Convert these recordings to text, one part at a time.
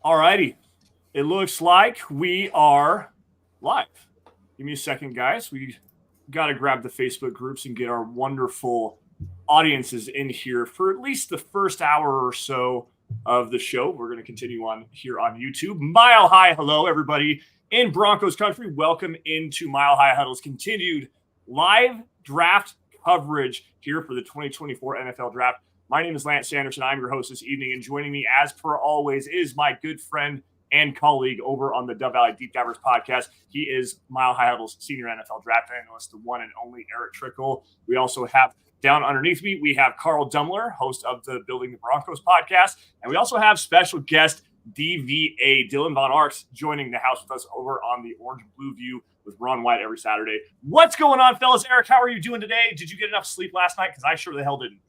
All righty. It looks like we are live. Give me a second, guys. We got to grab the Facebook groups and get our wonderful audiences in here for at least the first hour or so of the show. We're going to continue on here on YouTube. Mile High hello, everybody in Broncos country. Welcome into Mile High Huddle's continued live draft coverage here for the 2024 NFL Draft. My name is Lance Sanderson. I'm your host this evening, and joining me, as per always, is my good friend and colleague over on the Dove Valley Deep Divers podcast. He is Mile High Huddle's senior NFL draft analyst, the one and only Erick Trickel. We also have down underneath me, we have Carl Dumler, host of the Building the Broncos podcast, and we also have special guest DVA, Dylan Von Arx, joining the house with us over on the Orange Blue View with Ron White every Saturday. What's going on, fellas? Erick, how are you doing today? Did you get enough sleep last night? Because I sure the hell didn't.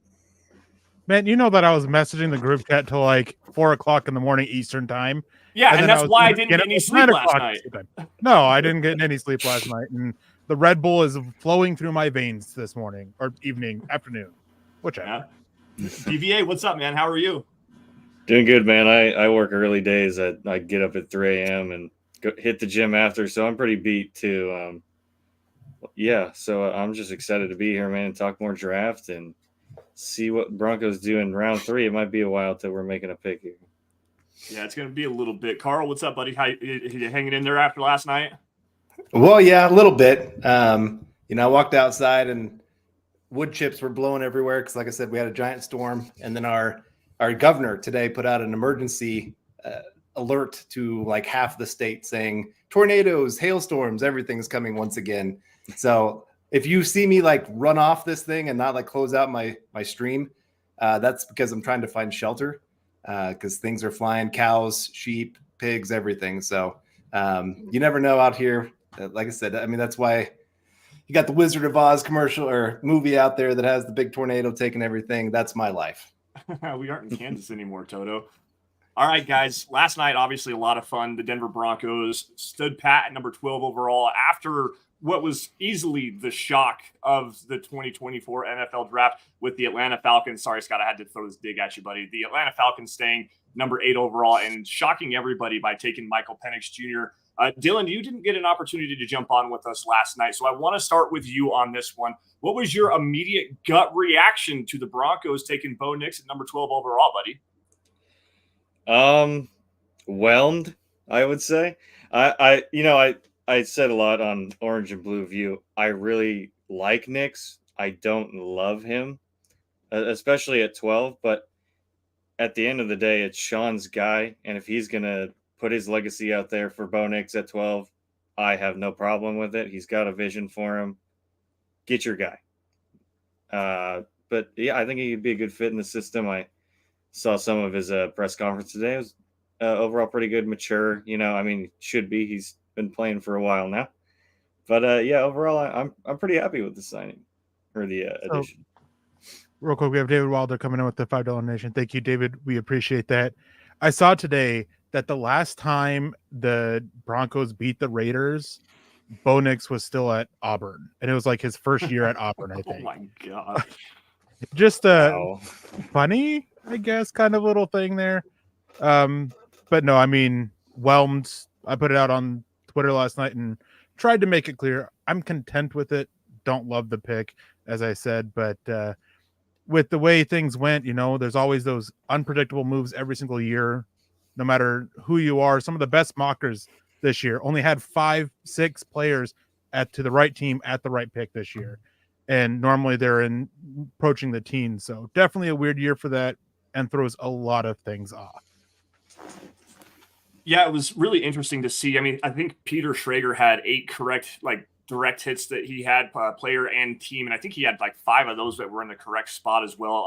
Man, you know that I was messaging the group chat till like 4 o'clock in the morning Eastern time. Yeah, and that's why I didn't get any sleep last night. No, I didn't get any sleep last night. And the Red Bull is flowing through my veins this morning or evening, afternoon, whichever. Yeah. DVA, what's up, man? How are you? Doing good, man. I work early days. I get up at 3 a.m. and go hit the gym after, so I'm pretty beat too. So I'm just excited to be here, man, and talk more draft and see what Broncos do in round 3. It might be a while till we're making a pick here. Yeah, it's going to be a little bit. Carl, what's up, buddy? How you hanging in there after last night? Well, yeah, a little bit. I walked outside and wood chips were blowing everywhere because, like I said, we had a giant storm. And then our governor today put out an emergency alert to like half the state saying tornadoes, hailstorms, everything's coming once again. So if you see me like run off this thing and not like close out my stream, that's because I'm trying to find shelter because things are flying, cows, sheep, pigs, everything. So you never know out here. Like I said, I mean, that's why you got the Wizard of Oz commercial or movie out there that has the big tornado taking everything. That's my life. We aren't in Kansas anymore, Toto. All right, guys. Last night, obviously, a lot of fun. The Denver Broncos stood pat at number 12 overall after what was easily the shock of the 2024 NFL Draft with the Atlanta Falcons. Sorry, Scott, I had to throw this dig at you, buddy. The Atlanta Falcons staying number 8 overall and shocking everybody by taking Michael Penix Jr. Dylan, you didn't get an opportunity to jump on with us last night, so I want to start with you on this one. What was your immediate gut reaction to the Broncos taking Bo Nix at number 12 overall, buddy? Whelmed, I would say. I said a lot on Orange and Blue View. I really like Nix. I don't love him, especially at 12. But at the end of the day, it's Sean's guy. And if he's going to put his legacy out there for Bo Nix at 12, I have no problem with it. He's got a vision for him. Get your guy. But, yeah, I think he'd be a good fit in the system. I saw some of his press conference today. It was overall pretty good, mature. Should be. He's been playing for a while now, but overall I'm pretty happy with the signing or the addition. Real quick, we have David Wilder coming in with the $5 donation. Thank you, David. We appreciate that. I saw today that the last time the Broncos beat the Raiders, Bo Nix was still at Auburn, and it was like his first year at Auburn, I think. Oh my god. Just funny, I guess, kind of little thing there. But no, I mean, whelmed. I put it out on Twitter last night and tried to make it clear I'm content with it. Don't love the pick, as I said, but with the way things went, there's always those unpredictable moves every single year, no matter who you are. Some of the best mockers this year only had 5-6 players to the right team at the right pick this year. And normally they're approaching the teens. So definitely a weird year for that and throws a lot of things off. Yeah, it was really interesting to see. I mean, I think Peter Schrager had 8 correct, direct hits that he had, player and team. And I think he had 5 of those that were in the correct spot as well.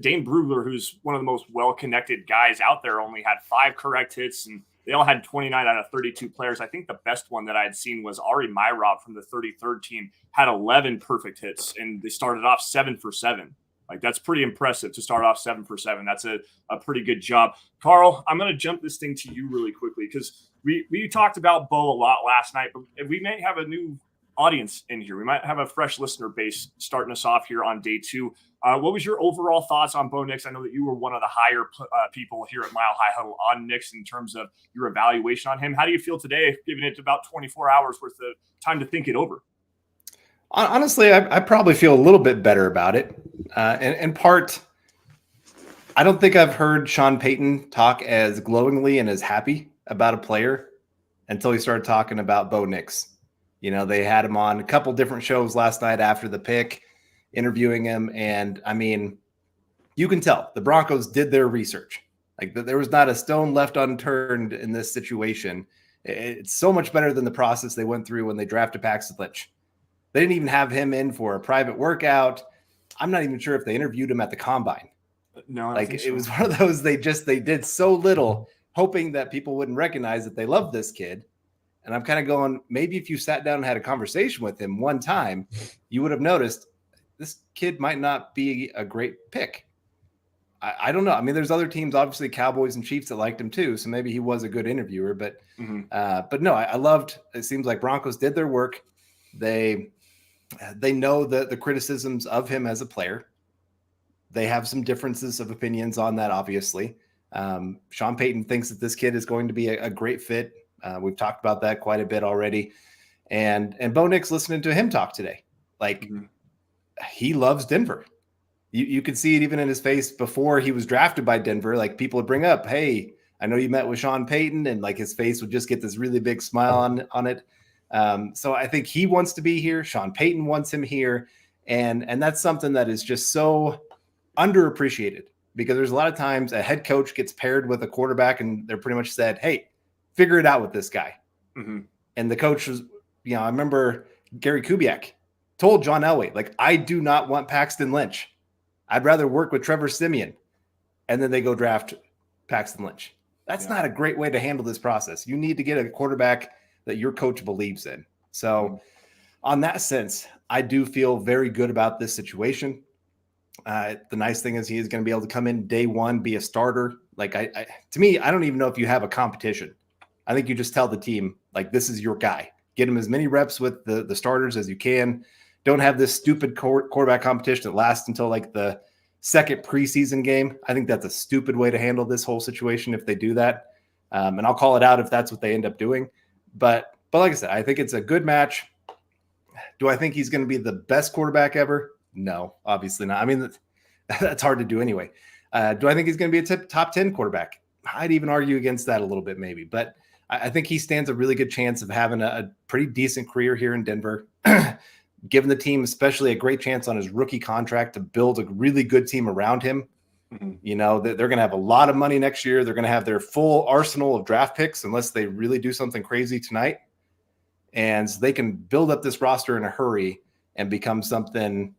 Dane Brugler, who's one of the most well-connected guys out there, only had 5 correct hits, and they all had 29 out of 32 players. I think the best one that I had seen was Ari Myrob from the 33rd team, had 11 perfect hits, and they started off 7 for 7. That's pretty impressive to start off 7 for 7. That's a pretty good job. Carl, I'm going to jump this thing to you really quickly because we talked about Bo a lot last night, but we may have a new audience in here. We might have a fresh listener base starting us off here on day 2. What was your overall thoughts on Bo Nix? I know that you were one of the higher people here at Mile High Huddle on Nix in terms of your evaluation on him. How do you feel today, giving it about 24 hours worth of time to think it over? Honestly, I probably feel a little bit better about it. In part, I don't think I've heard Sean Payton talk as glowingly and as happy about a player until he started talking about Bo Nix. You know, they had him on a couple different shows last night after the pick, interviewing him. And I mean, you can tell the Broncos did their research. Like there was not a stone left unturned in this situation. It's so much better than the process they went through when they drafted Paxton Lynch. They didn't even have him in for a private workout. I'm not even sure if they interviewed him at the combine. No, like it was one of those, they did so little, hoping that people wouldn't recognize that they love this kid. And I'm kind of going, maybe if you sat down and had a conversation with him one time, you would have noticed this kid might not be a great pick. I don't know. I mean, there's other teams, obviously Cowboys and Chiefs, that liked him too. So maybe he was a good interviewer, but no, I loved, it seems like Broncos did their work. They know the criticisms of him as a player. They have some differences of opinions on that, obviously. Sean Payton thinks that this kid is going to be a great fit. We've talked about that quite a bit already. And Bo Nix, listening to him talk today, like he loves Denver. You could see it even in his face before he was drafted by Denver. Like people would bring up, hey, I know you met with Sean Payton, and like his face would just get this really big smile on it. So I think he wants to be here. Sean Payton wants him here. And that's something that is just so underappreciated, because there's a lot of times a head coach gets paired with a quarterback and they're pretty much said, hey, figure it out with this guy. And the coach was, I remember Gary Kubiak told John Elway, like, I do not want Paxton Lynch. I'd rather work with Trevor Siemian. And then they go draft Paxton Lynch. That's not a great way to handle this process. You need to get a quarterback that your coach believes in. So on that sense, I do feel very good about this situation. The nice thing is he is going to be able to come in day one, be a starter. Like to me, I don't even know if you have a competition. I think you just tell the team, like, this is your guy. Get him as many reps with the starters as you can. Don't have this stupid quarterback competition that lasts until like the second preseason game. I think that's a stupid way to handle this whole situation if they do that. And I'll call it out if that's what they end up doing. But like I said, I think it's a good match. Do I think he's going to be the best quarterback ever? No, obviously not. I mean, that's hard to do anyway. Do I think he's going to be a top 10 quarterback? I'd even argue against that a little bit maybe. But I think he stands a really good chance of having a pretty decent career here in Denver, giving the team especially a great chance on his rookie contract to build a really good team around him. You know, they're going to have a lot of money next year. They're going to have their full arsenal of draft picks unless they really do something crazy tonight. And they can build up this roster in a hurry and become something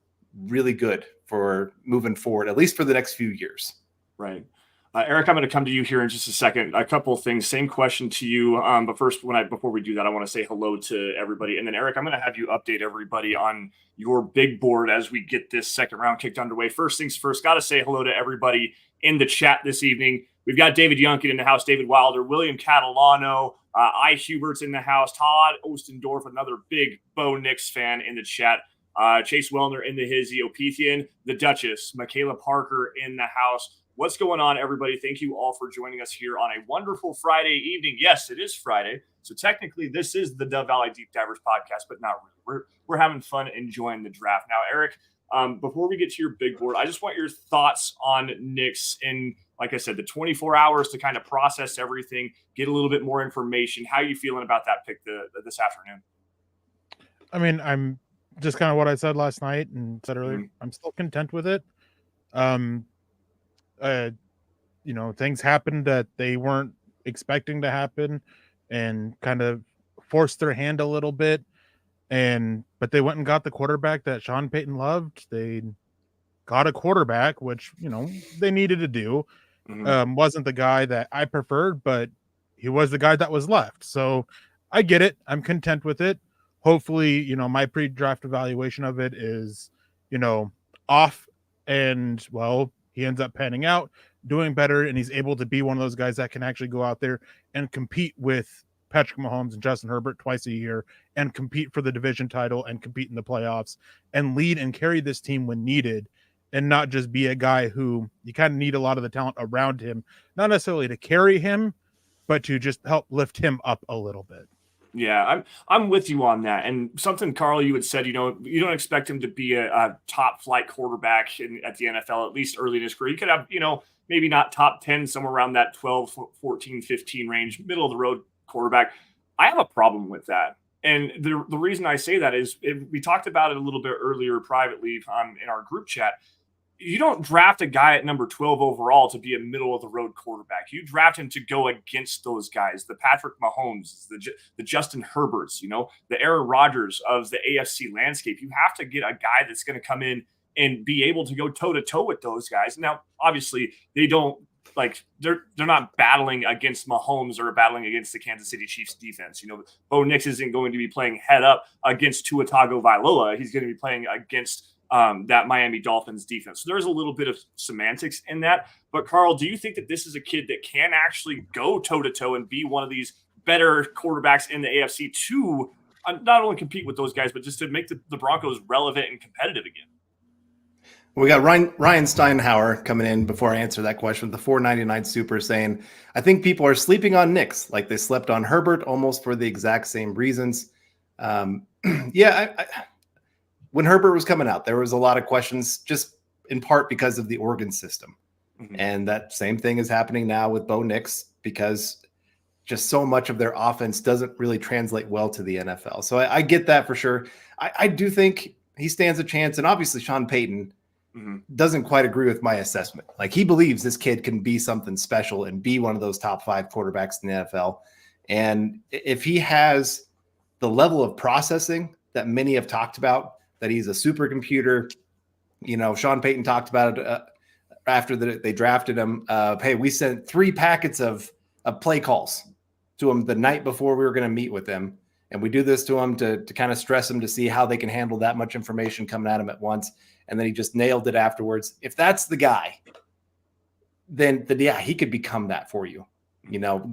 really good for moving forward, at least for the next few years. Right. Eric, I'm going to come to you here in just a second. A couple of things. Same question to you. But first, before we do that, I want to say hello to everybody. And then, Eric, I'm going to have you update everybody on your big board as we get this second round kicked underway. First things first, got to say hello to everybody in the chat this evening. We've got David Yunkin in the house, David Wilder, William Catalano, I. Hubert's in the house, Todd Ostendorf, another big Bo Nix fan in the chat, Chase Wellner in the hizzy, Opethian, the Duchess, Michaela Parker in the house. What's going on, everybody? Thank you all for joining us here on a wonderful Friday evening. Yes, it is Friday, so technically this is the Dove Valley Deep Divers podcast, but not really. We're having fun enjoying the draft. Now, Eric, before we get to your big board, I just want your thoughts on Nix in, like I said, the 24 hours to kind of process everything, get a little bit more information. How are you feeling about that pick this afternoon? I mean, I'm just kind of what I said last night and said earlier. I'm still content with it. Things happened that they weren't expecting to happen and kind of forced their hand a little bit. But they went and got the quarterback that Sean Payton loved. They got a quarterback, which, they needed to do. Wasn't the guy that I preferred, but he was the guy that was left. So I get it. I'm content with it. Hopefully, my pre-draft evaluation of it is, off, and he ends up panning out, doing better, and he's able to be one of those guys that can actually go out there and compete with Patrick Mahomes and Justin Herbert twice a year and compete for the division title and compete in the playoffs and lead and carry this team when needed, and not just be a guy who you kind of need a lot of the talent around him, not necessarily to carry him, but to just help lift him up a little bit. Yeah, I'm with you on that. And something, Carl, you had said, you don't expect him to be a top flight quarterback at the NFL, at least early in his career. He could have, maybe not top 10, somewhere around that 12, 14, 15 range, middle of the road quarterback. I have a problem with that. And the reason I say that is we talked about it a little bit earlier privately in our group chat. You don't draft a guy at number 12 overall to be a middle of the road quarterback. You draft him to go against those guys, the Patrick Mahomes, the Justin Herberts, the Aaron Rodgers of the AFC landscape. You have to get a guy that's going to come in and be able to go toe to toe with those guys. Now, obviously, they don't they're not battling against Mahomes or battling against the Kansas City Chiefs defense. Bo Nix isn't going to be playing head up against Tua Tagovailoa. He's going to be playing against that Miami Dolphins defense. So there's a little bit of semantics in that. But Carl, do you think that this is a kid that can actually go toe to toe and be one of these better quarterbacks in the AFC to not only compete with those guys, but just to make the Broncos relevant and competitive again? We got Ryan Steinhauer coming in before I answer that question with the $4.99 super saying, I think people are sleeping on Nix like they slept on Herbert almost for the exact same reasons. When Herbert was coming out, there was a lot of questions just in part because of the organ system. Mm-hmm. And that same thing is happening now with Bo Nix because just so much of their offense doesn't really translate well to the NFL. So I get that for sure. I do think he stands a chance. And obviously Sean Payton doesn't quite agree with my assessment. Like he believes this kid can be something special and be one of those top 5 quarterbacks in the NFL. And if he has the level of processing that many have talked about, that he's a supercomputer, Sean Payton talked about it after they drafted him. Hey, we sent 3 packets of play calls to him the night before we were going to meet with him. And we do this to him to kind of stress him to see how they can handle that much information coming at him at once. And then he just nailed it afterwards. If that's the guy, then yeah, he could become that for you.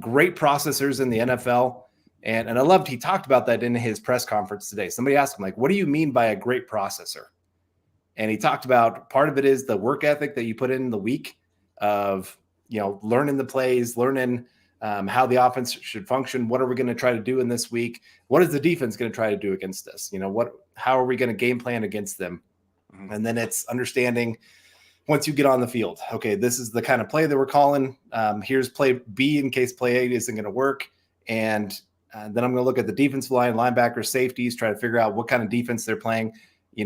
Great processors in the NFL. And I loved he talked about that in his press conference today. Somebody asked him, what do you mean by a great processor? And he talked about part of it is the work ethic that you put in the week of, learning the plays, learning how the offense should function. What are we going to try to do in this week? What is the defense going to try to do against us? How are we going to game plan against them? Mm-hmm. And then it's understanding once you get on the field, okay, this is the kind of play that we're calling. Here's play B in case play A isn't going to work. And then I'm going to look at the defensive line, linebackers, safeties, try to figure out what kind of defense they're playing,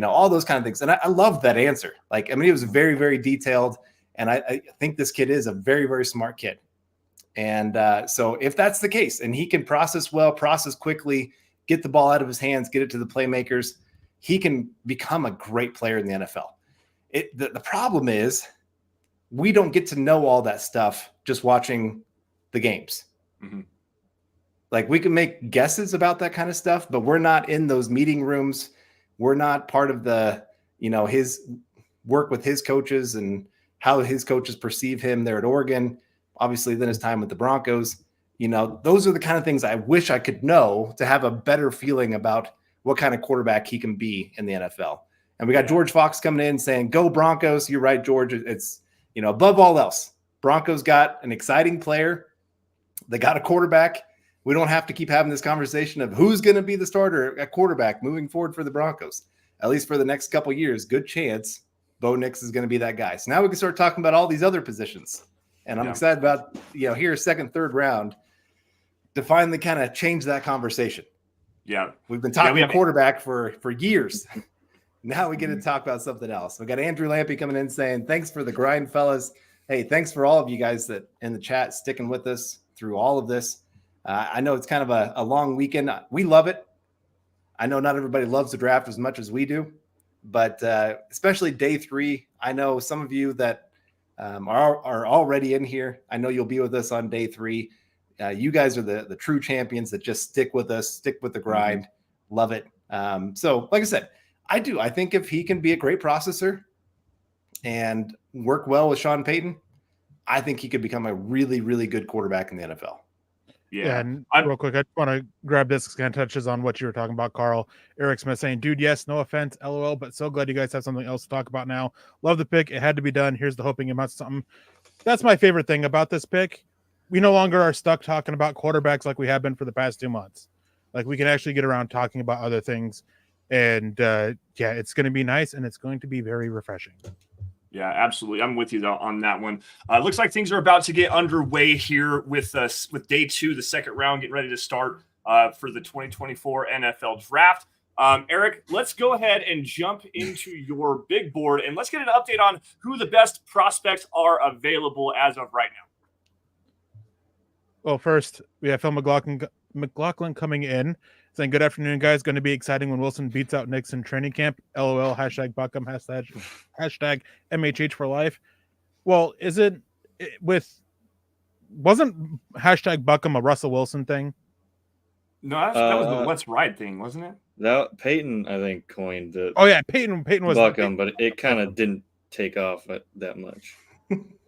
all those kind of things. And I love that answer. It was very, very detailed. And I think this kid is a very, very smart kid. And so if that's the case and he can process well, process quickly, get the ball out of his hands, get it to the playmakers, he can become a great player in the NFL. The problem is we don't get to know all that stuff just watching the games. Mm-hmm. We can make guesses about that kind of stuff, but we're not in those meeting rooms. We're not part of the, his work with his coaches and how his coaches perceive him there at Oregon. Obviously, then his time with the Broncos. Those are the kind of things I wish I could know to have a better feeling about what kind of quarterback he can be in the NFL. And we got George Fox coming in saying, go Broncos. You're right, George. It's, above all else, Broncos got an exciting player. They got a quarterback. We don't have to keep having this conversation of who's going to be the starter at quarterback moving forward for the Broncos. At least for the next couple of years, good chance Bo Nix is going to be that guy. So now we can start talking about all these other positions. And I'm excited about, here, second, third round to finally kind of change that conversation. Yeah. We've been talking quarterback for years. Now we get to talk about something else. We got Andrew Lampy coming in saying, thanks for the grind, fellas. Hey, thanks for all of you guys that in the chat sticking with us through all of this. I know it's kind of a long weekend. We love it. I know not everybody loves the draft as much as we do, but especially day 3. I know some of you that are already in here. I know you'll be with us on day 3. You guys are the true champions that just stick with us, stick with the grind. Mm-hmm. Love it. So like I said, I think if he can be a great processor and work well with Sean Payton, I think he could become a really, really good quarterback in the NFL. Yeah. And real quick, I just want to grab this, kind of touches on what you were talking about, Carl. Eric Smith saying, dude, yes, no offense, LOL, but so glad you guys have something else to talk about now. Love the pick. It had to be done. Here's the hoping it amounts to something. That's my favorite thing about this pick. We no longer are stuck talking about quarterbacks like we have been for the past 2 months. Like, we can actually get around talking about other things. And it's going to be nice, and it's going to be very refreshing. Yeah, absolutely. I'm with you though on that one. Looks like things are about to get underway here with day 2, the second round, getting ready to start for the 2024 NFL Draft. Eric, let's go ahead and jump into your big board, and let's get an update on who the best prospects are available as of right now. Well, first, we have Phil McLaughlin coming in, saying, good afternoon, guys. Going to be exciting when Wilson beats out Nix in training camp. LOL, hashtag Buckham, hashtag MHH for life. Well, wasn't hashtag Buckham a Russell Wilson thing? No, that was the Let's Ride thing, wasn't it? That Peyton, I think, coined it. Oh yeah, Peyton was Buckham, but it kind of didn't take off that much.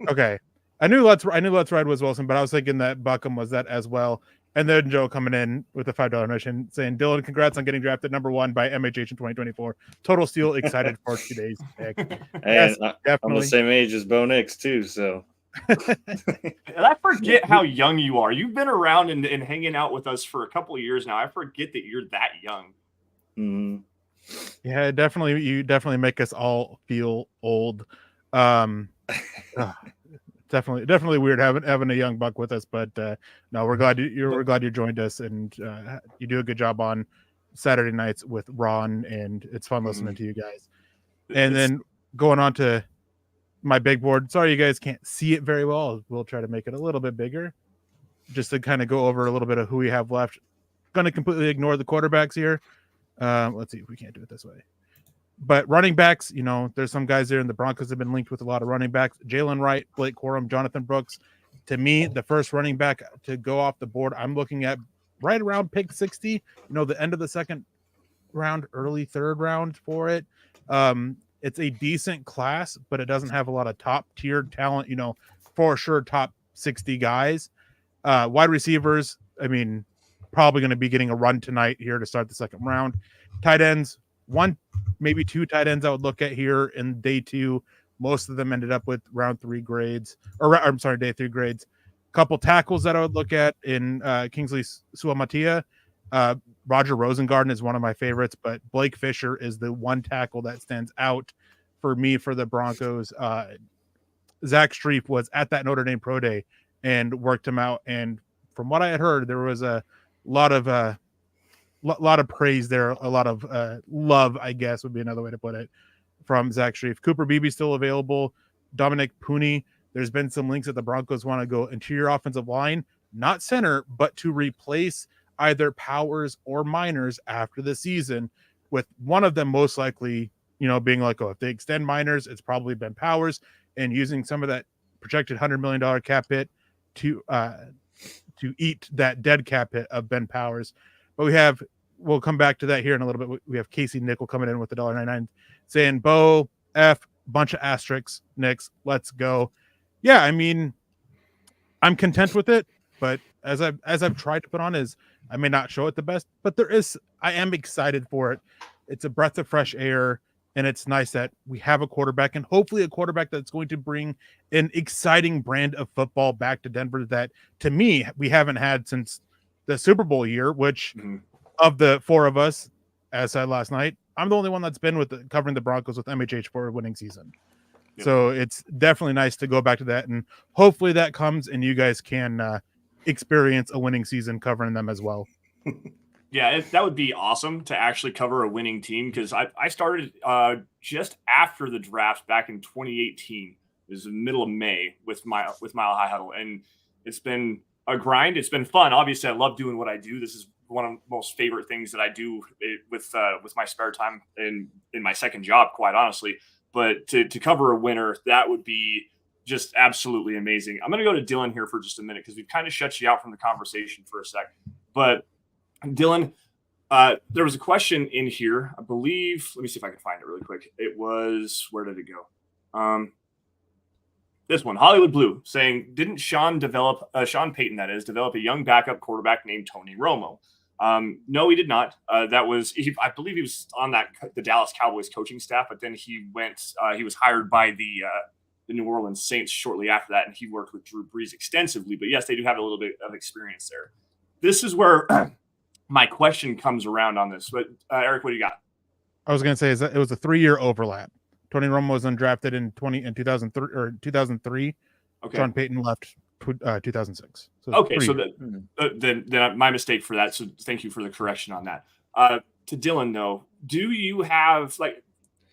Okay. I knew Let's Ride was Wilson, but I was thinking that Buckham was that as well. And then Joe coming in with a $5 donation saying, Dylan, congrats on getting drafted number 1 by MHH in 2024. Total steal, excited for today's pick. And yes, I'm the same age as Bo Nix, too, so. And I forget how young you are. You've been around and hanging out with us for a couple of years now. I forget that you're that young. Mm-hmm. Yeah, you definitely make us all feel old. Definitely weird having a young buck with us, but no, we're glad you joined us, and you do a good job on Saturday nights with Ron, and it's fun listening to you guys. And then going on to my big board. Sorry, you guys can't see it very well. We'll try to make it a little bit bigger, just to kind of go over a little bit of who we have left. Going to completely ignore the quarterbacks here. Let's see if we can't do it this way. But running backs, there's some guys there, and the Broncos have been linked with a lot of running backs. Jalen Wright, Blake Corum, Jonathan Brooks. To me, the first running back to go off the board, I'm looking at right around pick 60, the end of the second round, early third round for it. It's a decent class, but it doesn't have a lot of top tier talent, for sure top 60 guys. Wide receivers, probably going to be getting a run tonight here to start the second round. Tight ends, 1, maybe 2 tight ends I would look at here in day 2. Most of them ended up with round 3 grades, day 3 grades. Couple tackles that I would look at in Kingsley Suamatia. Roger Rosengarten is one of my favorites, but Blake Fisher is the one tackle that stands out for me for the Broncos. Zach Strief was at that Notre Dame Pro Day and worked him out. And from what I had heard, there was a lot of praise there, a lot of love, I guess would be another way to put it, from Zach Strief. Cooper Beebe still available. Dominic Pooney. There's been some links that the Broncos want to go interior offensive line, not center, but to replace either Powers or Miners after the season, with one of them most likely, being like, if they extend Miners, it's probably Ben Powers, and using some of that projected $100 million cap hit to eat that dead cap hit of Ben Powers. But we'll come back to that here in a little bit. We have Casey Nickel coming in with $1.99 saying, Bo, F, bunch of asterisks, Knicks, let's go. Yeah, I'm content with it, but as I've tried to put on is, I may not show it the best, but I am excited for it. It's a breath of fresh air, and it's nice that we have a quarterback, and hopefully a quarterback that's going to bring an exciting brand of football back to Denver that, to me, we haven't had since the Super Bowl year, which of the 4 of us, as I said last night, I'm the only one that's been covering the Broncos with MHH for a winning season. Yep. So it's definitely nice to go back to that, and hopefully that comes and you guys can experience a winning season covering them as well. Yeah, that would be awesome to actually cover a winning team, because I started just after the draft back in 2018. It was the middle of May with Mile High Huddle, and it's been a grind. It's been fun. Obviously, I love doing what I do. This is one of the most favorite things that I do with my spare time in my second job, quite honestly. But to cover a winner, that would be just absolutely amazing. I'm going to go to Dylan here for just a minute, because we've kind of shut you out from the conversation for a sec. But Dylan, there was a question in here, I believe. Let me see if I can find it really quick. It was, where did it go? This one, Hollywood Blue, saying, didn't Sean Payton, that is, develop a young backup quarterback named Tony Romo? No, he did not. I believe he was on the Dallas Cowboys coaching staff, but then he was hired by the New Orleans Saints shortly after that, and he worked with Drew Brees extensively. But yes, they do have a little bit of experience there. This is where my question comes around on this. But Eric, what do you got? I was going to say is that it was a 3-year overlap. Tony Romo was undrafted in 2003 or 2003. Okay. Sean Payton left 2006. So okay, so then my mistake for that. So thank you for the correction on that. To Dylan, though, do you have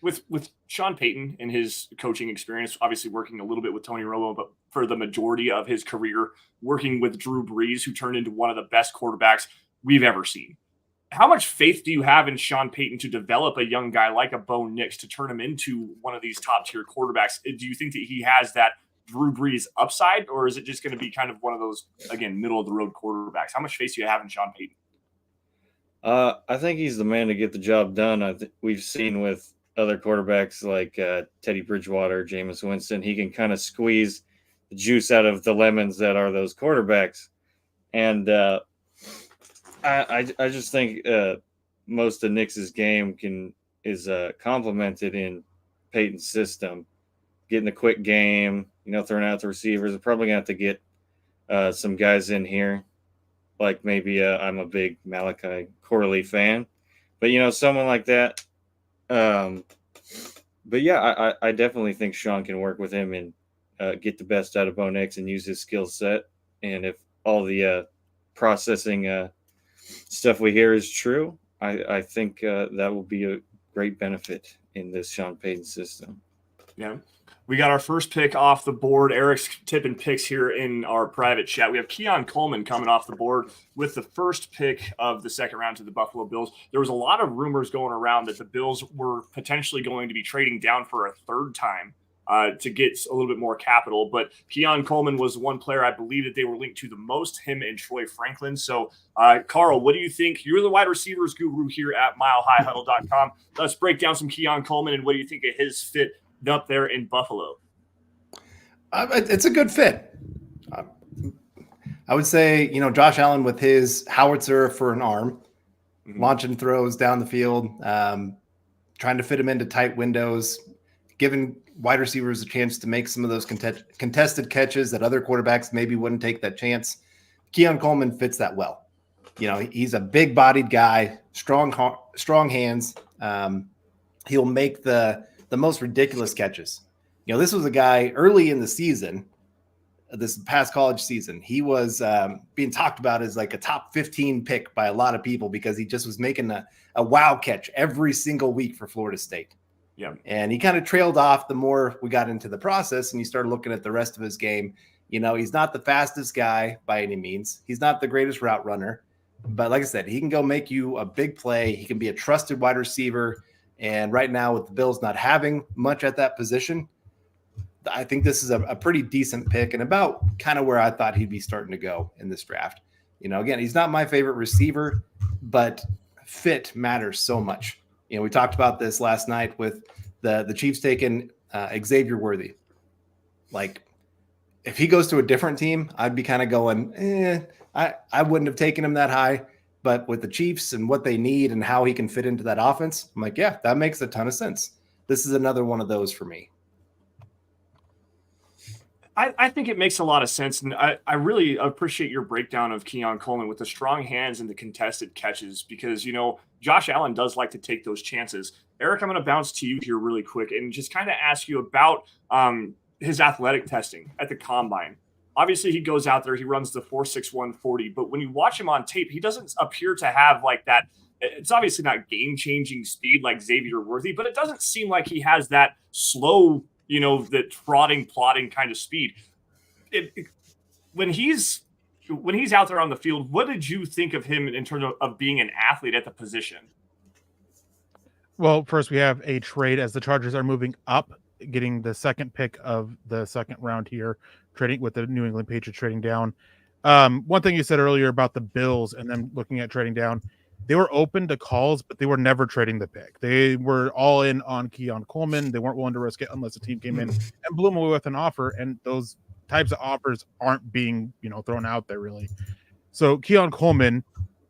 with Sean Payton and his coaching experience, obviously working a little bit with Tony Romo, but for the majority of his career, working with Drew Brees, who turned into one of the best quarterbacks we've ever seen? How much faith do you have in Sean Payton to develop a young guy like a Bo Nix to turn him into one of these top-tier quarterbacks? Do you think that he has that Drew Brees upside, or is it just going to be kind of one of those, again, middle-of-the-road quarterbacks? How much faith do you have in Sean Payton? I think he's the man to get the job done. We've seen with other quarterbacks like Teddy Bridgewater, Jameis Winston, he can kind of squeeze the juice out of the lemons that are those quarterbacks. And I just think most of Nix's game is complemented in Payton's system. Getting a quick game, throwing out the receivers. They're probably going to have to get some guys in here. Like maybe I'm a big Malachi Corley fan. But, someone like that. But, yeah, I definitely think Sean can work with him and get the best out of Bo Nix and use his skill set. And if all the processing stuff we hear is true, I think that will be a great benefit in this Sean Payton system. Yeah. We got our first pick off the board. Eric's tipping picks here in our private chat. We have Keon Coleman coming off the board with the first pick of the second round to the Buffalo Bills. There was a lot of rumors going around that the Bills were potentially going to be trading down for a third time to get a little bit more capital. But Keon Coleman was one player I believe that they were linked to the most, him and Troy Franklin. So, Carl, what do you think? You're the wide receivers guru here at milehighhuddle.com. Let's break down some Keon Coleman, and what do you think of his fit up there in Buffalo? It's a good fit. I would say, Josh Allen with his howitzer for an arm, launching throws down the field, trying to fit him into tight windows, giving wide receivers a chance to make some of those contested catches that other quarterbacks maybe wouldn't take that chance. Keon Coleman fits that well. He's a big-bodied guy, strong hands. He'll make the most ridiculous catches. This was a guy early in the season, this past college season. He was being talked about as like a top 15 pick by a lot of people because he just was making a wow catch every single week for Florida State. Yeah. And he kind of trailed off the more we got into the process and you started looking at the rest of his game. He's not the fastest guy by any means. He's not the greatest route runner. But like I said, he can go make you a big play. He can be a trusted wide receiver. And right now, with the Bills not having much at that position, I think this is a pretty decent pick and about kind of where I thought he'd be starting to go in this draft. Again, he's not my favorite receiver, but fit matters so much. We talked about this last night with the Chiefs taking Xavier Worthy. Like, if he goes to a different team, I'd be kind of going, I wouldn't have taken him that high. But with the Chiefs and what they need and how he can fit into that offense, I'm like, yeah, that makes a ton of sense. This is another one of those for me. I think it makes a lot of sense. And I really appreciate your breakdown of Keon Coleman with the strong hands and the contested catches because, Josh Allen does like to take those chances. Eric, I'm going to bounce to you here really quick and just kind of ask you about his athletic testing at the combine. Obviously, he goes out there, he runs the 4.61 40, but when you watch him on tape, he doesn't appear to have like that. It's obviously not game-changing speed like Xavier Worthy, but it doesn't seem like he has that slow, that plodding kind of speed. When he's out there on the field, what did you think of him in terms of being an athlete at the position? Well, first we have a trade as the Chargers are moving up, getting the second pick of the second round here, trading with the New England Patriots trading down. One thing you said earlier about the Bills and them looking at trading down, they were open to calls, but they were never trading the pick. They were all in on Keon Coleman. They weren't willing to risk it unless the team came in and blew them away with an offer. And those types of offers aren't being, thrown out there really. So Keon Coleman,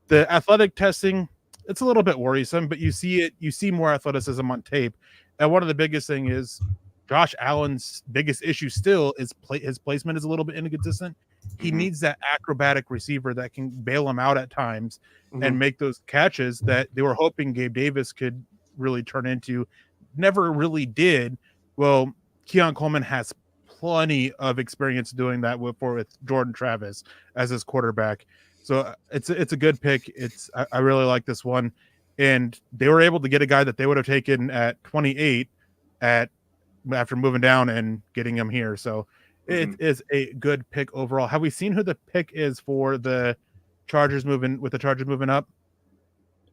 the athletic testing, it's a little bit worrisome, but you see more athleticism on tape. And one of the biggest thing is Josh Allen's biggest issue still is his placement is a little bit inconsistent. He needs that acrobatic receiver that can bail him out at times and make those catches that they were hoping Gabe Davis could really turn into. Never really did. Well, Keon Coleman has plenty of experience doing that with Jordan Travis as his quarterback. So it's a good pick. I really like this one. And they were able to get a guy that they would have taken at 28 after moving down and getting him here. So it is a good pick overall. Have we seen who the pick is for the Chargers moving up?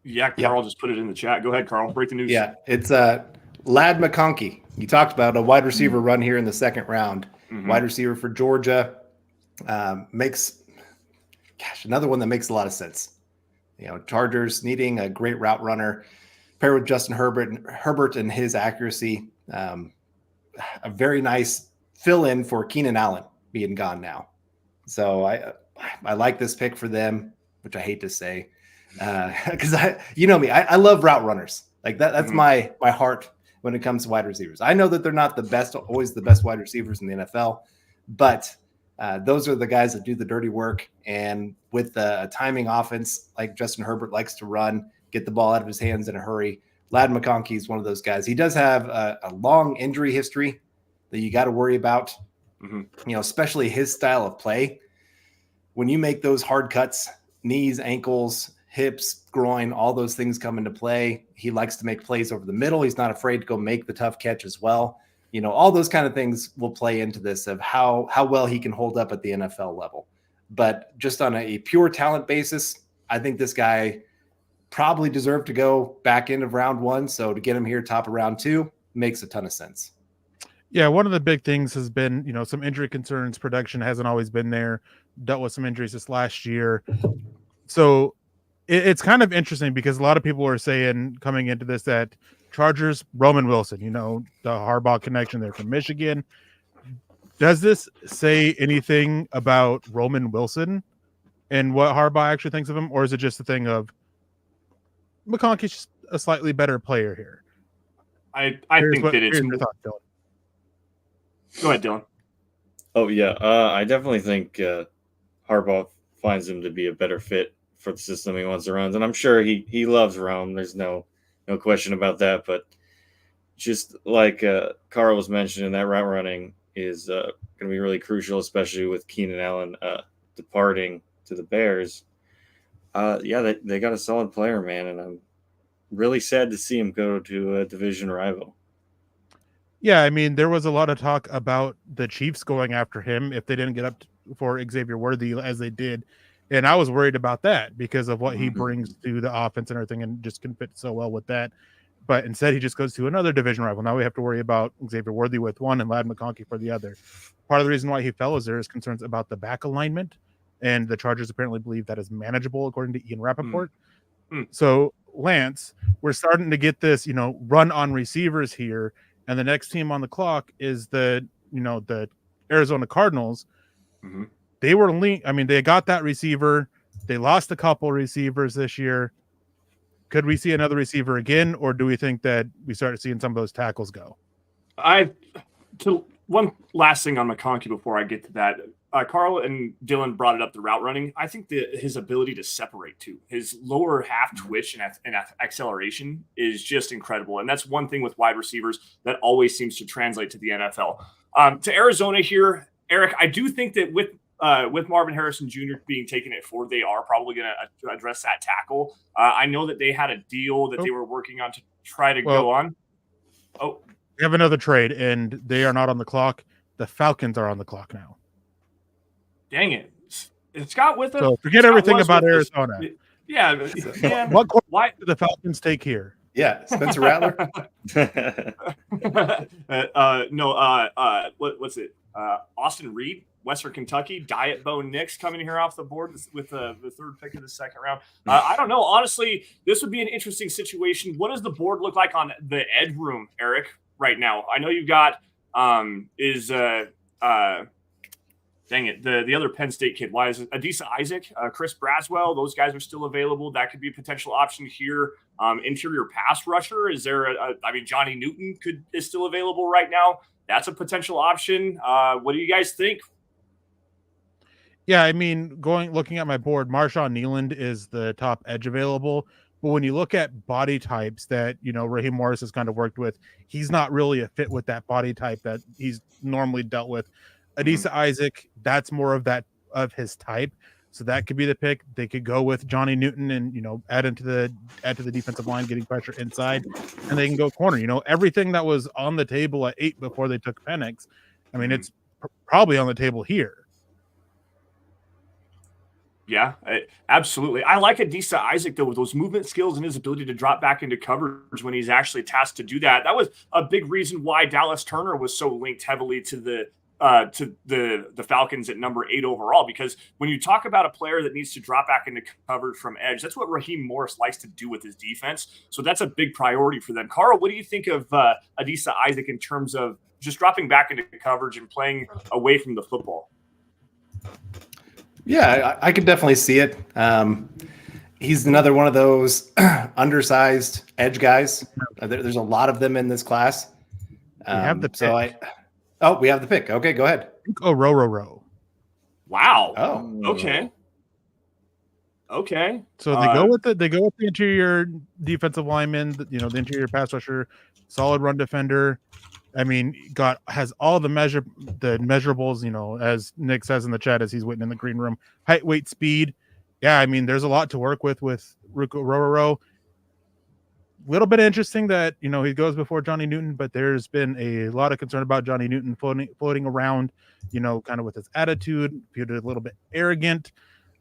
Yeah, Carl just put it in the chat. Go ahead, Carl. Break the news. Yeah, it's Ladd McConkey. You talked about a wide receiver run here in the second round. Wide receiver for Georgia. Another one that makes a lot of sense. Chargers needing a great route runner paired with Justin Herbert and his accuracy. A very nice fill-in for Keenan Allen being gone now. So I like this pick for them, which I hate to say, because me, I love route runners. Like that's my heart when it comes to wide receivers. I know that they're not always the best wide receivers in the NFL, but those are the guys that do the dirty work. And with a timing offense like Justin Herbert likes to run, get the ball out of his hands in a hurry, Ladd McConkey is one of those guys. He does have a long injury history that you got to worry about, especially his style of play. When you make those hard cuts, knees, ankles, hips, groin, all those things come into play. He likes to make plays over the middle. He's not afraid to go make the tough catch as well. All those kind of things will play into this of how well he can hold up at the NFL level. But just on a pure talent basis, I think this guy probably deserved to go back end of round 1. So to get him here top of round 2 makes a ton of sense. Yeah, one of the big things has been, some injury concerns. Production hasn't always been there. Dealt with some injuries this last year. So it's kind of interesting because a lot of people are saying coming into this that Chargers, Roman Wilson, the Harbaugh connection there from Michigan. Does this say anything about Roman Wilson and what Harbaugh actually thinks of him? Or is it just a thing of McConkey's just a slightly better player here? I think that it's more... Go ahead, Dylan. Oh, yeah. I definitely think Harbaugh finds him to be a better fit for the system he wants to run. And I'm sure he loves Rome. There's no question about that. But just like Carl was mentioning, that route running is going to be really crucial, especially with Keenan Allen departing to the Bears. They got a solid player, man. And I'm really sad to see him go to a division rival. Yeah, I mean, there was a lot of talk about the Chiefs going after him if they didn't get up for Xavier Worthy as they did. And I was worried about that because of what he brings to the offense and everything and just can fit so well with that. But instead, he just goes to another division rival. Now we have to worry about Xavier Worthy with one and Ladd McConkey for the other. Part of the reason why he fell is there is concerns about the back alignment. And the Chargers apparently believe that is manageable, according to Ian Rappaport. So, Lance, we're starting to get this, run on receivers here. And the next team on the clock is the Arizona Cardinals. They were they got that receiver. They lost a couple receivers this year. Could we see another receiver again, or do we think that we started seeing some of those tackles go? One last thing on McConkey before I get to that. Carl and Dylan brought it up, the route running. I think his ability to separate too, his lower half twitch and acceleration is just incredible. And that's one thing with wide receivers that always seems to translate to the NFL. To Arizona here, Eric, I do think that with Marvin Harrison Jr. being taken at 4, they are probably going to address that tackle. I know that they had a deal that they were working on to try to go on. Oh, we have another trade, and they are not on the clock. The Falcons are on the clock now. Dang it. Scott So forget everything about Arizona. Yeah. Man, What quarterback do the Falcons take here? Yeah, Spencer Rattler. What's it? Austin Reed, Western Kentucky, Diet Bo Nix coming here off the board with the third pick of the second round. I don't know. Honestly, this would be an interesting situation. What does the board look like on the edge room, Eric, right now? I know you've got the other Penn State kid. Why is it Adisa Isaac, Chris Braswell? Those guys are still available. That could be a potential option here. Interior pass rusher. Is there Johnny Newton is still available right now. That's a potential option. What do you guys think? Yeah, I mean, looking at my board, Marshawn Nealand is the top edge available. But when you look at body types that, Raheem Morris has kind of worked with, he's not really a fit with that body type that he's normally dealt with. Adisa Isaac, that's more of his type. So that could be the pick. They could go with Johnny Newton and, add to the defensive line, getting pressure inside, and they can go corner. Everything that was on the table at 8 before they took Penix, I mean, it's probably on the table here. Yeah, absolutely. I like Adisa Isaac, though, with those movement skills and his ability to drop back into coverage when he's actually tasked to do that. That was a big reason why Dallas Turner was so linked heavily to the Falcons at number 8 overall, because when you talk about a player that needs to drop back into coverage from edge, that's what Raheem Morris likes to do with his defense. So that's a big priority for them. Carl, what do you think of Adisa Isaac in terms of just dropping back into coverage and playing away from the football? Yeah, I could definitely see it. He's another one of those undersized edge guys. There's a lot of them in this class. We have the pick. We have the pick. Okay, go ahead. Oh, row. Wow. Oh, okay. So they go with the interior defensive lineman, the interior pass rusher, solid run defender. I mean, has all the measurables, as Nick says in the chat as he's waiting in the green room. Height, weight, speed. Yeah, I mean, there's a lot to work with Ruko Rororo. Little bit interesting that, he goes before Johnny Newton, but there's been a lot of concern about Johnny Newton floating around, kind of with his attitude, viewed a little bit arrogant,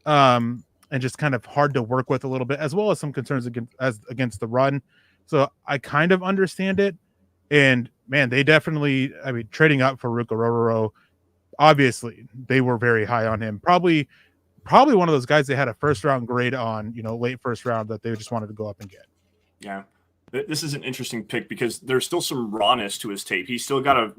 and just kind of hard to work with a little bit, as well as some concerns against the run. So I kind of understand it. And man, they definitely, trading up for Ruko Rororo, obviously they were very high on him. Probably one of those guys they had a first round grade on, late first round that they just wanted to go up and get. Yeah. This is an interesting pick because there's still some rawness to his tape. He's still got to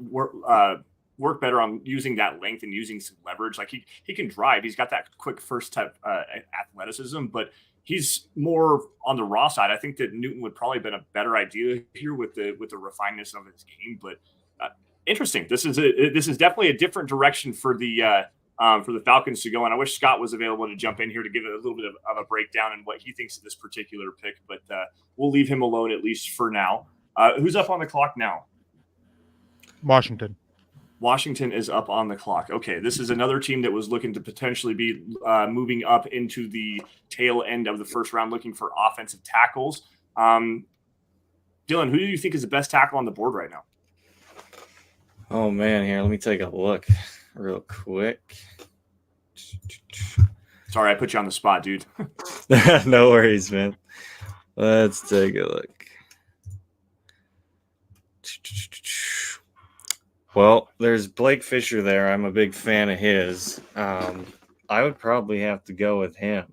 work better on using that length and using some leverage. Like he can drive. He's got that quick first step athleticism, but he's more on the raw side. I think that Newton would probably have been a better idea here with the refinedness of his game. But interesting. This is definitely a different direction for the Falcons to go. And I wish Scott was available to jump in here to give it a little bit of a breakdown and what he thinks of this particular pick. But we'll leave him alone at least for now. Who's up on the clock now? Washington is up on the clock. Okay, this is another team that was looking to potentially be moving up into the tail end of the first round, looking for offensive tackles. Dylan, who do you think is the best tackle on the board right now? Oh, man, here, let me take a look real quick. Sorry, I put you on the spot, dude. No worries, man. Let's take a look. Well, there's Blake Fisher there. I'm a big fan of his. I would probably have to go with him.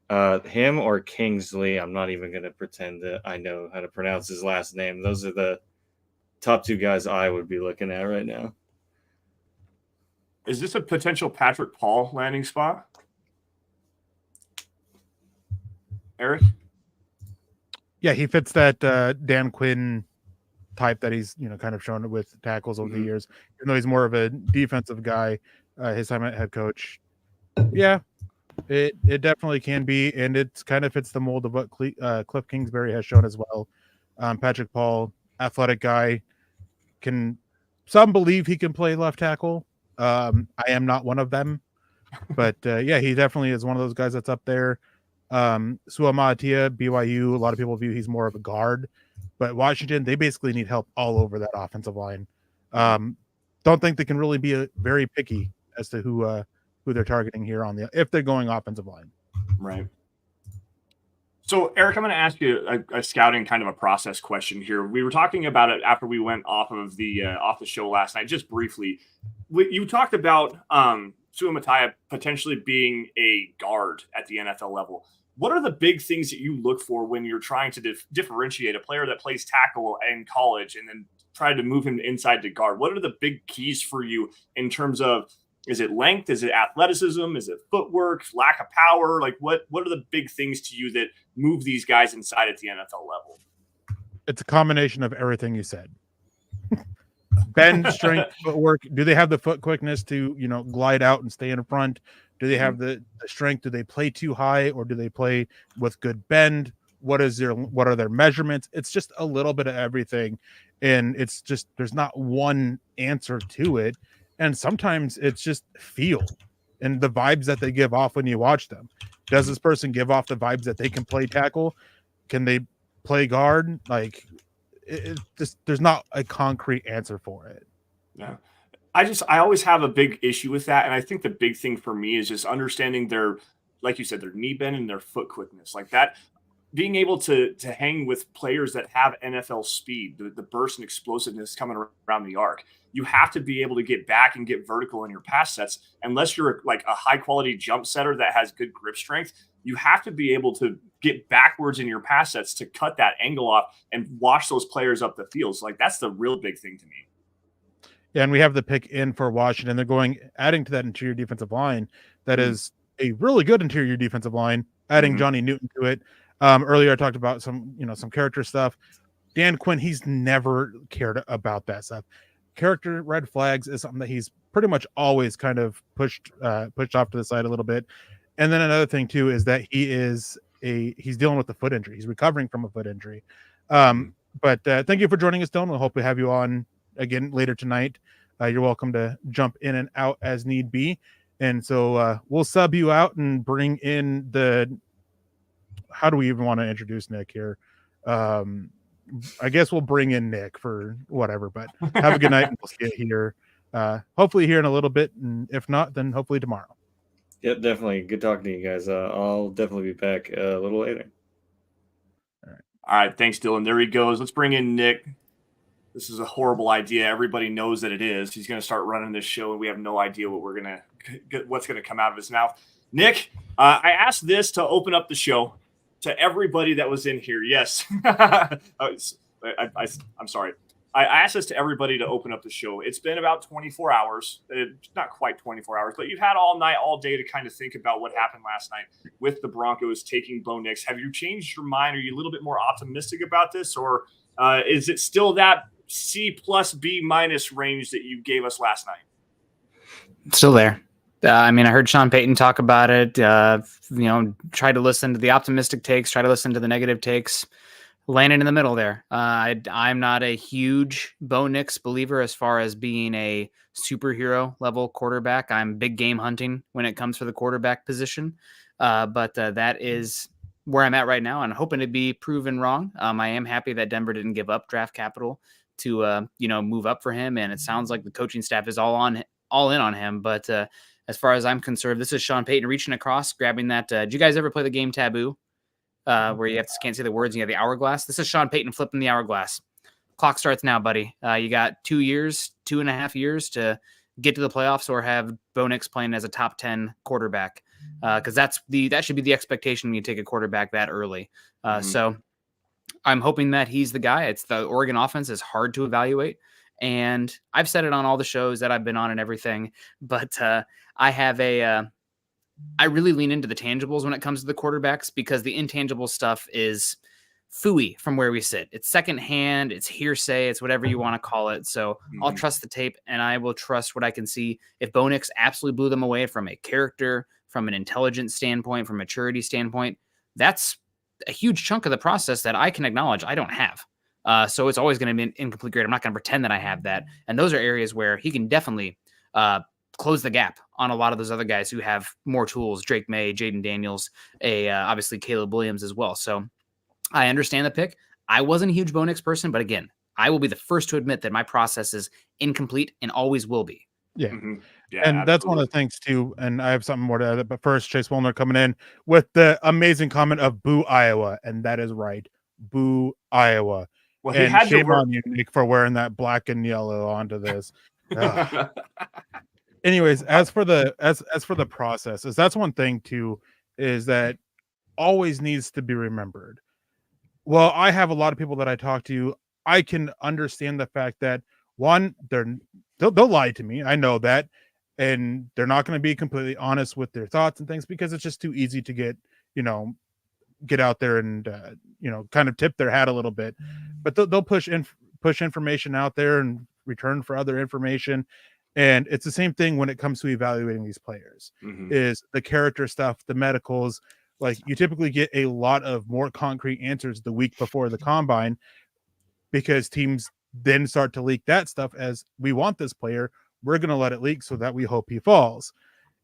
Him or Kingsley. I'm not even going to pretend that I know how to pronounce his last name. Those are the top 2 guys I would be looking at right now. Is this a potential Patrick Paul landing spot? Eric? Yeah, he fits that Dan Quinn type that he's kind of shown with tackles over the years. Even though he's more of a defensive guy, his time at head coach. Yeah, it definitely can be, and it kind of fits the mold of what Cliff Kingsbury has shown as well. Patrick Paul, athletic guy, some believe he can play left tackle. I am not one of them, but yeah, he definitely is one of those guys that's up there. Suamaatia, BYU, a lot of people view he's more of a guard, but Washington, they basically need help all over that offensive line. Don't think they can really be very picky as to who they're targeting here if they're going offensive line. Right. So, Eric, I'm going to ask you a scouting kind of a process question here. We were talking about it after we went off of the show last night, just briefly. You talked about Suamatai potentially being a guard at the NFL level. What are the big things that you look for when you're trying to differentiate a player that plays tackle in college and then try to move him inside to guard? What are the big keys for you in terms of, is it length? Is it athleticism? Is it footwork, lack of power? Like what are the big things to you that move these guys inside at the NFL level? It's a combination of everything you said. Bend, strength, footwork. Do they have the foot quickness to, glide out and stay in front? Do they have the strength? Do they play too high, or do they play with good bend? What are their measurements? It's just a little bit of everything. And it's just, there's not one answer to it. And sometimes it's just feel and the vibes that they give off when you watch them. Does this person give off the vibes that they can play tackle? Can they play guard? Like, there's not a concrete answer for it. Yeah. I always have a big issue with that. And I think the big thing for me is just understanding their, like you said, their knee bend and their foot quickness. Like that, being able to hang with players that have NFL speed, the burst and explosiveness coming around the arc. You have to be able to get back and get vertical in your pass sets. Unless you're like a high quality jump setter that has good grip strength, you have to be able to get backwards in your pass sets to cut that angle off and wash those players up the field. So like that's the real big thing to me. Yeah, and we have the pick in for Washington. They're adding to that interior defensive line. That is a really good interior defensive line, adding Johnny Newton to it. Earlier I talked about some character stuff. Dan Quinn, he's never cared about that stuff. Character red flags is something that he's pretty much always kind of pushed off to the side a little bit. And then another thing too is that he's dealing with a foot injury. He's recovering from a foot injury. But thank you for joining us, Dylan. We'll hope we have you on again later tonight. You're welcome to jump in and out as need be. And so we'll sub you out and bring in how do we even want to introduce Nick here? I guess we'll bring in Nick for whatever, but have a good night and we'll see you here. Hopefully here in a little bit. And if not, then hopefully tomorrow. Yep, definitely. Good talking to you guys. I'll definitely be back a little later. All right. Thanks, Dylan. There he goes. Let's bring in Nick. This is a horrible idea. Everybody knows that it is. He's going to start running this show, and we have no idea what's going to come out of his mouth. Nick, I asked this to open up the show to everybody that was in here. Yes. I'm sorry. I asked this to everybody to open up the show. It's been about 24 hours. Not quite 24 hours, but you've had all night, all day to kind of think about what happened last night with the Broncos taking Bo Nix. Have you changed your mind? Are you a little bit more optimistic about this, or is it still that C plus B minus range that you gave us last night? Still there. I heard Sean Payton talk about it, try to listen to the optimistic takes, try to listen to the negative takes, landing in the middle there. I'm not a huge Bo Nix believer as far as being a superhero level quarterback. I'm big game hunting when it comes for the quarterback position. But that is where I'm at right now and hoping to be proven wrong. I am happy that Denver didn't give up draft capital to, move up for him. And it sounds like the coaching staff is all in on him. But as far as I'm concerned, this is Sean Payton reaching across, grabbing that. Did you guys ever play the game Taboo? Where you can't say the words and you have the hourglass? This is Sean Payton flipping the hourglass. Clock starts now, buddy. You got 2.5 years to get to the playoffs or have Bo Nix playing as a top 10 quarterback. Because that should be the expectation when you take a quarterback that early. So I'm hoping that he's the guy. It's the Oregon offense is hard to evaluate. And I've said it on all the shows that I've been on and everything, but I really lean into the tangibles when it comes to the quarterbacks because the intangible stuff is phooey from where we sit. It's secondhand, it's hearsay, it's whatever you want to call it. So I'll trust the tape and I will trust what I can see. If Bo Nix absolutely blew them away from a character, from an intelligence standpoint, from a maturity standpoint, that's a huge chunk of the process that I can acknowledge I don't have. So it's always going to be an incomplete grade. I'm not going to pretend that I have that. And those are areas where he can definitely close the gap on a lot of those other guys who have more tools. Drake May, Jaden Daniels, obviously Caleb Williams as well. So I understand the pick. I wasn't a huge Bo Nix person, but again, I will be the first to admit that my process is incomplete and always will be. Yeah. Yeah, And that's one of the things too. And I have something more to add. But first, Chase Wilner coming in with the amazing comment of "Boo Iowa," and that is right, "Boo Iowa." Well, he And had to shame wear. on you, Nick, for wearing that black and yellow onto this. Ugh. Anyways, as for the processes, that's one thing too, is that always needs to be remembered. Well, I have a lot of people that I talk to. I can understand the fact that one, they'll lie to me. I know that, and they're not going to be completely honest with their thoughts and things because it's just too easy to get out there and kind of tip their hat a little bit. But they'll push information out there in return for other information. And it's the same thing when it comes to evaluating these players. Is the character stuff, the medicals. Like, you typically get a lot of more concrete answers the week before the combine, because teams then start to leak that stuff as, we want this player, we're going to let it leak so that we hope he falls.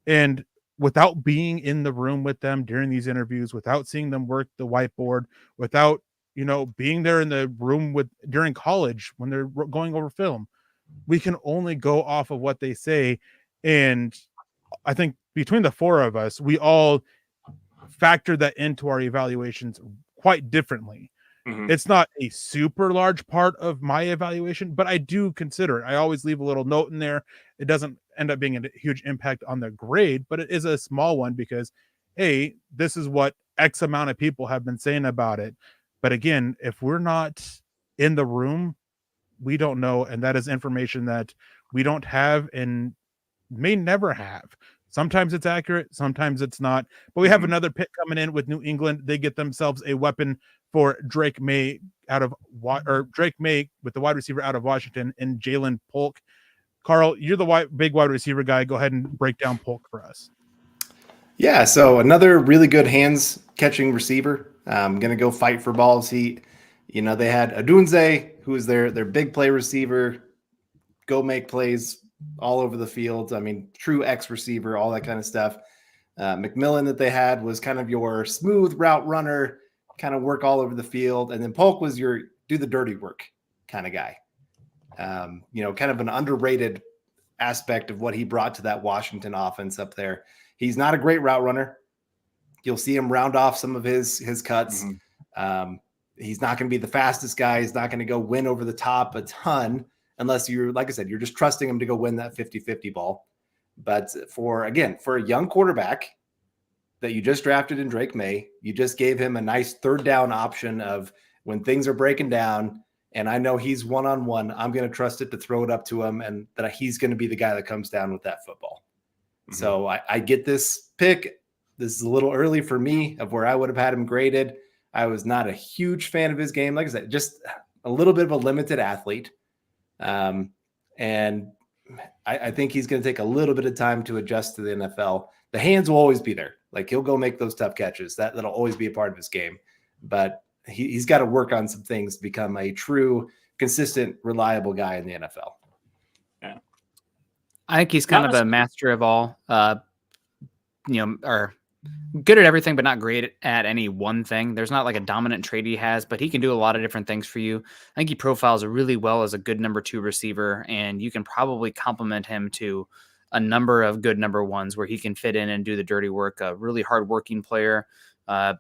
And without being in the room with them during these interviews, without seeing them work the whiteboard, without being there in the room during college when they're going over film, we can only go off of what they say. And I think between the four of us, we all factor that into our evaluations quite differently. It's not a super large part of my evaluation, but I do consider it. I always leave a little note in there. It doesn't end up being a huge impact on the grade, but it is a small one because, hey, this is what X amount of people have been saying about it. But again, if we're not in the room, we don't know. And that is information that we don't have and may never have. Sometimes it's accurate, sometimes it's not. But we have another pick coming in with New England. They get themselves a weapon for Drake May Drake May with the wide receiver out of Washington, and Jalen Polk. Carl, you're the big wide receiver guy. Go ahead and break down Polk for us. Yeah, so another really good hands catching receiver. I'm gonna go fight for balls. They had Adunze, who is their big play receiver, go make plays all over the field. I mean, true X receiver, all that kind of stuff. McMillan that they had was kind of your smooth route runner, kind of work all over the field. And then Polk was your do the dirty work kind of guy. Kind of an underrated aspect of what he brought to that Washington offense up there. He's not a great route runner. You'll see him round off some of his cuts. He's not going to be the fastest guy. He's not going to go win over the top a ton, unless you're, like I said, you're just trusting him to go win that 50-50 ball. But for a young quarterback that you just drafted in Drake May, you just gave him a nice third down option of when things are breaking down, and I know he's one-on-one, I'm going to trust it to throw it up to him, and that he's going to be the guy that comes down with that football. So I get this pick. This is a little early for me of where I would have had him graded. I was not a huge fan of his game. Like I said, just a little bit of a limited athlete. And I think he's going to take a little bit of time to adjust to the NFL. The hands will always be there. Like, he'll go make those tough catches. That'll always be a part of his game. But he's got to work on some things to become a true, consistent, reliable guy in the NFL. Yeah. I think he's kind of a master of all, or good at everything, but not great at any one thing. There's not like a dominant trait he has, but he can do a lot of different things for you. I think he profiles really well as a good number 2 receiver, and you can probably complement him to a number of good number 1s where he can fit in and do the dirty work. A really hardworking player. I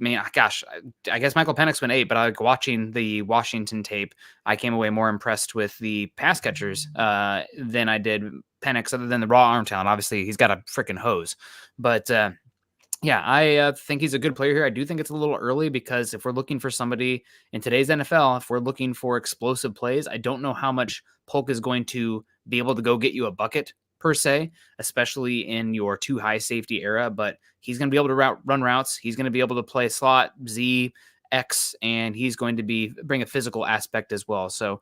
guess Michael Penix went 8, but like watching the Washington tape, I came away more impressed with the pass catchers than I did Penix, other than the raw arm talent. Obviously, he's got a freaking hose. But I think he's a good player here. I do think it's a little early because if we're looking for somebody in today's NFL, if we're looking for explosive plays, I don't know how much Polk is going to be able to go get you a bucket per se, especially in your too high safety era, but he's going to be able to run routes. He's going to be able to play slot, Z, X, and he's going to bring a physical aspect as well. So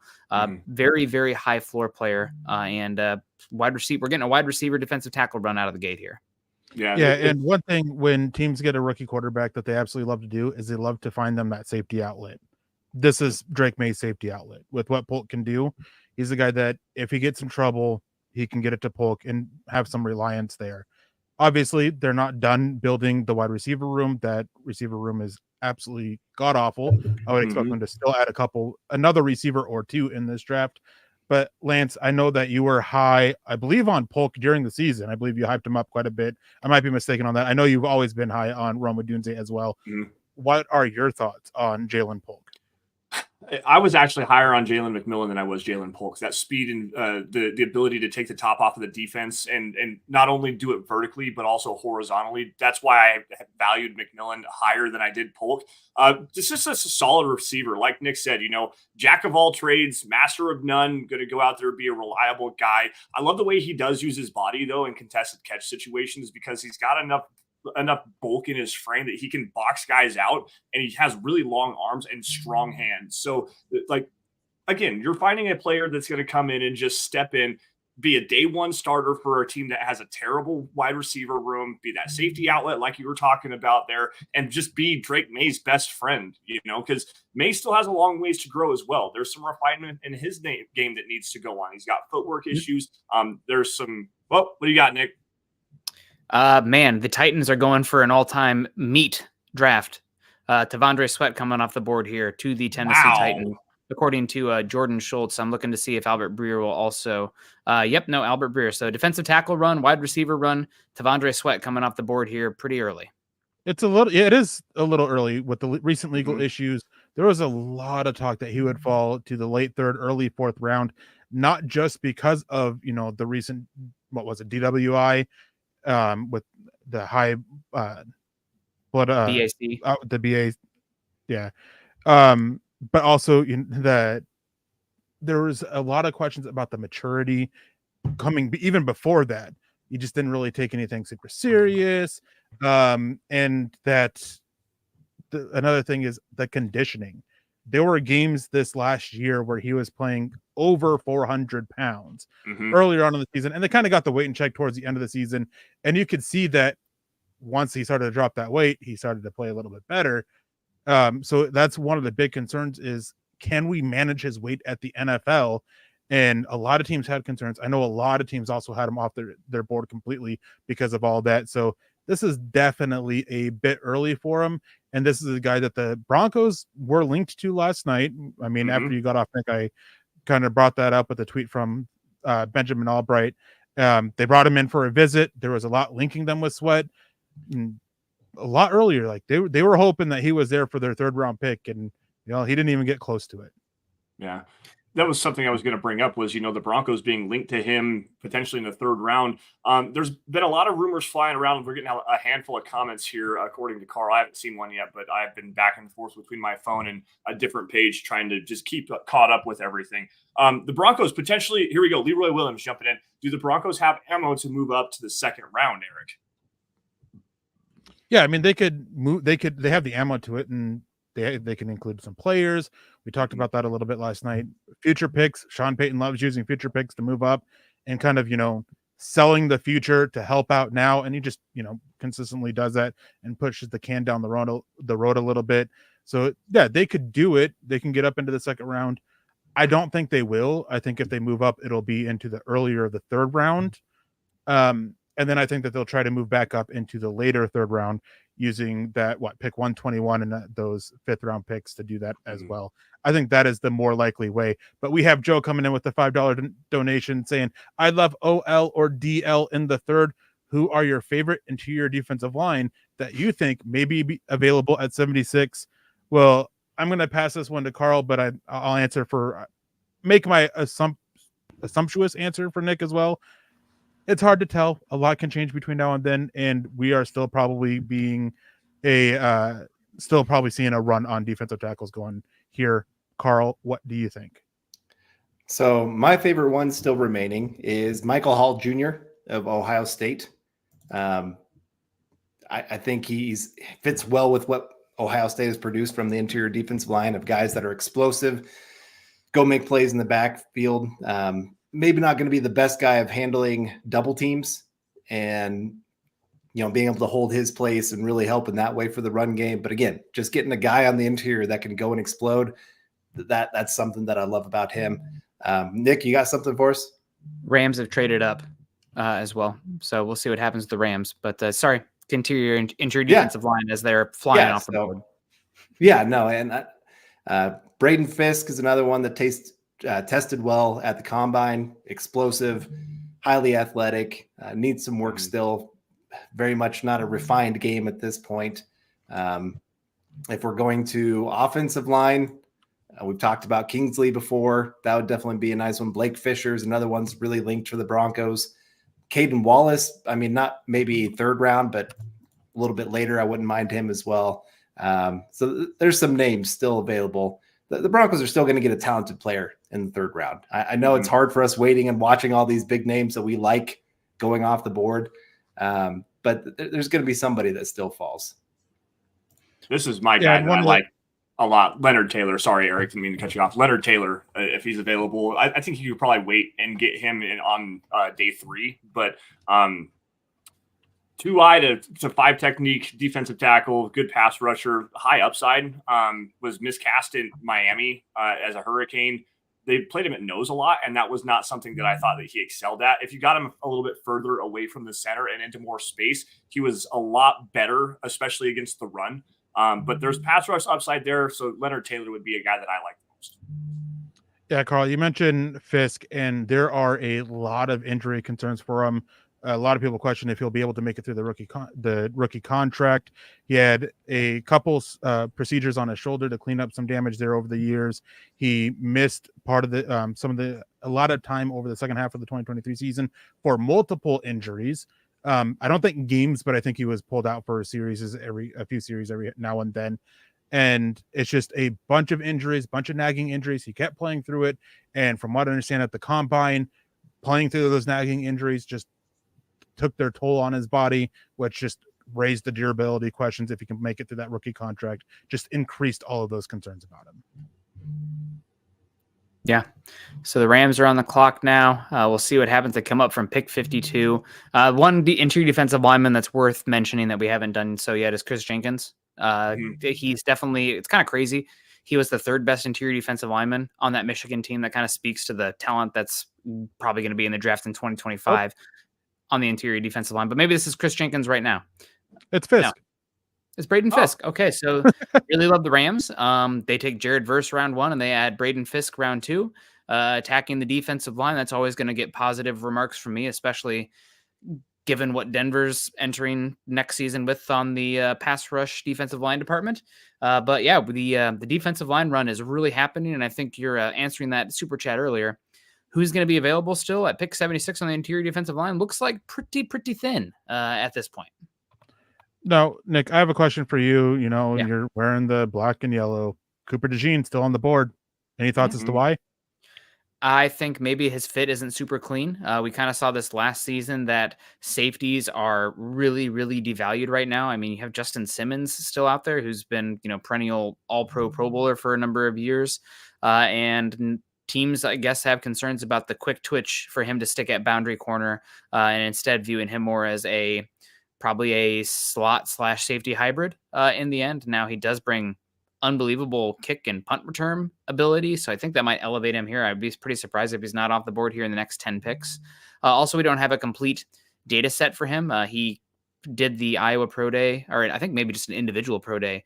very, very high floor player and wide receiver. We're getting a wide receiver defensive tackle run out of the gate here. Yeah. And one thing when teams get a rookie quarterback that they absolutely love to do is they love to find them that safety outlet. This is Drake May's safety outlet with what Polk can do. He's the guy that if he gets in trouble, he can get it to Polk and have some reliance there. Obviously, they're not done building the wide receiver room. That receiver room is absolutely god awful. I would expect them to still add another receiver or 2 in this draft. But Lance, I know that you were high, I believe, on Polk during the season. I believe you hyped him up quite a bit. I might be mistaken on that. I know you've always been high on Rome Odunze as well. Mhm. What are your thoughts on Jalen Polk? I was actually higher on Jalen McMillan than I was Jalen Polk. That speed and the ability to take the top off of the defense and not only do it vertically but also horizontally. That's why I valued McMillan higher than I did Polk. This is just a solid receiver, like Nick said. Jack of all trades, master of none. Going to go out there and be a reliable guy. I love the way he does use his body though in contested catch situations because he's got enough bulk in his frame that he can box guys out, and he has really long arms and strong hands. So again, you're finding a player that's going to come in and just step in, be a day one starter for a team that has a terrible wide receiver room, be that safety outlet like you were talking about there, and just be Drake May's best friend, because May still has a long ways to grow as well. There's some refinement in his game that needs to go on. He's got footwork issues. There's some, what do you got, Nick? Man, the Titans are going for an all-time meat draft. Tavondre Sweat coming off the board here to the Tennessee Titans, according to Jordan Schultz. I'm looking to see if Albert Breer will also. Albert Breer. So defensive tackle run, wide receiver run. Tavondre Sweat coming off the board here pretty early. It is a little early with the recent legal issues. There was a lot of talk that he would fall to the late third, early fourth round, not just because of the recent DWI. With the high blood BAC. The BA, yeah. But also that there was a lot of questions about the maturity coming even before that. You just didn't really take anything super serious. And that another thing is the conditioning. There were games this last year where he was playing over 400 pounds earlier on in the season, and they kind of got the weight in check towards the end of the season. And you could see that once he started to drop that weight, he started to play a little bit better. So that's one of the big concerns is, can we manage his weight at the NFL? And a lot of teams had concerns. I know a lot of teams also had him off their board completely because of all that. So this is definitely a bit early for him. And this is a guy that the Broncos were linked to last night. I mean, after you got off, Nick, I kind of brought that up with a tweet from Benjamin Albright. They brought him in for a visit. There was a lot linking them with Sweat. A lot earlier, like they were hoping that he was there for their third round pick, and he didn't even get close to it. Yeah. That was something I was going to bring up was, the Broncos being linked to him potentially in the third round. There's been a lot of rumors flying around. We're getting a handful of comments here, according to Carl. I haven't seen one yet, but I've been back and forth between my phone and a different page trying to just keep caught up with everything. The Broncos potentially, here we go, Leroy Williams jumping in. Do the Broncos have ammo to move up to the second round, Eric? Yeah, I mean, they could move. They have the ammo to it, and they can include some players. We talked about that a little bit last night. Future picks. Sean Payton loves using future picks to move up and kind of, selling the future to help out now. And he just, consistently does that and pushes the can down the road a little bit. So yeah, they could do it. They can get up into the second round. I don't think they will. I think if they move up, it'll be into the earlier of the third round. And then I think that they'll try to move back up into the later third round using that, pick 121 and those fifth round picks to do that as well. I think that is the more likely way. But we have Joe coming in with the $5 donation saying, I love OL or DL in the third. Who are your favorite interior defensive line that you think may be available at 76? Well, I'm going to pass this one to Carl, but I'll answer make my assumptuous answer for Nick as well. It's hard to tell. A lot can change between now and then, and we are still probably seeing a run on defensive tackles going here. Carl, what do you think? So my favorite one still remaining is Michael Hall Jr. of Ohio State. I think fits well with what Ohio State has produced from the interior defensive line of guys that are explosive, go make plays in the backfield. Maybe not going to be the best guy of handling double teams and, being able to hold his place and really help in that way for the run game. But again, just getting a guy on the interior that can go and explode, that's something that I love about him. Nick, you got something for us? Rams have traded up as well. So we'll see what happens with the Rams. But interior defensive line as they're flying off the board. Yeah, no. And Braden Fisk is another one that tastes tested well at the combine, explosive, highly athletic, needs some work still. Very much not a refined game at this point. If we're going to offensive line, we've talked about Kingsley before. That would definitely be a nice one. Blake Fisher's another one's really linked for the Broncos. Caden Wallace, I mean, not maybe third round, but a little bit later, I wouldn't mind him as well. So there's some names still available. The Broncos are still going to get a talented player in the third round. I know it's hard for us waiting and watching all these big names that we like going off the board, but there's going to be somebody that still falls. This is my guy that I like a lot. Leonard Taylor. Sorry, Eric, didn't mean to cut you off. Leonard Taylor, if he's available. I think you could probably wait and get him in on day 3. But 2-eye to 5 technique, defensive tackle, good pass rusher, high upside. Was miscast in Miami as a Hurricane. They played him at nose a lot, and that was not something that I thought that he excelled at. If you got him a little bit further away from the center and into more space, he was a lot better, especially against the run. But there's pass rush upside there, so Leonard Taylor would be a guy that I like the most. Yeah, Carl, you mentioned Fisk, and there are a lot of injury concerns for him. A lot of people question if he'll be able to make it through the rookie contract. He had a couple procedures on his shoulder to clean up some damage there over the years. He missed part of the a lot of time over the second half of the 2023 season for multiple injuries. I don't think games, but I think he was pulled out for a few series every now and then. And it's just a bunch of injuries, bunch of nagging injuries. He kept playing through it. And from what I understand at the combine, playing through those nagging injuries just took their toll on his body, which just raised the durability questions. If he can make it through that rookie contract, just increased all of those concerns about him. Yeah. So the Rams are on the clock now. We'll see what happens. They come up from pick 52. One interior defensive lineman that's worth mentioning that we haven't done so yet is Chris Jenkins. He's definitely, it's kind of crazy. He was the 3rd best interior defensive lineman on that Michigan team. That kind of speaks to the talent that's probably going to be in the draft in 2025 on the interior defensive line. But maybe this is Chris Jenkins right now. It's Fisk. No. It's Braden Fisk. Okay, so really love the Rams. They take Jared Verse round 1, and they add Braden Fisk round 2. Attacking the defensive line, that's always going to get positive remarks from me, especially given what Denver's entering next season with on the pass rush defensive line department. But yeah, the defensive line run is really happening, and I think you're answering that super chat earlier. Who's going to be available still at pick 76 on the interior defensive line? Looks like pretty thin at this point. No, Nick, I have a question for you. You know, You're wearing the black and yellow. Cooper DeJean still on the board. Any thoughts as to why? I think maybe his fit isn't super clean. We kind of saw this last season that safeties are really, really devalued right now. I mean, you have Justin Simmons still out there who's been, perennial all-pro Pro Bowler for a number of years. And teams, I guess, have concerns about the quick twitch for him to stick at boundary corner and instead viewing him more as probably a slot/safety hybrid in the end. Now he does bring unbelievable kick and punt return ability, so I think that might elevate him here. I'd be pretty surprised if he's not off the board here in the next 10 picks. Also, we don't have a complete data set for him. He did the Iowa Pro Day, or I think maybe just an individual Pro Day,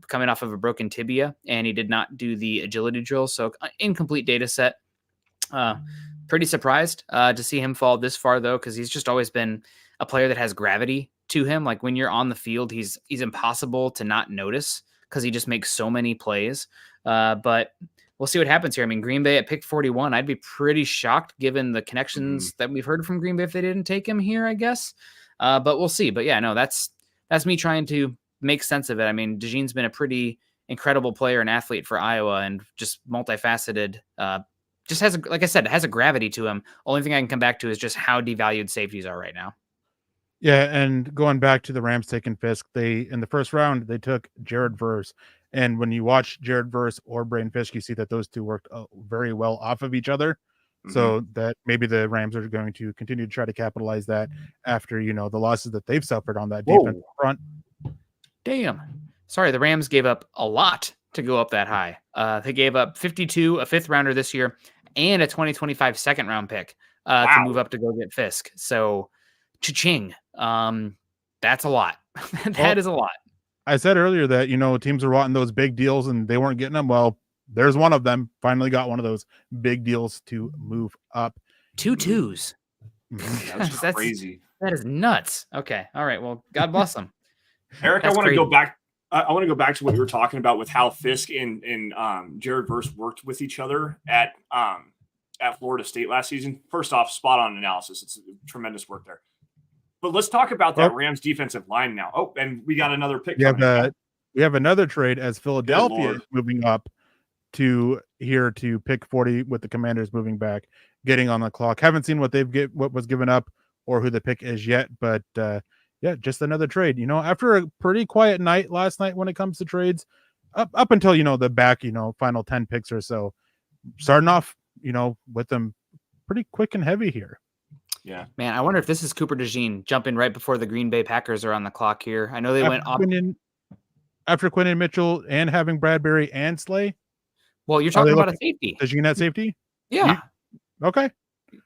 coming off of a broken tibia, and he did not do the agility drill, so incomplete data set. Pretty surprised to see him fall this far, though, because he's just always been a player that has gravity to him. Like when you're on the field, he's impossible to not notice because he just makes so many plays. But we'll see what happens here. I mean, Green Bay at pick 41, I'd be pretty shocked given the connections that we've heard from Green Bay if they didn't take him here, I guess. But we'll see. But yeah, no, that's me trying to make sense of it. I mean, DeJean's been a pretty incredible player and athlete for Iowa and just multifaceted. Just has, like I said, it has a gravity to him. Only thing I can come back to is just how devalued safeties are right now. Yeah, and going back to the Rams taking Fisk, in the first round, they took Jared Verse. And when you watch Jared Verse or Braden Fisk, you see that those two worked very well off of each other. So that maybe the Rams are going to continue to try to capitalize that after, the losses that they've suffered on that defensive front. Damn. Sorry, the Rams gave up a lot to go up that high. They gave up 52, a 5th rounder this year, and a 2025 second round pick to move up to go get Fisk. So, cha-ching. That's a lot. That is a lot. I said earlier that, teams are wanting those big deals and they weren't getting them. Well, there's one of them. Finally got one of those big deals to move up. 2 2s. Yeah, that's crazy. That is nuts. Okay. All right. Well, God bless them. Eric, That's I want to crazy. go back. I want to go back to what you were talking about with how Fisk and Jared Verse worked with each other at Florida State last season. First off, spot on analysis. It's tremendous work there. But let's talk about that Rams defensive line now. Oh, and we got another pick. We have another trade as Philadelphia is moving up to here to pick 40 with the Commanders moving back, getting on the clock. Haven't seen what what was given up or who the pick is yet, but just another trade. After a pretty quiet night last night when it comes to trades, up until the back final 10 picks or so, starting off with them pretty quick and heavy here. Yeah, man, I wonder if this is Cooper DeJean jumping right before the Green Bay Packers are on the clock here. I know they went off after Quinn Mitchell and having Bradbury and Slay. Well, you're talking about a safety. DeJean at safety? Yeah. Okay.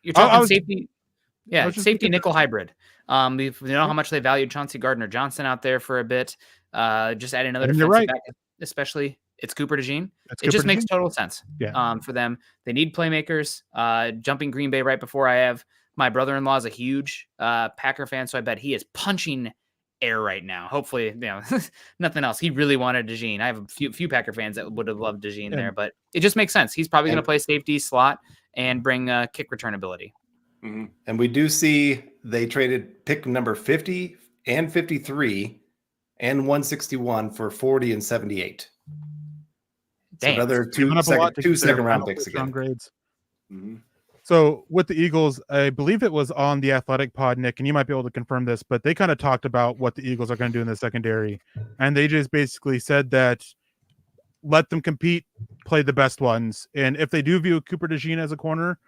You're talking safety. Yeah, safety nickel hybrid. You know how much they valued Chauncey Gardner-Johnson out there for a bit. Just adding another defensive back, especially it's Cooper DeJean. It just makes total sense. Yeah. For them, they need playmakers. Jumping Green Bay right before I have my brother-in-law is a huge Packer fan, so I bet he is punching air right now. Hopefully, nothing else. He really wanted DeJean. I have a few Packer fans that would have loved DeJean there, but it just makes sense. He's probably going to play safety slot and bring kick return ability. Mm-hmm. And we do see they traded pick number 50 and 53 and 161 for 40 and 78. So another two second round picks again. Grades. Mm-hmm. So with the Eagles, I believe it was on the Athletic pod, Nick, and you might be able to confirm this, but they kind of talked about what the Eagles are going to do in the secondary. And they just basically said that let them compete, play the best ones. And if they do view Cooper DeJean as a corner,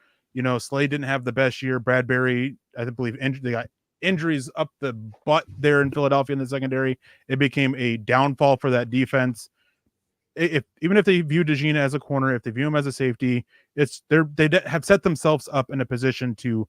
Slade didn't have the best year. Bradbury, I believe they got injuries up the butt there in Philadelphia in the secondary. It became a downfall for that defense. Even if they view DeJean as a corner, if they view him as a safety, they have set themselves up in a position to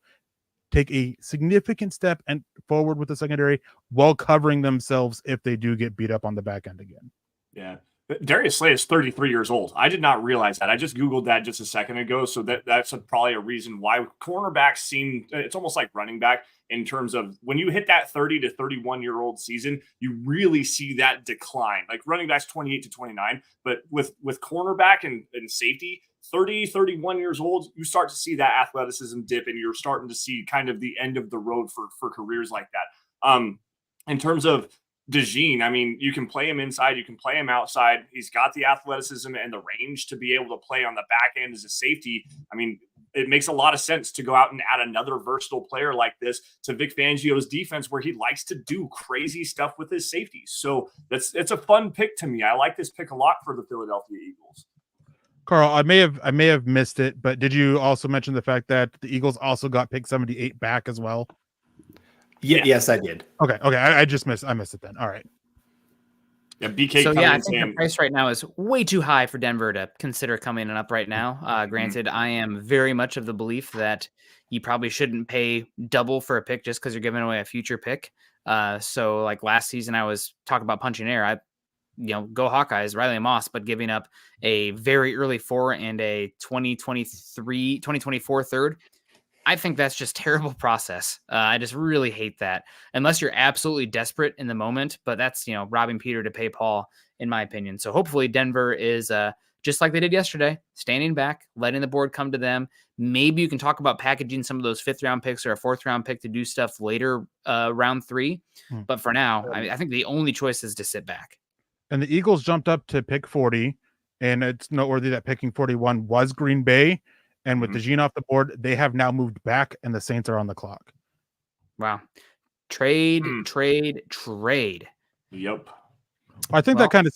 take a significant step and forward with the secondary while covering themselves if they do get beat up on the back end again. Yeah. Darius Slay is 33 years old. I did not realize that. I just Googled that just a second ago. So that's probably a reason why cornerbacks it's almost like running back in terms of when you hit that 30 to 31-year-old season, you really see that decline. Like running backs 28 to 29, but with cornerback and safety, 30, 31 years old, you start to see that athleticism dip and you're starting to see kind of the end of the road for careers like that. In terms of DeJean, I mean, you can play him inside, you can play him outside. He's got the athleticism and the range to be able to play on the back end as a safety. I mean, it makes a lot of sense to go out and add another versatile player like this to Vic Fangio's defense where he likes to do crazy stuff with his safeties. So it's a fun pick to me. I like this pick a lot for the Philadelphia Eagles. Carl, I may have missed it, but did you also mention the fact that the Eagles also got pick 78 back as well? Yeah. Yes, I did. Okay. I missed it then. All right. Yeah, BK. So I think the price right now is way too high for Denver to consider coming up right now. Granted, I am very much of the belief that you probably shouldn't pay double for a pick just because you're giving away a future pick. So like last season, I was talking about punching air. Go Hawkeyes, Riley Moss, but giving up a very early 4 and a 2024 third. I think that's just terrible process. I just really hate that unless you're absolutely desperate in the moment, but that's, robbing Peter to pay Paul in my opinion. So hopefully Denver is just like they did yesterday, standing back, letting the board come to them. Maybe you can talk about packaging some of those 5th round picks or a 4th round pick to do stuff later round 3. But for now, I think the only choice is to sit back. And the Eagles jumped up to pick 40 and it's noteworthy that picking 41 was Green Bay. And with DeJean off the board, they have now moved back, and the Saints are on the clock. Wow. Trade. Yep. I think that kind of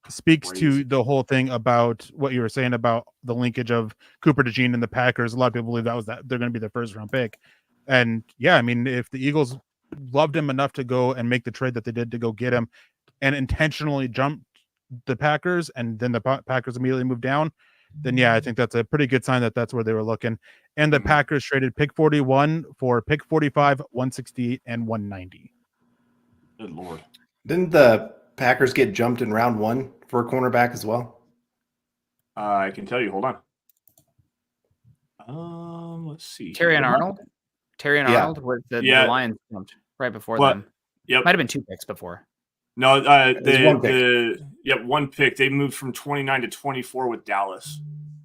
speaks to the whole thing about what you were saying about the linkage of Cooper DeJean and the Packers. A lot of people believe they're going to be their first-round pick. And, yeah, I mean, if the Eagles loved him enough to go and make the trade that they did to go get him and intentionally jumped the Packers, and then the Packers immediately moved down, then I think that's a pretty good sign that that's where they were looking. And the Packers traded pick 41 for pick 45, 168, and 190. Good Lord. Didn't the Packers get jumped in round 1 for a cornerback as well? I can tell you. Hold on. Let's see. Terry and Arnold. Terry and Yeah. Arnold were the Yeah. Lions jumped right before But- them. Yep. Might have been 2 picks before. No, one pick. one pick. They moved from 29 to 24 with Dallas.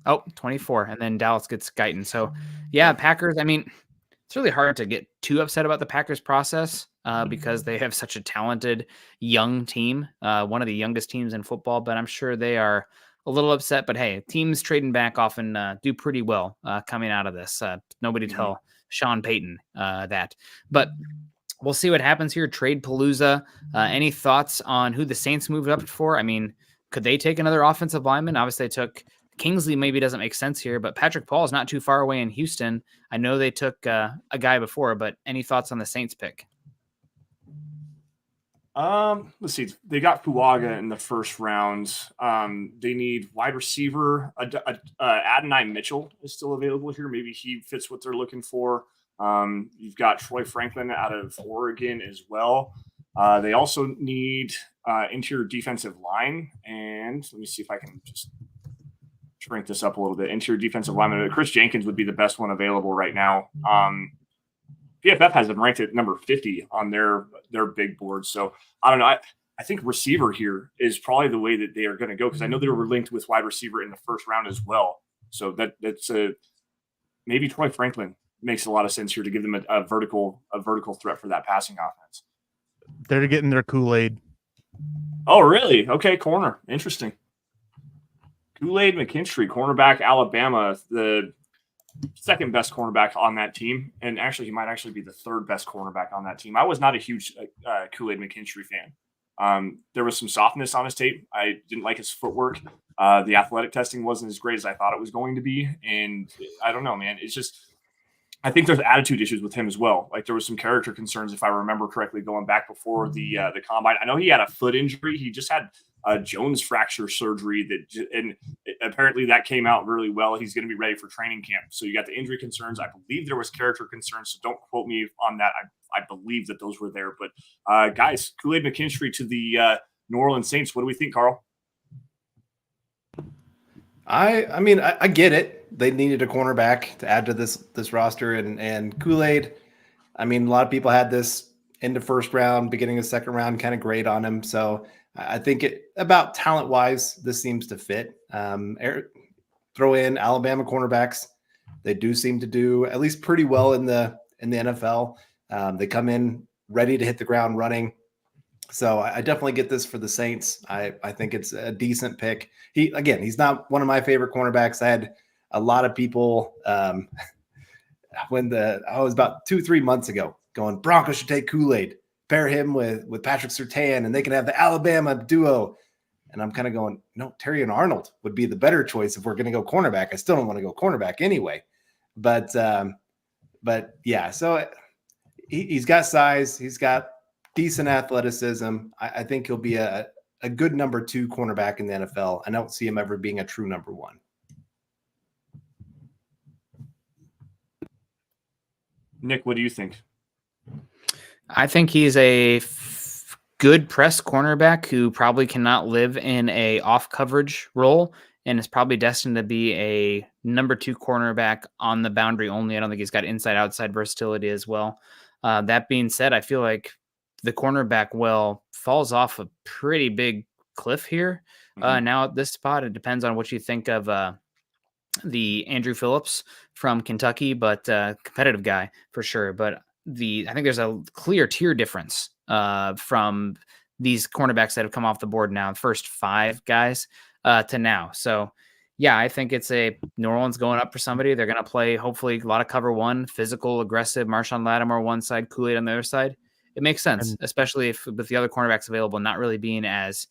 Oh, 24. And then Dallas gets Guyton. So, yeah, Packers. I mean, it's really hard to get too upset about the Packers process because they have such a talented young team, one of the youngest teams in football. But I'm sure they are a little upset. But hey, teams trading back often do pretty well coming out of this. Nobody tell Sean Payton that. But we'll see what happens here. Trade Palooza. Any thoughts on who the Saints moved up for? I mean, could they take another offensive lineman? Obviously, they took Kingsley. Maybe doesn't make sense here, but Patrick Paul is not too far away in Houston. I know they took a guy before, but any thoughts on the Saints pick? Let's see. They got Fuaga in the first round. They need wide receiver. Adonai Mitchell is still available here. Maybe he fits what they're looking for. You've got Troy Franklin out of Oregon as well. They also need interior defensive line. And let me see if I can just shrink this up a little bit. Interior defensive lineman. Chris Jenkins would be the best one available right now. PFF has them ranked at number 50 on their big board. So I don't know. I think receiver here is probably the way that they are going to go because I know they were linked with wide receiver in the first round as well. So that's maybe Troy Franklin makes a lot of sense here to give them a vertical threat for that passing offense. They're getting their Kool-Aid. Oh, really? Okay, corner. Interesting. Kool-Aid McKinstry, cornerback, Alabama, the second best cornerback on that team. And actually, he might actually be the third best cornerback on that team. I was not a huge Kool-Aid McKinstry fan. There was some softness on his tape. I didn't like his footwork. The athletic testing wasn't as great as I thought it was going to be. And I don't know, man. It's just – I think there's attitude issues with him as well. Like there was some character concerns, if I remember correctly, going back before the combine. I know he had a foot injury. He just had a Jones fracture surgery and apparently that came out really well. He's going to be ready for training camp. So you got the injury concerns. I believe there was character concerns. So don't quote me on that. I believe that those were there. But guys, Kool-Aid McKinstry to the New Orleans Saints. What do we think, Carl? I mean, I get it. They needed a cornerback to add to this roster, and Kool-Aid. I mean, a lot of people had this into first round, beginning of second round, kind of grade on him. So I think about talent wise, this seems to fit. Throw in Alabama cornerbacks; they do seem to do at least pretty well in the NFL. They come in ready to hit the ground running. So I definitely get this for the Saints. I think it's a decent pick. He's not one of my favorite cornerbacks. I had a lot of people when I was about 2-3 months ago going, Broncos should take Kool-Aid, pair him with Patrick Surtain, and they can have the Alabama duo. And I'm kind of going, no, Terry and Arnold would be the better choice if we're going to go cornerback. I still don't want to go cornerback anyway. But yeah, so he's got size. He's got decent athleticism. I think he'll be a good number 2 cornerback in the NFL. I don't see him ever being a true number 1. Nick, what do you think? I think he's a good press cornerback who probably cannot live in a off coverage role and is probably destined to be a number 2 cornerback on the boundary only. I don't think he's got inside outside versatility as well. That being said, I feel like the cornerback falls off a pretty big cliff here. Now at this spot, it depends on what you think of the Andrew Phillips from Kentucky, but competitive guy for sure. But I think there's a clear tier difference from these cornerbacks that have come off the board now, first 5 guys to now. So yeah, I think it's a New Orleans going up for somebody. They're going to play hopefully a lot of cover 1, physical, aggressive, Marshawn Lattimore one side, Kool-Aid on the other side. It makes sense, especially if with the other cornerbacks available, not really being as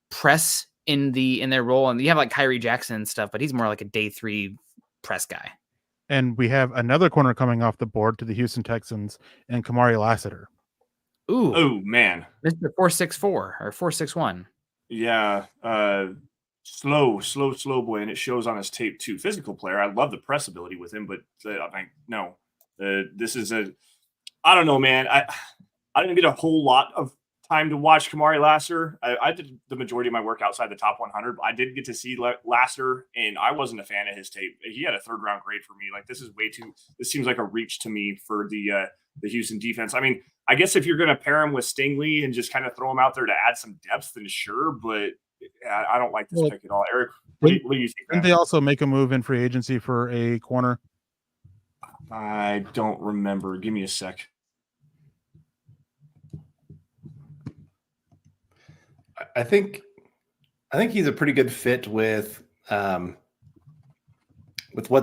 press in their role. And you have like Kyrie Jackson and stuff, but he's more like a day 3 press guy. And we have another corner coming off the board to the Houston Texans and Kamari Lassiter. Ooh. Oh, man. Mr. 4.64 or 4.61. Yeah. Slow boy. And it shows on his tape too. Physical player. I love the press ability with him, but I think, no. This is I don't know, man. I didn't get a whole lot of time to watch Kamari Lassiter. I did the majority of my work outside the top 100, but I did get to see Lassiter, and I wasn't a fan of his tape. He had a 3rd-round grade for me. Like, this seems like a reach to me for the Houston defense. I mean, I guess if you're going to pair him with Stingley and just kind of throw him out there to add some depth, then sure, but I don't like this pick at all. Eric, what do you think? Didn't they also make a move in free agency for a corner? I don't remember. Give me a sec. I think he's a pretty good fit with what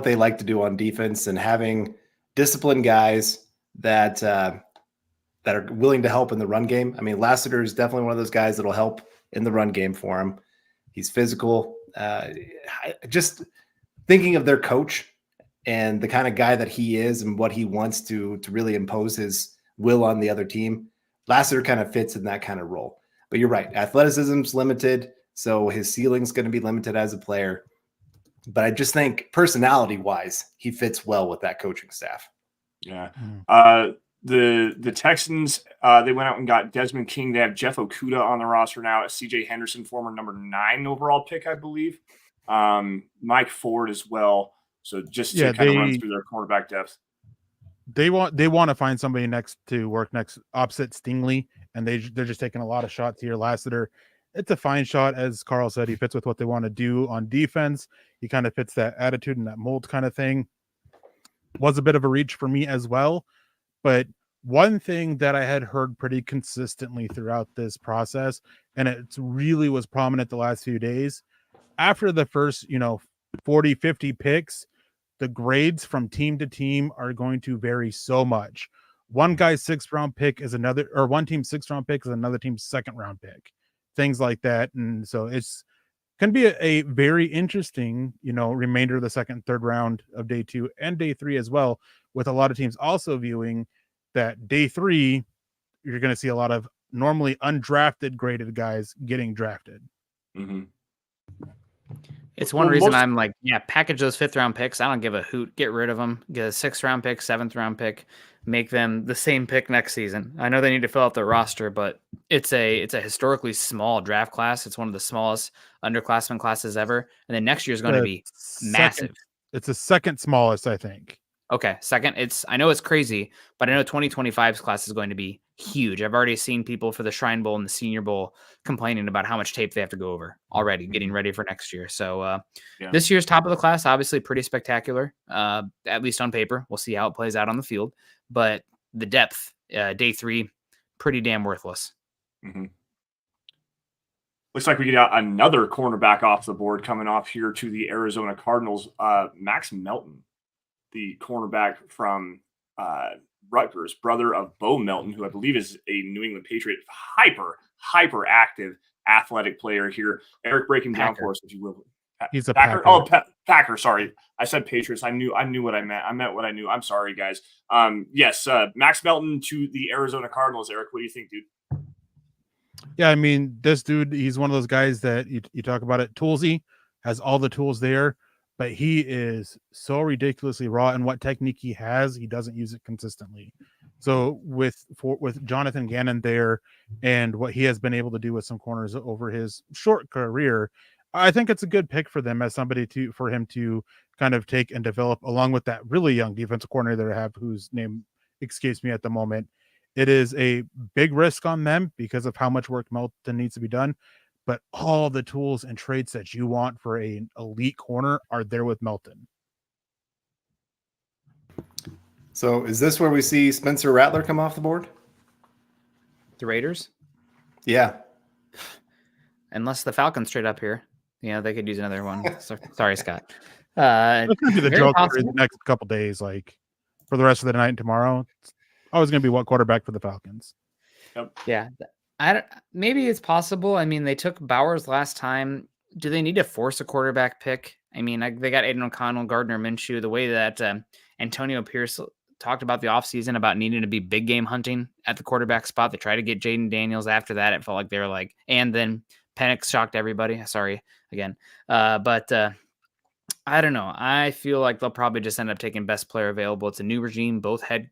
they like to do on defense and having disciplined guys that are willing to help in the run game. I mean, Lassiter is definitely one of those guys that'll help in the run game for him. He's physical. Just thinking of their coach and the kind of guy that he is and what he wants to really impose his will on the other team, Lassiter kind of fits in that kind of role. But you're right. Athleticism's limited, so his ceiling's going to be limited as a player. But I just think personality-wise, he fits well with that coaching staff. Yeah. The Texans, they went out and got Desmond King. They have Jeff Okudah on the roster now. CJ Henderson, former number 9 overall pick, I believe. Mike Ford as well. So just to kind of run through their cornerback depth. They want to find somebody to work next opposite Stingley, and they're just taking a lot of shots here. Lassiter, it's a fine shot, as Carl said. He fits with what they want to do on defense. He kind of fits that attitude and that mold kind of thing. Was a bit of a reach for me as well, but one thing that I had heard pretty consistently throughout this process, and it really was prominent the last few days, after the first 40, 50 picks, the grades from team to team are going to vary so much. One guy's 6th-round pick is another, or one team's 6th-round pick is another team's 2nd-round pick, things like that. And so it's going to be a very interesting, remainder of the 2nd, 3rd round of day 2 and day 3 as well, with a lot of teams also viewing that day 3, you're going to see a lot of normally undrafted graded guys getting drafted. Mm-hmm. It's one reason I'm like, package those 5th-round picks. I don't give a hoot. Get rid of them. Get a 6th-round pick, 7th-round pick. Make them the same pick next season. I know they need to fill out their roster, but it's a historically small draft class. It's one of the smallest underclassmen classes ever. And then next year is going to be massive. It's the 2nd smallest, I think. Okay, 2nd. I know it's crazy, but I know 2025's class is going to be huge. I've already seen people for the Shrine Bowl and the Senior Bowl complaining about how much tape they have to go over already, getting ready for next year. So this year's top of the class, obviously pretty spectacular, at least on paper. We'll see how it plays out on the field. But the depth, day 3, pretty damn worthless. Mm-hmm. Looks like we get out another cornerback off the board coming off here to the Arizona Cardinals. Max Melton, the cornerback from Rutgers, brother of Bo Melton, who I believe is a New England Patriot, hyper active athletic player here. Eric, break him down for us, if you will. He's a Packer. Oh, Packer. Sorry, I said Patriots. I knew what I meant. I meant what I knew. I'm sorry, guys. Yes, Max Melton to the Arizona Cardinals. Eric, what do you think, dude? Yeah, I mean, this dude, he's one of those guys that you talk about it. Toolsy has all the tools there, but he is so ridiculously raw, and what technique he has, he doesn't use it consistently. So with Jonathan Gannon there and what he has been able to do with some corners over his short career, I think it's a good pick for them as somebody for him to kind of take and develop along with that really young defensive coordinator they have, whose name escapes me at the moment. It is a big risk on them because of how much work Melton needs to be done, but all the tools and traits that you want for an elite corner are there with Melton. So is this where we see Spencer Rattler come off the board? The Raiders? Yeah. Unless the Falcons straight up here. They could use another one. Sorry, Scott. That's going to be the joke for the next couple days, like for the rest of the night and tomorrow. It's always going to be what quarterback for the Falcons. Yep. Yeah. Maybe it's possible. I mean, they took Bowers last time. Do they need to force a quarterback pick? I mean, they got Aiden O'Connell, Gardner Minshew. The way that Antonio Pierce talked about the offseason about needing to be big game hunting at the quarterback spot. They tried to get Jaden Daniels after that. It felt like they were like, and then Penix shocked everybody. Sorry again. But I don't know. I feel like they'll probably just end up taking best player available. It's a new regime, both head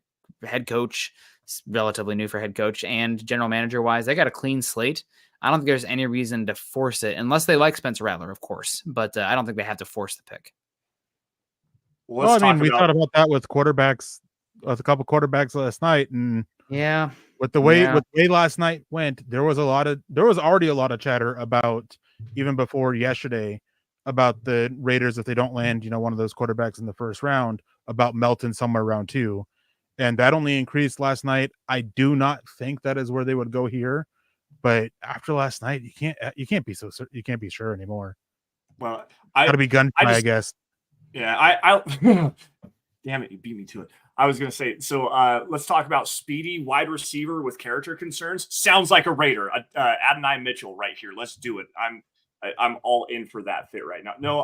coach. It's relatively new for head coach and general manager wise. They got a clean slate. I don't think there's any reason to force it unless they like Spencer Rattler, of course. But I don't think they have to force the pick. Well, Well, I mean, we thought about that with quarterbacks, with a couple quarterbacks last night, and yeah, with the way last night went, there was already a lot of chatter about, even before yesterday, about the Raiders if they don't land, one of those quarterbacks in the first round, about Melton somewhere around 2, and that only increased last night. I do not think that is where they would go here, but after last night, you can't be sure anymore. Well, gotta be gun shy, I guess. Yeah, I damn it, you beat me to it. I was going to say, so let's talk about speedy wide receiver with character concerns. Sounds like a Raider, Adonai Mitchell right here. Let's do it. I'm all in for that fit right now. No,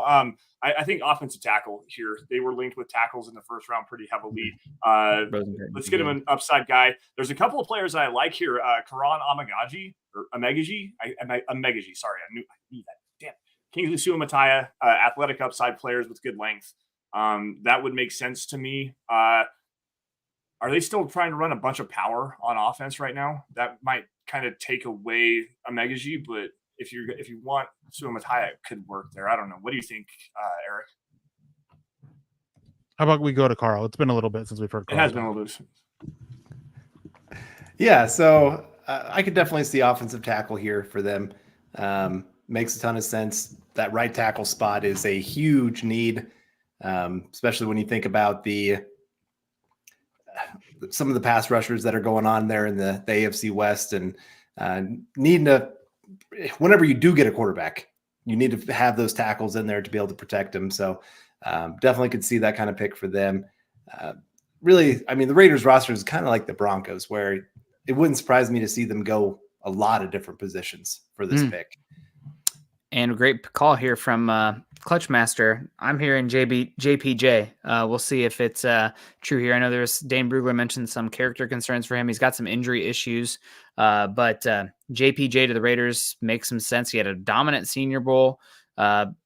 I think offensive tackle here. They were linked with tackles in the first round pretty heavily. Let's get him an upside guy. There's a couple of players that I like here. Karan Amegaji. Sorry, I knew that. Damn. Kingsley Suamataia, athletic upside players with good length. That would make sense to me. Are they still trying to run a bunch of power on offense right now? That might kind of take away Amegaji, but if you want Suamataia, it could work there. I don't know. What do you think, Eric? How about we go to Carl? It's been a little bit since we've heard Carl. It has been a little bit. Yeah, so I could definitely see offensive tackle here for them. Makes a ton of sense. That right tackle spot is a huge need, especially when you think about some of the pass rushers that are going on there in the AFC West, and needing to, whenever you do get a quarterback, you need to have those tackles in there to be able to protect them. So definitely could see that kind of pick for them. Really, I mean, the Raiders roster is kind of like the Broncos, where it wouldn't surprise me to see them go a lot of different positions for this pick. And a great call here from Clutchmaster. I'm hearing JPJ. We'll see if it's true here. I know there's Dane Brugler mentioned some character concerns for him. He's got some injury issues, but JPJ to the Raiders makes some sense. He had a dominant Senior Bowl,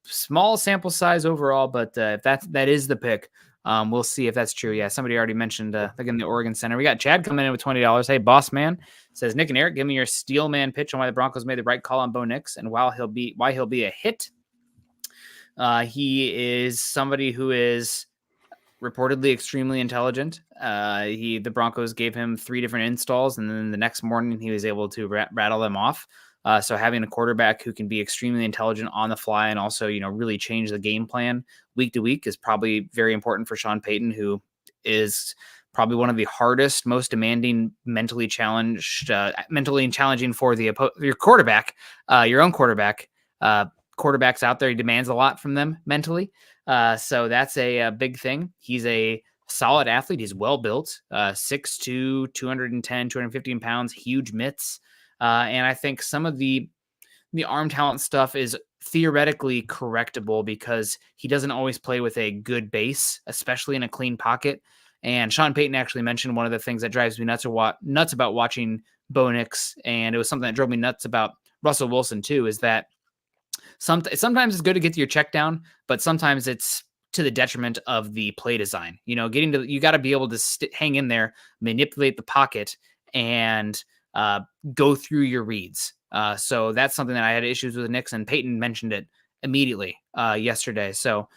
small sample size overall, but if that is the pick, we'll see if that's true. Yeah, somebody already mentioned again the Oregon Center. We got Chad coming in with $20. Hey, boss man, says Nick and Eric, give me your steel man pitch on why the Broncos made the right call on Bo Nix and why he'll be a hit. He is somebody who is reportedly extremely intelligent. The Broncos gave him 3 different installs, and then the next morning he was able to rattle them off. So having a quarterback who can be extremely intelligent on the fly and also, really change the game plan week to week is probably very important for Sean Payton, who is probably one of the hardest, most demanding, mentally challenging for your quarterback, your own quarterback. Quarterbacks out there, he demands a lot from them mentally. So that's a big thing. He's a solid athlete. He's well built, 6'2", 210, 215 pounds, huge mitts. And I think some of the arm talent stuff is theoretically correctable because he doesn't always play with a good base, especially in a clean pocket. And Sean Payton actually mentioned one of the things that drives me nuts about watching Bo Nix, and it was something that drove me nuts about Russell Wilson too, is that sometimes it's good to get your check down, but sometimes it's to the detriment of the play design. You got to be able to hang in there, manipulate the pocket, and go through your reads. So that's something that I had issues with Nix, and Payton mentioned it immediately yesterday. So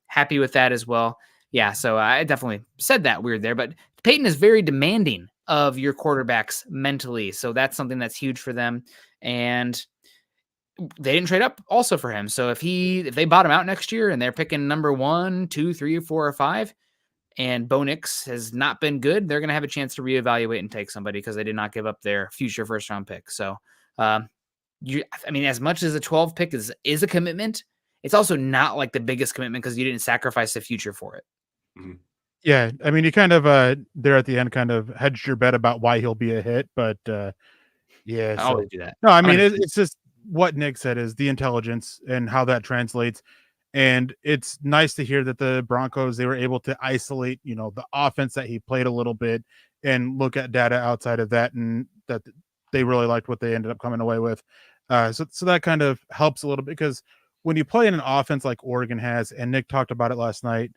happy with that as well. Yeah, so I definitely said that weird there, but Payton is very demanding of your quarterbacks mentally. So that's something that's huge for them. And they didn't trade up also for him. So if they bought him out next year and they're picking number 1, 2, 3, 4, or 5, and Bo Nix has not been good, they're going to have a chance to reevaluate and take somebody because they did not give up their future first round pick. So, as much as a 12 pick is a commitment, it's also not like the biggest commitment because you didn't sacrifice the future for it. Mm-hmm. Yeah. I mean, you kind of there at the end kind of hedged your bet about why he'll be a hit, but yeah. I always do that. No, I mean, it's just what Nick said is the intelligence and how that translates. And it's nice to hear that the Broncos, they were able to isolate, the offense that he played a little bit and look at data outside of that, and that they really liked what they ended up coming away with. So that kind of helps a little bit, because when you play in an offense like Oregon has, and Nick talked about it last night,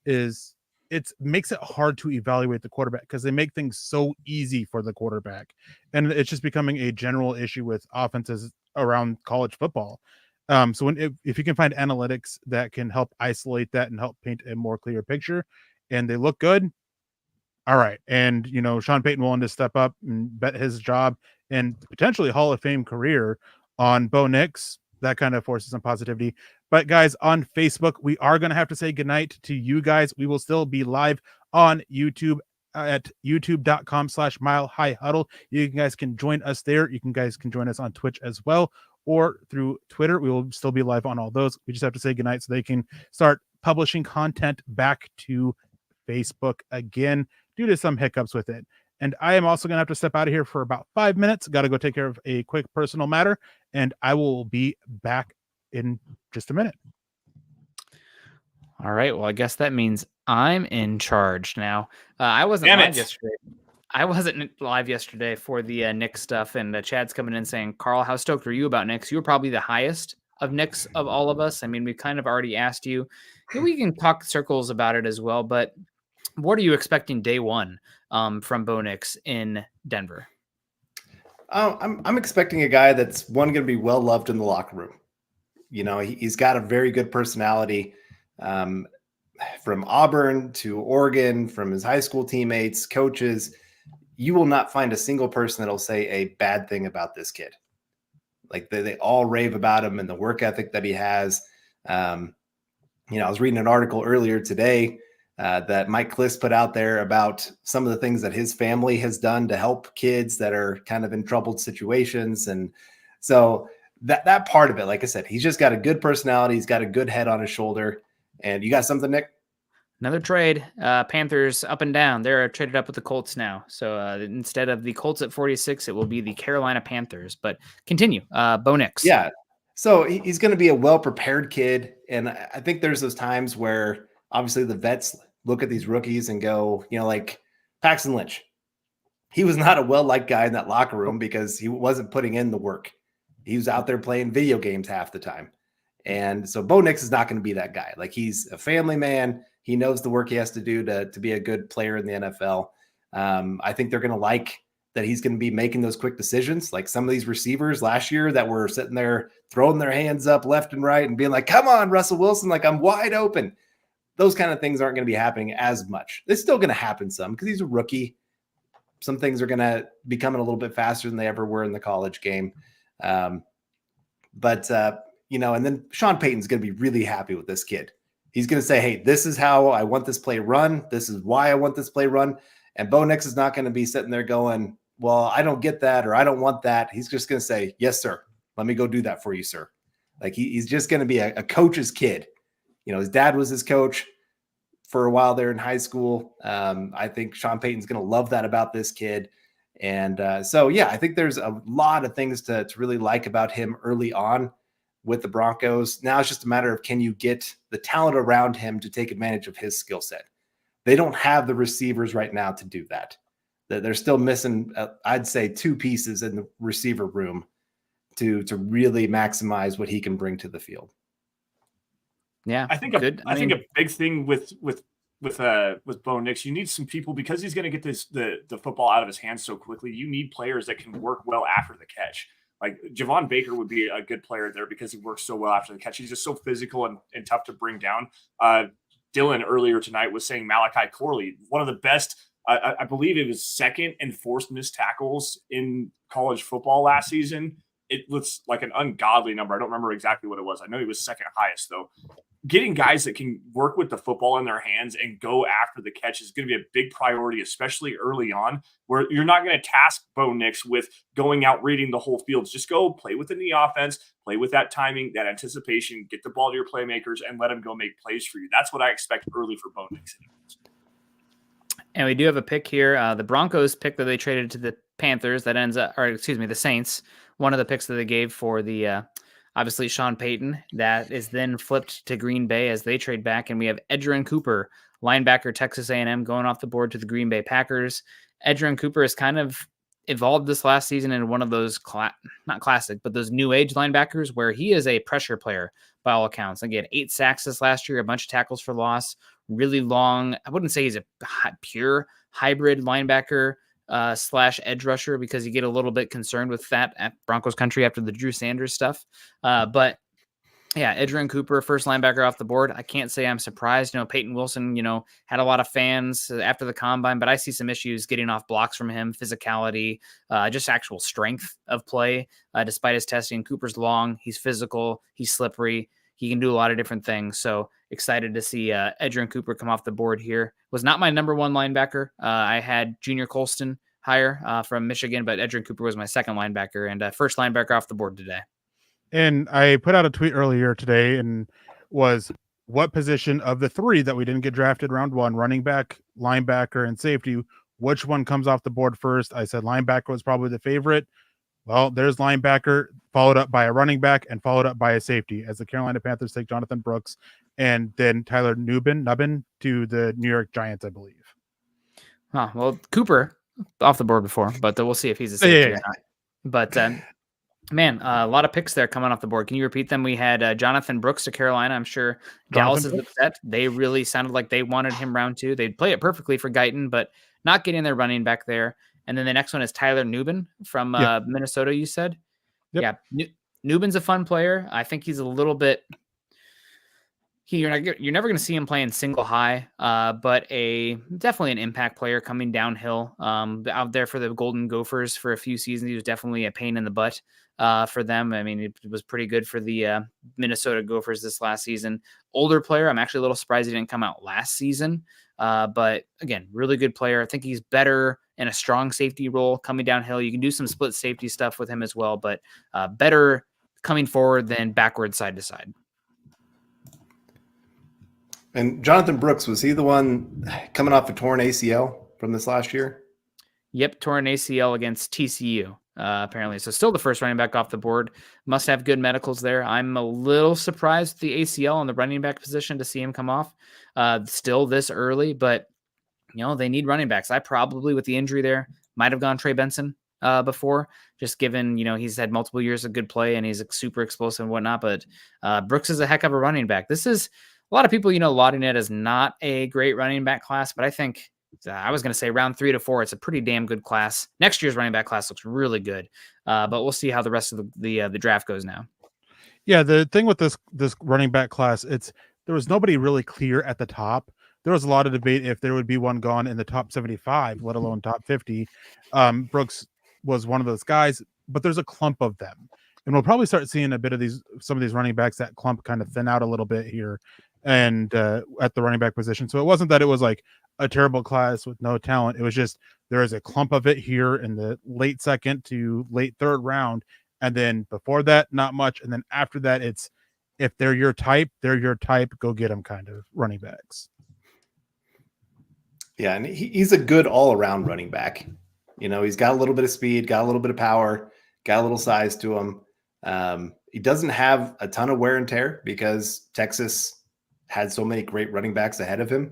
is it makes it hard to evaluate the quarterback because they make things so easy for the quarterback. And it's just becoming a general issue with offenses around college football. So if you can find analytics that can help isolate that and help paint a more clear picture and they look good, all right. And, Sean Payton willing to step up and bet his job and potentially Hall of Fame career on Bo Nix, that kind of forces some positivity. But guys, on Facebook, we are going to have to say goodnight to you guys. We will still be live on YouTube at youtube.com/Mile High Huddle. You guys can join us there. Guys can join us on Twitch as well, or through Twitter. We will still be live on all those. We just have to say goodnight so they can start publishing content back to Facebook again due to some hiccups with it. And I am also going to have to step out of here for about 5 minutes. Got to go take care of a quick personal matter, and I will be back in just a minute. All right. Well, I guess that means I'm in charge now. I wasn't live yesterday. I wasn't live yesterday for the Knicks stuff, and Chad's coming in saying, Carl, how stoked are you about Knicks? You were probably the highest of Knicks of all of us. I mean, we kind of already asked you. We can talk circles about it as well, but what are you expecting day one from Bo Nix in Denver? I'm expecting a guy that's going to be well loved in the locker room. He's got a very good personality. From Auburn to Oregon, from his high school teammates, coaches, you will not find a single person that'll say a bad thing about this kid. Like they all rave about him and the work ethic that he has. I was reading an article earlier today that Mike Kliss put out there about some of the things that his family has done to help kids that are kind of in troubled situations. And so that part of it, like I said, he's just got a good personality. He's got a good head on his shoulder. And you got something, Nick? Another trade. Panthers up and down. They're traded up with the Colts now. So instead of the Colts at 46, it will be the Carolina Panthers. But continue. Bo Nix. Yeah. So he's going to be a well-prepared kid. And I think there's those times where obviously the vets look at these rookies and go, like Paxton Lynch. He was not a well-liked guy in that locker room because he wasn't putting in the work. He was out there playing video games half the time. And so Bo Nix is not going to be that guy. Like he's a family man. He knows the work he has to do to be a good player in the NFL. I think they're going to like that he's going to be making those quick decisions. Like some of these receivers last year that were sitting there throwing their hands up left and right and being like, come on, Russell Wilson, like I'm wide open. Those kind of things aren't going to be happening as much. It's still going to happen some because he's a rookie. Some things are going to be coming a little bit faster than they ever were in the college game. And then Sean Payton's going to be really happy with this kid. He's going to say, hey, this is how I want this play run. This is why I want this play run. And Bo Nix is not going to be sitting there going, well, I don't get that or I don't want that. He's just going to say, yes, sir. Let me go do that for you, sir. Like he's just going to be a coach's kid. His dad was his coach for a while there in high school. I think Sean Payton's going to love that about this kid. And I think there's a lot of things to really like about him early on with the Broncos. Now it's just a matter of, can you get the talent around him to take advantage of his skill set? They don't have the receivers right now to do that. They're still missing, I'd say, two pieces in the receiver room to really maximize what he can bring to the field. Yeah, I think a big thing with Bo Nix, you need some people because he's going to get the football out of his hands so quickly. You need players that can work well after the catch. Like Javon Baker would be a good player there because he works so well after the catch. He's just so physical and tough to bring down. Dylan earlier tonight was saying Malachi Corley, one of the best. I believe it was second and fourth missed tackles in college football last season. It looks like an ungodly number. I don't remember exactly what it was. I know he was second highest though. Getting guys that can work with the football in their hands and go after the catch is going to be a big priority, especially early on, where you're not going to task Bo Nix with going out reading the whole field. Just go play within the offense, play with that timing, that anticipation, get the ball to your playmakers, and let them go make plays for you. That's what I expect early for Bo Nix. And we do have a pick here. The Broncos pick that they traded to the Panthers that ends up, the Saints. One of the picks that they gave for the obviously Sean Payton, that is then flipped to Green Bay as they trade back. And we have Edgerrin Cooper, linebacker, Texas A&M, going off the board to the Green Bay Packers. Edgerrin Cooper is kind of evolved this last season into one of those not classic, but those new age linebackers where he is a pressure player by all accounts. Again, 8 sacks this last year, a bunch of tackles for loss, really long. I wouldn't say he's a pure hybrid linebacker slash edge rusher because you get a little bit concerned with that at Broncos country after the Drew Sanders stuff. But yeah, Edgerrin Cooper, first linebacker off the board. I can't say I'm surprised. Peyton Wilson, had a lot of fans after the combine, but I see some issues getting off blocks from him, physicality, just actual strength of play, despite his testing. Cooper's long, he's physical, he's slippery. He can do a lot of different things. So excited to see Edgerrin Cooper come off the board here. Was not my number one linebacker. I had Junior Colston higher from Michigan, but Edgerrin Cooper was my second linebacker and first linebacker off the board today. And I put out a tweet earlier today and was what position of the 3 that we didn't get drafted round 1, running back, linebacker, and safety, which one comes off the board first? I said linebacker was probably the favorite. Well, there's linebacker, followed up by a running back, and followed up by a safety as the Carolina Panthers take Jonathan Brooks and then Tyler Nubbin to the New York Giants, I believe. Huh, well, Cooper off the board before, but we'll see if he's a safety or not. But man, a lot of picks there coming off the board. Can you repeat them? We had Jonathan Brooks to Carolina. I'm sure Dallas is upset. They really sounded like they wanted him round 2. They'd play it perfectly for Guyton, but not getting their running back there. And then the next one is Tyler Nubbin from Minnesota, you said? Yep. Yeah, Nubbin's a fun player. I think he's a little bit... You're never going to see him playing single high, but definitely an impact player coming downhill out there for the Golden Gophers for a few seasons. He was definitely a pain in the butt for them. I mean, it was pretty good for the Minnesota Gophers this last season. Older player. I'm actually a little surprised he didn't come out last season. But again, really good player. I think he's better in a strong safety role coming downhill. You can do some split safety stuff with him as well, but better coming forward than backward side to side. And Jonathan Brooks, was he the one coming off a torn ACL from this last year? Yep, torn ACL against TCU, apparently. So still the first running back off the board. Must have good medicals there. I'm a little surprised with the ACL on the running back position to see him come off still this early, but they need running backs. I probably, with the injury there, might have gone Trey Benson before, just given, he's had multiple years of good play and he's super explosive and whatnot, but Brooks is a heck of a running back. This is a lot of people, lauding it as not a great running back class, but I think I was going to say round 3 to 4. It's a pretty damn good class. Next year's running back class looks really good, but we'll see how the rest of the draft goes now. Yeah, the thing with this running back class, there was nobody really clear at the top. There was a lot of debate if there would be one gone in the top 75, let alone top 50. Brooks was one of those guys, but there's a clump of them, and we'll probably start seeing a bit of some of these running backs, that clump kind of thin out a little bit here and at the running back position. So it wasn't that it was like a terrible class with no talent. It was just there is a clump of it here in the late second to late third round, and then before that not much, and then after that it's if they're your type, go get them kind of running backs. Yeah, and he's a good all-around running back. He's got a little bit of speed, got a little bit of power, got a little size to him. He doesn't have a ton of wear and tear because Texas had so many great running backs ahead of him.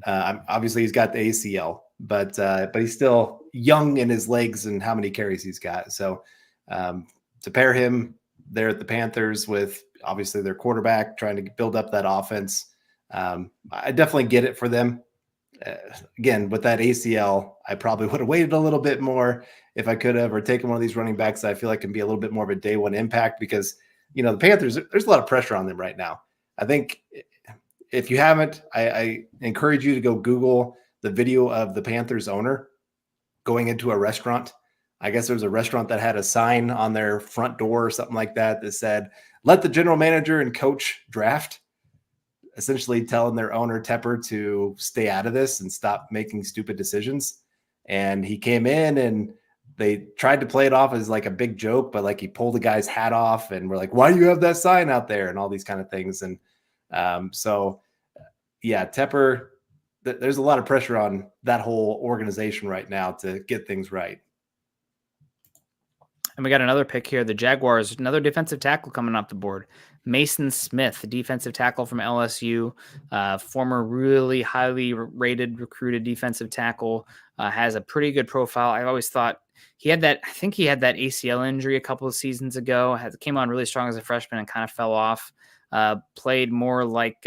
Obviously, he's got the ACL, but he's still young in his legs and how many carries he's got. So to pair him there at the Panthers with obviously their quarterback trying to build up that offense, I definitely get it for them. Again, with that ACL, I probably would have waited a little bit more if I could have, or taken one of these running backs that I feel like can be a little bit more of a day one impact because, the Panthers, there's a lot of pressure on them right now. I think if you haven't, I encourage you to go Google the video of the Panthers owner going into a restaurant. I guess there was a restaurant that had a sign on their front door or something like that said, "Let the general manager and coach draft," essentially telling their owner Tepper to stay out of this and stop making stupid decisions. And he came in and they tried to play it off as like a big joke, but like he pulled the guy's hat off and we're like, "Why do you have that sign out there?" and all these kind of things. And so yeah, Tepper, there's a lot of pressure on that whole organization right now to get things right. And we got another pick here. The Jaguars, another defensive tackle coming off the board. Mason Smith, defensive tackle from LSU, former really highly rated, recruited defensive tackle, has a pretty good profile. I've always thought he had that. I think he had that ACL injury a couple of seasons ago. Came on really strong as a freshman and kind of fell off. Played more like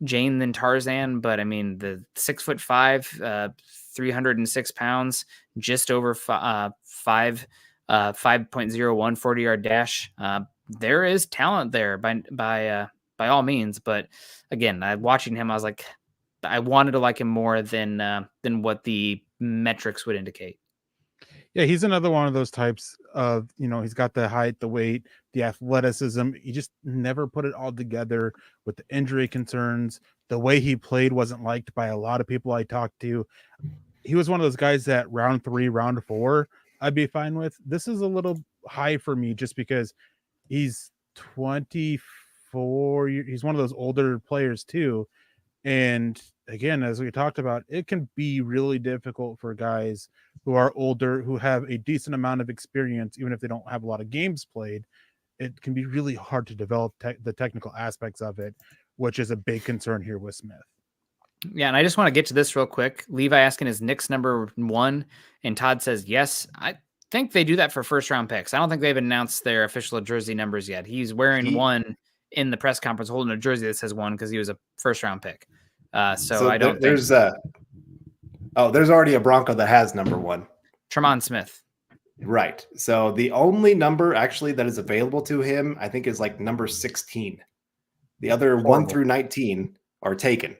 Jane than Tarzan, but I mean the 6'5", 306 pounds, just over 5.01 40-yard dash. There is talent there by all means, but again, watching him, I was like, I wanted to like him more than what the metrics would indicate. Yeah, he's another one of those types of, he's got the height, the weight, the athleticism. He just never put it all together with the injury concerns. The way he played wasn't liked by a lot of people I talked to. He was one of those guys that round 3, round 4, I'd be fine with. This is a little high for me just because he's 24. He's one of those older players too. And again, as we talked about, it can be really difficult for guys who are older, who have a decent amount of experience, even if they don't have a lot of games played. It can be really hard to develop the technical aspects of it, which is a big concern here with Smith. Yeah, and I just want to get to this real quick. Levi asking, is Nick's number 1? And Todd says, yes. I think they do that for first-round picks. I don't think they've announced their official jersey numbers yet. He's wearing 1 in the press conference, holding a jersey that says 1 because he was a first-round pick. So I don't there's already a Bronco that has number 1. Tremont Smith. Right. So the only number actually that is available to him, I think, is like number 16. The other 1 through 19 are taken.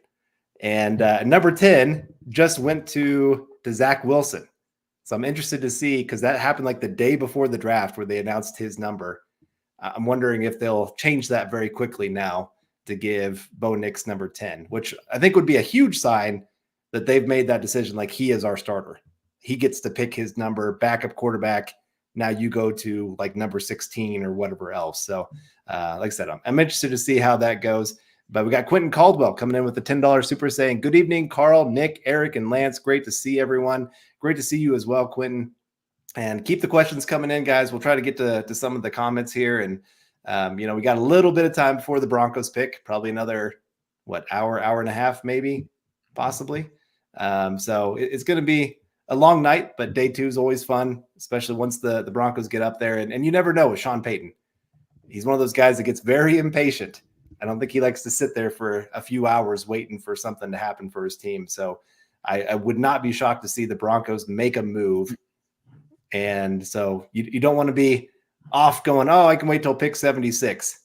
And number 10 just went to Zach Wilson. So I'm interested to see, because that happened like the day before the draft where they announced his number. I'm wondering if they'll change that very quickly now to give Bo Nix number 10, which I think would be a huge sign that they've made that decision. Like, he is our starter. He gets to pick his number, backup quarterback. Now you go to like number 16 or whatever else. So like I said, I'm interested to see how that goes. But we got Quentin Caldwell coming in with the $10 super saying, good evening, Carl, Nick, Eric, and Lance. Great to see everyone. Great to see you as well, Quentin. And keep the questions coming in, guys. We'll try to get to some of the comments here. And, we got a little bit of time before the Broncos pick, probably another, hour and a half, maybe, possibly. So it's going to be a long night, but day 2 is always fun, especially once the Broncos get up there. And you never know with Sean Payton. He's one of those guys that gets very impatient. I don't think he likes to sit there for a few hours waiting for something to happen for his team. So I would not be shocked to see the Broncos make a move. And so you don't want to be off going, oh, I can wait till pick 76.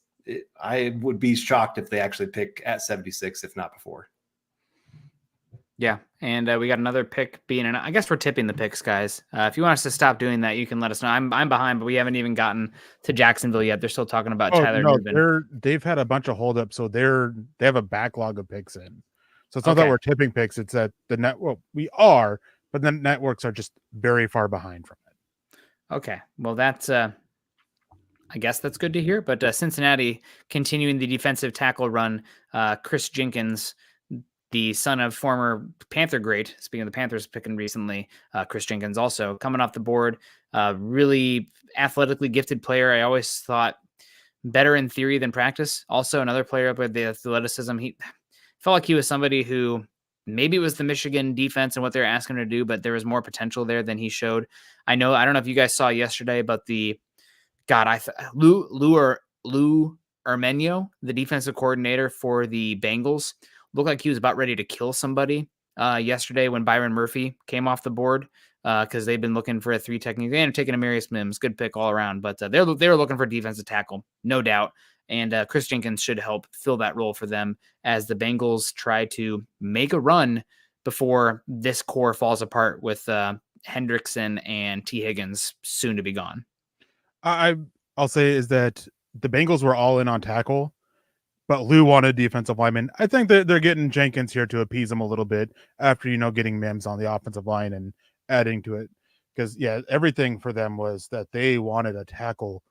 I would be shocked if they actually pick at 76, if not before. Yeah, and we got another pick being, and I guess we're tipping the picks, guys. If you want us to stop doing that, you can let us know. I'm behind, but we haven't even gotten to Jacksonville yet. They're still talking about Tyler Newman. They've had a bunch of holdups, so they have a backlog of picks in. So it's not that we're tipping picks; it's that we are, but the networks are just very far behind from it. Okay, well that's I guess that's good to hear. But Cincinnati continuing the defensive tackle run. Chris Jenkins, the son of former Panther great, speaking of the Panthers picking recently, Chris Jenkins also coming off the board. Really athletically gifted player. I always thought better in theory than practice. Also another player with the athleticism. He felt like he was somebody who maybe it was the Michigan defense and what they're asking him to do, but there was more potential there than he showed. I don't know if you guys saw yesterday, but Lou Armenio, the defensive coordinator for the Bengals, looked like he was about ready to kill somebody yesterday when Byron Murphy came off the board because they've been looking for a 3 technique. They ended up taking Amarius Mims, good pick all around, but they were looking for defensive tackle, no doubt. And Chris Jenkins should help fill that role for them as the Bengals try to make a run before this core falls apart with Hendrickson and T. Higgins soon to be gone. I'll say is that the Bengals were all in on tackle, but Lou wanted defensive lineman. I think that they're getting Jenkins here to appease him a little bit after, getting Mims on the offensive line and adding to it. Because, everything for them was that they wanted a tackle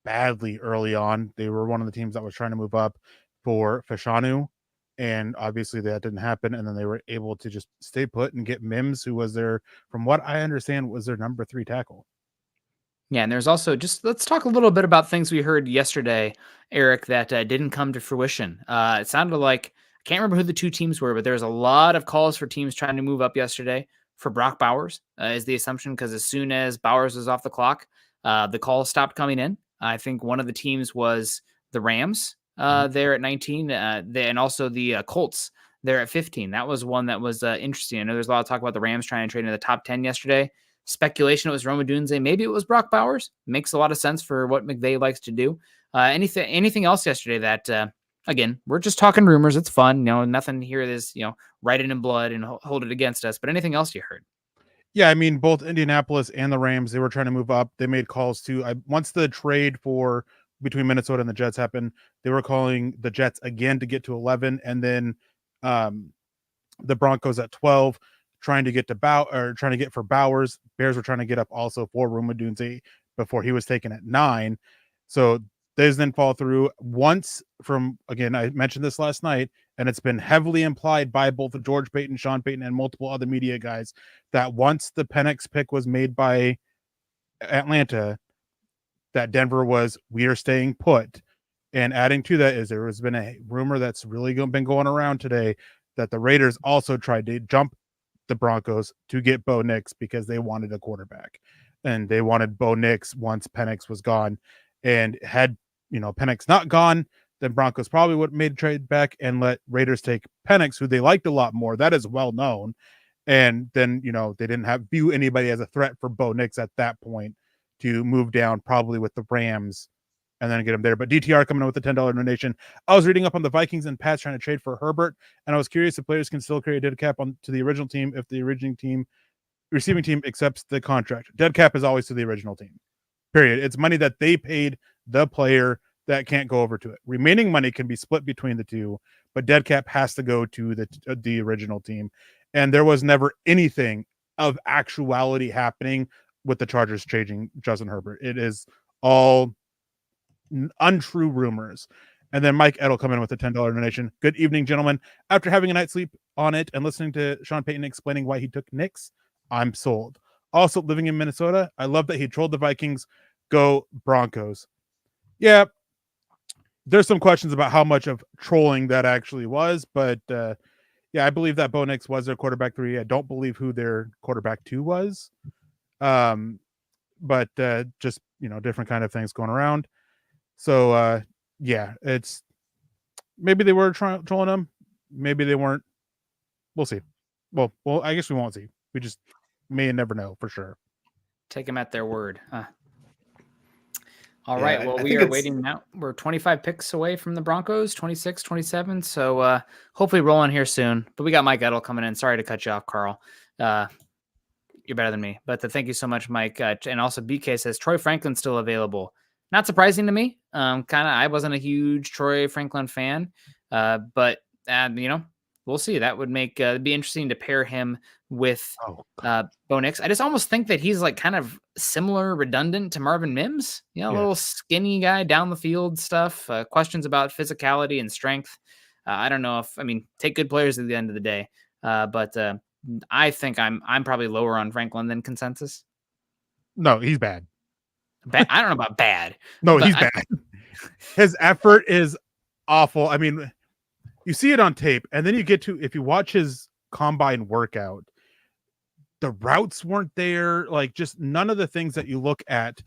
badly early on. They were one of the teams that was trying to move up for Fashanu, and obviously that didn't happen. And then they were able to just stay put and get Mims, who was from what I understand, was their number 3 tackle. Yeah, and there's also let's talk a little bit about things we heard yesterday, Eric, that didn't come to fruition. It sounded like, I can't remember who the 2 teams were, but there was a lot of calls for teams trying to move up yesterday. for Brock Bowers is the assumption, because as soon as Bowers was off the clock, the calls stopped coming in. I think one of the teams was the Rams there at 19, and also the Colts there at 15. That was one that was interesting. I know there's a lot of talk about the Rams trying to trade into the top 10 yesterday. Speculation it was Rome Odunze. Maybe it was Brock Bowers. Makes a lot of sense for what McVay likes to do. Anything else yesterday that, again, we're just talking rumors. It's fun. Nothing here is, write it in blood and hold it against us. But anything else you heard? Yeah, I mean, both Indianapolis and the Rams, they were trying to move up. They made calls too. Once the trade between Minnesota and the Jets happened, they were calling the Jets again to get to 11, and then the Broncos at 12, trying to get for Bowers. Bears were trying to get up also for Rome Odunze before he was taken at 9. So those then fall through once from, again, I mentioned this last night, and it's been heavily implied by both George Paton, Sean Payton, and multiple other media guys that once the Penix pick was made by Atlanta, that Denver was, we are staying put. And adding to that is there has been a rumor that's really been going around today that the Raiders also tried to jump the Broncos to get Bo Nix because they wanted a quarterback. And they wanted Bo Nix once Penix was gone. And had, Penix not gone, then Broncos probably would have made a trade back and let Raiders take Penix, who they liked a lot more. That is well known. And then, they didn't view anybody as a threat for Bo Nix at that point to move down, probably with the Rams, and then get him there. But DTR coming in with a $10 donation. I was reading up on the Vikings and Pats trying to trade for Herbert, and I was curious if players can still carry a dead cap to the original team if the receiving team accepts the contract. Dead cap is always to the original team. Period. It's money that they paid the player that can't go over to it. Remaining money can be split between the two, but dead cap has to go to the original team. And there was never anything of actuality happening with the Chargers changing Justin Herbert. It is all untrue rumors. And then Mike Edel come in with a $10 donation. Good evening, gentlemen. After having a night's sleep on it and listening to Sean Payton explaining why he took Nix, I'm sold. Also, living in Minnesota, I love that he trolled the Vikings. Go Broncos. Yeah, there's some questions about how much of trolling that actually was, but yeah, I believe that Bo Nix was their quarterback 3. I don't believe who their quarterback 2 was. But just, different kind of things going around. So, yeah, it's maybe they were trolling him. Maybe they weren't. We'll see. Well, I guess we won't see. We just may never know for sure. Take them at their word. All right. Well, we are waiting now. We're 25 picks away from the Broncos, 26, 27. So hopefully rolling here soon. But we got Mike Edel coming in. Sorry to cut you off, Carl. You're better than me. But thank you so much, Mike. And also BK says Troy Franklin's still available. Not surprising to me. I wasn't a huge Troy Franklin fan. But we'll see. That would make it'd be interesting to pair him with Bo Nix. I just almost think that he's like kind of similar, redundant to Marvin Mims. A little skinny guy down the field stuff. Questions about physicality and strength. I don't know take good players at the end of the day. But I think I'm probably lower on Franklin than consensus. No, he's bad. I don't know about bad. No, he's bad. His effort is awful. You see it on tape, and then if you watch his combine workout, the routes weren't there. Like, just none of the things that you look at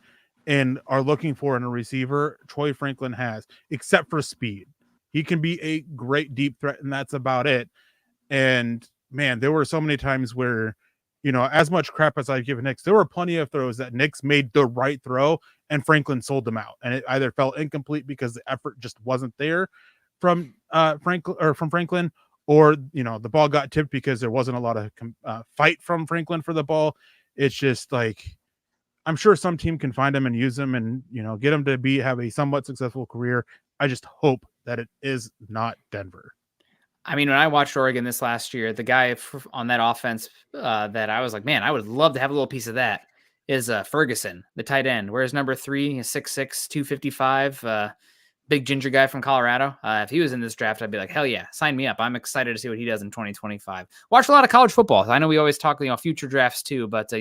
and are looking for in a receiver, Troy Franklin has, except for speed. He can be a great deep threat, and that's about it. And man, there were so many times where, as much crap as I've given Nix, there were plenty of throws that Nix made the right throw and Franklin sold them out. And it either fell incomplete because the effort just wasn't there from Franklin, or, the ball got tipped because there wasn't a lot of fight from Franklin for the ball. It's just like, I'm sure some team can find him and use him and, get him to have a somewhat successful career. I just hope that it is not Denver. When I watched Oregon this last year, the guy on that offense that I was like, man, I would love to have a little piece of that is Ferguson, the tight end. Whereas number 3 is 6'6", 255, big ginger guy from Colorado. If he was in this draft, I'd be like, hell yeah, sign me up. I'm excited to see what he does in 2025. Watch a lot of college football. I know we always talk, future drafts too, but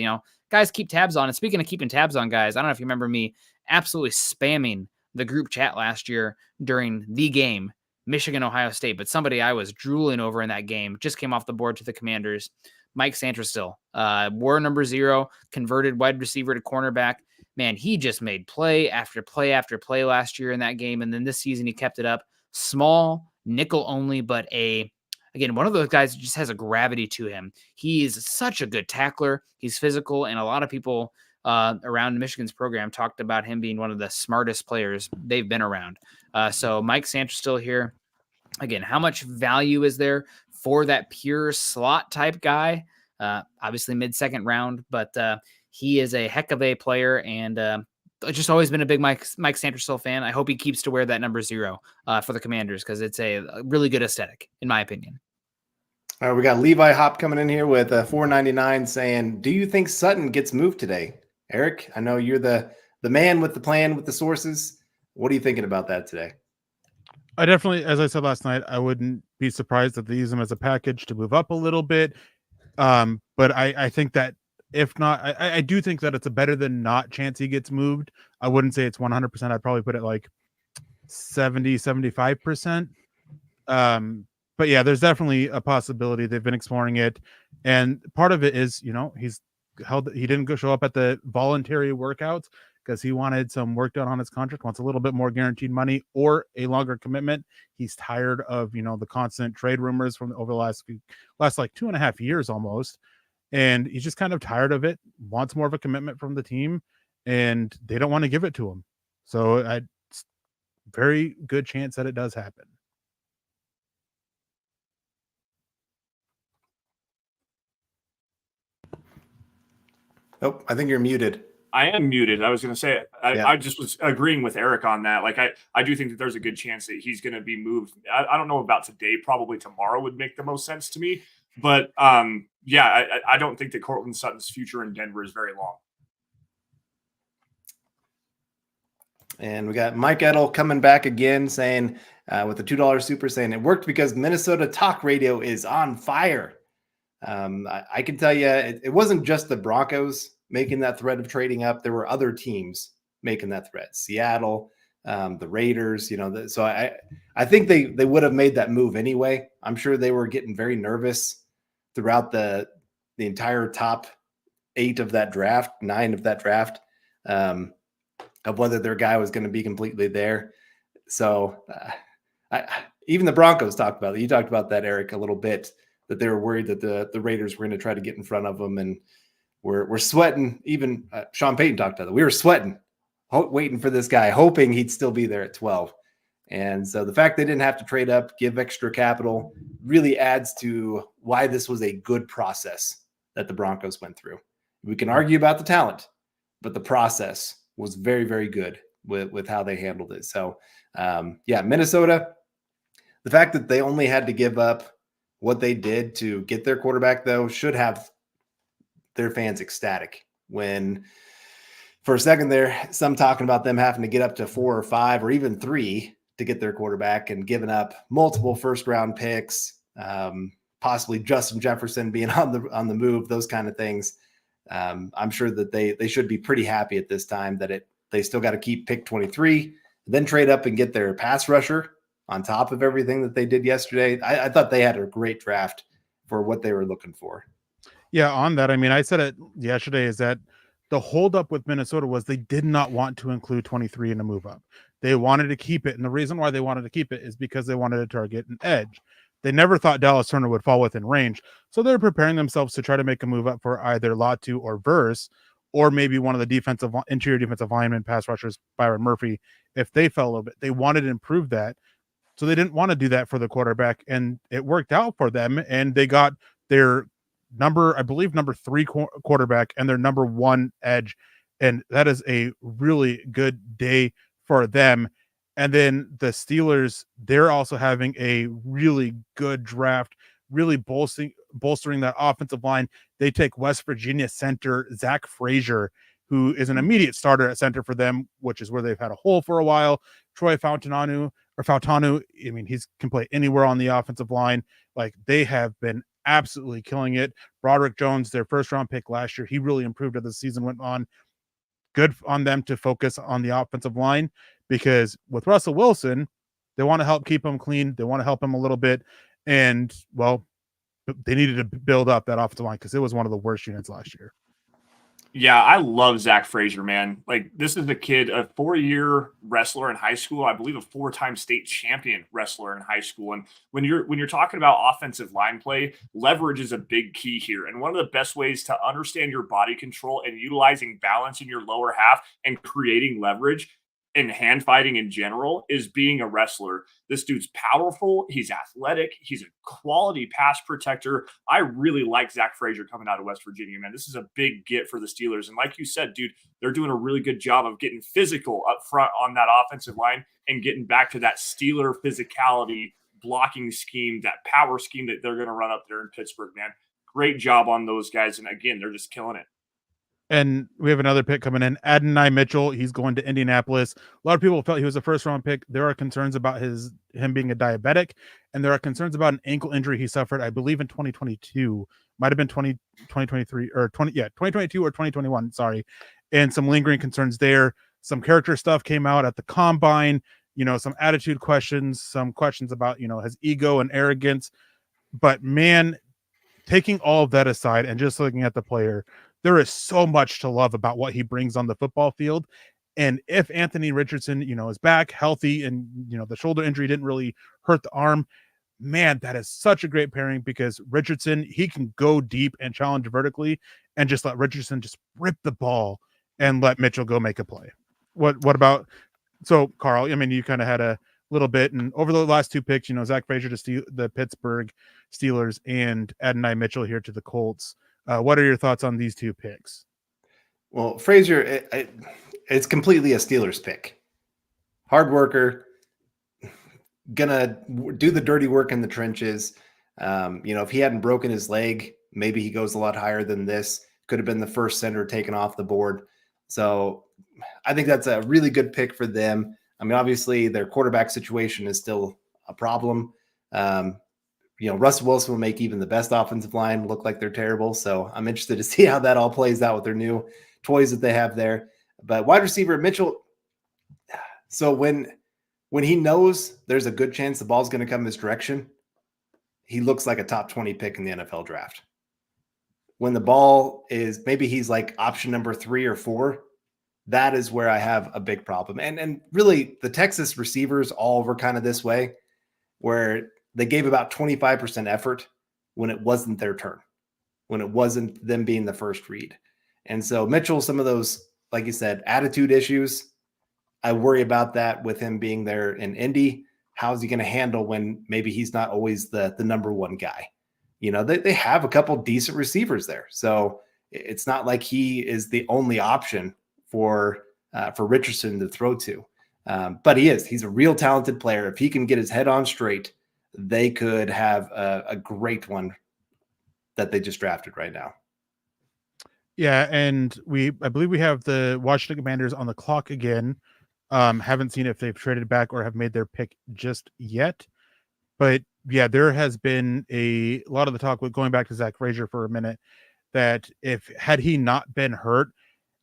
guys, keep tabs on. And speaking of keeping tabs on, guys, I don't know if you remember me absolutely spamming the group chat last year during the game, Michigan, Ohio State, but somebody I was drooling over in that game just came off the board to the Commanders. Mike Sanderson, war number 0, converted wide receiver to cornerback. Man, he just made play after play after play last year in that game. And then this season, he kept it up. Small, nickel only, but again, one of those guys just has a gravity to him. He is such a good tackler. He's physical, and a lot of people around Michigan's program talked about him being one of the smartest players they've been around. So Mike Sanderson still here. Again, how much value is there for that pure slot type guy? Obviously mid-second round, but he is a heck of a player, and I've just always been a big Mike Sanderson fan. I hope he keeps to wear that number 0 for the Commanders, because it's a really good aesthetic, in my opinion. All right, we got Levi Hop coming in here with $4.99 saying, do you think Sutton gets moved today? Eric, I know you're the man with the plan, with the sources. What are you thinking about that today? I definitely, as I said last night, I wouldn't be surprised if they use him as a package to move up a little bit. But I think that if not, I do think that it's a better than not chance he gets moved. I wouldn't say it's 100%. I'd probably put it like 70, 75%. But yeah, there's definitely a possibility. They've been exploring it. And part of it is, he didn't go show up at the voluntary workouts because he wanted some work done on his contract, wants a little bit more guaranteed money or a longer commitment. He's tired of, the constant trade rumors from over the last like 2.5 years almost. And he's just kind of tired of it, wants more of a commitment from the team, and they don't want to give it to him. So very good chance that it does happen. Oh, I think you're muted. I am muted. I was going to say, I just was agreeing with Eric on that. Like, I do think that there's a good chance that he's going to be moved. I don't know about today. Probably tomorrow would make the most sense to me. But, I don't think that Courtland Sutton's future in Denver is very long. And we got Mike Edel coming back again saying, with the $2 super, saying it worked because Minnesota talk radio is on fire. I can tell you it wasn't just the Broncos making that threat of trading up. There were other teams making that threat. Seattle, the Raiders, so I think they would have made that move anyway. I'm sure they were getting very nervous throughout the entire top 8 of that draft, 9 of that draft, of whether their guy was going to be completely there. So even the Broncos talked about it. You talked about that, Eric, a little bit, that they were worried that the Raiders were going to try to get in front of them, and we're sweating. Even Sean Payton talked about it. We were sweating, waiting for this guy, hoping he'd still be there at 12. And so the fact they didn't have to trade up, give extra capital, really adds to why this was a good process that the Broncos went through. We can argue about the talent, but the process was very, very good with how they handled it. So, Minnesota, the fact that they only had to give up what they did to get their quarterback, though, should have their fans ecstatic. When for a second there, some talking about them having to get up to 4 or 5 or even 3 to get their quarterback, and giving up multiple first-round picks, possibly Justin Jefferson being on the move, those kind of things. I'm sure that they should be pretty happy at this time that they still got to keep pick 23, then trade up and get their pass rusher on top of everything that they did yesterday. I thought they had a great draft for what they were looking for. Yeah, on that, I mean, I said it yesterday, is that the holdup with Minnesota was they did not want to include 23 in a move up. They wanted to keep it. And the reason why they wanted to keep it is because they wanted to target an edge. They never thought Dallas Turner would fall within range. So they're preparing themselves to try to make a move up for either Latu or Verse, or maybe one of the interior defensive lineman pass rushers, Byron Murphy, if they fell a little bit. They wanted to improve that. So they didn't want to do that for the quarterback, and it worked out for them. And they got their number 3 quarterback and their number 1 edge. And that is a really good day for them. And then the Steelers, they're also having a really good draft, really bolstering that offensive line. They take West Virginia center Zach Frazier, who is an immediate starter at center for them, which is where they've had a hole for a while. Troy Fautanu, I mean, he can play anywhere on the offensive line. Like, they have been absolutely killing it. Broderick Jones, their first-round pick last year, he really improved as the season went on. Good on them to focus on the offensive line, because with Russell Wilson, they want to help keep him clean. They want to help him a little bit. And, well, they needed to build up that offensive line because it was one of the worst units last year. Yeah, I love Zach Frazier, man. Like, this is a kid, a 4-year wrestler in high school. I believe a 4-time state champion wrestler in high school. And when you're talking about offensive line play, leverage is a big key here. And one of the best ways to understand your body control and utilizing balance in your lower half and creating leverage and hand fighting in general is being a wrestler. This dude's powerful. He's athletic. He's a quality pass protector. I really like Zach Frazier coming out of West Virginia, man. This is a big get for the Steelers. And like you said, dude, they're doing a really good job of getting physical up front on that offensive line and getting back to that Steeler physicality blocking scheme, that power scheme that they're going to run up there in Pittsburgh, man. Great job on those guys. And again, they're just killing it. And we have another pick coming in. Adonai Mitchell. He's going to Indianapolis. A lot of people felt he was a first-round pick. There are concerns about him being a diabetic, and there are concerns about an ankle injury he suffered, I believe, in 2022. Might have been 2023 or 2022 or 2021. Sorry, and some lingering concerns there. Some character stuff came out at the combine. Some attitude questions, some questions about his ego and arrogance. But man, taking all of that aside and just looking at the player, there is so much to love about what he brings on the football field. And if Anthony Richardson, is back healthy and, the shoulder injury didn't really hurt the arm, man, that is such a great pairing because Richardson, he can go deep and challenge vertically and just let Richardson just rip the ball and let Mitchell go make a play. What about, so Carl, I mean, you kind of had a little bit, and over the last two picks, Zach Frazier to the Pittsburgh Steelers and Adonai Mitchell here to the Colts. What are your thoughts on these two picks? Well, Frazier, it's completely a Steelers pick. Hard worker, gonna do the dirty work in the trenches. If he hadn't broken his leg, maybe he goes a lot higher than this. Could have been the first center taken off the board. So I think that's a really good pick for them. I mean, obviously their quarterback situation is still a problem. Russell Wilson will make even the best offensive line look like they're terrible. So I'm interested to see how that all plays out with their new toys that they have there. But wide receiver Mitchell. So when he knows there's a good chance the ball's going to come his direction, he looks like a top 20 pick in the NFL draft. When the ball is, maybe he's like option number 3 or 4, that is where I have a big problem. And really the Texas receivers all were kind of this way, where they gave about 25% effort when it wasn't their turn, when it wasn't them being the first read. And so Mitchell, some of those, like you said, attitude issues, I worry about that with him being there in Indy. How's he going to handle when maybe he's not always the number one guy? They have a couple decent receivers there. So it's not like he is the only option for Richardson to throw to. But he's a real talented player. If he can get his head on straight, they could have a great one that they just drafted right now. Yeah, and I believe we have the Washington Commanders on the clock again. Haven't seen if they've traded back or have made their pick just yet. But yeah, there has been a lot of the talk with going back to Zach Frazier for a minute, that had he not been hurt,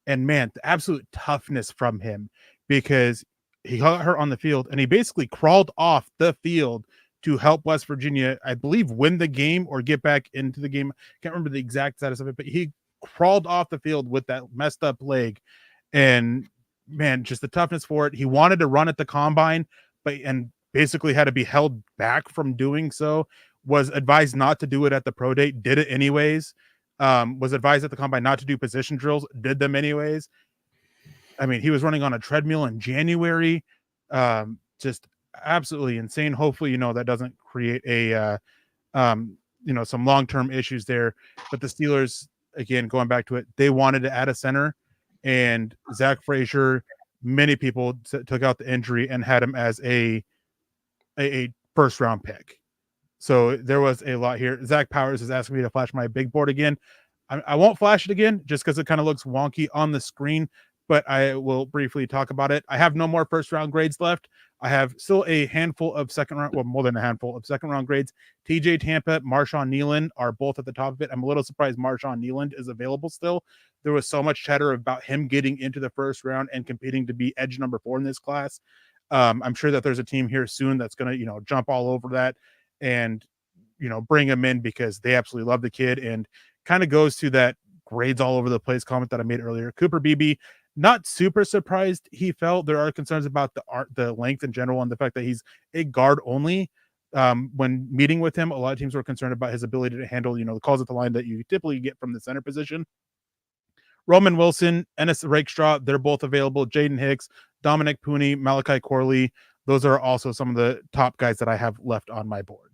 and man, the absolute toughness from him, because he got hurt on the field and he basically crawled off the field to help West Virginia, I believe, win the game or get back into the game. Can't remember the exact status of it, but he crawled off the field with that messed up leg. And man, just the toughness for it. He wanted to run at the combine, and basically had to be held back from doing so. Was advised not to do it at the pro day, did it anyways. Was advised at the combine not to do position drills, did them anyways. I mean, he was running on a treadmill in January. Just absolutely insane. Hopefully, that doesn't create some long-term issues there. But the Steelers, again, going back to it, they wanted to add a center, and Zach Frazier, many people took out the injury and had him as a first-round pick. So there was a lot here. Zach Powers is asking me to flash my big board again. I won't flash it again just because it kind of looks wonky on the screen, but I will briefly talk about it. I have no more first-round grades left. I have still a handful of more than a handful of second-round grades. TJ Tampa, Marshawn Nealand are both at the top of it. I'm a little surprised Marshawn Nealand is available still. There was so much chatter about him getting into the first round and competing to be edge number 4 in this class. I'm sure that there's a team here soon that's going to, jump all over that. And bring him in because they absolutely love the kid, and kind of goes to that grades all over the place comment that I made earlier. Cooper Beebe, not super surprised he fell. There are concerns about the length in general and the fact that he's a guard only. When meeting with him, a lot of teams were concerned about his ability to handle, the calls at the line that you typically get from the center position. Roman Wilson, Ennis Rakestraw, they're both available. Jaden Hicks, Dominic Pooney, Malachi Corley. Those are also some of the top guys that I have left on my board.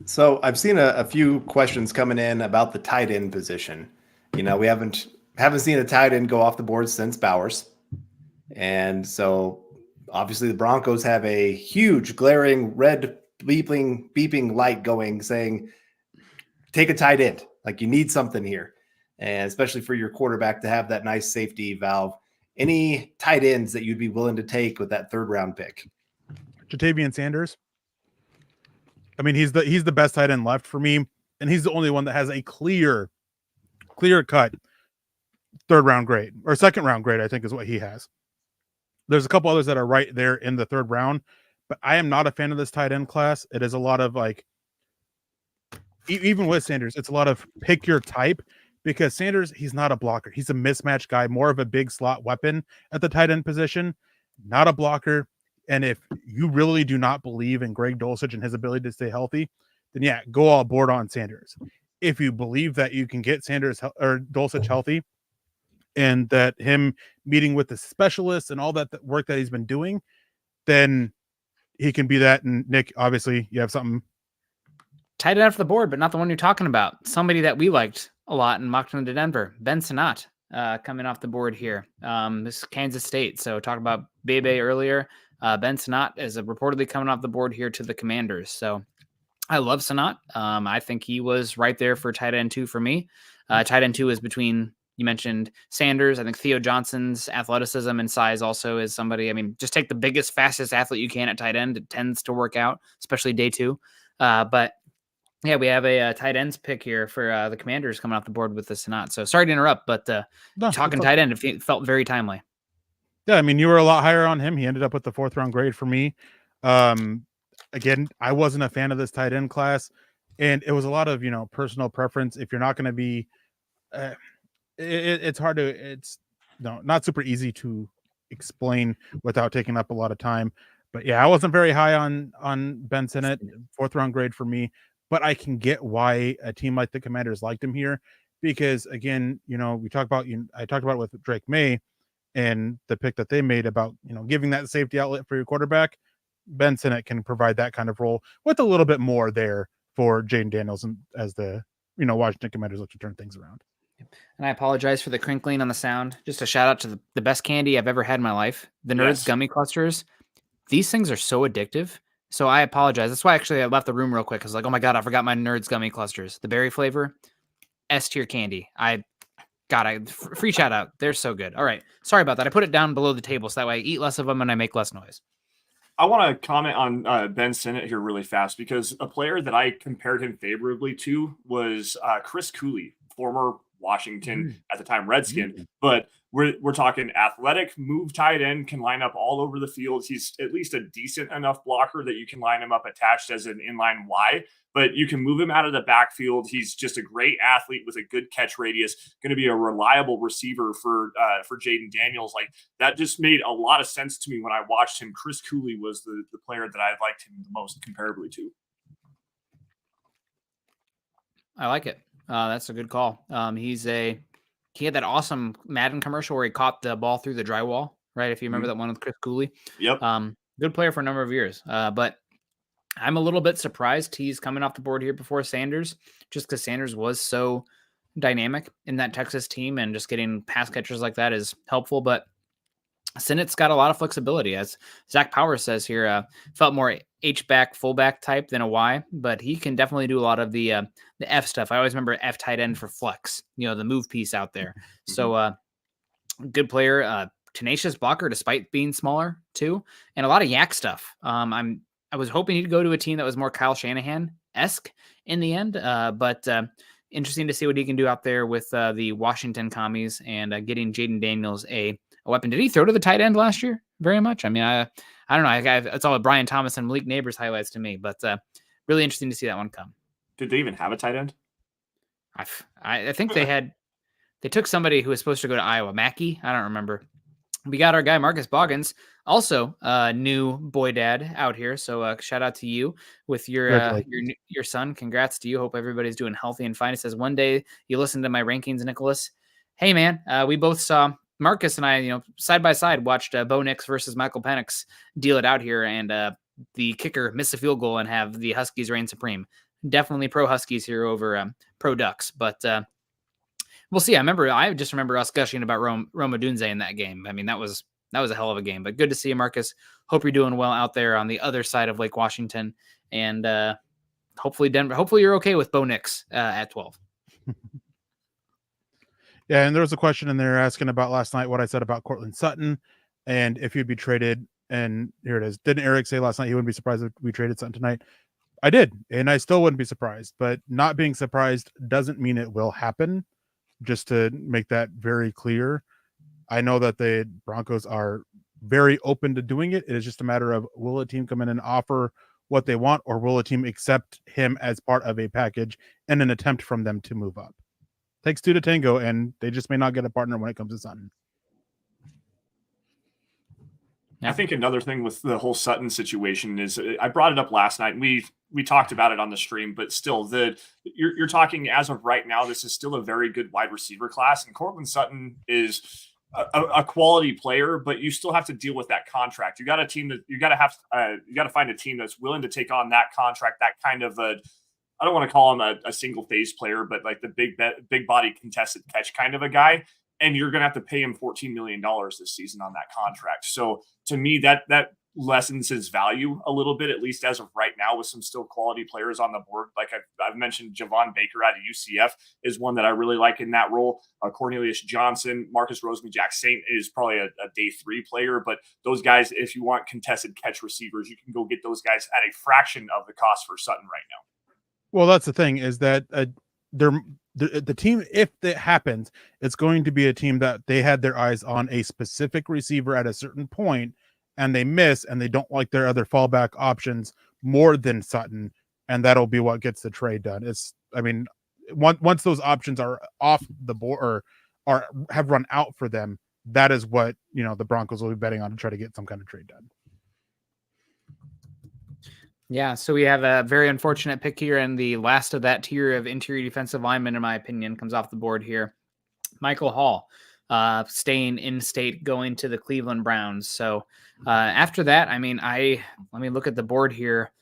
So I've seen a few questions coming in about the tight end position. We haven't seen a tight end go off the board since Bowers. And so obviously the Broncos have a huge glaring red beeping light going saying, take a tight end. Like, you need something here. And especially for your quarterback to have that nice safety valve. Any tight ends that you'd be willing to take with that 3rd round pick? Jatavian Sanders. I mean, he's the best tight end left for me, and he's the only one that has a clear cut 3rd round grade, or 2nd round grade, I think is what he has. There's a couple others that are right there in the 3rd round, but I am not a fan of this tight end class. It is a lot of even with Sanders, it's a lot of pick your type, because Sanders, he's not a blocker. He's a mismatch guy, more of a big slot weapon at the tight end position, not a blocker. And if you really do not believe in Greg Dulcich and his ability to stay healthy, then yeah, go all board on Sanders. If you believe that you can get Sanders or Dulcich healthy, and that him meeting with the specialists and all that work that he's been doing, then he can be that. And Nick, obviously, you have something. Tight end off the board, but not the one you're talking about. Somebody that we liked a lot and mocked him to Denver, Ben Sinnott, coming off the board here. This is Kansas State. So talk about Bebe earlier. Ben Sinnott is reportedly coming off the board here to the Commanders. So I love Sinnott. I think he was right there for tight end 2 for me. Tight end 2 is between, you mentioned Sanders. I think Theo Johnson's athleticism and size also is somebody. I mean, just take the biggest, fastest athlete you can at tight end. It tends to work out, especially day 2. But yeah, we have a tight ends pick here for the Commanders coming off the board with the Sinnott. So sorry to interrupt, but talking tight end, it felt very timely. Yeah, I mean, you were a lot higher on him. He ended up with the 4th round grade for me. Again, I wasn't a fan of this tight end class, and it was a lot of, personal preference. If you're not going to be, it's hard to, it's not super easy to explain without taking up a lot of time. But yeah, I wasn't very high on Ben Sinnott, 4th round grade for me, but I can get why a team like the Commanders liked him here, because again, I talked about it with Drake May and the pick that they made about, giving that safety outlet for your quarterback. Ben Sinnott can provide that kind of role with a little bit more there for Jaden Daniels and as the, Washington Commanders look to turn things around. And I apologize for the crinkling on the sound. Just a shout out to the best candy I've ever had in my life. The Nerds gummy clusters. These things are so addictive. So I apologize. That's why actually I left the room real quick. I was like, oh my God, I forgot my Nerds gummy clusters. The berry flavor, S tier candy. Free shout out. They're so good. All right. Sorry about that. I put it down below the table so that way I eat less of them and I make less noise. I want to comment on Ben Sinnott here really fast, because a player that I compared him favorably to was Chris Cooley, former Washington at the time Redskin, but we're talking athletic, move tight end, can line up all over the field. He's at least a decent enough blocker that you can line him up attached as an inline Y, but you can move him out of the backfield. He's just a great athlete with a good catch radius, going to be a reliable receiver for Jaden Daniels. Like, that just made a lot of sense to me when I watched him. Chris Cooley was the player that I liked him the most comparably to. I like it. That's a good call. He had that awesome Madden commercial where he caught the ball through the drywall, right? If you remember that one with Chris Cooley. Yep. Good player for a number of years. But I'm a little bit surprised he's coming off the board here before Sanders, just because Sanders was so dynamic in that Texas team, and just getting pass catchers like that is helpful. But Sinnott's got a lot of flexibility, as Zach Powers says here. Felt more H-back, fullback type than a Y, but he can definitely do a lot of the F stuff. I always remember F tight end for flex, the move piece out there. So good player, tenacious blocker despite being smaller too, and a lot of yak stuff. I was hoping he'd go to a team that was more Kyle Shanahan-esque in the end, but interesting to see what he can do out there with the Washington Commies and getting Jaden Daniels a weapon. Did he throw to the tight end last year very much? I mean, I I don't know. It's all Brian Thomas and Malik Neighbors highlights to me, but really interesting to see that one come. Did they even have a tight end? I think they took somebody who was supposed to go to Iowa, Mackey. I don't remember. We got our guy Marcus Boggins, also new boy dad out here. So shout out to you with your son. Congrats to you. Hope everybody's doing healthy and fine. It says one day you listen to my rankings, Nicholas. Hey man, we both saw Marcus and I, side by side watched Bo Nix versus Michael Penix deal it out here, and the kicker missed a field goal and have the Huskies reign supreme. Definitely pro Huskies here over pro Ducks, but. We'll see. I just remember us gushing about Rome Odunze in that game. I mean, that was a hell of a game, but good to see you, Marcus. Hope you're doing well out there on the other side of Lake Washington, and hopefully Denver. Hopefully you're okay with Bo Nix at 12. Yeah, and there was a question in there asking about last night what I said about Cortland Sutton and if he'd be traded. And here it is. Didn't Eric say last night he wouldn't be surprised if we traded Sutton tonight? I did, and I still wouldn't be surprised. But not being surprised doesn't mean it will happen. Just to make that very clear, I know that the Broncos are very open to doing it. It is just a matter of, will a team come in and offer what they want, or will a team accept him as part of a package in an attempt from them to move up? Takes two to tango, and they just may not get a partner when it comes to Sutton. I think another thing with the whole Sutton situation is I brought it up last night, and we talked about it on the stream, but still you're talking as of right now, this is still a very good wide receiver class, and Cortland Sutton is a quality player, but you still have to deal with that contract. You got to find a team that's willing to take on that contract, that kind of I don't want to call him a single phase player, but like the big body contested catch kind of a guy. And you're going to have to pay him $14 million this season on that contract. So to me, that lessens his value a little bit, at least as of right now, with some still quality players on the board. Like I've mentioned, Javon Baker out of UCF is one that I really like in that role. Cornelius Johnson, Marcus Rosemary, Jack Saint is probably a day 3 player. But those guys, if you want contested catch receivers, you can go get those guys at a fraction of the cost for Sutton right now. Well, that's the thing, is that the team, if it happens, it's going to be a team that they had their eyes on a specific receiver at a certain point, and they miss, and they don't like their other fallback options more than Sutton, and that'll be what gets the trade done. Once those options are off the board or have run out for them, that is what the Broncos will be betting on to try to get some kind of trade done. Yeah, so we have a very unfortunate pick here, and the last of that tier of interior defensive linemen, in my opinion, comes off the board here. Michael Hall, staying in state, going to the Cleveland Browns. So after that, let me look at the board here.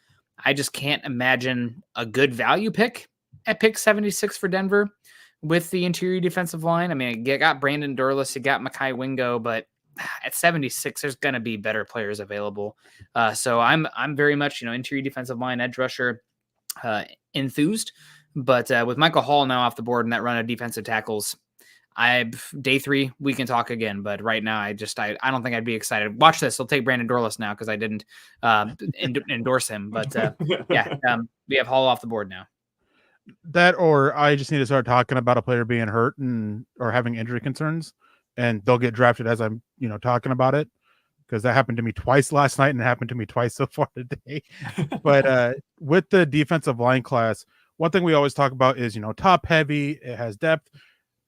I just can't imagine a good value pick at pick 76 for Denver with the interior defensive line. You got Brandon Dorlus, you got Mekhi Wingo, but at 76, there's going to be better players available. So I'm very much, interior defensive line, edge rusher enthused. But with Michael Hall now off the board and that run of defensive tackles, day 3, we can talk again. But right now, I don't think I'd be excited. Watch this. I'll take Brandon Dorlus now because I didn't endorse him. But we have Hall off the board now. That, or I just need to start talking about a player being hurt or having injury concerns, and they'll get drafted as I'm, talking about it, because that happened to me twice last night and it happened to me twice so far today. But with the defensive line class, one thing we always talk about is, top heavy, it has depth.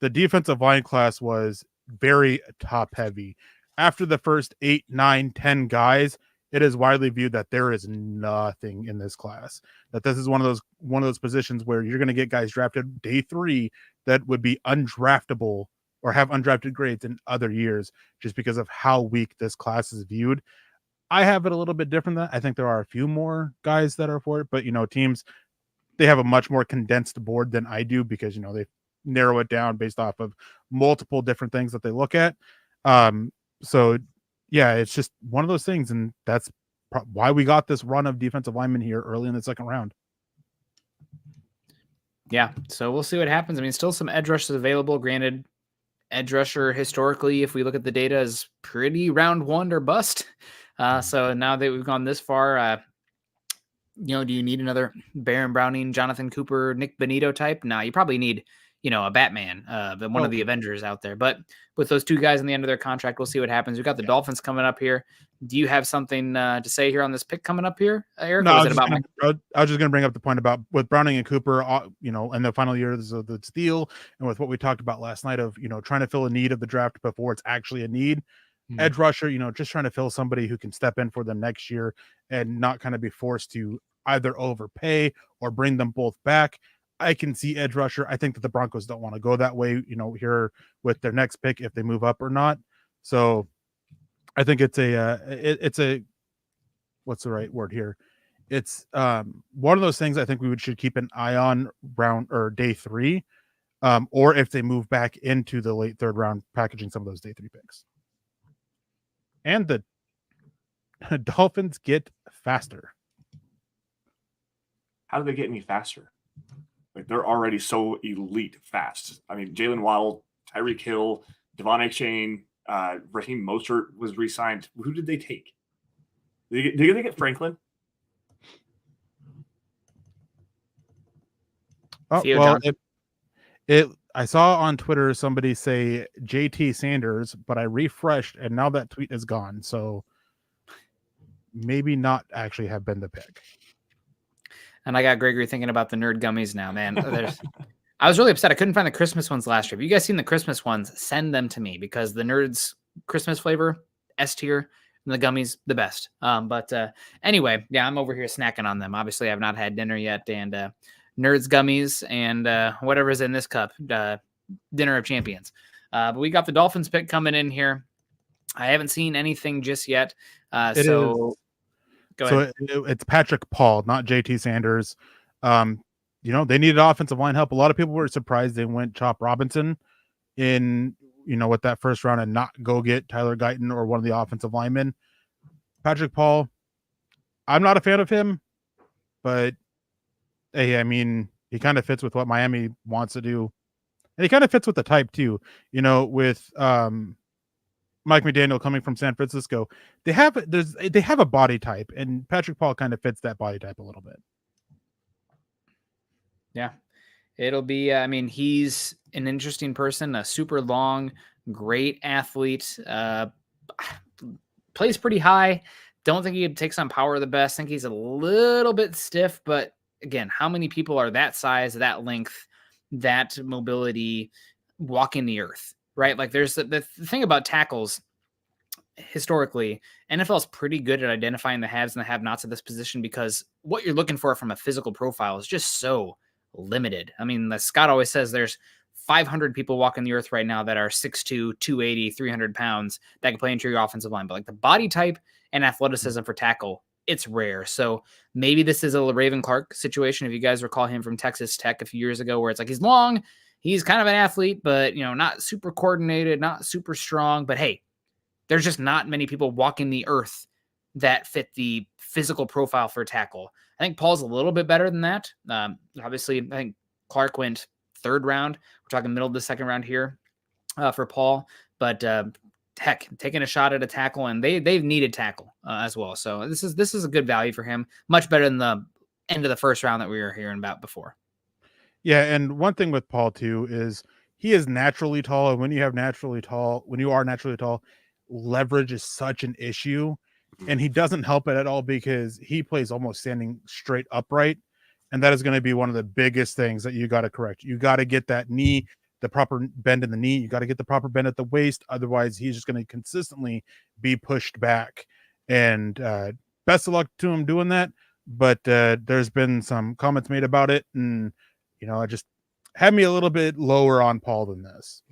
The defensive line class was very top heavy. After the first 8, 9, 10 guys, it is widely viewed that there is nothing in this class, that this is one of those positions where you're going to get guys drafted day 3 that would be undraftable or have undrafted grades in other years, just because of how weak this class is viewed. I have it a little bit different than that. I think there are a few more guys that are for it, but teams, they have a much more condensed board than I do, because they narrow it down based off of multiple different things that they look at. So yeah, it's just one of those things, and that's why we got this run of defensive linemen here early in the second round. Yeah, so we'll see what happens. Still some edge rushers available. Granted, edge rusher historically, if we look at the data, is pretty round 1 or bust. So now that we've gone this far, do you need another Baron Browning, Jonathan Cooper, Nick Benito type? No, you probably need a Batman, one of the Avengers out there. But with those two guys in the end of their contract, we'll see what happens. We've got the Dolphins coming up here. Do you have something to say here on this pick coming up here, Eric? No, I was just going to bring up the point about with Browning and Cooper, in the final years of the deal, and with what we talked about last night of, trying to fill a need of the draft before it's actually a need. Edge rusher, just trying to fill somebody who can step in for them next year and not kind of be forced to either overpay or bring them both back. I can see edge rusher. I think that the Broncos don't want to go that way, here with their next pick, if they move up or not. So I think it's a what's the right word here? It's one of those things I think we should keep an eye on round or day 3, or if they move back into the late 3rd round, packaging some of those day 3 picks. And the Dolphins get faster. How do they get any faster? Like, they're already so elite fast. I mean, Jalen Waddle, Tyreek Hill, Devon Achane, Raheem Mostert was re-signed. Who did they take? Did they get Franklin? Oh, well, I saw on Twitter somebody say JT Sanders, but I refreshed and now that tweet is gone. So maybe not actually have been the pick. And I got Gregory thinking about the nerd gummies now, man. I was really upset. I couldn't find the Christmas ones last year. If you guys seen the Christmas ones, send them to me because the nerds Christmas flavor, S tier, and the gummies, the best. But anyway, yeah, I'm over here snacking on them. Obviously, I've not had dinner yet, and nerds gummies and whatever's in this cup, dinner of champions. But we got the Dolphins pick coming in here. I haven't seen anything just yet. It's Patrick Paul, not JT Sanders. They needed offensive line help. A lot of people were surprised they went Chop Robinson in, with that first round and not go get Tyler Guyton or one of the offensive linemen. Patrick Paul, I'm not a fan of him, but hey, I mean, he kind of fits with what Miami wants to do. And he kind of fits with the type too, with Mike McDaniel coming from San Francisco. They have a body type, and Patrick Paul kind of fits that body type a little bit. Yeah, it'll be, he's an interesting person, a super long, great athlete, plays pretty high. Don't think he takes on power the best. Think he's a little bit stiff, but again, how many people are that size, that length, that mobility walking the earth, right? Like there's the thing about tackles. Historically, NFL is pretty good at identifying the haves and the have-nots at this position because what you're looking for from a physical profile is just so limited. I mean, like Scott always says, there's 500 people walking the earth right now that are 6'2", 280, 300 pounds that can play interior offensive line. But like the body type and athleticism for tackle, it's rare. So maybe this is a Raven Clark situation. If you guys recall him from Texas Tech a few years ago, where it's like he's long, he's kind of an athlete, but not super coordinated, not super strong. But hey, there's just not many people walking the earth that fit the physical profile for a tackle. I think Paul's a little bit better than that. Obviously, I think Clark went 3rd round. We're talking middle of the 2nd round here for Paul. But heck, taking a shot at a tackle, and they've needed tackle as well. So this is a good value for him. Much better than the end of the 1st round that we were hearing about before. Yeah, and one thing with Paul too is he is naturally tall, and when you are naturally tall, leverage is such an issue, and he doesn't help it at all because he plays almost standing straight upright, and that is going to be one of the biggest things that you got to correct. You got to get that knee, the proper bend in the knee. You got to get the proper bend at the waist. Otherwise, he's just going to consistently be pushed back. And best of luck to him doing that. But there's been some comments made about it, and I just had me a little bit lower on Paul than this.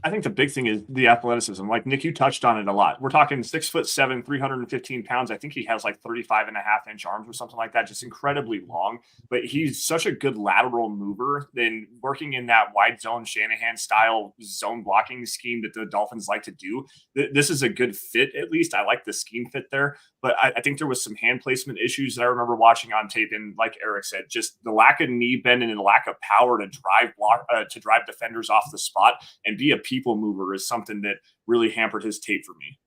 I think the big thing is the athleticism. Like Nick, you touched on it a lot. We're talking 6'7", 315 pounds. I think he has like 35.5-inch arms or something like that. Just incredibly long, but he's such a good lateral mover. Then working in that wide zone Shanahan style zone blocking scheme that the Dolphins like to do. This is a good fit. At least I like the scheme fit there, but I think there was some hand placement issues that I remember watching on tape. And like Eric said, just the lack of knee bend and the lack of power to drive defenders off the spot and be a people mover is something that really hampered his tape for me.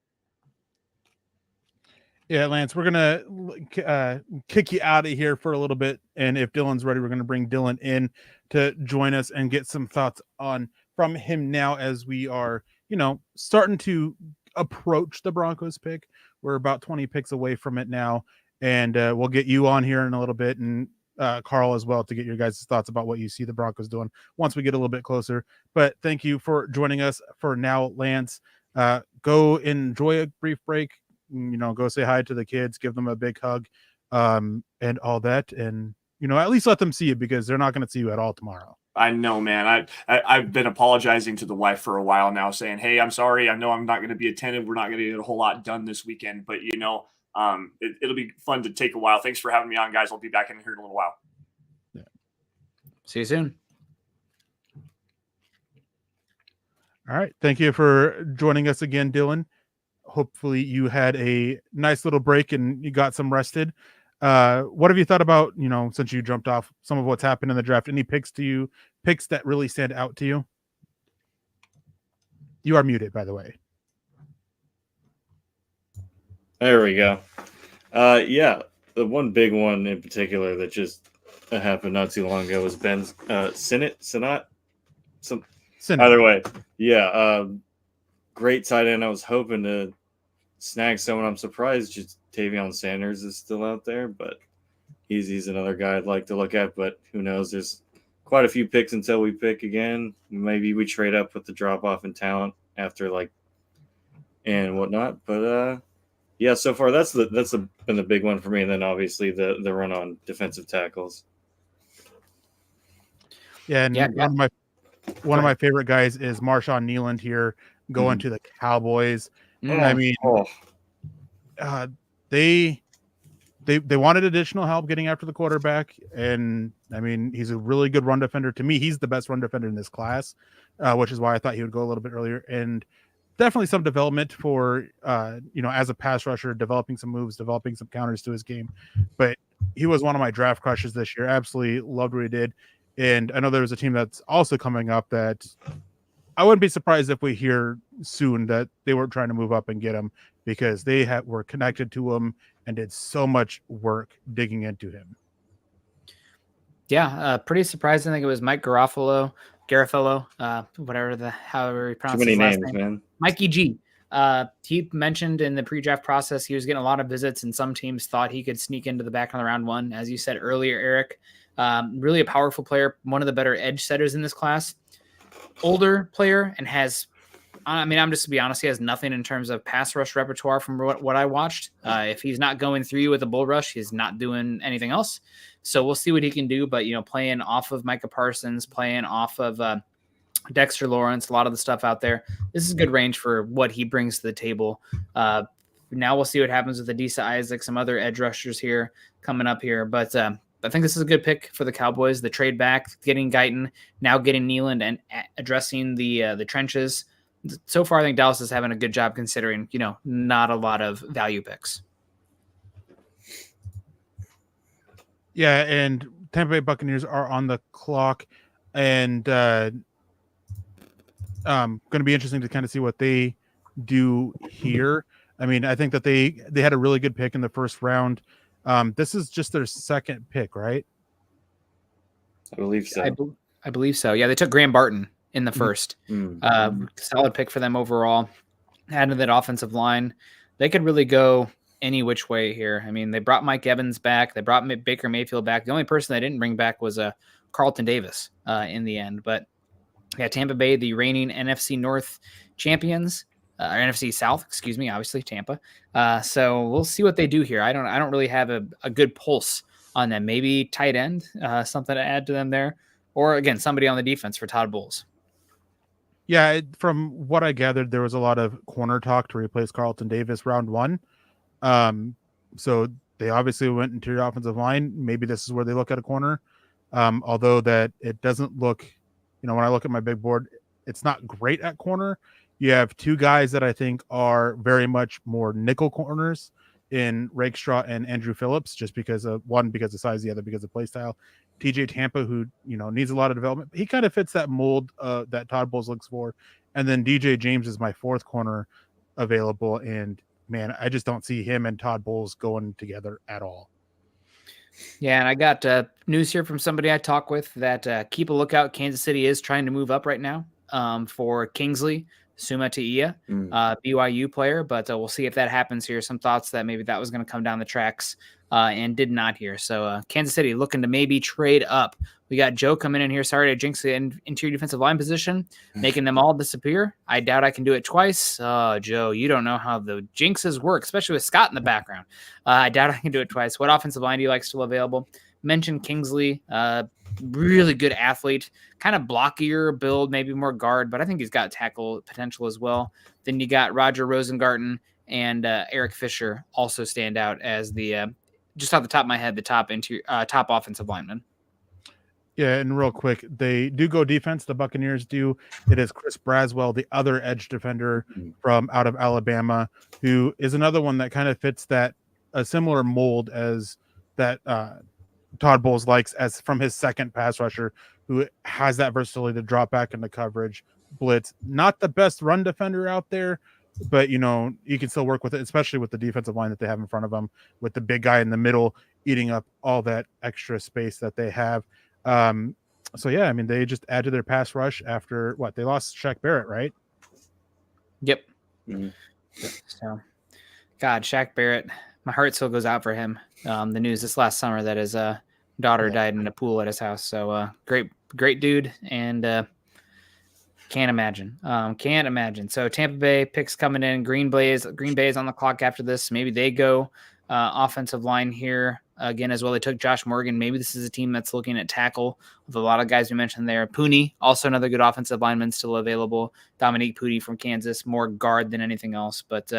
Yeah, Lance, we're going to kick you out of here for a little bit. And if Dylan's ready, we're going to bring Dylan in to join us and get some thoughts on from him now as we are, starting to approach the Broncos pick. We're about 20 picks away from it now, and we'll get you on here in a little bit, and Carl as well, to get your guys' thoughts about what you see the Broncos doing once we get a little bit closer. But thank you for joining us for now, Lance. Go enjoy a brief break, go say hi to the kids, give them a big hug, and all that, and at least let them see you, because they're not going to see you at all tomorrow. I know, man. I've been apologizing to the wife for a while now, saying, "Hey, I'm sorry. I know I'm not going to be attentive. We're not going to get a whole lot done this weekend, but it'll be fun to take a while." Thanks for having me on, guys. I'll be back in here in a little while. Yeah. See you soon. All right. Thank you for joining us again, Dylan. Hopefully you had a nice little break and you got some rested. What have you thought about, since you jumped off, some of what's happened in the draft? Any picks that really stand out to you? You are muted, by the way. There we go. Yeah, the one big one in particular that just happened not too long ago was Ben's Sinnott. Either way, yeah, great tight end. I was hoping to snag someone. I'm surprised just Tavion Sanders is still out there, but he's another guy I'd like to look at. But who knows? There's quite a few picks until we pick again. Maybe we trade up with the drop off in talent after and whatnot. But yeah, so far that's been the big one for me. And then obviously the run on defensive tackles. Yeah, and one of my favorite guys is Marshawn Nealand here going to the Cowboys. I mean, they wanted additional help getting after the quarterback, and I mean, he's a really good run defender. To me, he's the best run defender in this class, which is why I thought he would go a little bit earlier. And definitely some development for as a pass rusher, developing some moves, developing some counters to his game. But he was one of my draft crushes this year. Absolutely loved what he did. And I know there was a team that's also coming up that I wouldn't be surprised if we hear soon that they were trying to move up and get him, because they were connected to him and did so much work digging into him. Yeah, pretty surprised. I think it was Mike Garofalo, however he pronounced his last name. Man. Mikey G. He mentioned in the pre-draft process he was getting a lot of visits, and some teams thought he could sneak into the back on the round one. As you said earlier, Eric, really a powerful player, one of the better edge setters in this class. Older player, and I'm just to be honest, he has nothing in terms of pass rush repertoire from what I watched. If he's not going through you with a bull rush, he's not doing anything else. So we'll see what he can do. But, playing off of Micah Parsons, playing off of Dexter Lawrence, a lot of the stuff out there, this is good range for what he brings to the table. Now we'll see what happens with Adisa Isaac, some other edge rushers here coming up here. But I think this is a good pick for the Cowboys. The trade back, getting Guyton, now getting Nealand, and addressing the trenches. So far, I think Dallas is having a good job considering, not a lot of value picks. Yeah, and Tampa Bay Buccaneers are on the clock, and going to be interesting to kind of see what they do here. I mean, I think that they had a really good pick in the first round. This is just their second pick, right? I believe so. I believe so. Yeah, they took Graham Barton in the first. Solid pick for them overall. Added that offensive line. They could really go any which way here. I mean, they brought Mike Evans back. They brought Baker Mayfield back. The only person they didn't bring back was Carlton Davis in the end. But yeah, Tampa Bay, the reigning NFC North champions. Or NFC South, excuse me, obviously Tampa. So we'll see what they do here. I don't really have a good pulse on them. Maybe tight end, something to add to them there, or again somebody on the defense for Todd Bowles. Yeah, from what I gathered, there was a lot of corner talk to replace Carlton Davis round one. So they obviously went into your offensive line. Maybe this is where they look at a corner. Although that it doesn't look, when I look at my big board, it's not great at corner. You have two guys that I think are very much more nickel corners in Rakestraw and Andrew Phillips, just because of one, because of size, the other because of play style. TJ Tampa, who needs a lot of development, he kind of fits that mold that Todd Bowles looks for. And then DJ James is my fourth corner available, and man, I just don't see him and Todd Bowles going together at all. Yeah, and I got news here from somebody I talk with that keep a lookout. Kansas City is trying to move up right now for Kingsley Sumatia, BYU player, but we'll see if that happens here. Some thoughts that maybe that was going to come down the tracks and did not here. So Kansas City looking to maybe trade up. We got Joe coming in here. Sorry to jinx the interior defensive line position, making them all disappear. I doubt I can do it twice. Oh, Joe, you don't know how the jinxes work, especially with Scott in the background. I doubt I can do it twice. What offensive line do you like still available? Mentioned Kingsley, really good athlete, kind of blockier build, maybe more guard, but I think he's got tackle potential as well. Then you got Roger Rosengarten and Eric Fisher also stand out as the, just off the top of my head, the top offensive lineman. Yeah, and real quick, they do go defense. The Buccaneers do. It is Chris Braswell, the other edge defender from out of Alabama, who is another one that kind of fits that a similar mold as that Todd Bowles likes as from his second pass rusher, who has that versatility to drop back into coverage, blitz. Not the best run defender out there, but you can still work with it, especially with the defensive line that they have in front of them, with the big guy in the middle eating up all that extra space that they have. So yeah, I mean, they just add to their pass rush after what they lost Shaq Barrett, right? Yep. So, God, Shaq Barrett, my heart still goes out for him. The news this last summer that his daughter died in a pool at his house. So great dude, and can't imagine. So Tampa Bay picks coming in. Green Bay is on the clock after this. Maybe they go offensive line here again as well. They took Josh Morgan. Maybe this is a team that's looking at tackle with a lot of guys we mentioned there. Pooney, also another good offensive lineman still available. Dominique Pooney from Kansas, more guard than anything else. But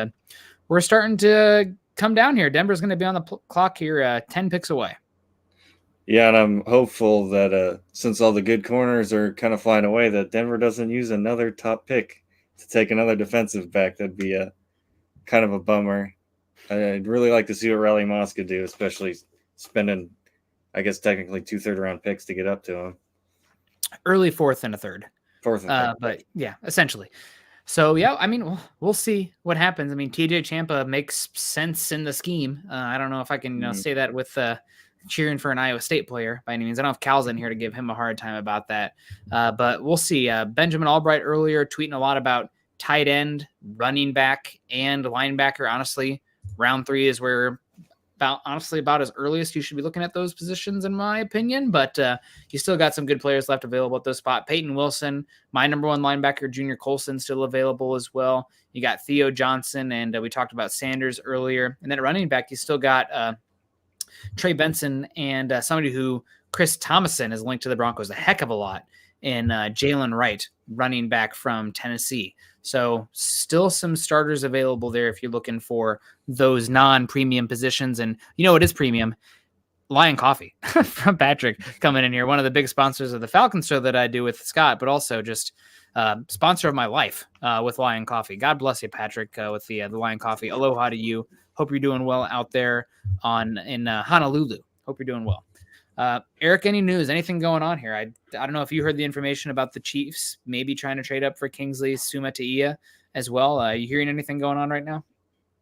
we're starting to come down here. Denver's going to be on the clock here, 10 picks away. Yeah, and I'm hopeful that since all the good corners are kind of flying away, that Denver doesn't use another top pick to take another defensive back. That'd be a kind of a bummer. I'd really like to see what Riley Moss could do, especially spending, I guess, technically 2 third-round picks to get up to him. Early fourth and a third. But yeah, essentially. So, yeah, I mean, we'll see what happens. I mean, TJ Ciampa makes sense in the scheme. I don't know if I can say that with cheering for an Iowa State player by any means. I don't know if Cal's in here to give him a hard time about that. But we'll see. Benjamin Albright earlier tweeting a lot about tight end, running back, and linebacker. Honestly, round 3 is where about as earliest you should be looking at those positions, in my opinion. But you still got some good players left available at those spot. Peyton Wilson, my number 1 linebacker, Junior Colson, still available as well. You got Theo Johnson, and we talked about Sanders earlier. And then at running back, you still got Trey Benson and somebody who Chris Thomason is linked to the Broncos a heck of a lot, and Jalen Wright, running back from Tennessee. So still some starters available there if you're looking for those non-premium positions. And it is premium. Lion Coffee from Patrick coming in here, one of the big sponsors of the Falcon show that I do with Scott, but also just sponsor of my life with Lion Coffee. God bless you, Patrick, with the Lion Coffee. Aloha to you. Hope you're doing well out there in Honolulu. Hope you're doing well. Eric, any news? Anything going on here? I don't know if you heard the information about the Chiefs maybe trying to trade up for Kingsley Sumatia as well. You hearing anything going on right now?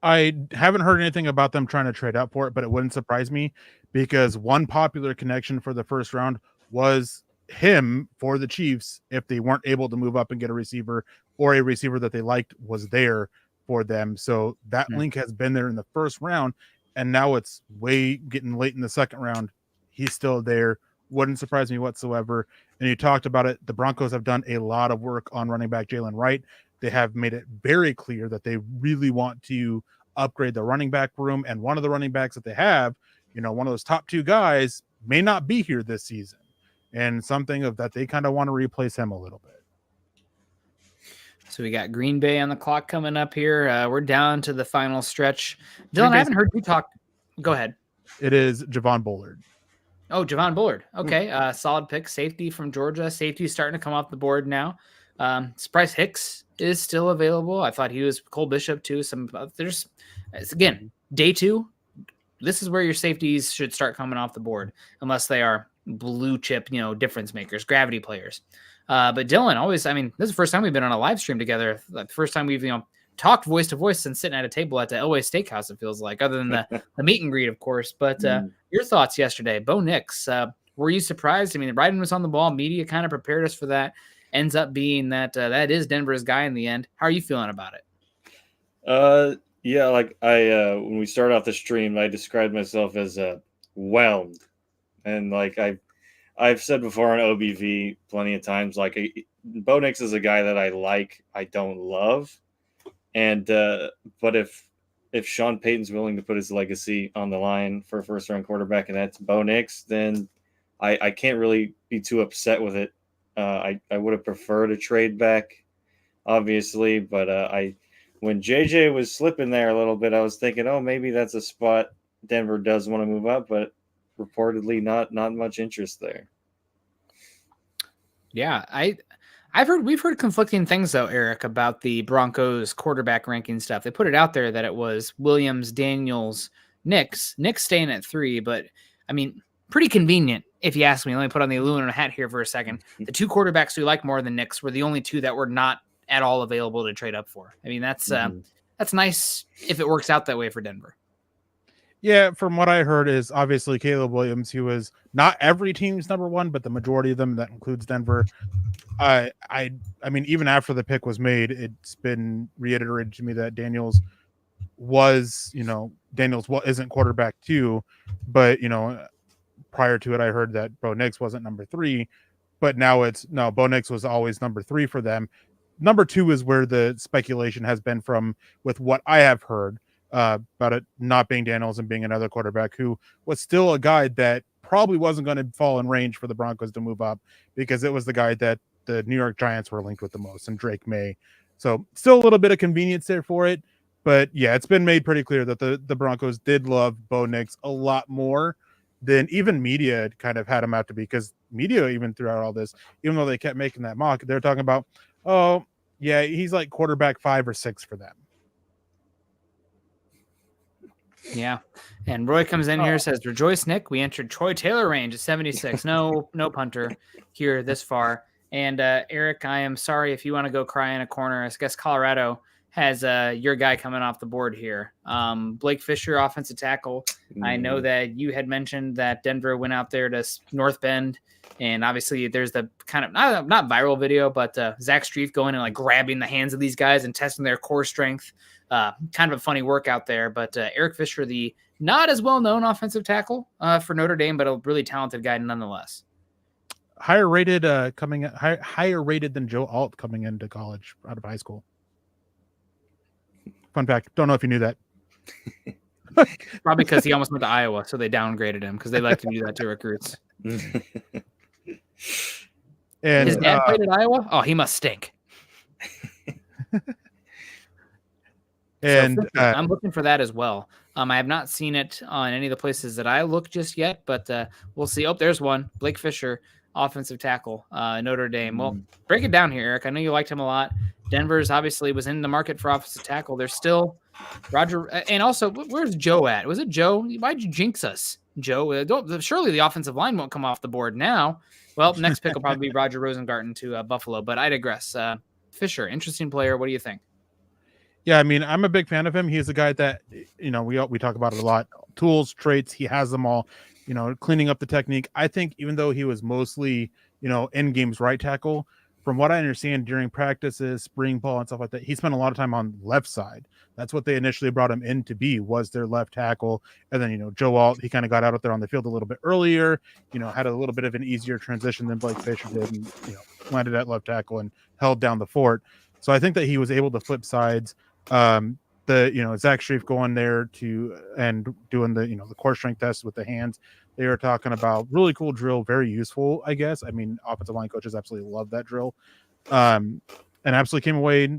I haven't heard anything about them trying to trade up for it, but it wouldn't surprise me because one popular connection for the first round was him for the Chiefs if they weren't able to move up and get a receiver, or a receiver that they liked was there for them. So that link has been there in the first round, and now it's getting late in the second round. He's still there. Wouldn't surprise me whatsoever. And you talked about it. The Broncos have done a lot of work on running back Jalen Wright. They have made it very clear that they really want to upgrade the running back room. And one of the running backs that they have, one of those top 2 guys may not be here this season. And something of that they kind of want to replace him a little bit. So we got Green Bay on the clock coming up here. We're down to the final stretch. Dylan, I haven't heard you talk. Go ahead. It is Javon Bullard. Oh, Javon Bullard. Okay. Solid pick. Safety from Georgia. Safety is starting to come off the board now. Bryce Hicks is still available. I thought he was Cole Bishop too. Again, day 2. This is where your safeties should start coming off the board, unless they are blue chip, difference makers, gravity players. But Dylan, this is the first time we've been on a live stream together. The first time we've, talked voice to voice since sitting at a table at the Elway Steakhouse, it feels like, other than the meet and greet, of course. But your thoughts yesterday, Bo Nix, were you surprised? I mean, Ryden was on the ball. Media kind of prepared us for that. Ends up being that that is Denver's guy in the end. How are you feeling about it? Yeah, like when we started off the stream, I described myself as whelmed, and like I've said before on OBV plenty of times, like Bo Nix is a guy that I like, I don't love, and but if Sean Payton's willing to put his legacy on the line for a first round quarterback, and that's Bo Nix, then I can't really be too upset with it. I would have preferred a trade back, obviously, but when JJ was slipping there a little bit, I was thinking, oh, maybe that's a spot Denver does want to move up, but reportedly not much interest there. Yeah, we've heard conflicting things though, Eric, about the Broncos quarterback ranking stuff. They put it out there that it was Williams, Daniels, Nix staying at 3, but I mean, pretty convenient if you ask me. Let me put on the aluminum hat here for a second. The 2 quarterbacks we like more than Nix were the only 2 that were not at all available to trade up for. I mean, that's nice if it works out that way for Denver. Yeah, from what I heard is obviously Caleb Williams, who was not every team's number 1, but the majority of them, that includes Denver. I mean, even after the pick was made, it's been reiterated to me that Daniels isn't quarterback 2, but prior to it, I heard that Bo Nix wasn't number 3, but now Bo Nix was always number 3 for them. Number 2 is where the speculation has been from, with what I have heard about it not being Daniels and being another quarterback who was still a guy that probably wasn't going to fall in range for the Broncos to move up, because it was the guy that the New York Giants were linked with the most, and Drake May. So still a little bit of convenience there for it. But yeah, it's been made pretty clear that the Broncos did love Bo Nix a lot more than even media kind of had him out to be, because media, even throughout all this, even though they kept making that mock, they're talking about, oh, yeah, he's like quarterback 5 or 6 for them. Yeah. And Roy comes in here, says, rejoice, Nick. We entered Troy Taylor range at 76. No punter here this far. And Eric, I am sorry if you want to go cry in a corner. I guess Colorado has your guy coming off the board here. Blake Fisher, offensive tackle. I know that you had mentioned that Denver went out there to North Bend, and obviously there's the kind of not viral video, but Zach Strief going and like grabbing the hands of these guys and testing their core strength. Kind of a funny workout there. But Eric Fisher, the not as well-known offensive tackle for Notre Dame, but a really talented guy nonetheless. Higher rated than Joe Alt coming into college out of high school. Fun fact. Don't know if you knew that. Probably because he almost went to Iowa, so they downgraded him because they like to do that to recruits. And his dad played at Iowa? Oh, he must stink. And so I'm looking for that as well. I have not seen it on any of the places that I look just yet, but we'll see. Oh, there's one. Blake Fisher, offensive tackle, Notre Dame. Well, break it down here, Eric. I know you liked him a lot. Denver's obviously was in the market for offensive tackle. There's still Roger. And also, where's Joe at? Was it Joe? Why'd you jinx us, Joe? Surely the offensive line won't come off the board now. Well, next pick will probably be Roger Rosengarten to Buffalo, but I digress. Fisher, interesting player. What do you think? Yeah, I mean, I'm a big fan of him. He's a guy that, we talk about it a lot. Tools, traits, he has them all. Cleaning up the technique. I think even though he was mostly, in games right tackle, from what I understand during practices, spring ball and stuff like that, he spent a lot of time on left side. That's what they initially brought him in to be, was their left tackle. And then, Joe Alt, he kind of got out there on the field a little bit earlier, had a little bit of an easier transition than Blake Fisher did, and, landed at left tackle and held down the fort. So I think that he was able to flip sides. Zach Strief going there and doing the core strength test with the hands. They were talking about really cool drill, very useful, I guess. I mean, offensive line coaches absolutely love that drill. And absolutely came away,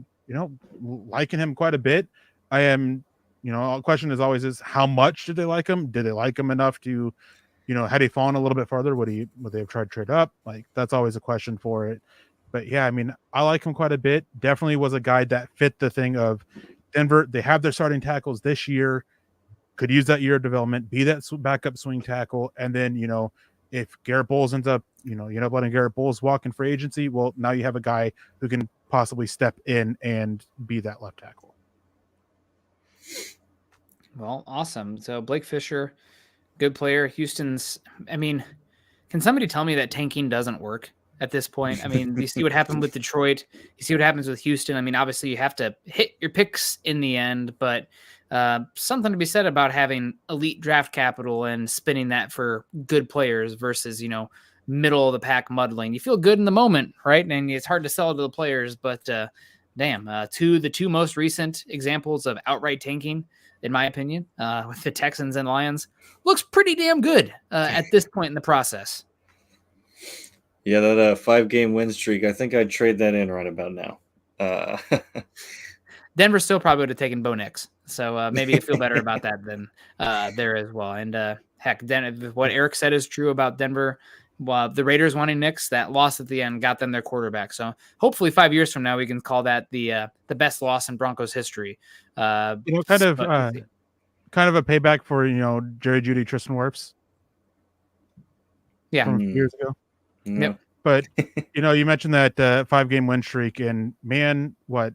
liking him quite a bit. I am, the question is always how much did they like him? Did they like him enough to, had he fallen a little bit farther, would they have tried to trade up? Like, that's always a question for it. But yeah, I mean, I like him quite a bit. Definitely was a guy that fit the thing of Denver. They have their starting tackles this year, could use that year of development, be that backup swing tackle. And then, if Garrett Bowles ends up, letting Garrett Bowles walk in free agency, well, now you have a guy who can possibly step in and be that left tackle. Well, awesome. So Blake Fisher, good player. Houston's, I mean, can somebody tell me that tanking doesn't work at this point? I mean, you see what happened with Detroit. You see what happens with Houston. I mean, obviously you have to hit your picks in the end, but something to be said about having elite draft capital and spending that for good players versus, middle of the pack muddling. You feel good in the moment, right? And it's hard to sell to the players, but the two most recent examples of outright tanking, in my opinion, with the Texans and Lions, looks pretty damn good at this point in the process. Yeah, that 5-game win streak, I think I'd trade that in right about now. Denver still probably would have taken Bo Nix, so maybe you feel better about that than there as well. And heck, what Eric said is true about Denver. The Raiders wanting Nix, that loss at the end got them their quarterback. So hopefully 5 years from now, we can call that the best loss in Broncos history. Kind of a payback for, Jerry Jeudy, Tristan Wirfs. Yeah. From years ago. Yeah. Yep. But, you mentioned that 5-game win streak, and man, what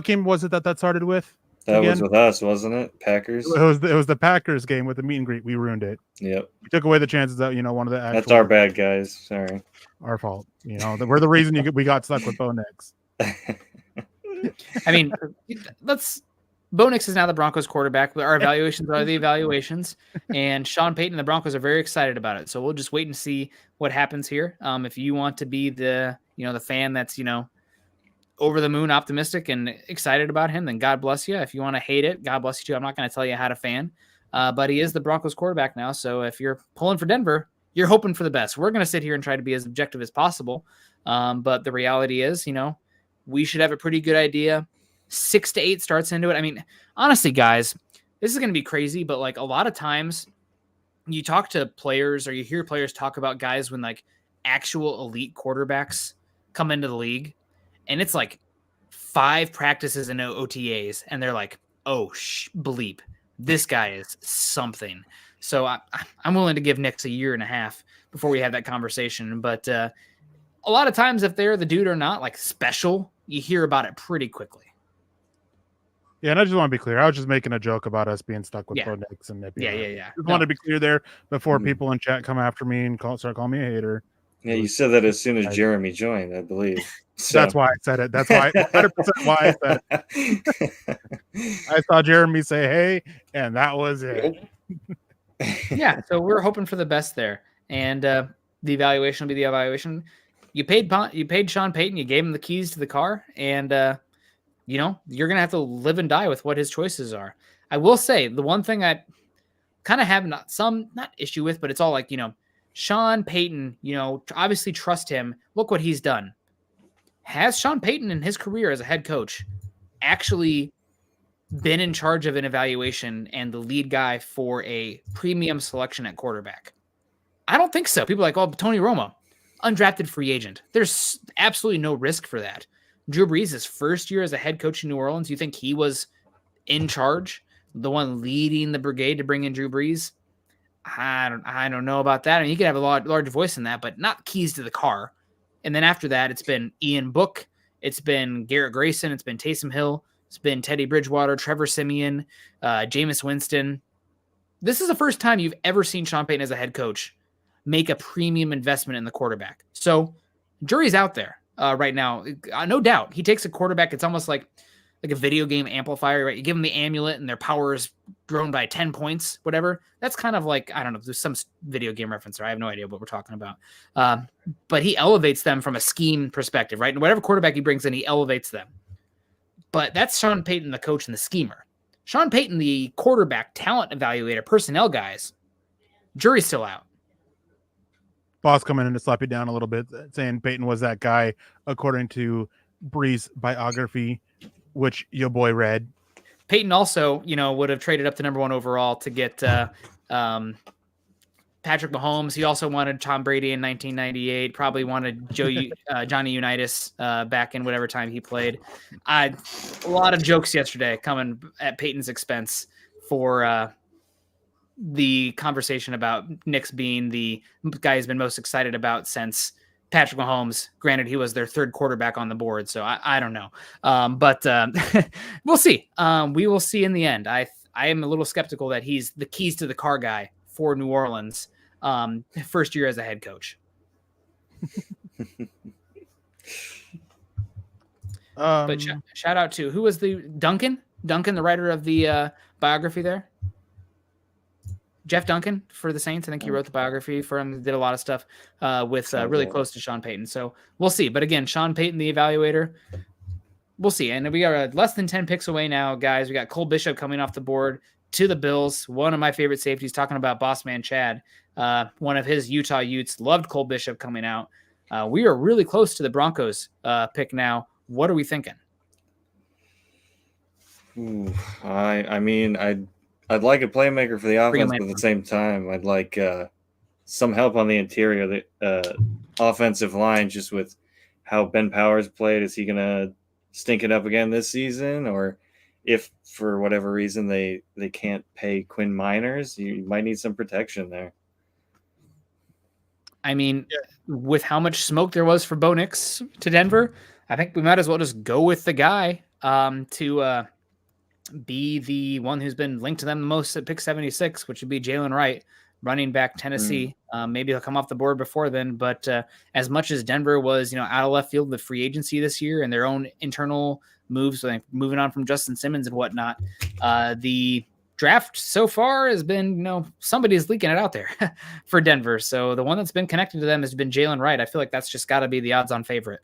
game was it that started with? That again? was with us, wasn't it? Packers? It was the Packers game with the meet and greet. We ruined it. Yep. We took away the chances that, one of the actual. That's our bad, guys. Sorry. Our fault. We're the reason we got stuck with Bo Nix. I mean, Bo Nix is now the Broncos quarterback, but our evaluations are the evaluations, and Sean Payton and the Broncos are very excited about it. So we'll just wait and see what happens here. If you want to be the fan that's, over the moon optimistic and excited about him, then God bless you. If you want to hate it, God bless you too. I'm not going to tell you how to fan, but he is the Broncos quarterback now. So if you're pulling for Denver, you're hoping for the best. We're going to sit here and try to be as objective as possible. But the reality is, we should have a pretty good idea. 6 to 8 starts into it. I mean, honestly, guys, this is going to be crazy, but like a lot of times you talk to players or you hear players talk about guys when like actual elite quarterbacks come into the league, and it's like 5 practices and no OTAs, and they're like, oh, bleep, this guy is something. So I'm willing to give Nix a year and a half before we have that conversation. But a lot of times, if they're the dude or not, like special, you hear about it pretty quickly. Yeah, and I just want to be clear. I was just making a joke about us being stuck with Bo Nix and Yeah. Just wanted to be clear there before people in chat come after me and start calling me a hater. Yeah, you said that as soon as Jeremy joined, I believe. So. That's why I said it. That's why 100% why I said it. I saw Jeremy say, hey, and that was it. Yeah, so we're hoping for the best there. And the evaluation will be the evaluation. You paid Sean Payton, you gave him the keys to the car, and you're going to have to live and die with what his choices are. I will say the one thing I kind of have not issue with, but it's all like, Sean Payton, obviously trust him. Look what he's done. Has Sean Payton in his career as a head coach actually been in charge of an evaluation and the lead guy for a premium selection at quarterback? I don't think so. People are like, oh, Tony Romo, undrafted free agent. There's absolutely no risk for that. Drew Brees, his first year as a head coach in New Orleans, you think he was in charge, the one leading the brigade to bring in Drew Brees? I don't know about that. I mean, you could have a large voice in that, but not keys to the car. And then after that, it's been Ian Book, it's been Garrett Grayson, it's been Taysom Hill, it's been Teddy Bridgewater, Trevor Siemian, Jameis Winston. This is the first time you've ever seen Sean Payton as a head coach make a premium investment in the quarterback. So jury's out there right now. No doubt. He takes a quarterback. It's almost like a video game amplifier, right? You give them the amulet and their power is grown by 10 points, whatever. That's kind of like, I don't know, there's some video game reference there. I have no idea what we're talking about. But he elevates them from a scheme perspective, right? And whatever quarterback he brings in, he elevates them. But that's Sean Payton, the coach and the schemer. Sean Payton, the quarterback, talent evaluator, personnel guys, jury's still out. Boss coming in to slap you down a little bit, saying Payton was that guy, according to Brees' biography, which your boy read. Payton also, would have traded up to number 1 overall to get Patrick Mahomes. He also wanted Tom Brady in 1998. Probably wanted Johnny Unitas back in whatever time he played. A lot of jokes yesterday coming at Payton's expense for the conversation about Nix being the guy he's been most excited about since Patrick Mahomes. Granted, he was their 3rd quarterback on the board, so I don't know. But we'll see. We will see in the end. I I am a little skeptical that he's the keys to the car guy for New Orleans first year as a head coach. But shout out to, who was the Duncan, the writer of the biography there? Jeff Duncan for the Saints. I think he wrote the biography for him. Did a lot of stuff with really close to Sean Payton. So we'll see. But again, Sean Payton, the evaluator, we'll see. And we are less than 10 picks away now, guys. We got Cole Bishop coming off the board to the Bills. One of my favorite safeties, talking about boss man Chad. One of his Utah Utes loved Cole Bishop coming out. We are really close to the Broncos pick now. What are we thinking? Ooh, I mean, I'd like a playmaker for the offense, but at the same time, I'd like some help on the interior, the offensive line, just with how Ben Powers played. Is he going to stink it up again this season? Or if for whatever reason they can't pay Quinn Miners, you might need some protection there. I mean, with how much smoke there was for Bo Nix to Denver, I think we might as well just go with the guy to be the one who's been linked to them the most at pick 76, which would be Jalen Wright, running back Tennessee. Maybe he'll come off the board before then, but as much as Denver was, out of left field with free agency this year and their own internal moves, like moving on from Justin Simmons and whatnot, the draft so far has been, somebody's leaking it out there for Denver. So the one that's been connected to them has been Jalen Wright. I feel like that's just got to be the odds-on favorite.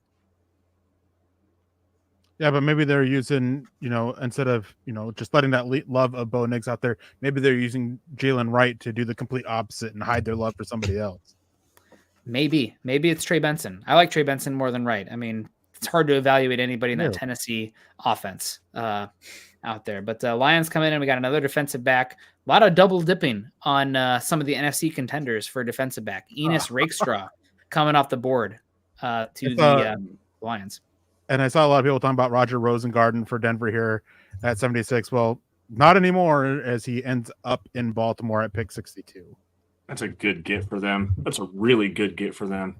Yeah, but maybe they're using, instead of, just letting that love of Bo Nix out there, maybe they're using Jalen Wright to do the complete opposite and hide their love for somebody else. Maybe it's Trey Benson. I like Trey Benson more than Wright. I mean, it's hard to evaluate anybody in that Tennessee offense out there. But Lions come in and we got another defensive back. A lot of double dipping on some of the NFC contenders for defensive back. Enos Rakestraw coming off the board to the Lions. And I saw a lot of people talking about Roger Rosengarten for Denver here at 76. Well, not anymore, as he ends up in Baltimore at pick 62. That's a good get for them. That's a really good get for them.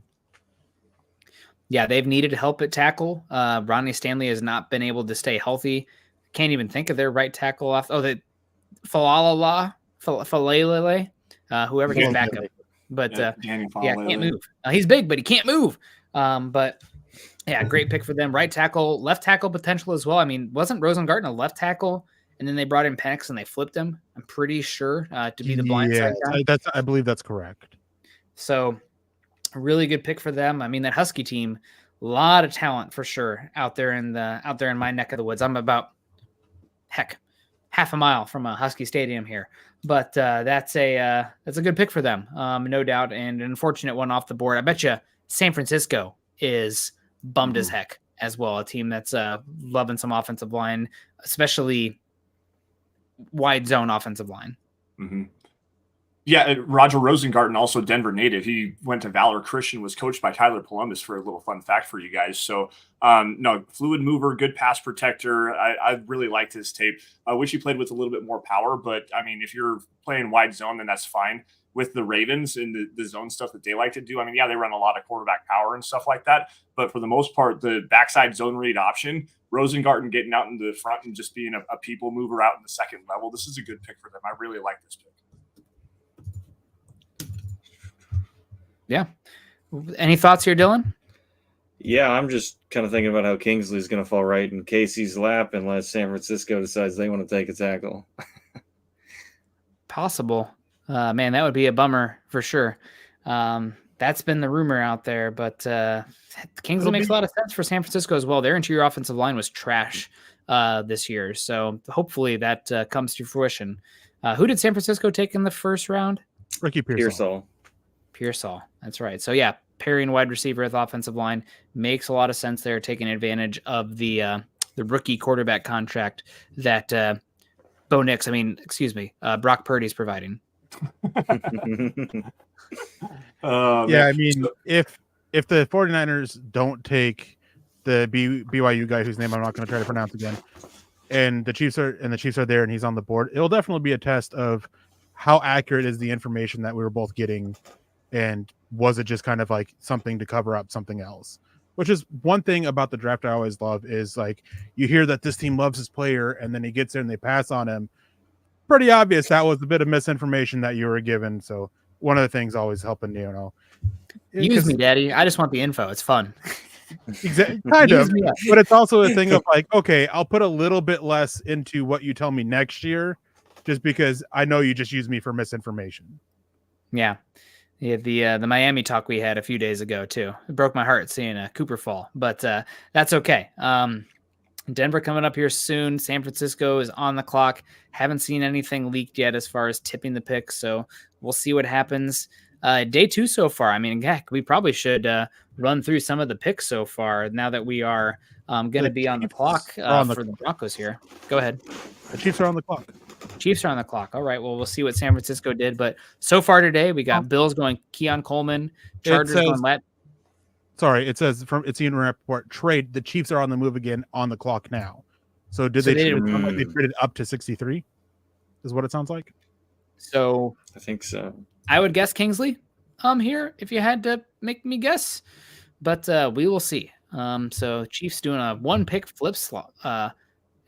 Yeah, they've needed help at tackle. Ronnie Stanley has not been able to stay healthy. Can't even think of their right tackle off. Oh, the Falalele, whoever his backup. But can't move. He's big, but he can't move. But yeah, great pick for them. Right tackle, left tackle potential as well. I mean, wasn't Rosengarten a left tackle, and then they brought in Penix and they flipped him? I'm pretty sure to be the blind side guy. I believe that's correct. So, a really good pick for them. I mean, that Husky team, a lot of talent for sure out there in my neck of the woods. I'm about half a mile from a Husky stadium here, but that's a good pick for them, no doubt. And an unfortunate one off the board. I bet you San Francisco is bummed as heck as well. A team that's loving some offensive line, especially wide zone offensive line. Mm-hmm. Yeah, Roger Rosengarten, also Denver native. He went to Valor Christian, was coached by Tyler Columbus, for a little fun fact for you guys. So, fluid mover, good pass protector. I really liked his tape. I wish he played with a little bit more power, but I mean, if you're playing wide zone, then that's fine. With the Ravens and the zone stuff that they like to do, I mean, yeah, they run a lot of quarterback power and stuff like that. But for the most part, the backside zone read option, Rosengarten getting out in the front and just being a people mover out in the second level, this is a good pick for them. I really like this pick. Yeah. Any thoughts here, Dylan? Yeah, I'm just kind of thinking about how Kingsley's going to fall right in Casey's lap unless San Francisco decides they want to take a tackle. Possible. Man, that would be a bummer for sure. That's been the rumor out there, but Kingsley makes a lot of sense for San Francisco as well. Their interior offensive line was trash this year, so hopefully that comes to fruition. Who did San Francisco take in the first round? Ricky Pearsall. That's right. So yeah, pairing wide receiver with offensive line makes a lot of sense there, taking advantage of the rookie quarterback contract that Brock Purdy's providing. Yeah, I mean, if the 49ers don't take the BYU guy whose name I'm not going to try to pronounce again, and the Chiefs are there and he's on the board, it'll definitely be a test of how accurate is the information that we were both getting, and was it just kind of like something to cover up something else? Which is one thing about the draft I always love, is like you hear that this team loves his player and then he gets there and they pass on him. pretty obvious that was a bit of misinformation that you were given. So one of the things always helping, Use me, Daddy. I just want the info. It's fun. Kind Use of, me up. but it's also a thing of like, okay, I'll put a little bit less into what you tell me next year, just because I know you just use me for misinformation. Yeah. The Miami talk we had a few days ago too. It broke my heart seeing Cooper fall, but that's okay. Denver coming up here soon. San Francisco is on the clock. Haven't seen anything leaked yet as far as tipping the pick, so we'll see what happens. Day 2 so far. I mean, heck, we probably should run through some of the picks so far now that we are going to be on the clock for the Broncos here. Go ahead. The Chiefs are on the clock. Chiefs are on the clock. All right. Well, we'll see what San Francisco did. But so far today, we got Bills going Keon Coleman, Chargers going Lat. Sorry, it says from it's Ian Rappaport trade. The Chiefs are on the move again on the clock now. So did they traded up to 63? Is what it sounds like. So I think so. I would guess Kingsley here if you had to make me guess, but we will see. So Chiefs doing a 1-pick flip slot.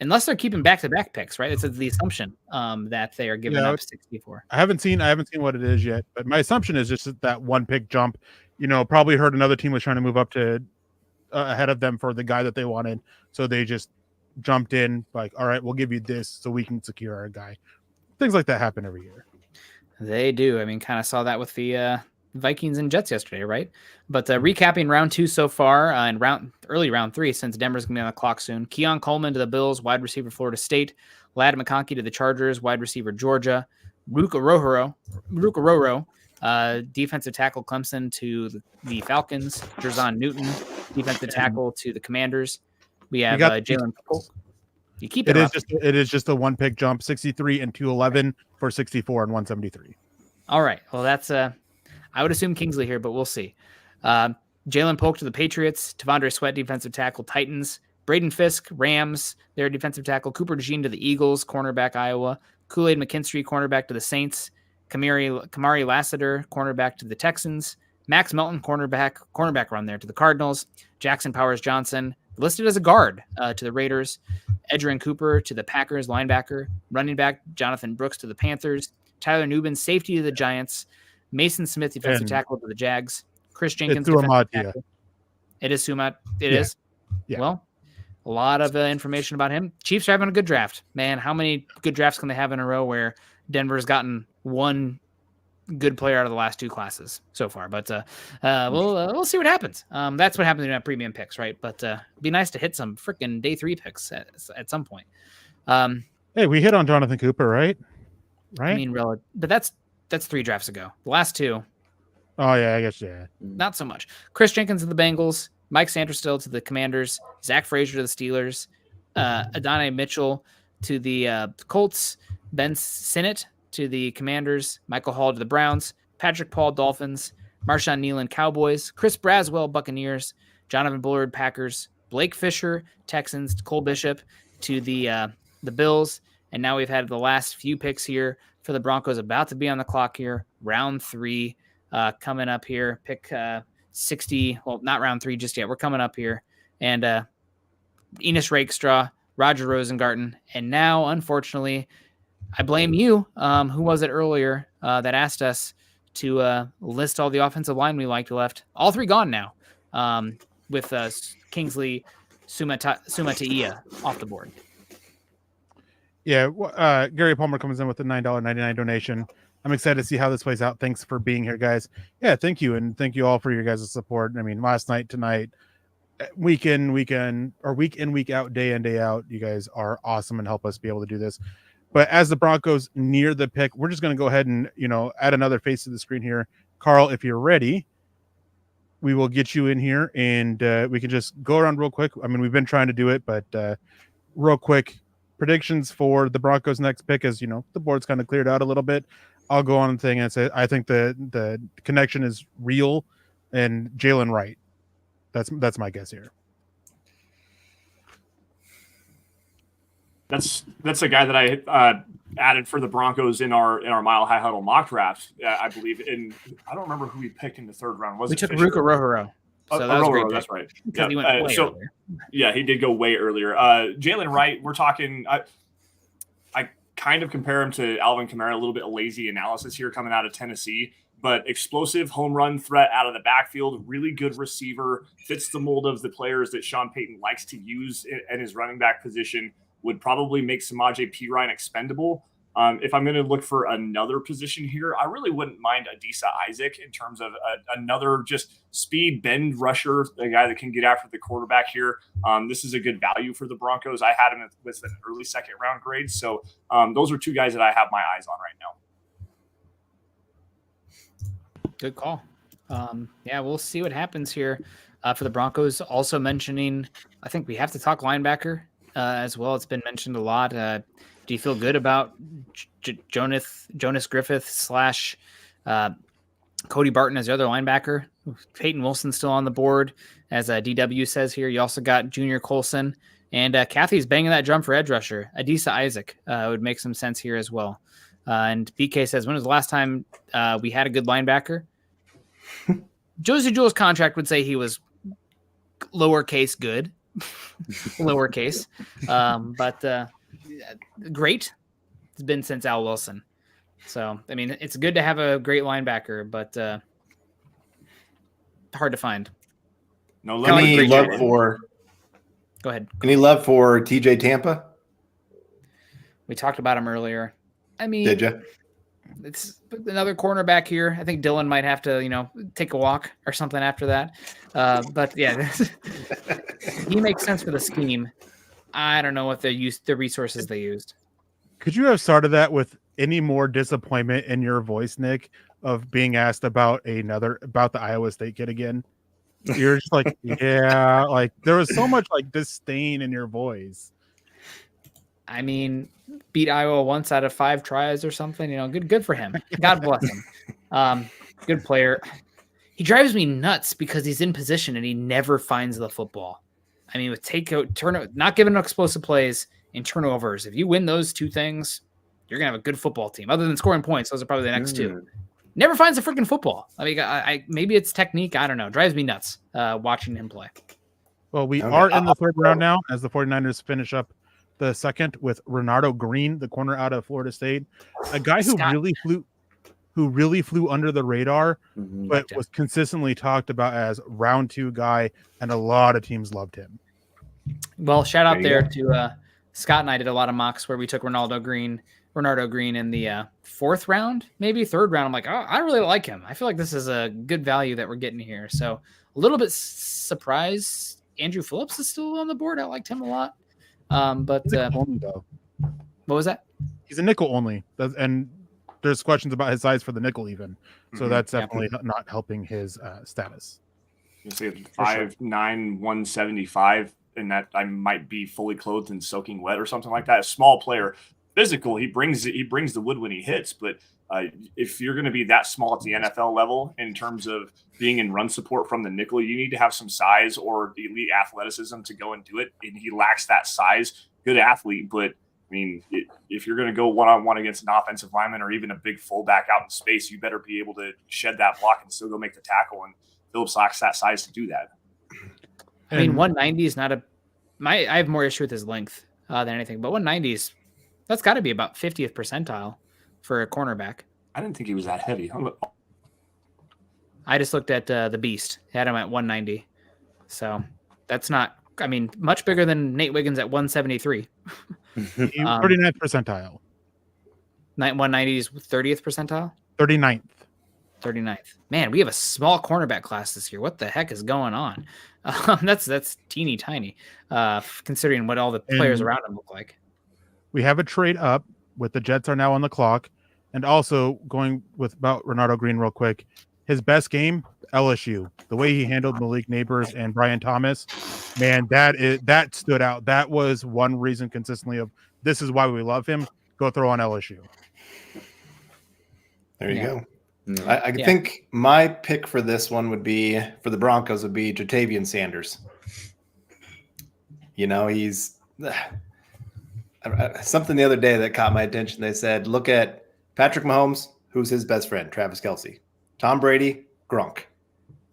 Unless they're keeping back-to-back picks, right? It's the assumption that they are giving up 64. I haven't seen what it is yet, but my assumption is just that 1-pick jump. Probably heard another team was trying to move up to ahead of them for the guy that they wanted, so they just jumped in like, all right, we'll give you this so we can secure our guy. Things like that happen every year. They do. I mean, kind of saw that with the Vikings and Jets yesterday, right? But recapping round 2 so far and early round 3, since Denver's gonna be on the clock soon. Keon Coleman to the Bills, wide receiver Florida State. Ladd McConkey to the Chargers, wide receiver Georgia. Ruka Roro, defensive tackle Clemson to the Falcons. Jerzon Newton, defensive tackle to the Commanders. We have Jalen Polk. You keep it. It is just a 1-pick jump, 63 and 211 for 64 and 173. All right. Well, that's I would assume Kingsley here, but we'll see. Jalen Polk to the Patriots, Tavondre Sweat, defensive tackle, Titans, Braden Fisk, Rams, their defensive tackle, Cooper DeJean to the Eagles, cornerback, Iowa, Kool-Aid McKinstry, cornerback to the Saints, Kamari Lassiter, cornerback to the Texans, Max Melton, cornerback run there to the Cardinals, Jackson Powers Johnson, listed as a guard to the Raiders, Edgerrin Cooper to the Packers, linebacker, running back, Jonathan Brooks to the Panthers, Tyler Nubin, safety to the Giants, Mason Smith, defensive tackle to the Jags. Chris Jenkins, defensive tackle. It is Sumat. It is. Yeah. Well, a lot of information about him. Chiefs are having a good draft. Man, how many good drafts can they have in a row where Denver's gotten one good player out of the last 2 classes so far? But we'll see what happens. That's what happens in that premium picks, right? But it'd be nice to hit some freaking day 3 picks at some point. Hey, we hit on Jonathan Cooper, right? I mean, but that's 3 drafts ago. The last 2. Oh, yeah, I guess, yeah. Not so much. Chris Jenkins to the Bengals, Mike Sanderson to the Commanders, Zach Frazier to the Steelers, Adonai Mitchell to the Colts, Ben Sinnott to the Commanders, Michael Hall to the Browns, Patrick Paul Dolphins, Marshawn Nealon Cowboys, Chris Braswell Buccaneers, Jonathan Bullard Packers, Blake Fisher Texans, Cole Bishop to the Bills, and now we've had the last few picks here for the Broncos about to be on the clock here. Round 3 coming up here. Pick 60. Well, not round 3 just yet. We're coming up here. And Enos Rakestraw, Roger Rosengarten. And now, unfortunately, I blame you. Who was it earlier that asked us to list all the offensive line we liked left? All 3 gone now with Kingsley Sumatia off the board. Yeah, Gary Palmer comes in with a $9.99 donation. I'm excited to see how this plays out. Thanks for being here, guys. Yeah, thank you, and thank you all for your guys' support. I mean, last night, tonight, week in, week out, day in, day out, you guys are awesome and help us be able to do this. But as the Broncos near the pick, we're just going to go ahead and, add another face to the screen here. Carl, if you're ready, we will get you in here, and we can just go around real quick. I mean, we've been trying to do it, but real quick, predictions for the Broncos' next pick is, the board's kind of cleared out a little bit. I'll go on the thing and say I think the connection is real, and Jalen Wright. That's my guess here. That's a guy that I added for the Broncos in our Mile High Huddle mock draft, I believe. And I don't remember who we picked in the 3rd round. We took Ruka Rohoro. So that was great. That's right. Because he went way earlier. Yeah, he did go way earlier. Jalen Wright, we're talking. I kind of compare him to Alvin Kamara, a little bit of lazy analysis here coming out of Tennessee, but explosive home run threat out of the backfield, really good receiver, fits the mold of the players that Sean Payton likes to use in his running back position, would probably make Samaje Perine expendable. If I'm going to look for another position here, I really wouldn't mind Adisa Isaac in terms of another just speed bend rusher, a guy that can get after the quarterback here. This is a good value for the Broncos. I had him with an early second round grade. So those are two guys that I have my eyes on right now. Good call. Yeah, we'll see what happens here for the Broncos. Also mentioning, I think we have to talk linebacker as well. It's been mentioned a lot. Do you feel good about Jonas Griffith / Cody Barton as the other linebacker? Peyton Wilson's still on the board, as DW says here. You also got Junior Colson, and Kathy's banging that drum for edge rusher. Adisa Isaac would make some sense here as well. And BK says, when was the last time we had a good linebacker? Josie Jewell's contract would say he was lowercase good. Lowercase. But great. It's been since Al Wilson. So, I mean, it's good to have a great linebacker, but hard to find. No, Any love for? Go ahead. Any love for TJ Tampa? We talked about him earlier. I mean, Did you? It's another cornerback here. I think Dylan might have to, take a walk or something after that. But yeah, he makes sense for the scheme. I don't know what the resources they used. Could you have started that with any more disappointment in your voice, Nick, of being asked about the Iowa State kid again? You're just like, yeah, like there was so much like disdain in your voice. I mean, beat Iowa once out of 5 tries or something, good for him. God bless him. Good player. He drives me nuts because he's in position and he never finds the football. I mean, with not giving explosive plays and turnovers, if you win those two things, you're going to have a good football team. Other than scoring points, those are probably the next two. Never finds the freaking football. I mean, maybe it's technique. I don't know. Drives me nuts watching him play. Well, we are in the third round now as the 49ers finish up the second with Renardo Green, the corner out of Florida State, a guy who really flew under the radar, but was consistently talked about as round 2 guy, and a lot of teams loved him. Well, shout out there to Scott and I did a lot of mocks where we took Renardo Green in the 4th round, maybe 3rd round. I'm like, oh, I really like him. I feel like this is a good value that we're getting here. So a little bit surprised Andrew Phillips is still on the board. I liked him a lot. But only though. What was that? He's a nickel only, and there's questions about his size for the nickel even. So that's definitely not helping his status. You see 5'9", 175, and that I might be fully clothed and soaking wet or something like that. A small player, physical, he brings the wood when he hits, but if you're going to be that small at the NFL level in terms of being in run support from the nickel, you need to have some size or the elite athleticism to go and do it. And he lacks that size. Good athlete, but I mean, if you're going to go one-on-one against an offensive lineman or even a big fullback out in space, you better be able to shed that block and still go make the tackle. And Phillips lacks that size to do that. I mean, 190 is not I have more issue with his length than anything, but 190 is, that's got to be about 50th percentile for a cornerback. I didn't think he was that heavy. I just looked at the Beast. He had him at 190. So that's not, I mean, much bigger than Nate Wiggins at 173. 39th percentile. 190 is 30th percentile? 39th. Man, we have a small cornerback class this year. What the heck is going on? That's teeny tiny, considering what all the players around him look like. We have a trade up with the Jets are now on the clock. And also going with about Renardo Green real quick, his best game, LSU. The way he handled Malik Neighbors and Brian Thomas, man, that stood out. That was one reason consistently of this is why we love him. Go throw on LSU. There you go. I think my pick for this one would be, for the Broncos, would be Jatavian Sanders. He's something the other day that caught my attention. They said, look at Patrick Mahomes, who's his best friend, Travis Kelce. Tom Brady, Gronk.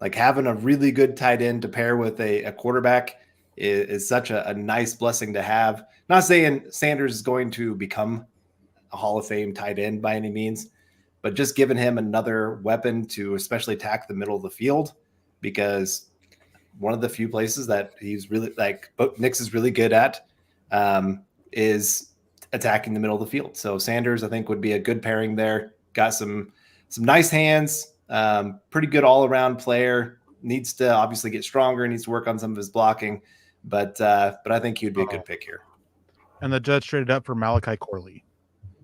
Like having a really good tight end to pair with a quarterback is such a nice blessing to have. Not saying Sanders is going to become a Hall of Fame tight end by any means, but just giving him another weapon to especially attack the middle of the field, because one of the few places that he's really like Bo Nix is really good at is attacking the middle of the field. So Sanders, I think, would be a good pairing there. Got some nice hands, pretty good all around player. Needs to obviously get stronger. Needs to work on some of his blocking, but I think he would be a good pick here. And the Jets traded up for Malachi Corley.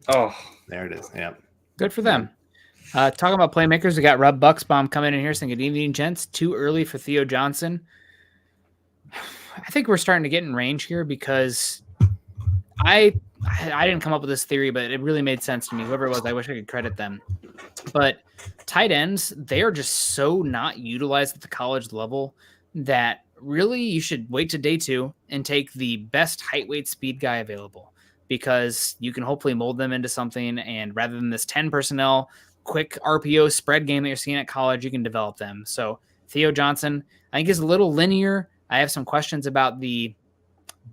Oh, There it is. Yeah. Good for them. Talking about playmakers, we got Rob Bucksbaum coming in here saying, good evening, gents. Too early for Theo Johnson. I think we're starting to get in range here because I didn't come up with this theory, but it really made sense to me. Whoever it was, I wish I could credit them. But tight ends, they are just so not utilized at the college level that really you should wait to day 2 and take the best height, weight, speed guy available, because you can hopefully mold them into something. And rather than this 10 personnel, quick RPO spread game that you're seeing at college, you can develop them. So Theo Johnson, I think, is a little linear. I have some questions about the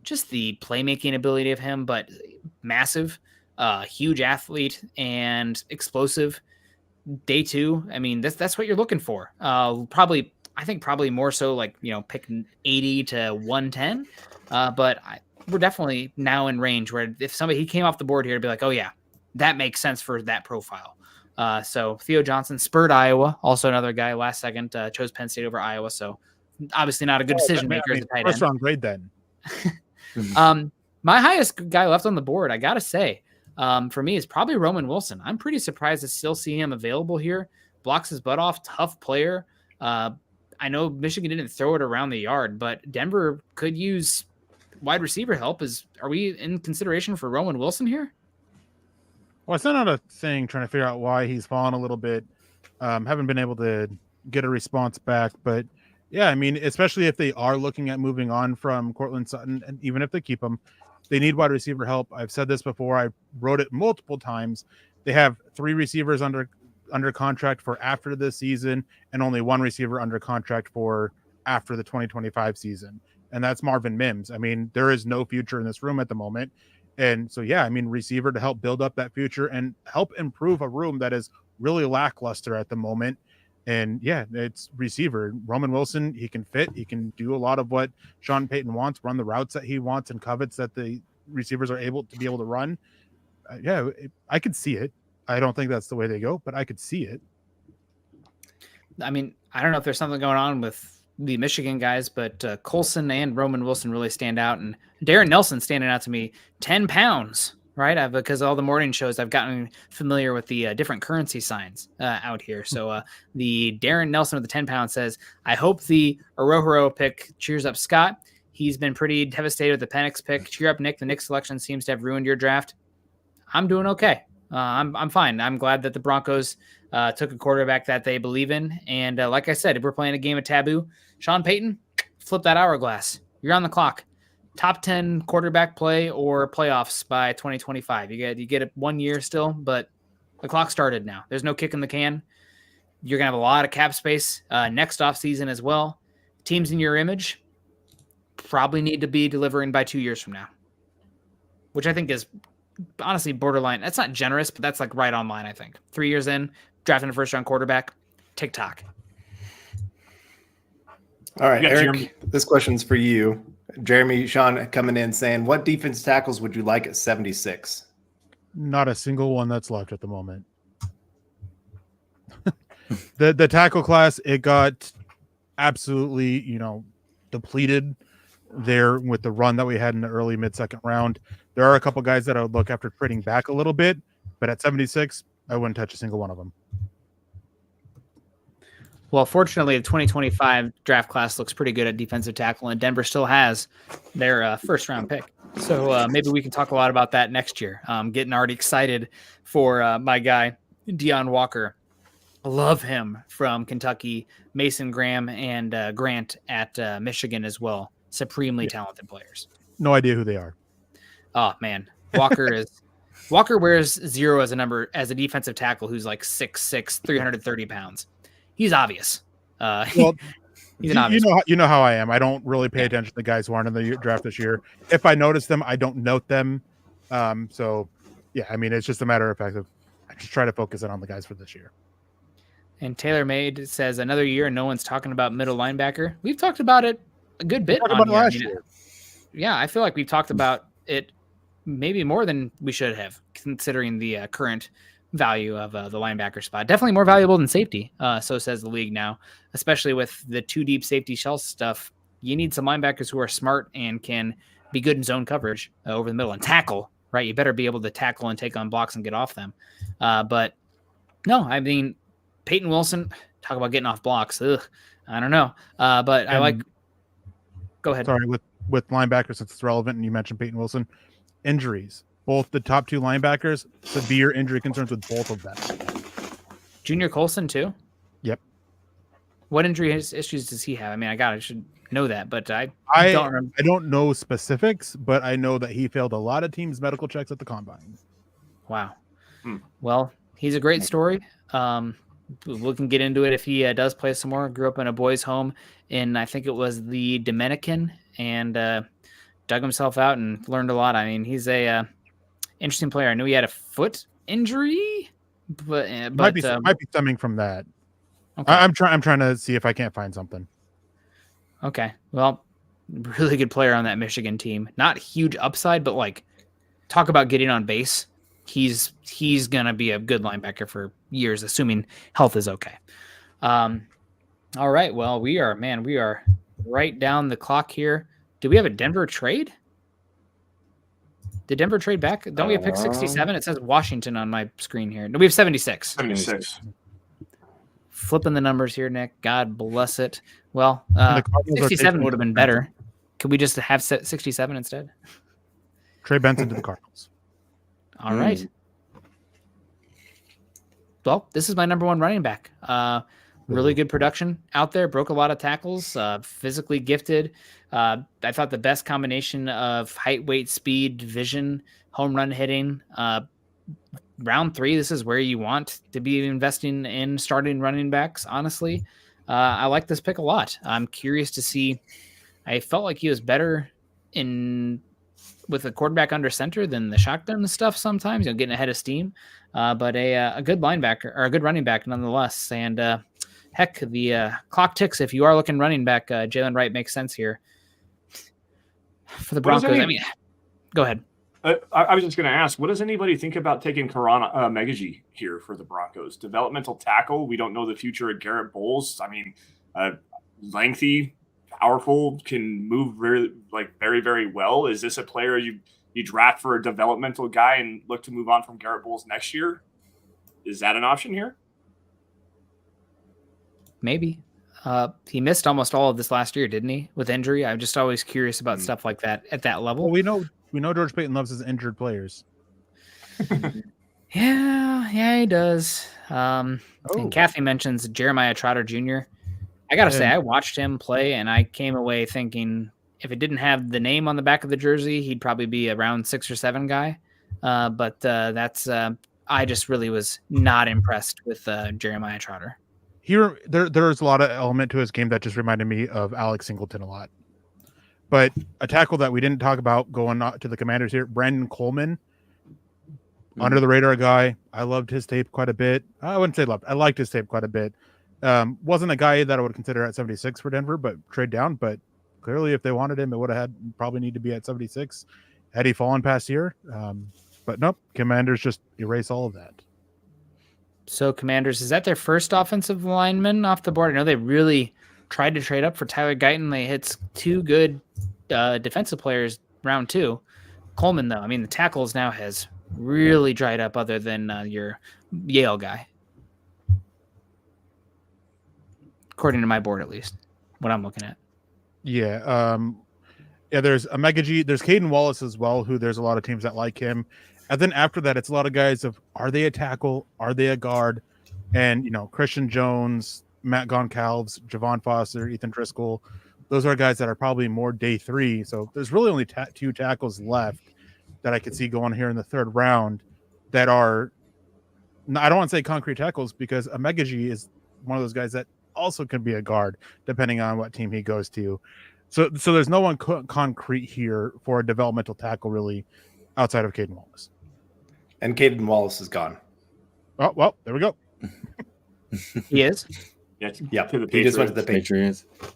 playmaking ability of him, but massive, huge athlete and explosive. Day 2, I mean, that's what you're looking for. Probably more so like, pick 80 to 110. But we're definitely now in range where if he came off the board here, it'd be like, oh yeah, that makes sense for that profile. So Theo Johnson spurred Iowa, also another guy last second, chose Penn State over Iowa. So obviously not a good decision maker as a tight end. First round grade then. My highest guy left on the board, I gotta say, for me, is probably Roman Wilson. I'm pretty surprised to still see him available here. Blocks his butt off, tough player. I know Michigan didn't throw it around the yard, but Denver could use wide receiver help. Are we in consideration for Roman Wilson here? Well, I sent out a thing trying to figure out why he's fallen a little bit. Haven't been able to get a response back, but yeah, I mean, especially if they are looking at moving on from Cortland Sutton, and even if they keep him, they need wide receiver help. I've said this before. I wrote it multiple times. They have 3 receivers under contract for after this season and only 1 receiver under contract for after the 2025 season. And that's Marvin Mims. I mean, there is no future in this room at the moment. And so, yeah, I mean, receiver to help build up that future and help improve a room that is really lackluster at the moment. And yeah, it's receiver. Roman Wilson, he can fit. He can do a lot of what Sean Payton wants, run the routes that he wants and covets that the receivers are able to run. I could see it. I don't think that's the way they go, but I could see it. I mean, I don't know if there's something going on with the Michigan guys, but Colson and Roman Wilson really stand out. And Darren Nelson standing out to me, 10 pounds, right? Because all the morning shows, I've gotten familiar with the different currency signs out here. So the Darren Nelson with the 10 pounds says, I hope the Orohoro pick cheers up Scott. He's been pretty devastated with the Penix pick. Cheer up, Nick. The Nick selection seems to have ruined your draft. I'm doing okay. I'm fine. I'm glad that the Broncos took a quarterback that they believe in. And like I said, if we're playing a game of taboo, Sean Payton, flip that hourglass. You're on the clock. Top 10 quarterback play or playoffs by 2025. You get it 1 year still, but the clock started now. There's no kick in the can. You're going to have a lot of cap space next offseason as well. Teams in your image probably need to be delivering by 2 years from now, which I think is honestly borderline. That's not generous, but that's like right on line, I think. 3 years in, drafting a first-round quarterback, TikTok. All right, Eric, Jeremy. This question's for you. Jeremy Sean coming in saying, what defense tackles would you like at 76? Not a single one that's left at the moment. the tackle class, it got absolutely, depleted there with the run that we had in the early mid-second round. There are a couple guys that I would look after trading back a little bit, but at 76, I wouldn't touch a single one of them. Well, fortunately, the 2025 draft class looks pretty good at defensive tackle, and Denver still has their first-round pick. So maybe we can talk a lot about that next year. Getting already excited for my guy, Deion Walker. Love him from Kentucky, Mason Graham, and Grant at Michigan as well. Supremely talented players. No idea who they are. Oh, man. Walker wears 0 as a number as a defensive tackle who's like 6'6", 330 pounds. He's obvious. Well, he's an obvious. You know how I am. I don't really pay attention to the guys who aren't in the draft this year. If I notice them, I don't note them. So yeah, I mean, it's just a matter of fact of I just try to focus in on the guys for this year. And Taylor Made says another year and no one's talking about middle linebacker. We've talked about it a good bit on here. Last year. Yeah, I feel like we've talked about it maybe more than we should have, considering the current value of the linebacker spot. Definitely more valuable than safety, so says the league now, especially with the two deep safety shell stuff. You need some linebackers who are smart and can be good in zone coverage over the middle and tackle, right? You better be able to tackle and take on blocks and get off them. But no, I mean, Peyton Wilson, talk about getting off blocks. Ugh, I don't know. But I like, go ahead. Sorry, with linebackers, since it's relevant, and you mentioned Peyton Wilson, injuries. Both the top two linebackers, severe injury concerns with both of them. Junior Colson too? Yep. What injury issues does he have? I mean, I should know that, but I don't remember. I don't know specifics, but I know that he failed a lot of teams' medical checks at the combine. Wow. Well, he's a great story. We can get into it if he does play some more. Grew up in a boys' home in, I think it was the Dominican, and dug himself out and learned a lot. I mean, he's a interesting player. I knew he had a foot injury, but might be stemming from that. Okay. I'm trying to see if I can't find something. Okay. Well, really good player on that Michigan team. Not huge upside, but like, talk about getting on base. He's gonna be a good linebacker for years, assuming health is okay. All right. Well, we are right down the clock here. Do we have a Denver trade? Did Denver trade back? Don't we have pick 67? It says Washington on my screen here. No, we have 76. 76. Flipping the numbers here, Nick. God bless it. Well, 67 would have been better. Could we just have 67 instead? Trey Benson to the Cardinals. All right. Well, this is my number one running back. Really good production out there. Broke a lot of tackles. Physically gifted. I thought the best combination of height, weight, speed, vision, home run hitting. Round 3, this is where you want to be investing in starting running backs, honestly. I like this pick a lot. I'm curious to see. I felt like he was better with a quarterback under center than the shotgun stuff sometimes, getting ahead of steam. But a good linebacker, or a good running back nonetheless. And heck, the clock ticks. If you are looking running back, Jalen Wright makes sense here for the Broncos. I mean, go ahead. I was just going to ask, what does anybody think about taking Karan Megaji here for the Broncos? Developmental tackle. We don't know the future of Garrett Bowles. I mean, lengthy, powerful, can move very, very well. Is this a player you draft for a developmental guy and look to move on from Garrett Bowles next year? Is that an option here? Maybe. He missed almost all of this last year, didn't he? With injury. I'm just always curious about stuff like that at that level. Well, we know George Payton loves his injured players. Yeah, he does. And Kathy mentions Jeremiah Trotter Jr. I got to say, I watched him play, and I came away thinking if it didn't have the name on the back of the jersey, he'd probably be a round 6 or 7 guy. But that's I just really was not impressed with Jeremiah Trotter. There's a lot of element to his game that just reminded me of Alex Singleton a lot. But a tackle that we didn't talk about going to the Commanders here, Brandon Coleman, under the radar guy. I loved his tape quite a bit. I wouldn't say loved. I liked his tape quite a bit. Wasn't a guy that I would consider at 76 for Denver, but trade down. But clearly, if they wanted him, it would have probably need to be at 76 had he fallen past here. But nope, Commanders just erase all of that. So Commanders, is that their first offensive lineman off the board? I know they really tried to trade up for Tyler Guyton. They hit 2 good defensive players round 2. Coleman, though, I mean, the tackles now has really dried up other than your Yale guy. According to my board, at least, what I'm looking at. Yeah. There's a Megaji. There's Caden Wallace as well, who there's a lot of teams that like him. And then after that, it's a lot of guys of, are they a tackle? Are they a guard? And, Christian Jones, Matt Goncalves, Javon Foster, Ethan Driscoll. Those are guys that are probably more day 3. So there's really only 2 tackles left that I could see going here in the 3rd round that are, I don't want to say concrete tackles, because a Megaji is one of those guys that also can be a guard depending on what team he goes to. So there's no one concrete here for a developmental tackle really outside of Caden Wallace. And Caden Wallace is gone. Oh, well, there we go. He is? Yep. To the He just went to Patriots. the Patriots.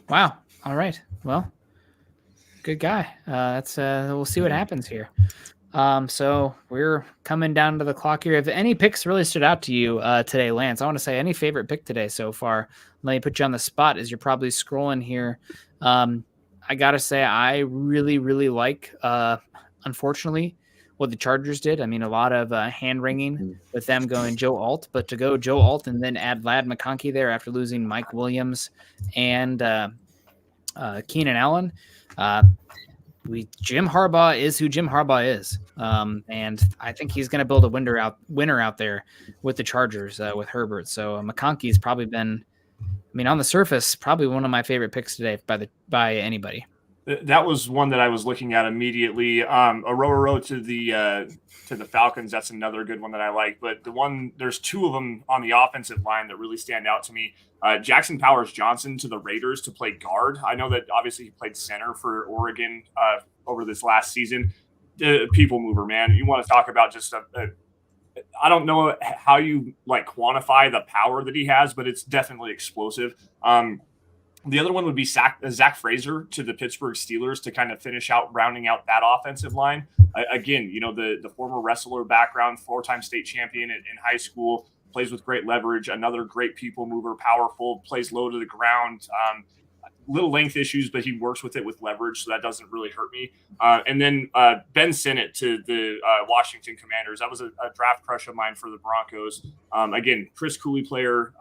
Wow. All right. Well, good guy. We'll see what happens here. So we're coming down to the clock here. If any picks really stood out to you today, Lance, I want to say any favorite pick today so far. Let me put you on the spot as you're probably scrolling here. I gotta say, I really, really like, unfortunately, what the Chargers did. I mean, a lot of hand wringing with them going Joe Alt, but to go Joe Alt and then add Ladd McConkey there after losing Mike Williams and Keenan Allen. Jim Harbaugh is who Jim Harbaugh is. And I think he's going to build a winner out there with the Chargers with Herbert. So McConkey's probably been, on the surface, probably one of my favorite picks today by anybody. That was one that I was looking at immediately. Row to the Falcons. That's another good one that I like. But there's two of them on the offensive line that really stand out to me. Jackson Powers Johnson to the Raiders to play guard. I know that obviously he played center for Oregon over this last season. People mover, man. You want to talk about just I don't know how you quantify the power that he has, but it's definitely explosive. The other one would be Zach Fraser to the Pittsburgh Steelers to kind of rounding out that offensive line. Again, the former wrestler background, 4-time state champion in high school, plays with great leverage, another great people mover, powerful, plays low to the ground. Little length issues, but he works with it with leverage, so that doesn't really hurt me. And then Ben Sinnott to the Washington Commanders. That was a draft crush of mine for the Broncos. Again, Chris Cooley player,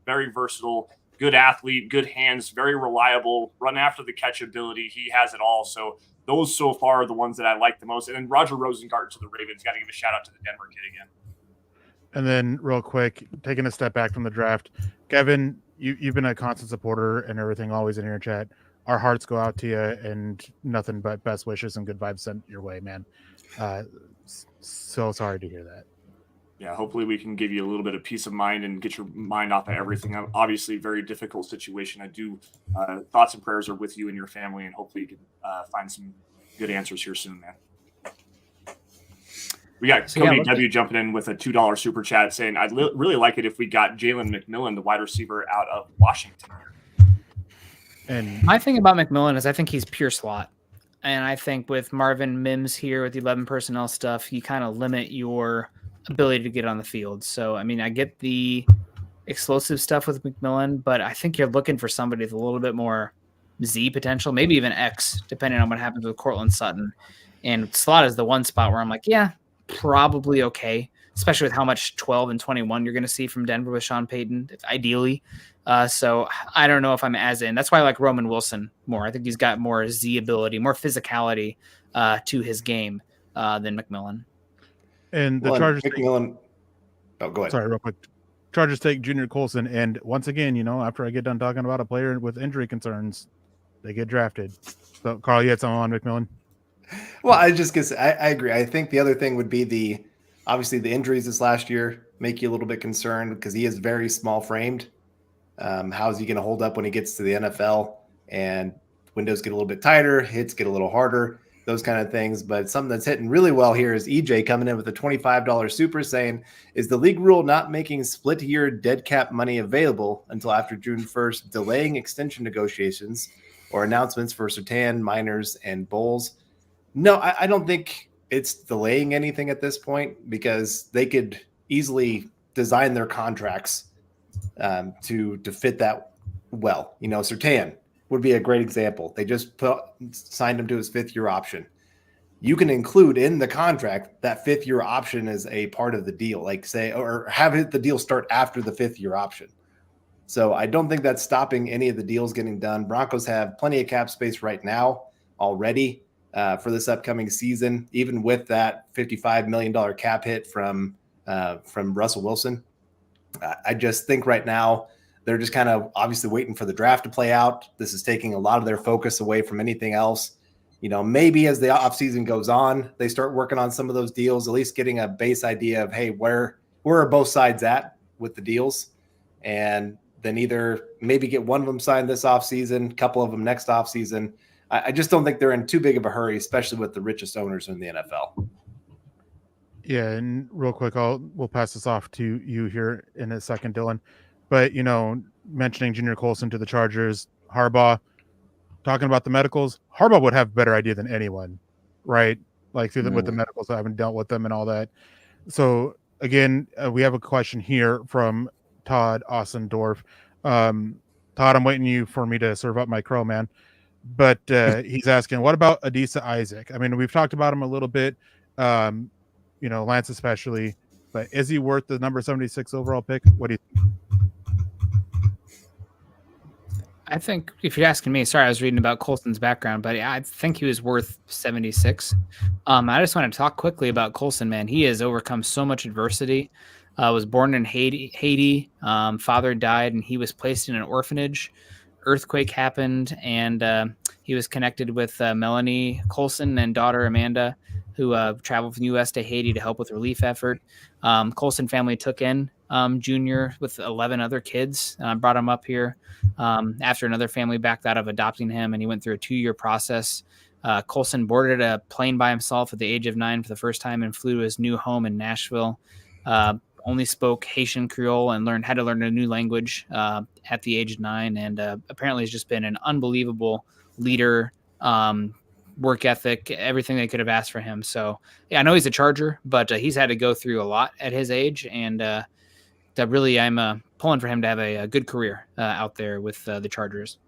very versatile, good athlete, good hands, very reliable, run after the catch ability. He has it all. So those so far are the ones that I like the most. And then Roger Rosengart to the Ravens. Got to give a shout out to the Denver kid again. And then real quick, taking a step back from the draft, Kevin, you've been a constant supporter and everything, always in your chat. Our hearts go out to you and nothing but best wishes and good vibes sent your way, man. So sorry to hear that. Yeah, hopefully we can give you a little bit of peace of mind and get your mind off of everything. Obviously, very difficult situation. I do thoughts and prayers are with you and your family, and hopefully you can find some good answers here soon, man. We got Cody W jumping in with a $2 super chat saying, I'd really like it if we got Jalen McMillan, the wide receiver out of Washington. And my thing about McMillan is I think he's pure slot. And I think with Marvin Mims here with the 11 personnel stuff, you kind of limit your ability to get on the field. So, I get the explosive stuff with McMillan, but I think you're looking for somebody with a little bit more Z potential, maybe even X, depending on what happens with Cortland Sutton. And slot is the one spot where I'm like, yeah, probably okay, especially with how much 12 and 21 you're going to see from Denver with Sean Payton, ideally. So I don't know if I'm as in. That's why I like Roman Wilson more. I think he's got more Z ability, more physicality to his game than McMillan. And the Chargers McMillan. Oh, go ahead. Sorry, real quick. Chargers take Junior Colson, and once again, after I get done talking about a player with injury concerns, they get drafted. So, Carl, you had something on McMillan? Well, I agree. I think the other thing would be obviously the injuries this last year make you a little bit concerned because he is very small framed. How is he going to hold up when he gets to the NFL and windows get a little bit tighter, hits get a little harder, those kind of things. But something that's hitting really well here is EJ coming in with a $25 super saying, is the league rule not making split year dead cap money available until after June 1st, delaying extension negotiations or announcements for Surtain, Miners, and Bowles? No, I don't think it's delaying anything at this point because they could easily design their contracts to fit that well. Surtain would be a great example. They just signed him to his 5th-year option. You can include in the contract that 5th-year option is a part of the deal, or have the deal start after the 5th-year option. So I don't think that's stopping any of the deals getting done. Broncos have plenty of cap space right now already for this upcoming season, even with that $55 million cap hit from Russell Wilson. I just think right now they're just kind of obviously waiting for the draft to play out. This is taking a lot of their focus away from anything else. Maybe as the offseason goes on, they start working on some of those deals, at least getting a base idea of, hey, where are both sides at with the deals? And then either maybe get one of them signed this offseason, a couple of them next offseason. I just don't think they're in too big of a hurry, especially with the richest owners in the NFL. Yeah, and real quick, we'll pass this off to you here in a second, Dylan. But mentioning Junior Colson to the Chargers, Harbaugh talking about the medicals, Harbaugh would have a better idea than anyone, right? Like with the medicals, I haven't dealt with them and all that. So again, we have a question here from Todd Ossendorf. Todd, I'm waiting for me to serve up my crow, man. But he's asking, what about Adisa Isaac? I mean, we've talked about him a little bit, Lance especially, but is he worth the number 76 overall pick? What do you think? I think if you're asking me, sorry, I was reading about Colson's background, but I think he was worth 76. I just want to talk quickly about Colson, man. He has overcome so much adversity. Was born in Haiti. Father died, and he was placed in an orphanage. Earthquake happened, and he was connected with Melanie Colson and daughter Amanda, who traveled from the U.S. to Haiti to help with relief effort. Colson family took in Junior with 11 other kids, brought him up here after another family backed out of adopting him, and he went through a 2-year process. Colson boarded a plane by himself at the age of 9 for the first time and flew to his new home in Nashville. Only spoke Haitian Creole and had to learn a new language at the age of 9, and apparently has just been an unbelievable leader, work ethic, everything they could have asked for him. So yeah, I know he's a Charger, but he's had to go through a lot at his age, and that really I'm pulling for him to have a good career out there with the Chargers.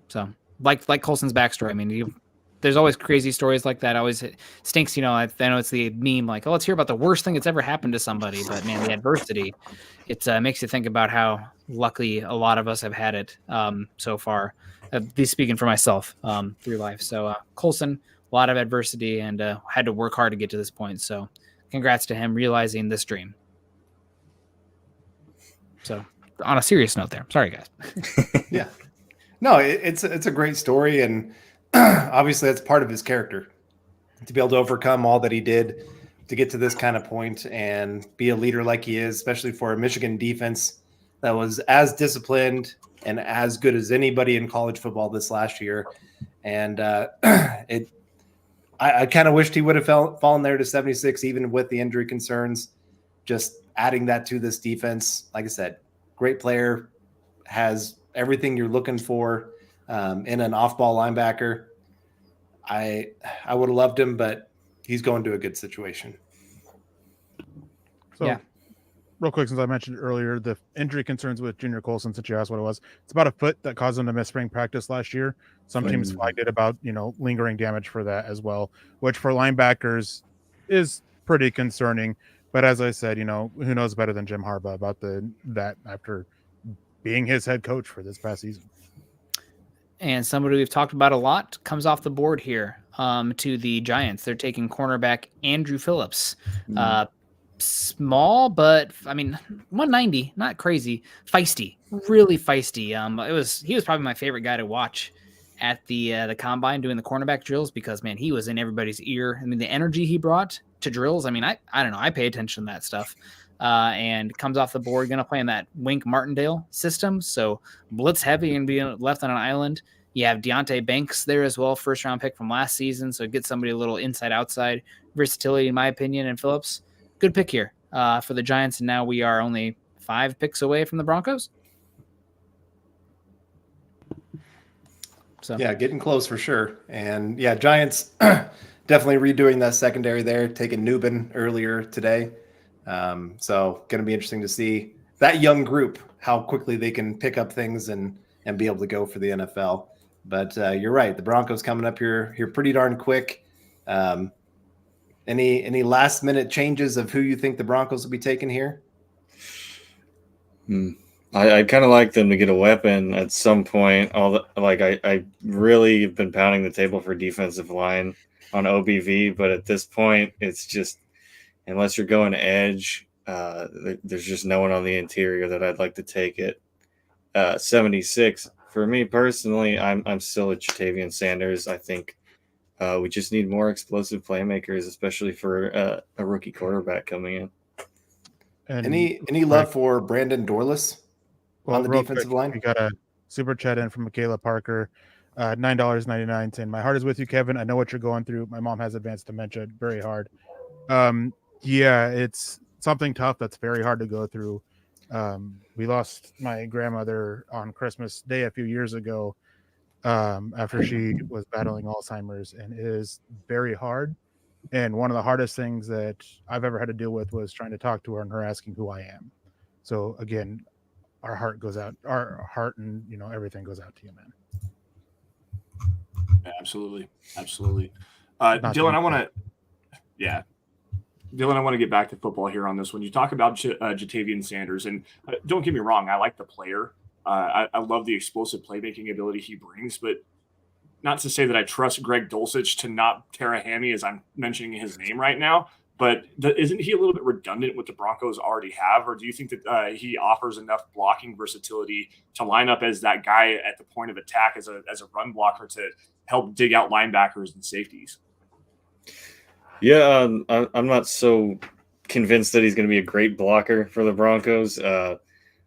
So like Colson's backstory, I mean, there's always crazy stories like that. Always stinks, I know it's the meme like, oh, let's hear about the worst thing that's ever happened to somebody. But man, the adversity, it makes you think about how lucky a lot of us have had it so far. Speaking for myself through life. So Colson, a lot of adversity, and had to work hard to get to this point. So congrats to him realizing this dream. So on a serious note there. Sorry, guys. Yeah. No, it's a great story, and obviously that's part of his character to be able to overcome all that he did to get to this kind of point and be a leader like he is, especially for a Michigan defense that was as disciplined and as good as anybody in college football this last year. And I kind of wished he would have fallen there to 76, even with the injury concerns. Just adding that to this defense, like I said, great player, has everything you're looking for in an off-ball linebacker. I would have loved him, but he's going to a good situation. So, yeah. Real quick, since I mentioned earlier, the injury concerns with Junior Colson, since you asked what it was, it's about a foot that caused him to miss spring practice last year. Some teams flagged it about, lingering damage for that as well, which for linebackers is pretty concerning. But as I said, who knows better than Jim Harbaugh about that after being his head coach for this past season. And somebody we've talked about a lot comes off the board here to the Giants. They're taking cornerback Andrew Phillips. Small, but I mean, 190, not crazy. Feisty, really feisty. He was probably my favorite guy to watch at the combine doing the cornerback drills, because man, he was in everybody's ear. I mean, the energy he brought to drills. I mean, I don't know. I pay attention to that stuff. And comes off the board, going to play in that Wink Martindale system. So blitz heavy and being left on an island. You have Deontay Banks there as well, first round pick from last season. So get somebody a little inside outside versatility, in my opinion. And Phillips, good pick here for the Giants. And now we are only 5 picks away from the Broncos. So yeah, getting close for sure. And yeah, Giants definitely redoing that secondary there, taking Nubin earlier today. So going to be interesting to see that young group, how quickly they can pick up things and be able to go for the NFL. But you're right. The Broncos coming up here pretty darn quick. Any last minute changes of who you think the Broncos will be taking here? I kind of like them to get a weapon at some point. I really have been pounding the table for defensive line on OBV, but at this point, it's just, unless you're going edge, there's just no one on the interior that I'd like to take it. 76 for me personally. I'm still at Jatavian Sanders. I think we just need more explosive playmakers, especially for a rookie quarterback coming in. And any love for Brandon Dorlus on the defensive line? We got a super chat in from Michaela Parker. $9.99 saying, "My heart is with you, Kevin. I know what you're going through. My mom has advanced dementia, very hard." Yeah, it's something tough that's very hard to go through. We lost my grandmother on Christmas Day a few years ago after she was battling Alzheimer's, and it is very hard. And one of the hardest things that I've ever had to deal with was trying to talk to her and her asking who I am. So again, our heart and everything goes out to you, man. Absolutely. Dylan, I want to get back to football here on this one. You talk about Ja'Tavion Sanders, and don't get me wrong, I like the player. I love the explosive playmaking ability he brings, but not to say that I trust Greg Dulcich to not tear a hammy as I'm mentioning his name right now, but isn't he a little bit redundant with the Broncos already have, or do you think that he offers enough blocking versatility to line up as that guy at the point of attack as a run blocker to help dig out linebackers and safeties? Yeah, I'm not so convinced that he's going to be a great blocker for the Broncos.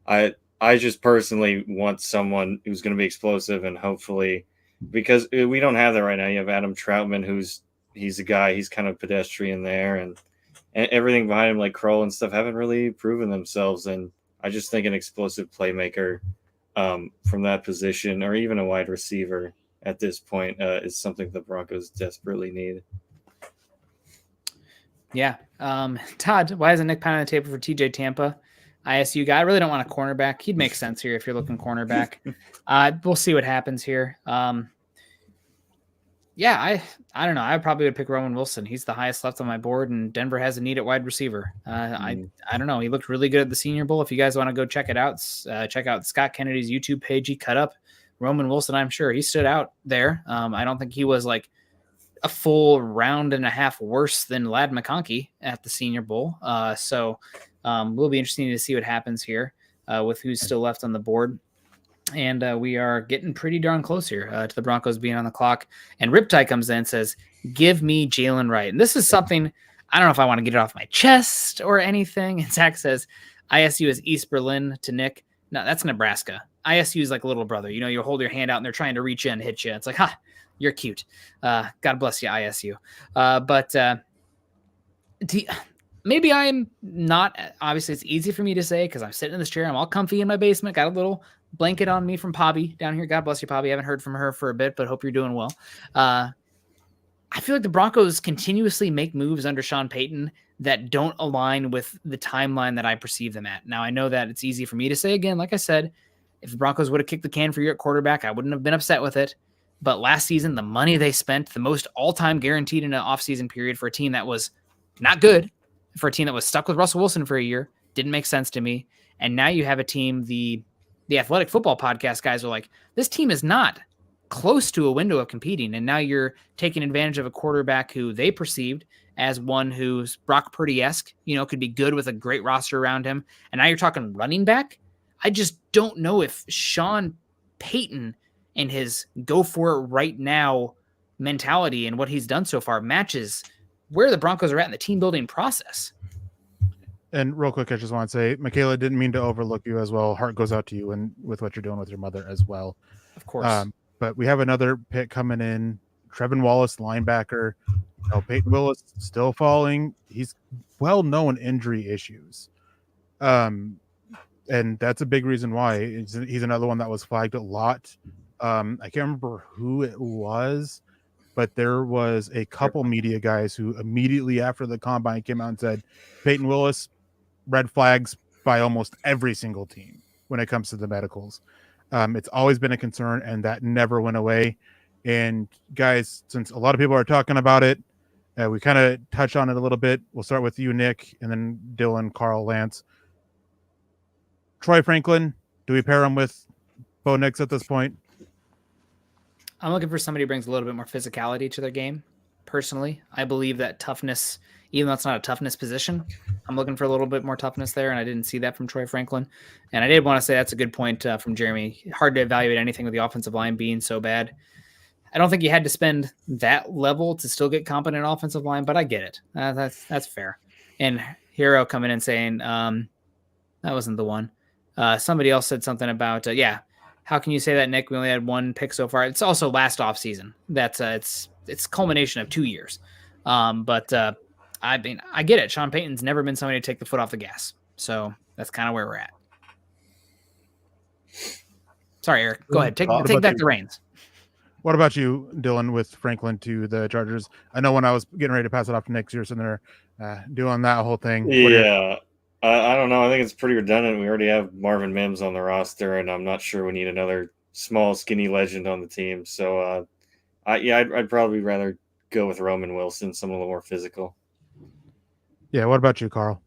I just personally want someone who's going to be explosive, and hopefully, because we don't have that right now. You have Adam Troutman, he's a guy, he's kind of pedestrian there, and everything behind him, like Kroll and stuff, haven't really proven themselves. And I just think an explosive playmaker from that position, or even a wide receiver at this point, is something the Broncos desperately need. Yeah. Todd, why isn't Nick pounding the table for TJ Tampa? ISU guy. I really don't want a cornerback. He'd make sense here if you're looking cornerback. We'll see what happens here. Yeah, I don't know. I probably would pick Roman Wilson. He's the highest left on my board, and Denver has a need at wide receiver. I don't know. He looked really good at the Senior Bowl. If you guys want to go check it out, check out Scott Kennedy's YouTube page. He cut up Roman Wilson. I'm sure he stood out there. I don't think he was like a full round and a half worse than Ladd McConkey at the Senior Bowl. So will be interesting to see what happens here with who's still left on the board. And we are getting pretty darn close here to the Broncos being on the clock. And Riptide comes in and says, "Give me Jalen Wright." And this is something, I don't know if I want to get it off my chest or anything. And Zach says, ISU is East Berlin to Nick. No, that's Nebraska. ISU is like a little brother. You know, you hold your hand out and they're trying to reach in and hit you. It's like, ha, you're cute. God bless you, ISU. Maybe I'm not, obviously it's easy for me to say because I'm sitting in this chair. I'm all comfy in my basement. Got a little blanket on me from Pobby down here. God bless you, Pobby. I haven't heard from her for a bit, but hope you're doing well. I feel like the Broncos continuously make moves under Sean Payton that don't align with the timeline that I perceive them at. Now, I know that it's easy for me to say again, like I said, if the Broncos would have kicked the can for you at quarterback, I wouldn't have been upset with it. But last season, the money they spent, the most all-time guaranteed in an offseason period for a team that was not good, for a team that was stuck with Russell Wilson for a year, didn't make sense to me. And now you have a team, the Athletic Football Podcast guys are like, this team is not close to a window of competing. And now you're taking advantage of a quarterback who they perceived as one who's Brock Purdy-esque, could be good with a great roster around him. And now you're talking running back. I just don't know if Sean Payton and his go for it right now mentality and what he's done so far matches where the Broncos are at in the team building process. And real quick, I just want to say, Michaela, didn't mean to overlook you as well. Heart goes out to you and with what you're doing with your mother as well. Of course. But we have another pick coming in. Trevin Wallace, linebacker. Peyton Willis still falling. He's well-known injury issues. And that's a big reason why. He's another one that was flagged a lot. I can't remember who it was, but there was a couple media guys who immediately after the combine came out and said, Peyton Willis, red flags by almost every single team when it comes to the medicals. It's always been a concern, and that never went away. And guys, since a lot of people are talking about it, we kind of touched on it a little bit. We'll start with you, Nick, and then Dylan, Carl, Lance. Troy Franklin, do we pair him with Bo Nix at this point? I'm looking for somebody who brings a little bit more physicality to their game. Personally, I believe that toughness, even though it's not a toughness position, I'm looking for a little bit more toughness there, and I didn't see that from Troy Franklin. And I did want to say that's a good point from Jeremy. Hard to evaluate anything with the offensive line being so bad. I don't think you had to spend that level to still get competent offensive line, but I get it. That's fair. And Hero coming in saying that wasn't the one. Somebody else said something about, How can you say that, Nick? We only had one pick so far. It's also last off season. That's it's culmination of 2 years. But I mean, I get it. Sean Payton's never been somebody to take the foot off the gas. So that's kind of where we're at. Sorry, Eric. Go ahead. Take back the reins. What about you, Dylan, with Franklin to the Chargers? I know when I was getting ready to pass it off to Nick, you're sitting there doing that whole thing. Yeah. I don't know. I think it's pretty redundant. We already have Marvin Mims on the roster, and I'm not sure we need another small, skinny legend on the team. So, I'd probably rather go with Roman Wilson, someone a little more physical. Yeah. What about you, Carl?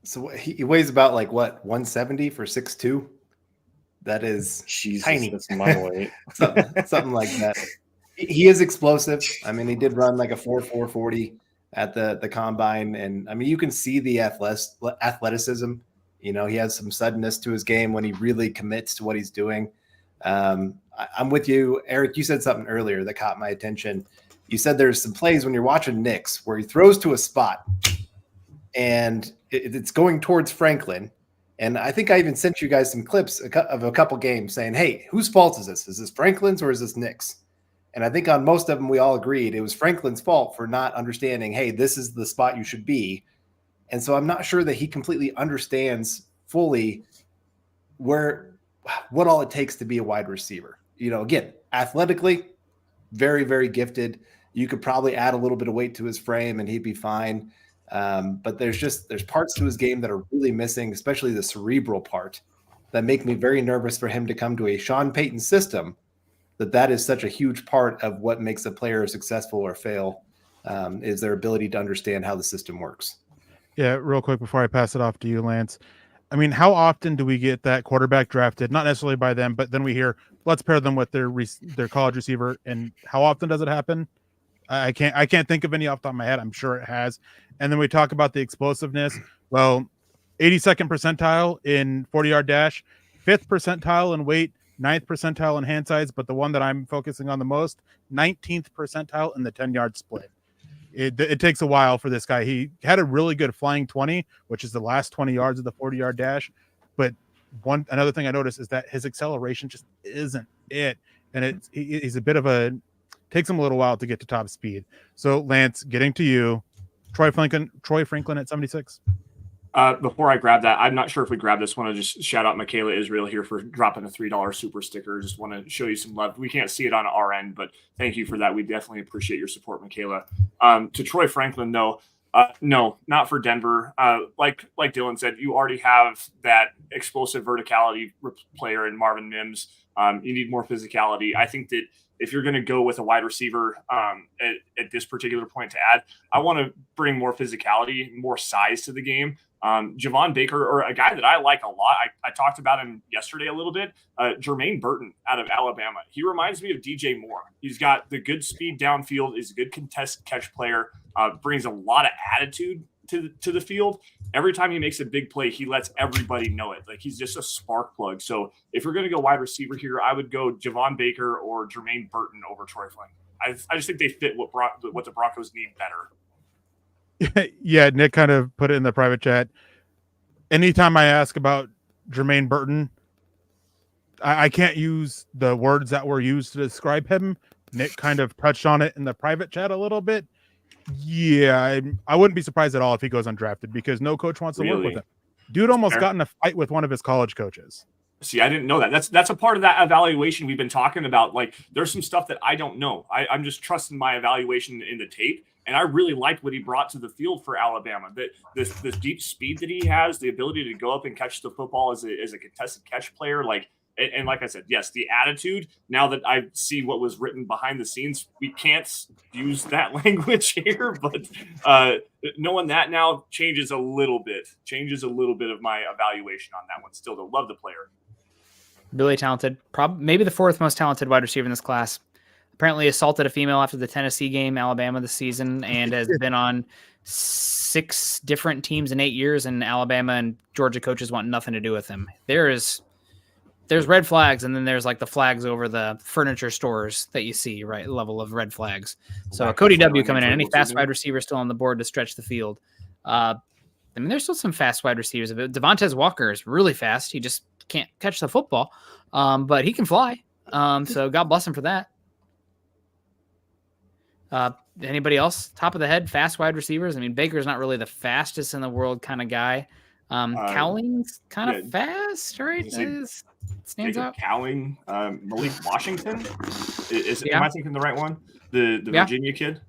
So he weighs about 170 for 6'2"? That is tiny. That's my weight. something like that. He is explosive. I mean, he did run like a 4.40 at the combine, and I mean, you can see the athleticism. He has some suddenness to his game when he really commits to what he's doing. I'm with you, Eric. You said something earlier that caught my attention. You said there's some plays when you're watching Nix where he throws to a spot, and it's going towards Franklin. And I think I even sent you guys some clips of a couple games saying, hey, whose fault is this? Is this Franklin's or is this Nix? And I think on most of them, we all agreed it was Franklin's fault for not understanding, hey, this is the spot you should be. And so I'm not sure that he completely understands fully what all it takes to be a wide receiver. Again, athletically, very, very gifted. You could probably add a little bit of weight to his frame and he'd be fine. But there's parts to his game that are really missing, especially the cerebral part, that make me very nervous for him to come to a Sean Payton system. That is such a huge part of what makes a player successful or fail, is their ability to understand how the system works. Yeah, real quick before I pass it off to you, Lance. I mean, how often do we get that quarterback drafted? Not necessarily by them, but then we hear, let's pair them with their college receiver. And how often does it happen? I can't think of any off the top of my head. I'm sure it has. And then we talk about the explosiveness. Well, 82nd percentile in 40-yard dash, 5th percentile in weight, 9th percentile in hand size, but the one that I'm focusing on the most, 19th percentile in the 10-yard split. It takes a while for this guy. He had a really good flying 20, which is the last 20 yards of the 40-yard dash. But another thing I noticed is that his acceleration just isn't it. And he's a bit of takes him a little while to get to top speed. So Lance, getting to you, Troy Franklin at 76. Before I grab that, I'm not sure if we grab this one. I just shout out Michaela Israel here for dropping a $3 super sticker. Just want to show you some love. We can't see it on our end, but thank you for that. We definitely appreciate your support, Michaela. To Troy Franklin, though, no, not for Denver. Like Dylan said, you already have that explosive verticality player in Marvin Mims. You need more physicality. I think that if you're going to go with a wide receiver at this particular point to add, I want to bring more physicality, more size to the game. Javon Baker, or a guy that I like a lot. I talked about him yesterday a little bit. Jermaine Burton out of Alabama. He reminds me of DJ Moore. He's got the good speed downfield, is a good contested catch player, brings a lot of attitude to the field. Every time he makes a big play, he lets everybody know it. Like, he's just a spark plug. So if you're going to go wide receiver here, I would go Javon Baker or Jermaine Burton over Troy Flynn. I just think they fit what the Broncos need better. Yeah, Nick kind of put it in the private chat. Anytime I ask about Jermaine Burton, I can't use the words that were used to describe him. Nick kind of touched on it in the private chat a little bit. Yeah, I wouldn't be surprised at all if he goes undrafted, because no coach wants to work with him. Dude almost got in a fight with one of his college coaches. See, I didn't know that. That's a part of that evaluation we've been talking about. Like, there's some stuff that I don't know. I'm just trusting my evaluation in the tape, and I really liked what he brought to the field for Alabama. That this deep speed that he has, the ability to go up and catch the football as a contested catch player, and like I said, yes, the attitude. Now that I see what was written behind the scenes, we can't use that language here, but knowing that now changes a little bit of my evaluation on that one. Still, to love the player. Really talented. Maybe the fourth most talented wide receiver in this class. Apparently assaulted a female after the Tennessee game, Alabama this season, and has been on 6 different teams in 8 years, and Alabama and Georgia coaches want nothing to do with him. There's red flags, and then there's like the flags over the furniture stores that you see, right? Level of red flags. So Cody W coming in. Any fast wide receiver still on the board to stretch the field? I mean, there's still some fast wide receivers. Devontae Walker is really fast. He just can't catch the football, but he can fly. So God bless him for that. Anybody else? Top of the head, fast wide receivers. I mean, Baker's not really the fastest in the world kind of guy. Cowling's kind of fast, right? Stands Jacob out. Cowling, Malik Washington. Yeah. Am I thinking the right one? The Virginia kid,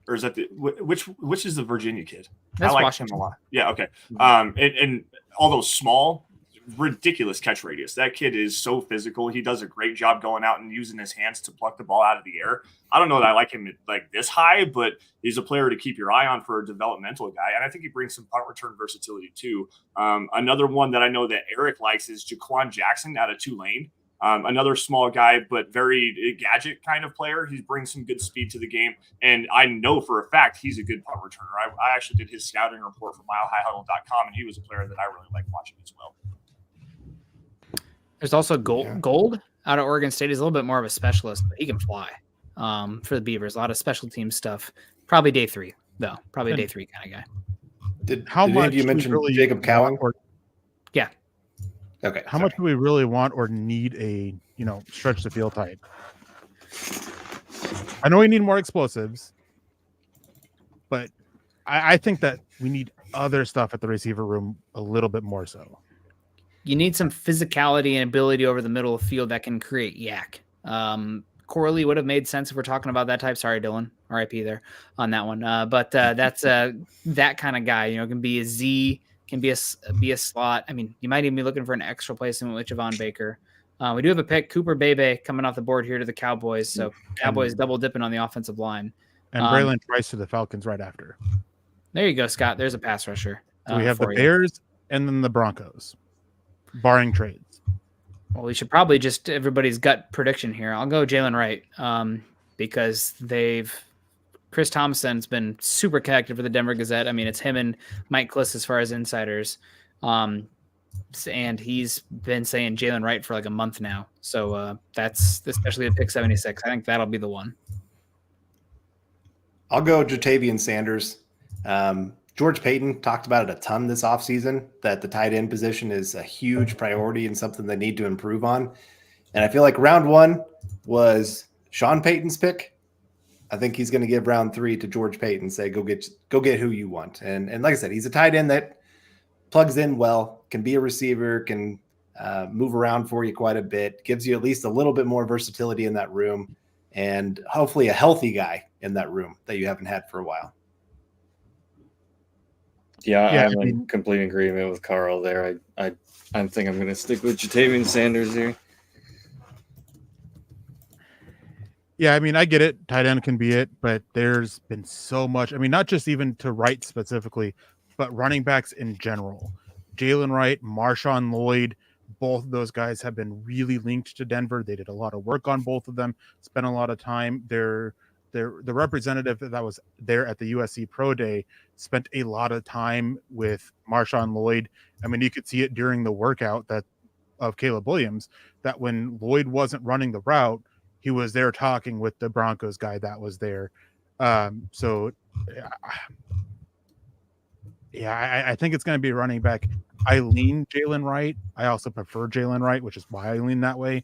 or is that which is the Virginia kid? That's I like Washington him a lot. Yeah, okay. And all those small, ridiculous catch radius. That kid is so physical. He does a great job going out and using his hands to pluck the ball out of the air. I don't know that I like him like this high, but he's a player to keep your eye on for a developmental guy. And I think he brings some punt return versatility too. Another one that I know that Eric likes is Jaquan Jackson out of Tulane. Another small guy, but very gadget kind of player. He brings some good speed to the game. And I know for a fact he's a good punt returner. I actually did his scouting report for milehighhuddle.com, and he was a player that I really like watching as well. There's also Gold out of Oregon State. He's a little bit more of a specialist, but he can fly for the Beavers. A lot of special team stuff. Probably day 3, though. Probably a day 3 kind of guy. Did you mention really Jacob Cowling? Yeah. Okay. How much do we really want or need a stretch the field type? I know we need more explosives, but I think that we need other stuff at the receiver room a little bit more so. You need some physicality and ability over the middle of the field that can create yak. Corley would have made sense if we're talking about that type. Sorry, Dylan. RIP there on that one. But that's that kind of guy. Can be a Z, can be a slot. I mean, you might even be looking for an extra placement with Javon Baker. We do have a pick, Cooper Bebe, coming off the board here to the Cowboys. So Cowboys double dipping on the offensive line. And Braylon Trice to the Falcons right after. There you go, Scott. There's a pass rusher. So we have the Bears and then the Broncos, barring trades. Well, we should probably just everybody's gut prediction here. I'll go Jalen Wright because Chris Thompson's been super connected for the Denver Gazette. I mean, it's him and Mike Kliss as far as insiders. And he's been saying Jalen Wright for like a month now. So that's especially at pick 76. I think that'll be the one. I'll go Jatavian Sanders. George Payton talked about it a ton this offseason, that the tight end position is a huge priority and something they need to improve on. And I feel like round 1 was Sean Payton's pick. I think he's going to give round 3 to George Payton, say, go get who you want. And like I said, he's a tight end that plugs in well, can be a receiver, can move around for you quite a bit, gives you at least a little bit more versatility in that room, and hopefully a healthy guy in that room that you haven't had for a while. Yeah, I'm in complete agreement with Carl there. I think I'm going to stick with Jatavian Sanders here. Yeah, I mean, I get it. Tight end can be it, but there's been so much. I mean, not just even to Wright specifically, but running backs in general. Jalen Wright, Marshawn Lloyd, both of those guys have been really linked to Denver. They did a lot of work on both of them, spent a lot of time. The representative that was there at the USC Pro Day spent a lot of time with Marshawn Lloyd. I mean, you could see it during the workout of Caleb Williams, that when Lloyd wasn't running the route, he was there talking with the Broncos guy that was there. I think it's going to be a running back. I lean Jalen Wright. I also prefer Jalen Wright, which is why I lean that way.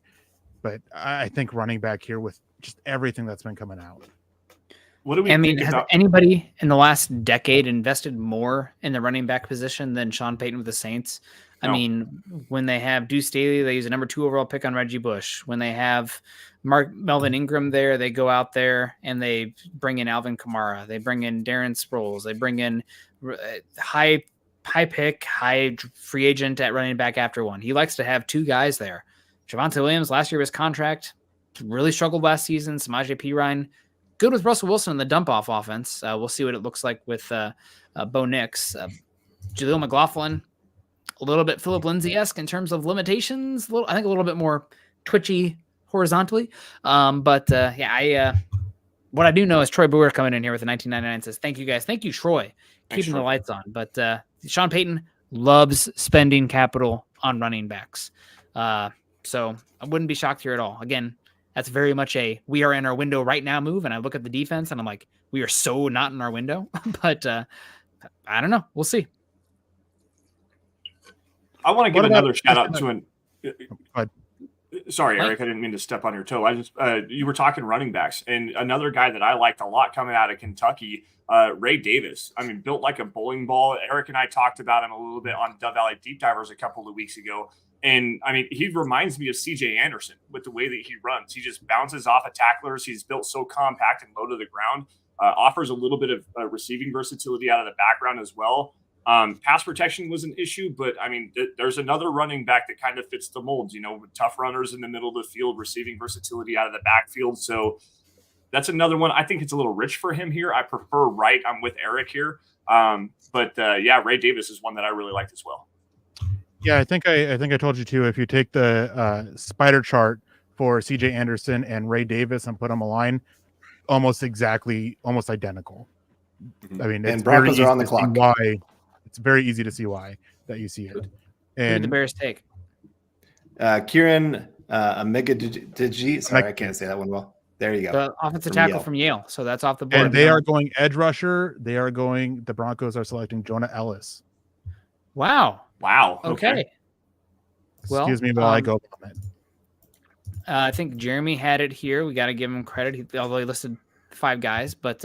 But I think running back here with just everything that's been coming out. What do we has anybody in the last decade invested more in the running back position than Sean Payton with the Saints? No. I mean, when they have Deuce Staley, they use a number 2 overall pick on Reggie Bush. When they have Melvin Ingram there, they go out there and they bring in Alvin Kamara. They bring in Darren Sproles. They bring in high pick, high free agent at running back after one. He likes to have 2 guys there. Javonte Williams, last year of his contract, really struggled last season. Samaje Perine, good with Russell Wilson in the dump-off offense. We'll see what it looks like with Bo Nix. Jaleel McLaughlin, a little bit Philip Lindsay-esque in terms of limitations. I think a little bit more twitchy horizontally. What I do know is Troy Brewer coming in here with a 1999 says, thank you guys. Thank you, Troy. Keeping the lights on. But Sean Payton loves spending capital on running backs. So I wouldn't be shocked here at all. Again, that's very much we are in our window right now move. And I look at the defense and I'm like, we are so not in our window. But I don't know. We'll see. I want to give another shout out to Go ahead. Sorry, Eric, I didn't mean to step on your toe. You were talking running backs, and another guy that I liked a lot coming out of Kentucky, Ray Davis. I mean, built like a bowling ball. Eric and I talked about him a little bit on Dove Valley Deep Divers a couple of weeks ago. And I mean, he reminds me of CJ Anderson with the way that he runs. He just bounces off of tacklers. He's built so compact and low to the ground, offers a little bit of receiving versatility out of the background as well. Pass protection was an issue, but I mean, there's another running back that kind of fits the molds, with tough runners in the middle of the field, receiving versatility out of the backfield. So that's another one. I think it's a little rich for him here. I prefer Wright. I'm with Eric here. But Ray Davis is one that I really liked as well. Yeah, I think I told you too. If you take the spider chart for CJ Anderson and Ray Davis and put them aligned, almost identical. I mean, and Broncos are on the clock. Why? It's very easy to see why that you see it. And the Bears take Kieran DeJean. Sorry, I can't say that one well. There you go. The offensive tackle from Yale. So that's off the board. And they are going edge rusher. The Broncos are selecting Jonah Ellis. Wow. Okay. Well, excuse me while I go on it. I think Jeremy had it here. We got to give him credit, although he listed 5 guys. But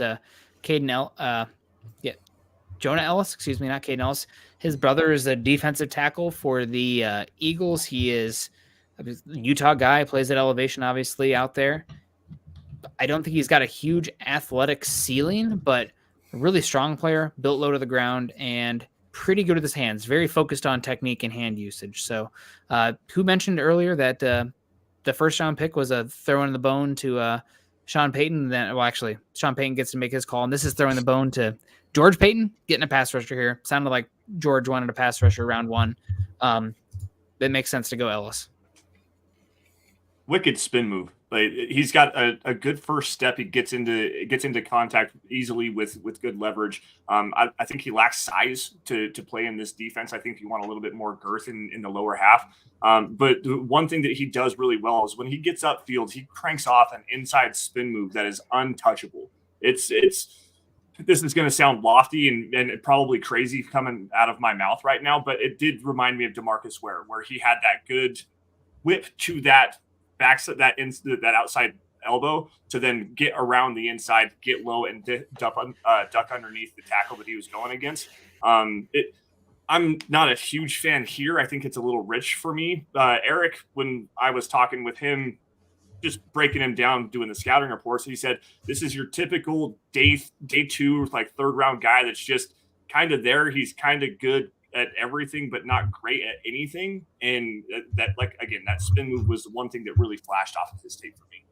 Jonah Ellis, excuse me, not Caden Ellis. His brother is a defensive tackle for the Eagles. He is a Utah guy, plays at elevation, obviously, out there. I don't think he's got a huge athletic ceiling, but a really strong player, built low to the ground, and pretty good with his hands, very focused on technique and hand usage. So who mentioned earlier that the first round pick was a throw in the bone to Sean Payton? Actually, Sean Payton gets to make his call, and this is throwing the bone to George Payton, getting a pass rusher here. Sounded like George wanted a pass rusher round 1. It makes sense to go Ellis. Wicked spin move. Like, he's got a good first step. He gets into contact easily with good leverage. I think he lacks size to play in this defense. I think you want a little bit more girth in the lower half. But the one thing that he does really well is when he gets upfield, he cranks off an inside spin move that is untouchable. This is going to sound lofty and probably crazy coming out of my mouth right now, but it did remind me of DeMarcus Ware, where he had that good whip to that that outside elbow to then get around the inside, get low, and duck underneath the tackle that he was going against. I'm not a huge fan here. I think it's a little rich for me. Eric, when I was talking with him, just breaking him down, doing the scouting reports, he said, this is your typical day 2, like 3rd round guy that's just kind of there. He's kind of good at everything, but not great at anything. And that spin move was the one thing that really flashed off of his tape for me.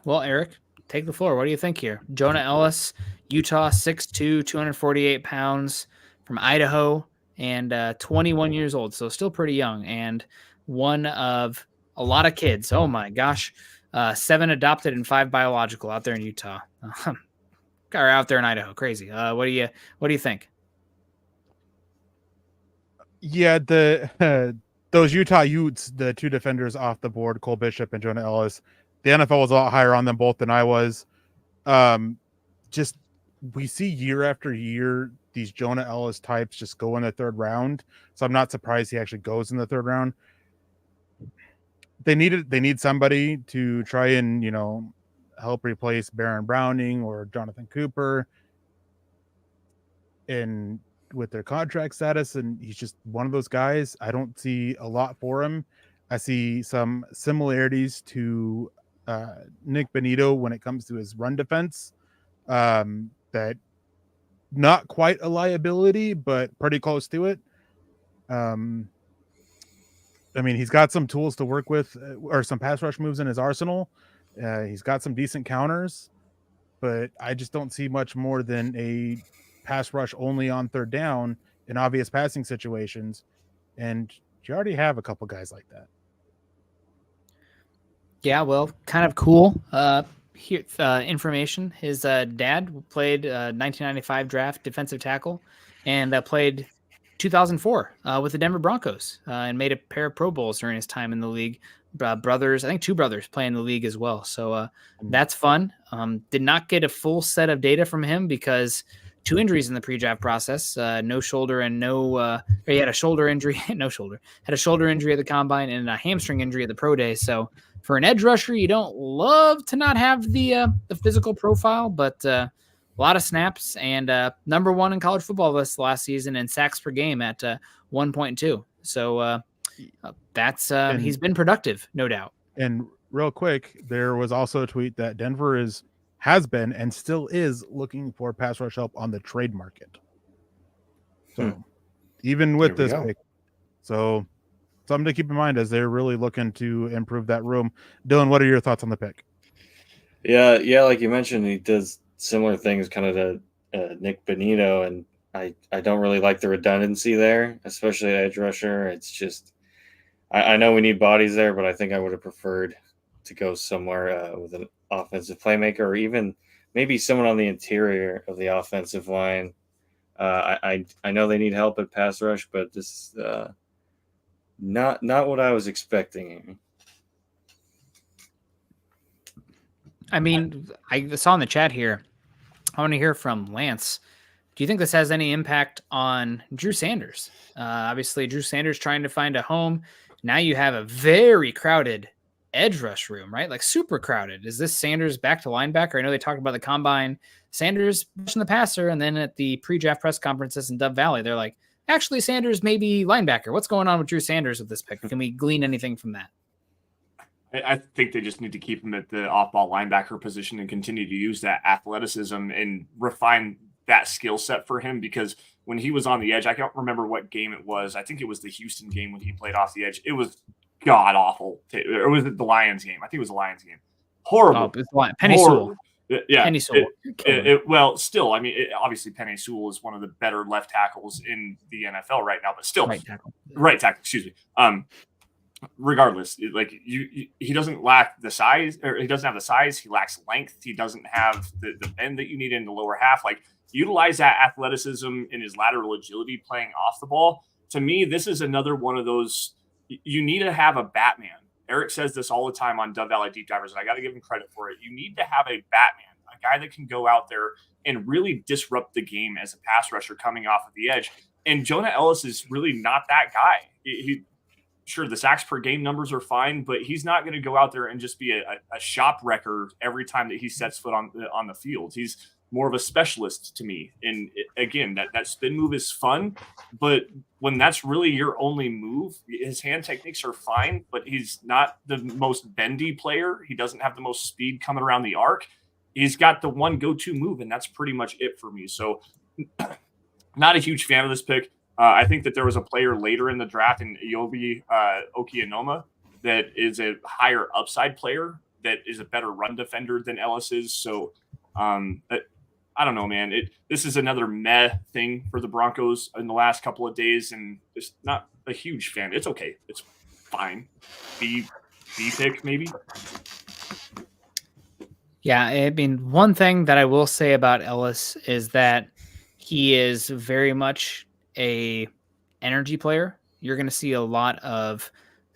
Well, Eric, take the floor. What do you think here? Jonah Ellis, Utah, 6'2", 248 pounds, from Idaho, and 21 years old. So still pretty young, and one of a lot of kids. Oh my gosh. 7 adopted and 5 biological out there in Utah. Or out there in Idaho. Crazy. What do you think? Yeah, those Utah Utes, the 2 defenders off the board, Cole Bishop and Jonah Ellis, the NFL was a lot higher on them both than I was. Just we see year after year these Jonah Ellis types just go in the 3rd round. So I'm not surprised he actually goes in the 3rd round. They need somebody to try and, help replace Baron Browning or Jonathan Cooper and with their contract status. And he's just one of those guys. I don't see a lot for him. I see some similarities to Nick Benito when it comes to his run defense. That not quite a liability, but pretty close to it. I mean, he's got some tools to work with, or some pass rush moves in his arsenal. He's got some decent counters, but I just don't see much more than a pass rush only on 3rd down in obvious passing situations. And you already have a couple guys like that. Yeah, well, kind of cool. Here, information. His dad played 1995 draft defensive tackle and played 2004 with the Denver Broncos and made a pair of Pro Bowls during his time in the league. Brothers, I think 2 brothers play in the league as well. So that's fun. Did not get a full set of data from him because 2 injuries in the pre-draft process, no shoulder and he had a shoulder injury, had a shoulder injury at the combine and a hamstring injury at the pro day. So for an edge rusher, you don't love to not have the physical profile, but a lot of snaps and number 1 in college football this last season in sacks per game at 1.2. So that's he's been productive, no doubt. And real quick, there was also a tweet that Denver has been and still is looking for pass rush help on the trade market. So even with this pick, so something to keep in mind as they're really looking to improve that room. Dylan, what are your thoughts on the pick? Yeah, like you mentioned, he does similar things kind of to Nick Bonito, and I don't really like the redundancy there, especially at edge rusher. It's just I know we need bodies there, but I think I would have preferred to go somewhere with an offensive playmaker, or even maybe someone on the interior of the offensive line. I know they need help at pass rush, but this is not what I was expecting. I mean, I saw in the chat here, I want to hear from Lance. Do you think this has any impact on Drew Sanders? Obviously, Drew Sanders trying to find a home. Now you have a very crowded edge rush room, right? Like super crowded. Is this Sanders back to linebacker? I know they talked about the combine, Sanders pushing the passer, and then at the pre-draft press conferences in Dove Valley, they're like, actually, Sanders may be linebacker. What's going on with Drew Sanders with this pick? Can we glean anything from that? I think they just need to keep him at the off-ball linebacker position and continue to use that athleticism and refine that skill set for him, because when he was on the edge, I can't remember what game it was. I think it was the Houston game when he played off the edge. It was god awful. Or was it the Lions game? I think it was the Lions game. Horrible. Penny Horrible. Sewell. Yeah. Penny Sewell. Well, still, I mean, obviously Penny Sewell is one of the better left tackles in the NFL right now, but still, right tackle. Excuse me. Regardless, like he doesn't lack the size, or he doesn't have the size. He lacks length. He doesn't have the bend that you need in the lower half. Like, utilize that athleticism in his lateral agility playing off the ball. To me, this is another one of those. You need to have a Batman. Eric says this all the time on Dove Valley Deep Divers, and I got to give him credit for it. You need to have a Batman, a guy that can go out there and really disrupt the game as a pass rusher coming off of the edge. And Jonah Ellis is really not that guy. Sure, the sacks per game numbers are fine, but he's not going to go out there and just be a shop wrecker every time that he sets foot on the field. He's more of a specialist to me. And again, that spin move is fun, but when that's really your only move, his hand techniques are fine, but he's not the most bendy player. He doesn't have the most speed coming around the arc. He's got the one go-to move, and that's pretty much it for me. So not a huge fan of this pick. I think that there was a player later in the draft in Iobi Okianoma that is a higher upside player that is a better run defender than Ellis is. So I don't know, man. This is another meh thing for the Broncos in the last couple of days, and just not a huge fan. It's okay. It's fine. B pick maybe. Yeah, I mean, one thing that I will say about Ellis is that he is very much a energy player. You're going to see a lot of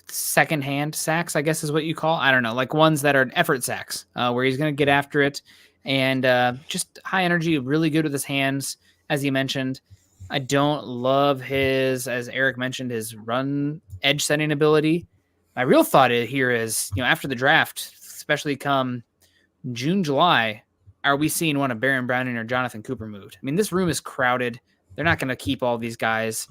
secondhand sacks, I guess is what you call. I don't know, like ones that are effort sacks, where he's going to get after it and just high energy, really good with his hands, as you mentioned. I don't love his, as Eric mentioned, his run edge setting ability. My real thought here is, after the draft, especially come June, July, are we seeing one of Baron Browning or Jonathan Cooper moved? I mean, this room is crowded. They're not going to keep all these guys.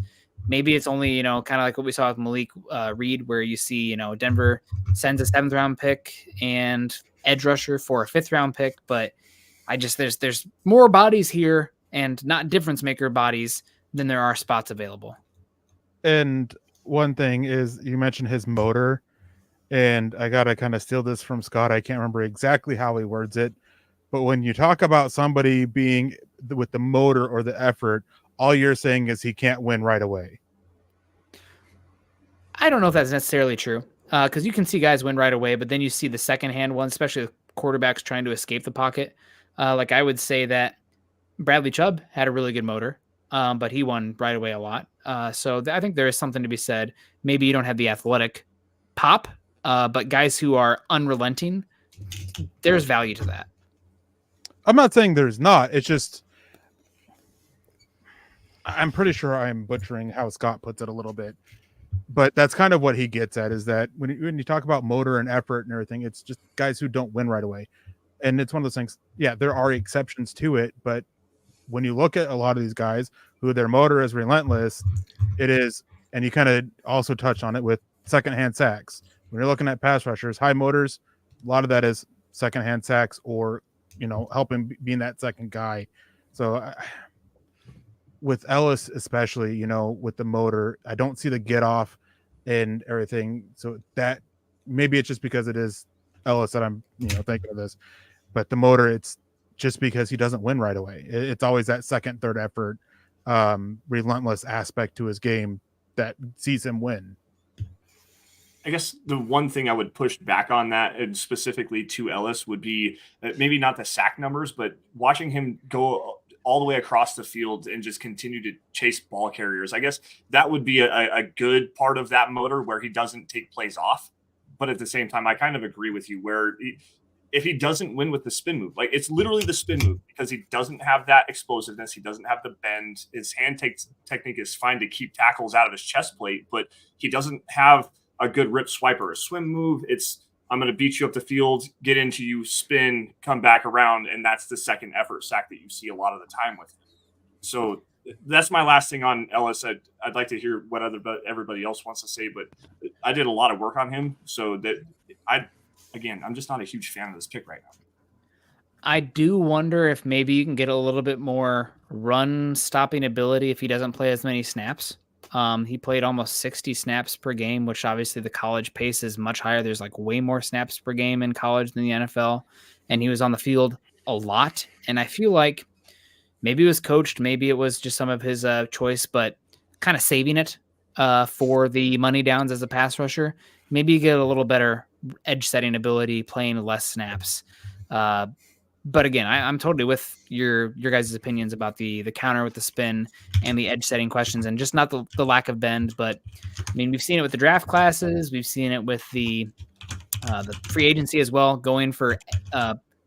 Maybe it's only, kind of like what we saw with Malik Reed, where you see, Denver sends a 7th round pick and edge rusher for a 5th round pick. But there's more bodies here and not difference maker bodies than there are spots available. And one thing is, you mentioned his motor, and I got to kind of steal this from Scott. I can't remember exactly how he words it, but when you talk about somebody being with the motor or the effort, all you're saying is he can't win right away. I don't know if that's necessarily true, because you can see guys win right away, but then you see the secondhand ones, especially with quarterbacks trying to escape the pocket. Like I would say that Bradley Chubb had a really good motor, but he won right away a lot. So I think there is something to be said. Maybe you don't have the athletic pop, but guys who are unrelenting, there's value to that. I'm not saying there's not. It's just I'm pretty sure I'm butchering how Scott puts it a little bit, but that's kind of what he gets at, is that when you talk about motor and effort and everything, it's just guys who don't win right away. And it's one of those things, yeah, there are exceptions to it, but when you look at a lot of these guys who their motor is relentless, it is, and you kind of also touch on it with secondhand sacks. When you're looking at pass rushers, high motors, a lot of that is secondhand sacks or, helping being that second guy. So with Ellis, especially, with the motor, I don't see the get off and everything. So that maybe it's just because it is Ellis that I'm, thinking of this, but the motor, it's just because he doesn't win right away. It's always that second, third effort, relentless aspect to his game that sees him win. I guess the one thing I would push back on that, and specifically to Ellis, would be maybe not the sack numbers, but watching him go all the way across the field and just continue to chase ball carriers. I guess that would be a good part of that motor where he doesn't take plays off. But at the same time, I kind of agree with you where if he doesn't win with the spin move, like it's literally the spin move because he doesn't have that explosiveness. He doesn't have the bend. His hand technique is fine to keep tackles out of his chest plate, but he doesn't have a good rip swipe or a swim move. It's, I'm going to beat you up the field, get into you, spin, come back around. And that's the second effort sack that you see a lot of the time with him. So that's my last thing on Ellis. I'd like to hear what everybody else wants to say, but I did a lot of work on him. So that I'm just not a huge fan of this pick right now. I do wonder if maybe you can get a little bit more run stopping ability if he doesn't play as many snaps. He played almost 60 snaps per game, which obviously the college pace is much higher. There's like way more snaps per game in college than the NFL. And he was on the field a lot. And I feel like maybe it was coached, maybe it was just some of his choice, but kind of saving it for the money downs as a pass rusher. Maybe you get a little better edge setting ability, playing less snaps. But again, I'm totally with your guys' opinions about the counter with the spin and the edge setting questions, and just not the lack of bend. But I mean, we've seen it with the draft classes. We've seen it with the free agency as well, going for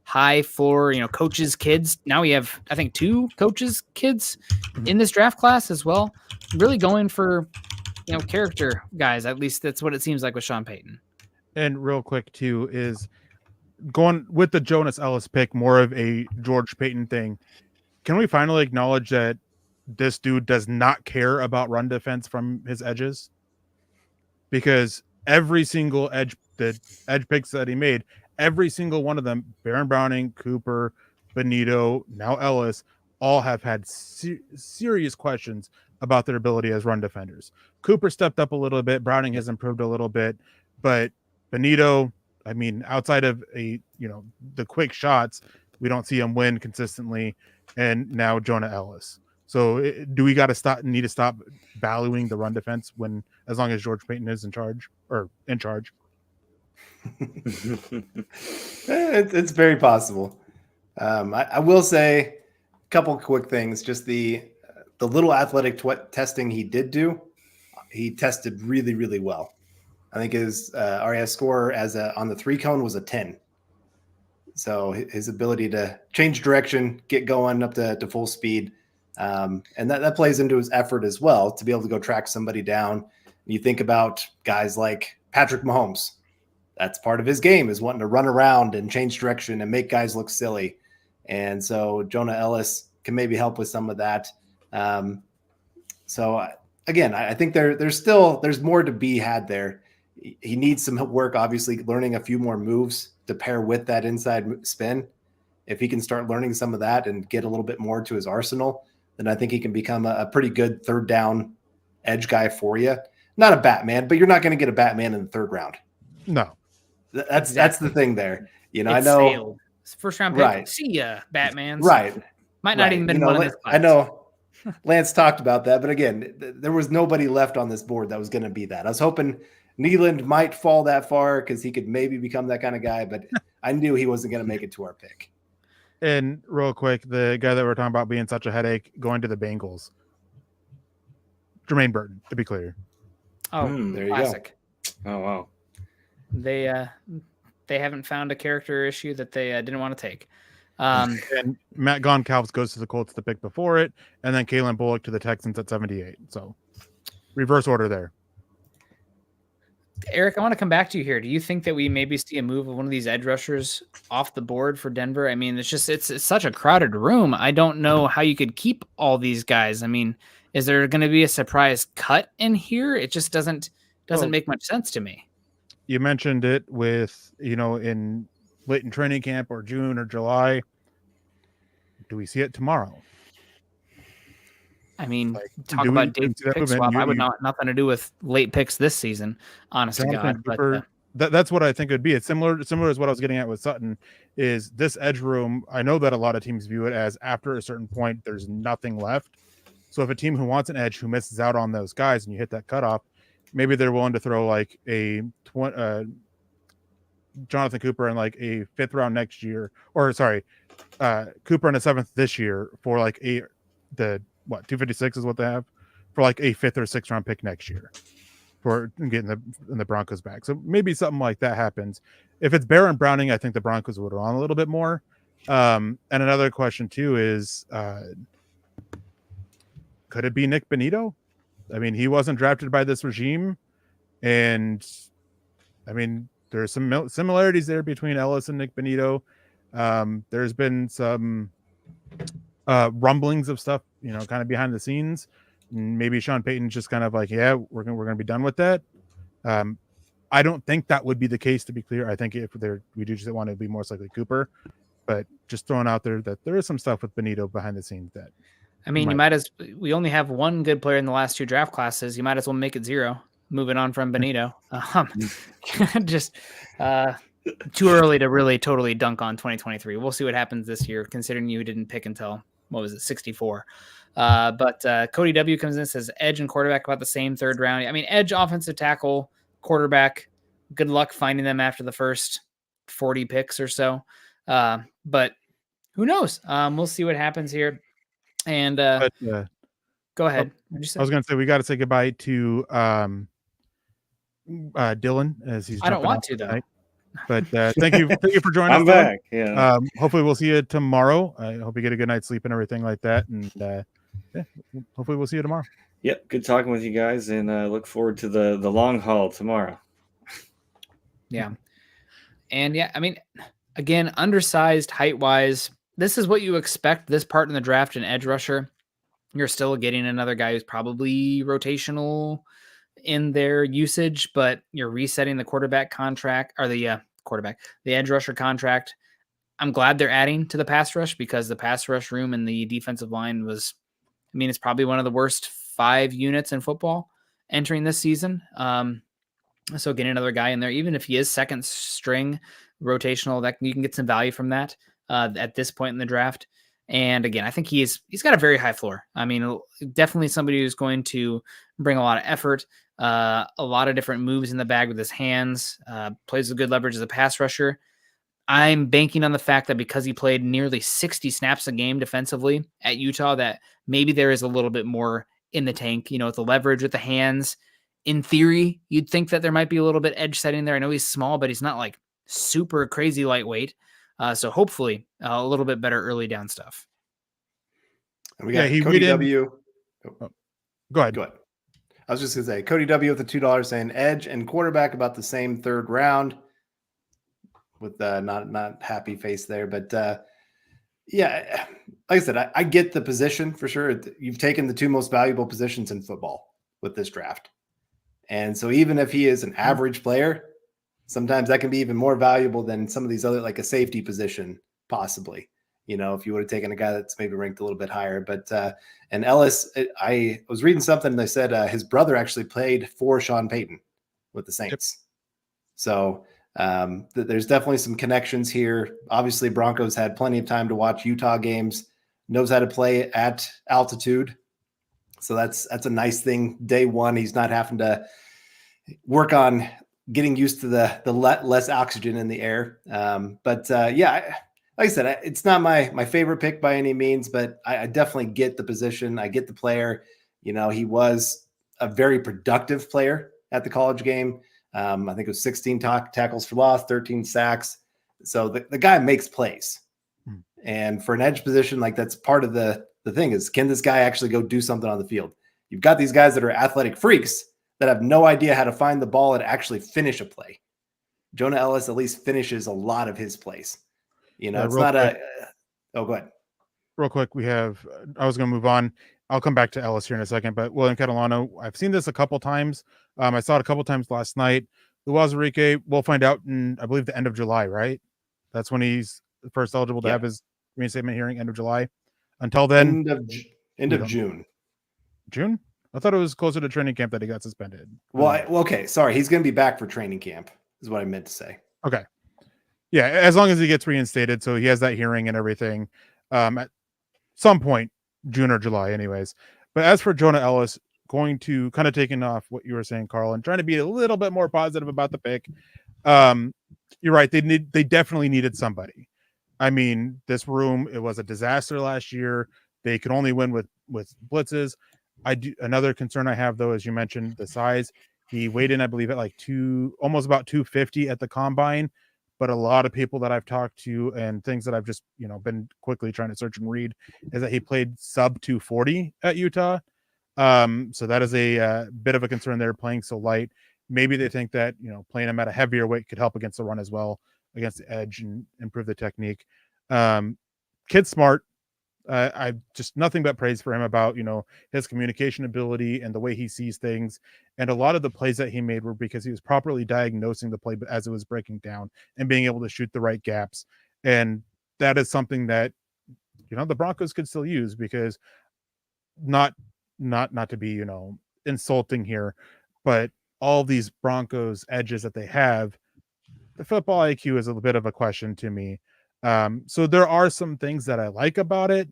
high floor, coaches' kids. Now we have, I think, 2 coaches' kids in this draft class as well. Really going for, character guys. At least that's what it seems like with Sean Payton. And real quick too is going with the Jonas Ellis pick, more of a George Payton thing. Can we finally acknowledge that this dude does not care about run defense from his edges? Because every single edge picks that he made, every single one of them, Baron Browning, Cooper, Benito, now Ellis, all have had serious questions about their ability as run defenders. Cooper stepped up a little bit. Browning has improved a little bit, but Benito, I mean, outside of the quick shots, we don't see him win consistently. And now Jonah Ellis. So do we need to stop valuing the run defense as long as George Payton is in charge? It's very possible. I will say a couple quick things. Just the little athletic testing he did do, he tested really, really well. I think his RAS score on the 3 cone was a 10. So his ability to change direction, get going up to full speed, and that plays into his effort as well to be able to go track somebody down. You think about guys like Patrick Mahomes. That's part of his game, is wanting to run around and change direction and make guys look silly. And so Jonah Ellis can maybe help with some of that. So again, I think there's more to be had there. He needs some work, obviously, learning a few more moves to pair with that inside spin. If he can start learning some of that and get a little bit more to his arsenal, then I think he can become a pretty good third down edge guy for you. Not a Batman, but you're not going to get a Batman in the 3rd round. No. That's the thing there. It's I know. Sailed. First round pick. Right. See ya, Batman. Right. Might not even been one of this class. I know Lance talked about that, but again, there was nobody left on this board that was going to be that. I was hoping Nealand might fall that far because he could maybe become that kind of guy, but I knew he wasn't going to make it to our pick. And real quick, the guy that we're talking about being such a headache, going to the Bengals, Jermaine Burton, to be clear. Oh, there you classic. Oh, wow. They haven't found a character issue that they didn't want to take. And Matt Goncalves goes to the Colts the pick before it, and then Kalen Bullock to the Texans at 78. So reverse order there. Eric, I want to come back to you here. Do you think that we maybe see a move of one of these edge rushers off the board for Denver? I mean, it's such a crowded room. I don't know how you could keep all these guys. I mean, is there going to be a surprise cut in here? It just doesn't make much sense to me. You mentioned it with, in late in training camp or June or July. Do we see it tomorrow? I mean, talk about date pick swap. I would nothing to do with late picks this season, honest to God. Cooper, that's what I think it would be. It's similar as what I was getting at with Sutton. Is this edge room? I know that a lot of teams view it as after a certain point, there's nothing left. So if a team who wants an edge who misses out on those guys and you hit that cutoff, maybe they're willing to throw like a Jonathan Cooper in like a 5th round next year, or sorry, Cooper in a 7th this year for like the 256 is what they have for like a 5th or 6th round pick next year for getting the Broncos back. So maybe something like that happens. If it's Barron Browning, I think the Broncos would want a little bit more. And another question too is, could it be Nick Benito? I mean, he wasn't drafted by this regime, and I mean, there's some similarities there between Ellis and Nick Benito. There's been some rumblings of stuff, kind of behind the scenes. Maybe Sean Payton's just kind of like, yeah, we're gonna be done with that. I don't think that would be the case, to be clear. I think if we do just want to be more likely Cooper, but just throwing out there that there is some stuff with Benito behind the scenes that. I mean, we only have one good player in the last 2 draft classes. You might as well make it 0. Moving on from Benito. Just too early to really totally dunk on 2023. We'll see what happens this year, considering you didn't pick until, 64. But Cody W comes in and says edge and quarterback about the same 3rd round. I mean, edge, offensive tackle, quarterback, good luck finding them after the first 40 picks or so. But who knows? We'll see what happens here. And go ahead. I was going to say we got to say goodbye to Dylan as he's. I don't want to though. Tonight. But thank you for joining us. I'm back. Yeah. Hopefully we'll see you tomorrow. I hope you get a good night's sleep and everything like that. And hopefully we'll see you tomorrow. Yep. Good talking with you guys, and look forward to the long haul tomorrow. Yeah. And yeah, I mean, again, undersized height wise. This is what you expect this part in the draft, an edge rusher. You're still getting another guy who's probably rotational in their usage, but you're resetting the quarterback contract or the edge rusher contract. I'm glad they're adding to the pass rush because the pass rush room and the defensive line it's probably one of the worst 5 units in football entering this season. So getting another guy in there, even if he is 2nd string rotational, that you can get some value from that. At this point in the draft. And again, I think he's got a very high floor. I mean, definitely somebody who's going to bring a lot of effort, a lot of different moves in the bag with his hands, plays with good leverage as a pass rusher. I'm banking on the fact that because he played nearly 60 snaps a game defensively at Utah, that maybe there is a little bit more in the tank, with the leverage with the hands. In theory, you'd think that there might be a little bit edge setting there. I know he's small, but he's not like super crazy lightweight. So hopefully a little bit better early down stuff. And we got Cody W. Go ahead. I was just going to say Cody W with the $2 saying edge and quarterback about the same 3rd round with not happy face there. But yeah, like I said, I get the position for sure. You've taken the 2 most valuable positions in football with this draft. And so even if he is an average player, sometimes that can be even more valuable than some of these other, like a safety position, possibly, if you would have taken a guy that's maybe ranked a little bit higher. But, and Ellis, I was reading something, they said his brother actually played for Sean Payton with the Saints. Yep. So there's definitely some connections here. Obviously, Broncos had plenty of time to watch Utah games, knows how to play at altitude. So that's a nice thing. Day one, he's not having to work on getting used to the less oxygen in the air. Yeah, like I said, it's not my favorite pick by any means, but I definitely get the position. I get the player. He was a very productive player at the college game. I think it was 16 tackles for loss, 13 sacks. So the guy makes plays. And for an edge position, like that's part of the thing is, can this guy actually go do something on the field? You've got these guys that are athletic freaks that have no idea how to find the ball and actually finish a play. Jonah Ellis at least finishes a lot of his plays. You know, it's not quick. Oh, go ahead. Real quick, I was going to move on. I'll come back to Ellis here in a second, but William Catalano, I've seen this a couple times. I saw it a couple times last night. Uwazurike, we'll find out in, I believe, the end of July, right? That's when he's first eligible to have his reinstatement hearing, end of July. Until then, end of June. June? I thought it was closer to training camp that he got suspended. Well, okay. Sorry. He's going to be back for training camp is what I meant to say. Okay. Yeah. As long as he gets reinstated. So he has that hearing and everything at some point, June or July anyways. But as for Jonah Ellis, going to kind of taking off what you were saying, Carl, and trying to be a little bit more positive about the pick. You're right. They definitely needed somebody. I mean, this room, it was a disaster last year. They could only win with blitzes. Another concern I have, though, as you mentioned, the size. He weighed in, I believe, at like almost about 250 at the combine. But a lot of people that I've talked to and things that I've just, been quickly trying to search and read is that he played sub 240 at Utah. So that is a bit of a concern. They're playing so light. Maybe they think that, playing him at a heavier weight could help against the run as well, against the edge, and improve the technique. Kid's smart. I just nothing but praise for him about, his communication ability and the way he sees things. And a lot of the plays that he made were because he was properly diagnosing the play as it was breaking down and being able to shoot the right gaps. And that is something that, the Broncos could still use, because not to be, insulting here, but all these Broncos edges that they have, the football IQ is a bit of a question to me. So there are some things that I like about it.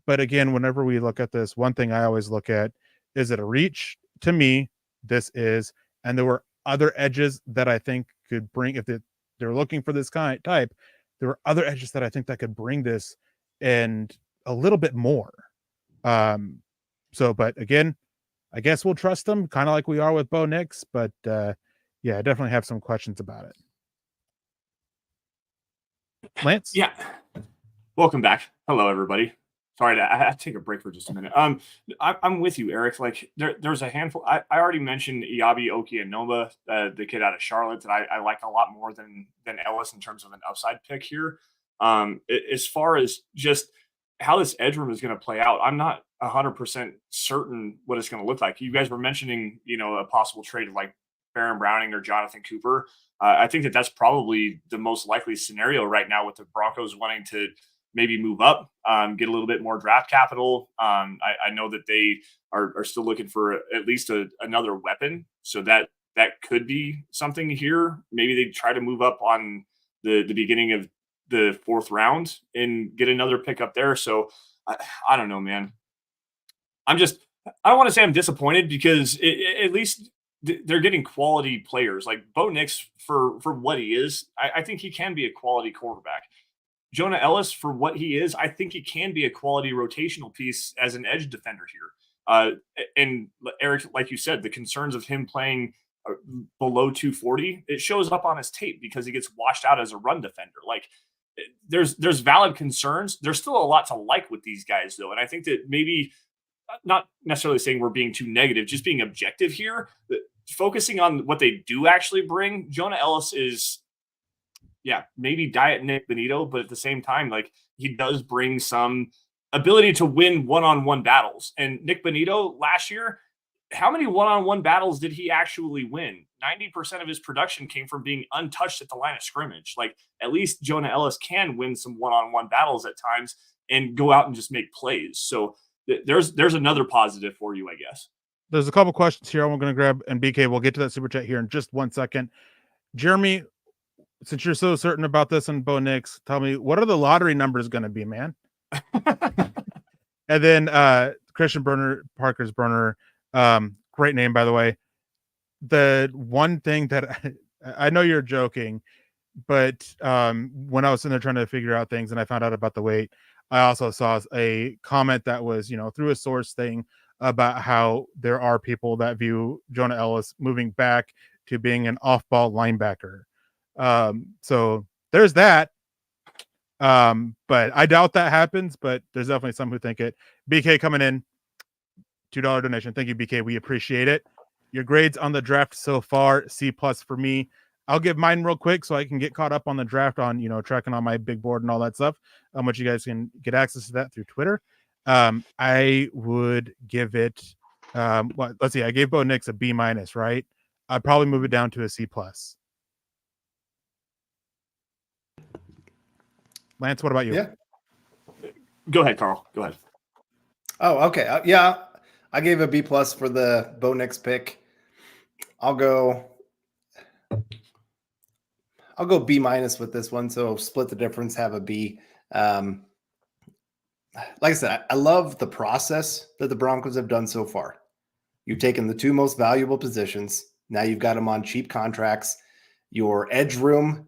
But again, whenever we look at this, one thing I always look at, is it a reach? To me, this is. And there were other edges that I think could bring, if they're looking for this kind type, there were other edges that I think that could bring this and a little bit more. But again, I guess we'll trust them, kind of like we are with Bo Nix. But I definitely have some questions about it. Lance? Yeah. Welcome back. Hello, everybody. Sorry, I had to take a break for just a minute. I'm with you, Eric. Like there's a handful. I already mentioned Iabi Okianoma, the kid out of Charlotte, that I like a lot more than Ellis in terms of an upside pick here. As far as just how this edge room is going to play out, I'm not 100% certain what it's going to look like. You guys were mentioning, a possible trade of like Baron Browning or Jonathan Cooper. I think that's probably the most likely scenario right now, with the Broncos wanting to maybe move up, get a little bit more draft capital. I know that they are still looking for at least another weapon. So that could be something here. Maybe they try to move up on the beginning of the fourth round and get another pick up there. So I don't know, man. I don't want to say I'm disappointed, because at least they're getting quality players. Like Bo Nix, for what he is, I think he can be a quality quarterback. Jonah Ellis, for what he is, I think he can be a quality rotational piece as an edge defender here. And Eric, like you said, the concerns of him playing below 240, it shows up on his tape because he gets washed out as a run defender. Like there's valid concerns. There's still a lot to like with these guys, though. And I think that maybe, not necessarily saying we're being too negative, just being objective here, focusing on what they do actually bring. Jonah Ellis is, maybe diet Nick Bonito, but at the same time, like, he does bring some ability to win one-on-one battles. And Nick Bonito last year, how many one-on-one battles did he actually win? 90% of his production came from being untouched at the line of scrimmage. Like, at least Jonah Ellis can win some one-on-one battles at times and go out and just make plays. So there's another positive for you, I guess. There's a couple questions here I'm going to grab, and BK, we'll get to that super chat here in just 1 second. Jeremy, since you're so certain about this and Bo Nix, tell me, what are the lottery numbers going to be, man? And then Christian Parker's Burner, great name, by the way. The one thing that I know you're joking, but when I was in there trying to figure out things and I found out about the weight, I also saw a comment that was, through a source thing about how there are people that view Jonah Ellis moving back to being an off-ball linebacker. So there's that. But I doubt that happens, but there's definitely some who think it. BK coming in, $2 donation. Thank you, BK. We appreciate it. Your grades on the draft so far, C+ for me. I'll give mine real quick so I can get caught up on the draft on, tracking on my big board and all that stuff. How much you guys can get access to that through Twitter. I would give it, let's see. I gave Bo Nix a B-, right? I'd probably move it down to a C+. Lance, what about you? Yeah. Go ahead, Carl. Go ahead. Oh, okay. Yeah, I gave a B+ for the Bo Nix pick. I'll go B- with this one. So split the difference, have a B. Like I said, I love the process that the Broncos have done so far. You've taken the two most valuable positions. Now you've got them on cheap contracts. Your edge room,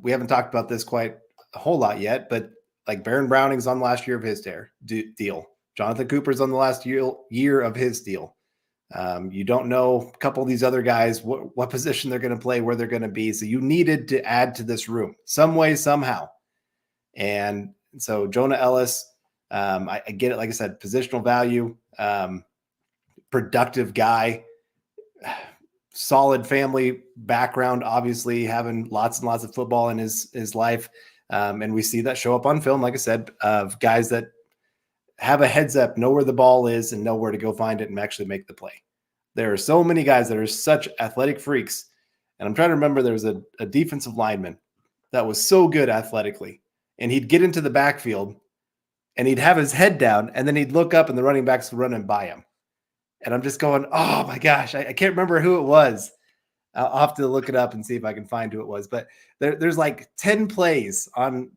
we haven't talked about this quite a whole lot yet, but like Baron Browning's on the last year of his deal. Jonathan Cooper's on the last year of his deal. You don't know a couple of these other guys, what position they're going to play, where they're going to be. So you needed to add to this room some way, somehow. And so Jonah Ellis, I get it. Like I said, positional value, productive guy, solid family background, obviously having lots and lots of football in his life. And we see that show up on film, like I said, of guys that have a heads up, know where the ball is and know where to go find it and actually make the play. There are so many guys that are such athletic freaks. And I'm trying to remember, there was a defensive lineman that was so good athletically, and he'd get into the backfield and he'd have his head down and then he'd look up and the running backs were running by him. And I'm just going, oh my gosh, I can't remember who it was. I'll have to look it up and see if I can find who it was. But there's like 10 plays on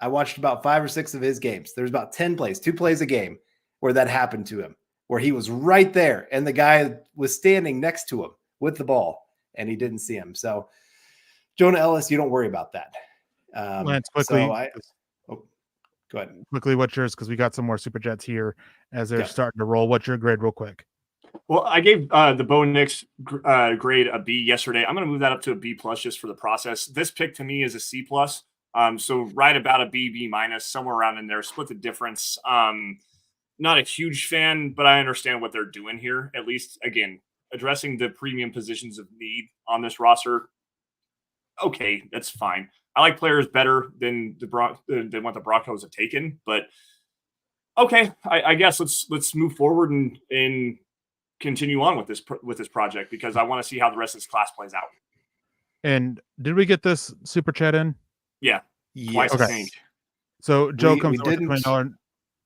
I watched about 5 or 6 of his games. There's about 10 plays, 2 plays a game where that happened to him, where he was right there and the guy was standing next to him with the ball and he didn't see him. So Jonah Ellis, you don't worry about that. Lance, quickly. Go ahead. Quickly, what's yours? Because we got some more super chats here as they're starting to roll. What's your grade, real quick? Well, I gave the Bo Nix grade a B yesterday. I'm going to move that up to a B+ just for the process. This pick to me is a C+. So right about a B somewhere around in there. Split the difference. Not a huge fan, but I understand what they're doing here. At least, again, addressing the premium positions of need on this roster. Okay, that's fine. I like players better than what the Broncos have taken, but okay, I guess let's move forward and continue on with this project, because I want to see how the rest of this class plays out. And did we get this super chat in? Yeah, twice, okay. I think. So Joe comes with $20.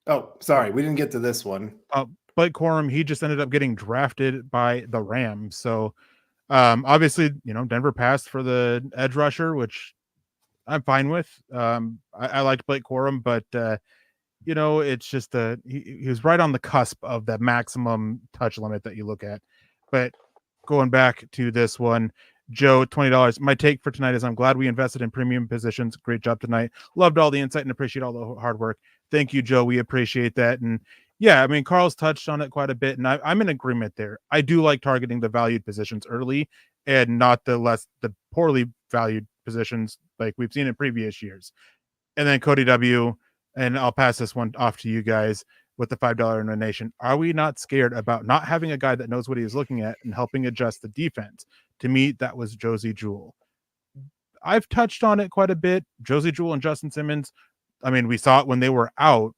Oh, sorry, we didn't get to this one. Blake Corum, he just ended up getting drafted by the Rams. So obviously, Denver passed for the edge rusher, which I'm fine with. I liked Blake Corum, but it's just he was right on the cusp of that maximum touch limit that you look at. But going back to this one, Joe, $20. My take for tonight is I'm glad we invested in premium positions. Great job tonight. Loved all the insight and appreciate all the hard work. Thank you, Joe. We appreciate that. And yeah, I mean, Carl's touched on it quite a bit, and I'm in agreement there. I do like targeting the valued positions early and not the poorly valued positions like we've seen in previous years. And then Cody W., and I'll pass this one off to you guys with the $5 donation. Are we not scared about not having a guy that knows what he is looking at and helping adjust the defense? To me, that was Josie Jewell. I've touched on it quite a bit. Josie Jewell and Justin Simmons, I mean, we saw it when they were out.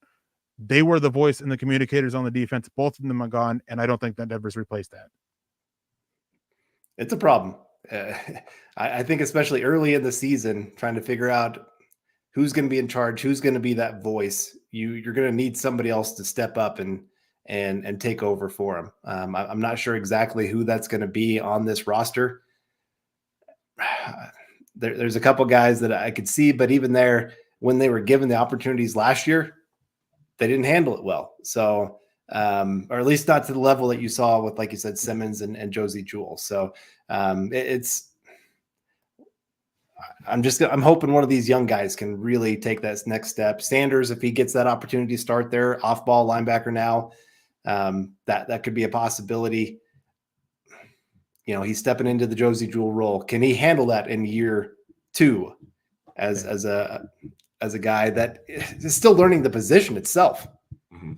They were the voice and the communicators on the defense. Both of them are gone, and I don't think that Denver's replaced that. It's a problem. I think especially early in the season, trying to figure out who's going to be in charge, who's going to be that voice. You're going to need somebody else to step up and take over for him. I'm not sure exactly who that's going to be on this roster. There's a couple guys that I could see, but even there, when they were given the opportunities last year, they didn't handle it well. So, or at least not to the level that you saw with, like you said, Simmons and Josie Jewell. So I'm hoping one of these young guys can really take that next step. Sanders, if he gets that opportunity to start there, off ball linebacker now, that could be a possibility. He's stepping into the Josie Jewell role. Can he handle that in year 2 as a as a guy that is still learning the position itself.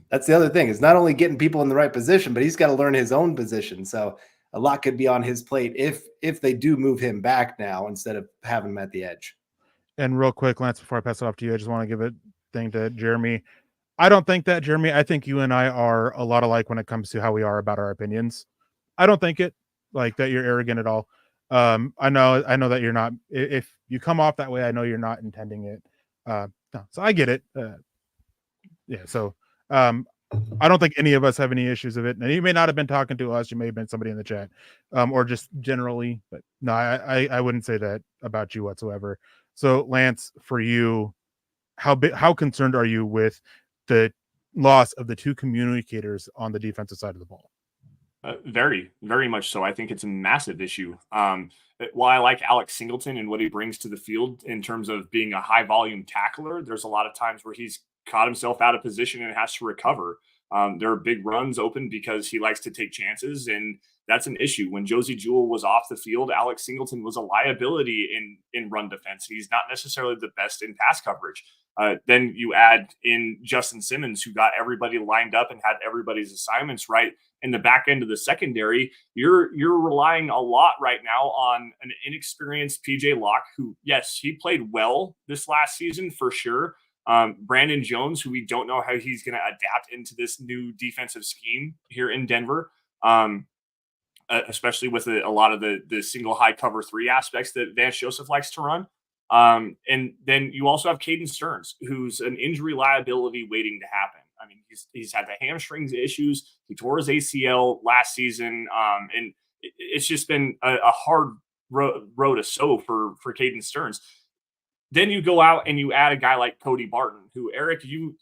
That's the other thing, is not only getting people in the right position, but he's got to learn his own position. So a lot could be on his plate if they do move him back now instead of having him at the edge. And real quick, Lance, before I pass it off to you, I just want to give a thing to Jeremy. I don't think that, Jeremy. I think you and I are a lot alike when it comes to how we are about our opinions. I don't think it like that you're arrogant at all. I know that you're not. If you come off that way, I know you're not intending it. No, so I get it. Yeah. So I don't think any of us have any issues of it. And you may not have been talking to us. You may have been somebody in the chat, or just generally. But no, I wouldn't say that about you whatsoever. So Lance, for you, how concerned are you with the loss of the two communicators on the defensive side of the ball? Very, very much so. I think it's a massive issue. While I like Alex Singleton and what he brings to the field in terms of being a high volume tackler, there's a lot of times where he's caught himself out of position and has to recover. There are big runs open because he likes to take chances, and that's an issue. When Josie Jewell was off the field, Alex Singleton was a liability in run defense. He's not necessarily the best in pass coverage. Then you add in Justin Simmons, who got everybody lined up and had everybody's assignments right in the back end of the secondary. You're relying a lot right now on an inexperienced PJ Locke, who, yes, he played well this last season for sure. Brandon Jones, who we don't know how he's going to adapt into this new defensive scheme here in Denver, especially with a lot of the single high cover 3 aspects that Vance Joseph likes to run. And then you also have Caden Stearns, who's an injury liability waiting to happen. I mean, he's had the hamstrings issues. He tore his ACL last season. And it's just been a hard row to sow for Caden Stearns. Then you go out and you add a guy like Cody Barton, who, Eric, you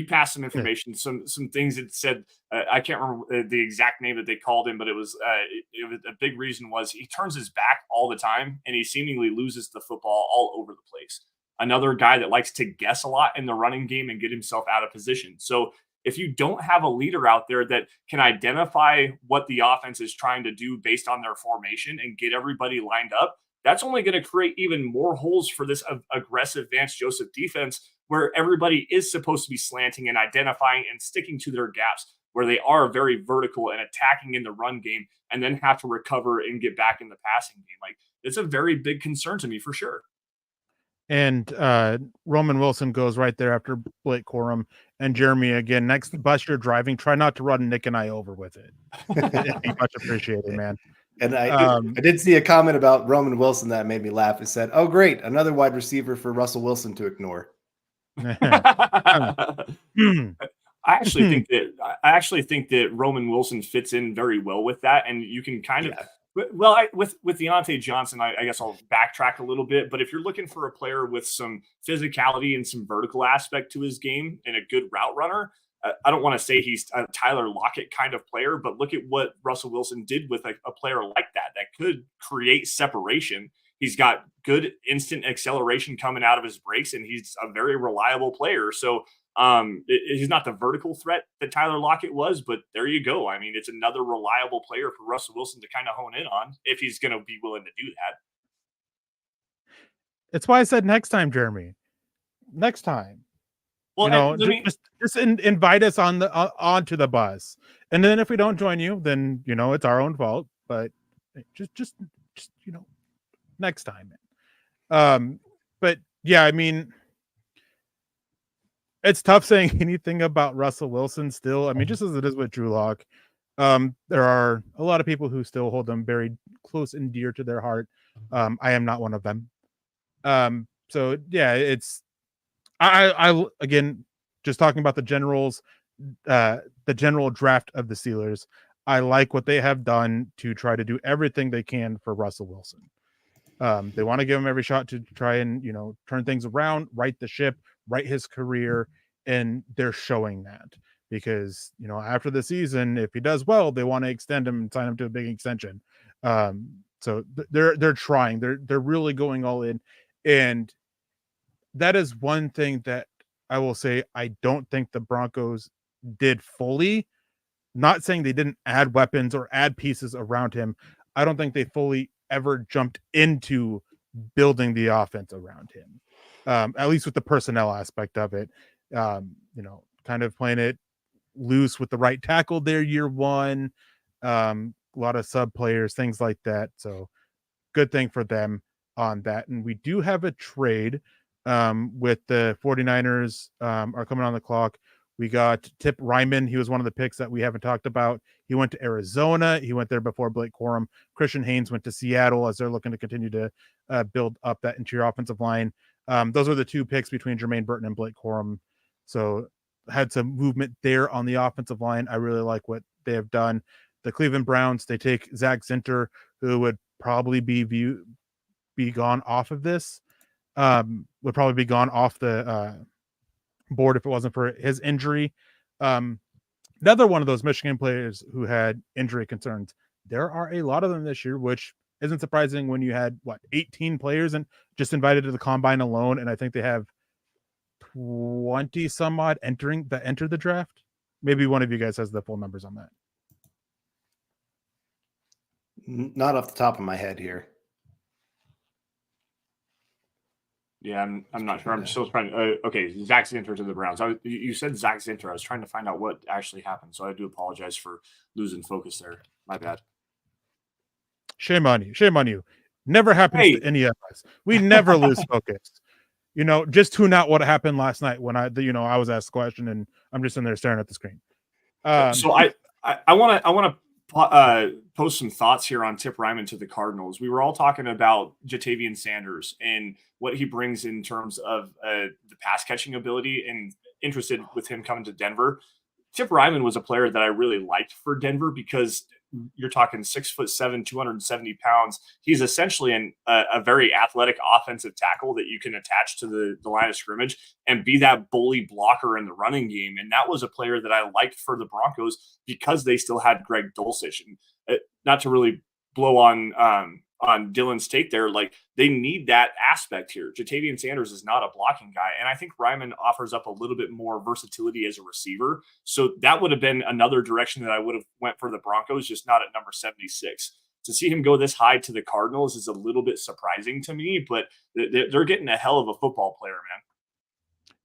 passed some information, some things that said, I can't remember the exact name that they called him, but it was a big reason was he turns his back all the time and he seemingly loses the football all over the place. Another guy that likes to guess a lot in the running game and get himself out of position. So if you don't have a leader out there that can identify what the offense is trying to do based on their formation and get everybody lined up, that's only going to create even more holes for this aggressive Vance Joseph defense, where everybody is supposed to be slanting and identifying and sticking to their gaps, where they are very vertical and attacking in the run game and then have to recover and get back in the passing game. Like, it's a very big concern to me for sure. And Roman Wilson goes right there after Blake Corum. And Jeremy, again, next bus you're driving, try not to run Nick and I over with it. It'd be much appreciated, man. And I did see a comment about Roman Wilson that made me laugh. It said, "Oh, great, another wide receiver for Russell Wilson to ignore." I actually think that Roman Wilson fits in very well with that, and you can kind of with Deontay Johnson. I guess I'll backtrack a little bit, but if you're looking for a player with some physicality and some vertical aspect to his game and a good route runner, I don't want to say he's a Tyler Lockett kind of player, but look at what Russell Wilson did with a player like that could create separation. He's got good instant acceleration coming out of his breaks, and he's a very reliable player. So he's not the vertical threat that Tyler Lockett was, but there you go. I mean, it's another reliable player for Russell Wilson to kind of hone in on if he's going to be willing to do that. That's why I said next time, Jeremy. Next time. Well, just invite us onto the bus, and then if we don't join you, then it's our own fault. But just next time. But yeah, I mean, it's tough saying anything about Russell Wilson still. I mean, just as it is with Drew Lock, there are a lot of people who still hold them very close and dear to their heart. I am not one of them. So yeah, it's. I again, just talking about the general draft of the Steelers. I like what they have done to try to do everything they can for Russell Wilson. They want to give him every shot to try and turn things around, right the ship, right his career, and they're showing that because after the season, if he does well, they want to extend him and sign him to a big extension. So they're trying. They're really going all in, and that is one thing that I will say I don't think the Broncos did fully. Not saying they didn't add weapons or add pieces around him. I don't think they fully ever jumped into building the offense around him. at least with the personnel aspect of it. Kind of playing it loose with the right tackle there year one. A lot of sub players, things like that. So good thing for them on that. And we do have a trade with the 49ers are coming on the clock. We got Tip Ryman. He was one of the picks that we haven't talked about. He went to Arizona. He went there before Blake Corum. Christian Haynes went to Seattle as they're looking to continue to build up that interior offensive line. Those were the two picks between Jermaine Burton and Blake Corum. So had some movement there on the offensive line. I really like what they have done. The Cleveland Browns, they take Zach Zinter, who would probably be gone off of this. Would probably be gone off the board if it wasn't for his injury. Another one of those Michigan players who had injury concerns. There are a lot of them this year, which isn't surprising when you had 18 players and just invited to the combine alone, and I think they have 20 some odd entered the draft. Maybe one of you guys has the full numbers on that. Not off the top of my head here. Yeah, I'm not sure. I'm still trying to. Okay, Zach Zinter to the Browns. You said Zach Zinter. I was trying to find out what actually happened, so I do apologize for losing focus there. My bad. Shame on you. Shame on you. Never happens to any of us. We never lose focus. Just tune out what happened last night when I was asked a question and I'm just in there staring at the screen. So I want to post some thoughts here on Tip Ryman to the Cardinals. We were all talking about Jatavian Sanders and what he brings in terms of the pass catching ability, and interested with him coming to Denver. Tip Ryman was a player that I really liked for Denver because you're talking 6'7", 270 pounds. He's essentially a very athletic offensive tackle that you can attach to the line of scrimmage and be that bully blocker in the running game. And that was a player that I liked for the Broncos because they still had Greg Dulcich. And not to really blow on Dylan's take there, they need that aspect here. Jatavian Sanders is not a blocking guy, and I think Ryman offers up a little bit more versatility as a receiver. So that would have been another direction that I would have went for the Broncos, just not at number 76. To see him go this high to the Cardinals is a little bit surprising to me, but they're getting a hell of a football player, man.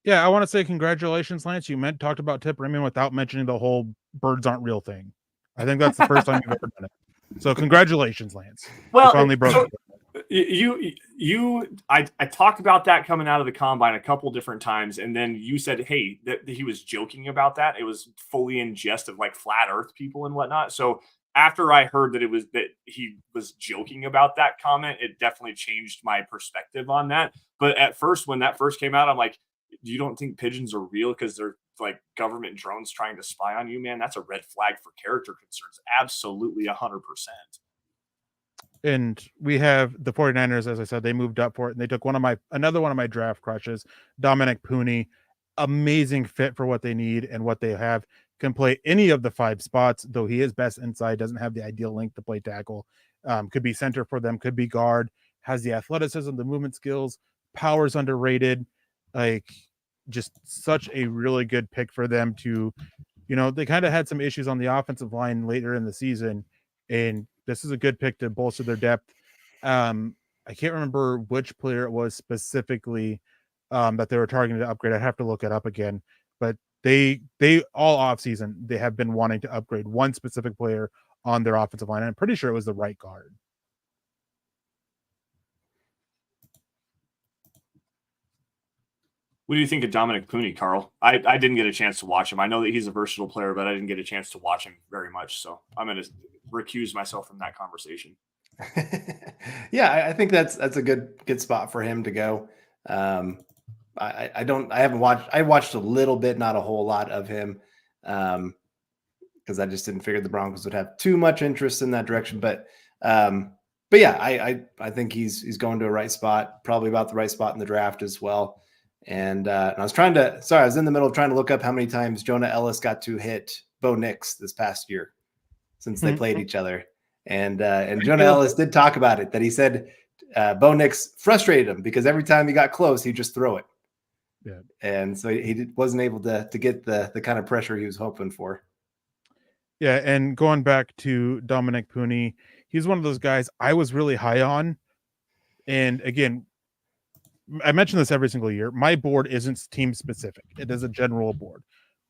Yeah, I want to say congratulations, Lance. You talked about Tip Ryman without mentioning the whole birds aren't real thing. I think that's the first time you've ever done it. So congratulations, Lance. Well, you finally broke it. I talked about that coming out of the combine a couple different times, and then you said, hey, that he was joking about that. It was fully in jest of flat earth people and whatnot. So after I heard that he was joking about that comment, it definitely changed my perspective on that. But at first, when that first came out, I'm like, you don't think pigeons are real because they're government drones trying to spy on you, man? That's a red flag for character concerns. Absolutely 100%. And we have the 49ers, as I said, they moved up for it, and they took another one of my draft crushes, Dominic Pooney. Amazing fit for what they need and what they have. Can play any of the 5 spots, though he is best inside, doesn't have the ideal length to play tackle. Could be center for them, could be guard, has the athleticism, the movement skills, power's underrated. Just such a really good pick for them to, they kind of had some issues on the offensive line later in the season, and this is a good pick to bolster their depth. I can't remember which player it was specifically that they were targeting to upgrade. I'd have to look it up again, but they all offseason, they have been wanting to upgrade one specific player on their offensive line. I'm pretty sure it was the right guard. What do you think of Dominic Pooney, Carl? I didn't get a chance to watch him. I know that he's a versatile player, but I didn't get a chance to watch him very much. So I'm going to recuse myself from that conversation. Yeah, I think that's a good spot for him to go. I watched a little bit, not a whole lot of him, because I just didn't figure the Broncos would have too much interest in that direction. But yeah, I think he's going to a right spot, probably about the right spot in the draft as well. And I was in the middle of trying to look up how many times Jonah Ellis got to hit Bo Nix this past year since they played each other. And Jonah Ellis did talk about it, that he said Bo Nix frustrated him because every time he got close, he'd just throw it. Yeah. And so he wasn't able to get the kind of pressure he was hoping for. Yeah, and going back to Dominic Pooney, he's one of those guys I was really high on. And again, I mention this every single year. My board isn't team specific. It is a general board.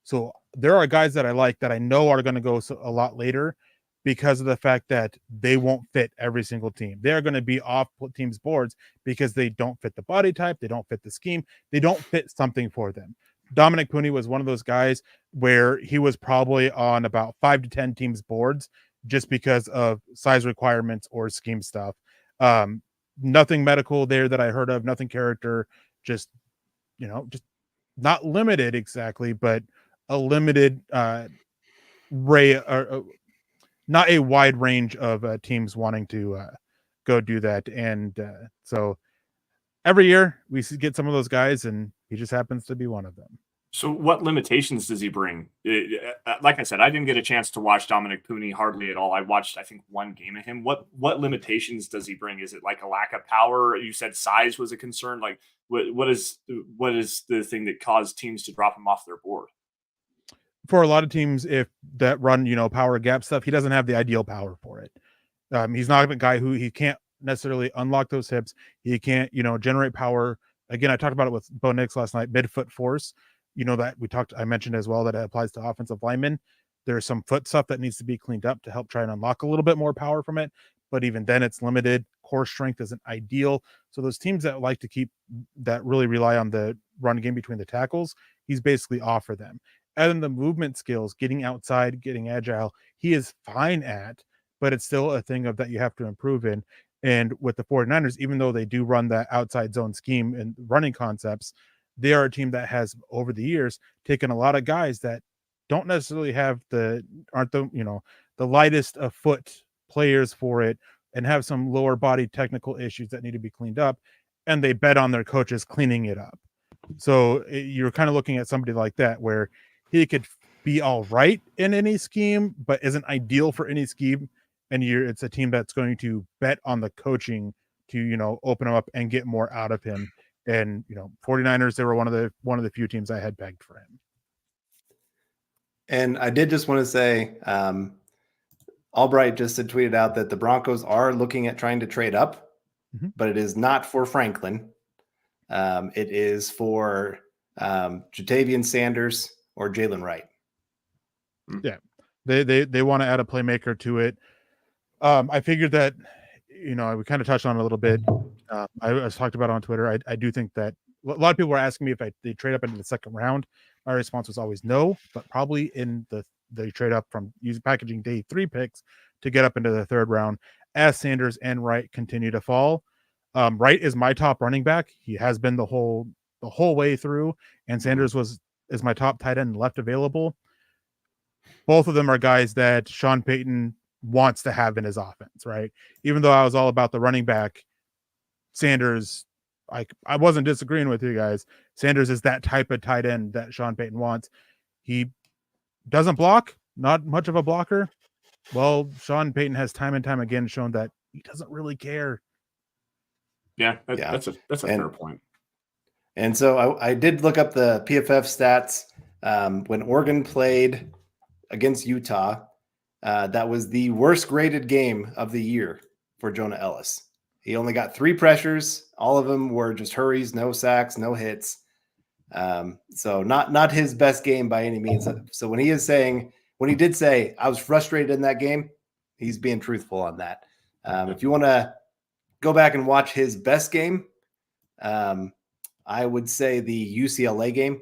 So there are guys that I like that I know are going to go a lot later because of the fact that they won't fit every single team. They're going to be off teams' boards because they don't fit the body type, they don't fit the scheme, they don't fit something for them. Dominic Pooney was one of those guys where he was probably on about 5 to 10 teams' boards just because of size requirements or scheme stuff. Nothing medical there that I heard of, nothing character, just not limited exactly, but a limited ray or not a wide range of teams wanting to go do that. And so every year we get some of those guys, and he just happens to be one of them. So what limitations does he bring? Like I said, I didn't get a chance to watch Dominic Pooney hardly at all. I watched, I think, one game of him. What limitations does he bring? Is it like a lack of power? You said size was a concern. Like what is the thing that caused teams to drop him off their board? For a lot of teams, if that run, power gap stuff, he doesn't have the ideal power for it. He's not a guy who he can't necessarily unlock those hips. He can't, generate power. Again, I talked about it with Bo Nix last night, midfoot force. I mentioned as well that it applies to offensive linemen. There's some foot stuff that needs to be cleaned up to help try and unlock a little bit more power from it. But even then it's limited. Core strength isn't ideal. So those teams that like to that really rely on the run game between the tackles, he's basically off for them. And then the movement skills, getting outside, getting agile, he is fine at, but it's still a thing of that you have to improve in. And with the 49ers, even though they do run that outside zone scheme and running concepts, they are a team that has over the years taken a lot of guys that don't necessarily aren't the lightest of foot players for it and have some lower body technical issues that need to be cleaned up. And they bet on their coaches cleaning it up. So you're kind of looking at somebody like that where he could be all right in any scheme, but isn't ideal for any scheme. And it's a team that's going to bet on the coaching to, open him up and get more out of him. And 49ers, they were one of the few teams I had pegged for him. And I did just want to say, Albright just had tweeted out that the Broncos are looking at trying to trade up, but it is not for Franklin. It is for Jatavian Sanders or Jalen Wright. Yeah, they want to add a playmaker to it. I figured that, we kind of touched on it a little bit. I was talked about on Twitter. I do think that a lot of people were asking me if they trade up into the second round. My response was always no, but probably in the trade up from packaging day 3 picks to get up into the third round as Sanders and Wright continue to fall. Wright is my top running back. He has been the whole way through, and Sanders is my top tight end left available. Both of them are guys that Sean Payton wants to have in his offense, right? Even though I was all about the running back, Sanders, I wasn't disagreeing with you guys. Sanders is that type of tight end that Sean Payton wants. He doesn't block, not much of a blocker. Well, Sean Payton has time and time again shown that he doesn't really care. Yeah, that's a fair point. And so I did look up the PFF stats. When Oregon played against Utah, that was the worst graded game of the year for Jonah Ellis. He only got 3 pressures. All of them were just hurries, no sacks, no hits. So not his best game by any means. So when he did say, I was frustrated in that game, he's being truthful on that. If you want to go back and watch his best game, I would say the UCLA game.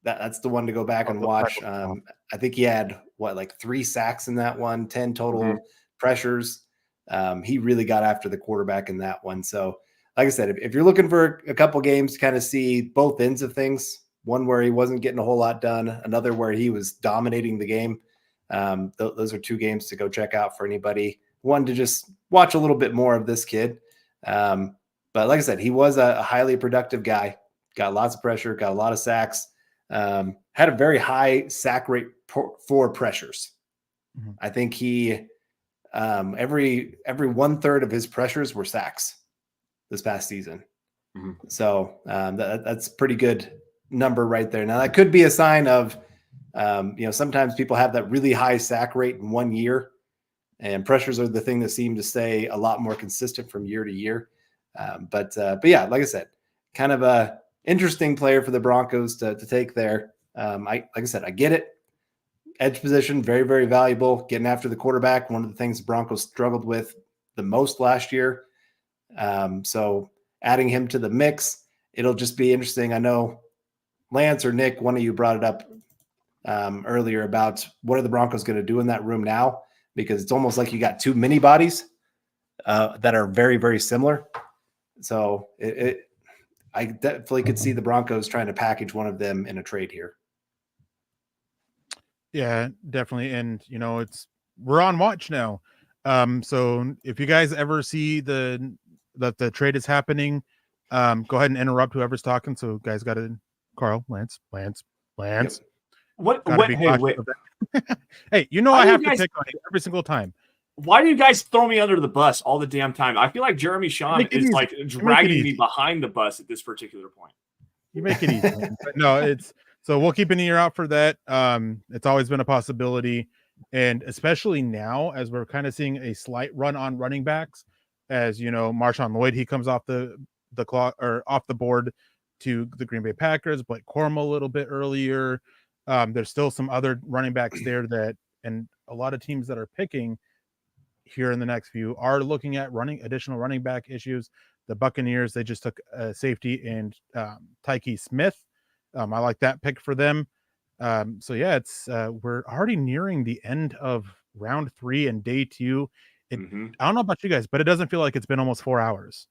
That's the one to go back and watch. I think he had 3 sacks in that one, 10 total pressures. He really got after the quarterback in that one. So like I said, if you're looking for a couple games to kind of see both ends of things, one where he wasn't getting a whole lot done, another where he was dominating the game, those are 2 games to go check out for anybody. One to just watch a little bit more of this kid. But like I said, he was a highly productive guy, got lots of pressure, got a lot of sacks, had a very high sack rate for pressures. I think he every 1/3 of his pressures were sacks this past season. So that's a pretty good number right there. Now that could be a sign of, sometimes people have that really high sack rate in 1 year, and pressures are the thing that seem to stay a lot more consistent from year to year. But yeah, like I said, kind of a interesting player for the Broncos to take there. Like I said, I get it. Edge position, very, very valuable. Getting after the quarterback, one of the things the Broncos struggled with the most last year. So adding him to the mix, it'll just be interesting. I know Lance or Nick, one of you brought it up earlier about what are the Broncos going to do in that room now, because it's almost like you got two mini bodies that are very, very similar. So I definitely could see the Broncos trying to package one of them in a trade here. Yeah, definitely. And we're on watch now. So if you guys ever see that the trade is happening, go ahead and interrupt whoever's talking. So guys got to Carl, Lance. Yep. What? Be Hey, wait. Hey, Why I do have you to guys- pick on you every single time. Why do you guys throw me under the bus all the damn time? I feel like Jeremy Sean Make it is easy. like Make it dragging me easy. behind the bus at this particular point. You make it easy. But no, so we'll keep an ear out for that. It's always been a possibility. And especially now, as we're kind of seeing a slight run on running backs, as Marshawn Lloyd, he comes off the clock or off the board to the Green Bay Packers, Blake Corum a little bit earlier. There's still some other running backs there and a lot of teams that are picking here in the next few are looking at additional running back issues. The Buccaneers, they just took a safety and Tyke Smith. I like that pick for them. So yeah, it's we're already nearing the end of round 3 and day 2. I don't know about you guys, but it doesn't feel like it's been almost 4 hours.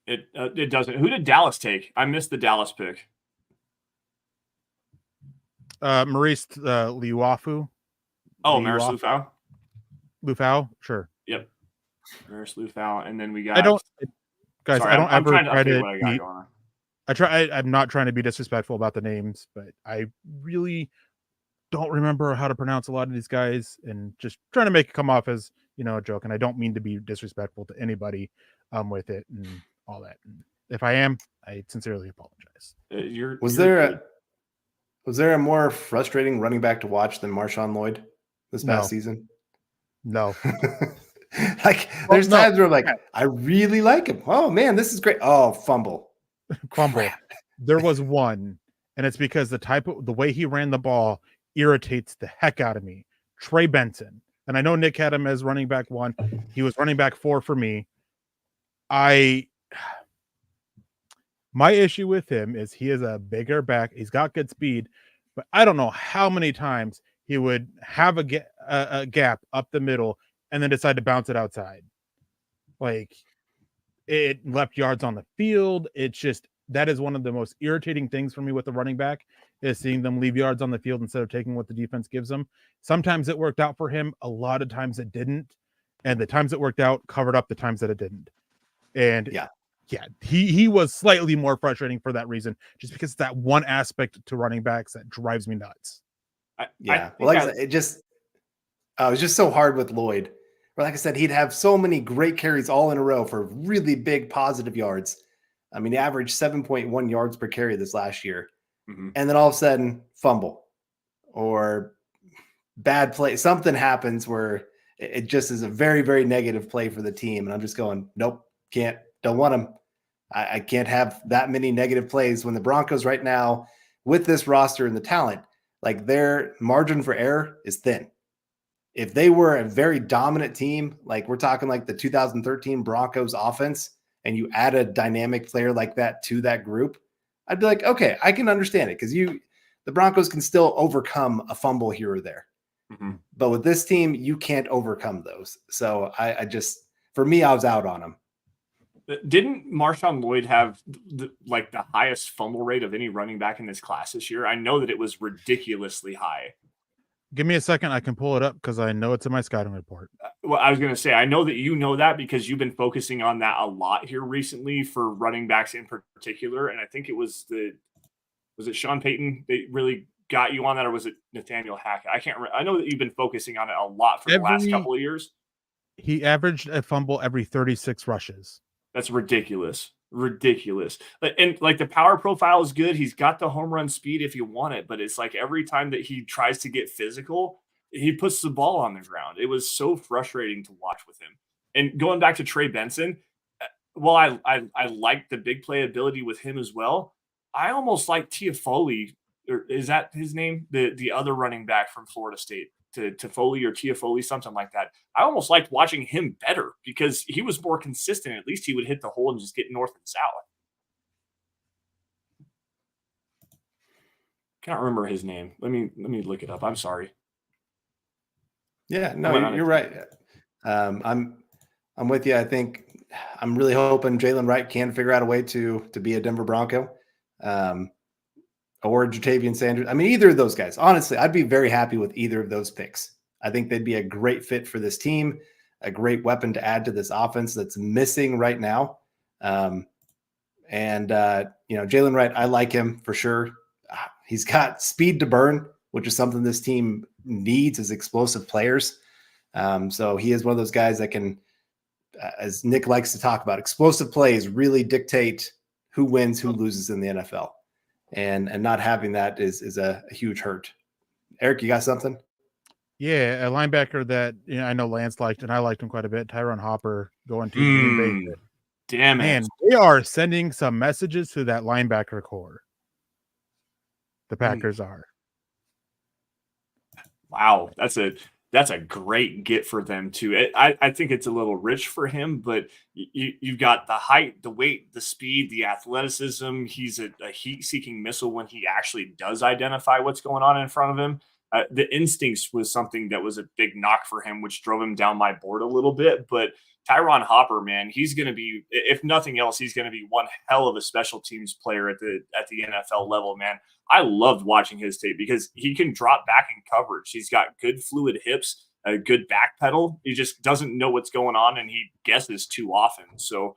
It doesn't. Who did Dallas take? I missed the Dallas pick. Maurice Liuafu. Oh, Maris Lufau. Lufau, sure. Yep, Maris Lufau, and then we got. I don't I'm ever trying to try update to what I got going on. I'm not trying to be disrespectful about the names, but I really don't remember how to pronounce a lot of these guys, and just trying to make it come off as a joke. And I don't mean to be disrespectful to anybody with it and all that. And if I am, I sincerely apologize. Was there a more frustrating running back to watch than Marshawn Lloyd this past season? No. There's times where I'm like, I really like him. Oh man, this is great. Oh, fumble. There was one, and it's because the way he ran the ball irritates the heck out of me. Trey Benson, and I know Nick had him as running back 1. He was running back 4 for me. My issue with him is he is a bigger back. He's got good speed, but I don't know how many times he would have a gap up the middle and then decide to bounce it outside. Like, it left yards on the field. It's just, that is one of the most irritating things for me with the running back, is seeing them leave yards on the field instead of taking what the defense gives them. Sometimes it worked out for him. A lot of times it didn't. And the times it worked out covered up the times that it didn't. And yeah, he was slightly more frustrating for that reason, just because that one aspect to running backs that drives me nuts. It was just so hard with Lloyd. But like I said, he'd have so many great carries all in a row for really big positive yards. I mean, he averaged 7.1 yards per carry this last year. And then all of a sudden, fumble or bad play. Something happens where it just is a very, very negative play for the team. And I'm just going, nope, don't want him. I can't have that many negative plays when the Broncos right now, with this roster and the talent, like, their margin for error is thin. If they were a very dominant team, like we're talking like the 2013 Broncos offense, and you add a dynamic player like that to that group, I'd be like, okay, I can understand it, because the Broncos can still overcome a fumble here or there. But with this team, you can't overcome those. So for me, I was out on him. Didn't Marshawn Lloyd have the highest fumble rate of any running back in this class this year? I know that it was ridiculously high. Give me a second. I can pull it up because I know it's in my scouting report. Well, I was going to say, I know that you know that because you've been focusing on that a lot here recently for running backs in particular. And I think was it Sean Payton that really got you on that, or was it Nathaniel Hackett? I can't remember. I know that you've been focusing on it a lot for the last couple of years. He averaged a fumble every 36 rushes. That's ridiculous. And the power profile is good. He's got the home run speed if you want it, but it's like every time that he tries to get physical, he puts the ball on the ground. It was so frustrating to watch with him. And going back to Trey Benson, while I like the big play ability with him as well, I almost like Tiafoli, or is that his name? The other running back from Florida State, Tiafoli or Tiafoli, something like that. I almost liked watching him better because he was more consistent. At least he would hit the hole and just get north and south. Can't remember his name. Let me look it up. I'm sorry. Yeah, no, you're right. I'm with you. I think I'm really hoping Jalen Wright can figure out a way to be a Denver Bronco, or Jatavian Sanders. I mean, either of those guys. Honestly, I'd be very happy with either of those picks. I think they'd be a great fit for this team, a great weapon to add to this offense that's missing right now. Jalen Wright, I like him for sure. He's got speed to burn, which is something this team needs as explosive players. So he is one of those guys that can, as Nick likes to talk about, explosive plays really dictate who wins, who loses in the NFL. And not having that is a huge hurt. Eric, you got something? Yeah, a linebacker that I know Lance liked, and I liked him quite a bit. Tyron Hopper going to Green Bay. Damn it. Man, they are sending some messages to that linebacker core. The Packers are. Wow, that's a great get for them too. I think it's a little rich for him, but you've got the height, the weight, the speed, the athleticism. He's a heat-seeking missile when he actually does identify what's going on in front of him. The instincts was something that was a big knock for him, which drove him down my board a little bit. But Tyron Hopper, man, he's going to be, if nothing else, he's going to be one hell of a special teams player at the NFL level, man. I loved watching his tape because he can drop back in coverage. He's got good fluid hips, a good back pedal. He just doesn't know what's going on, and he guesses too often. So,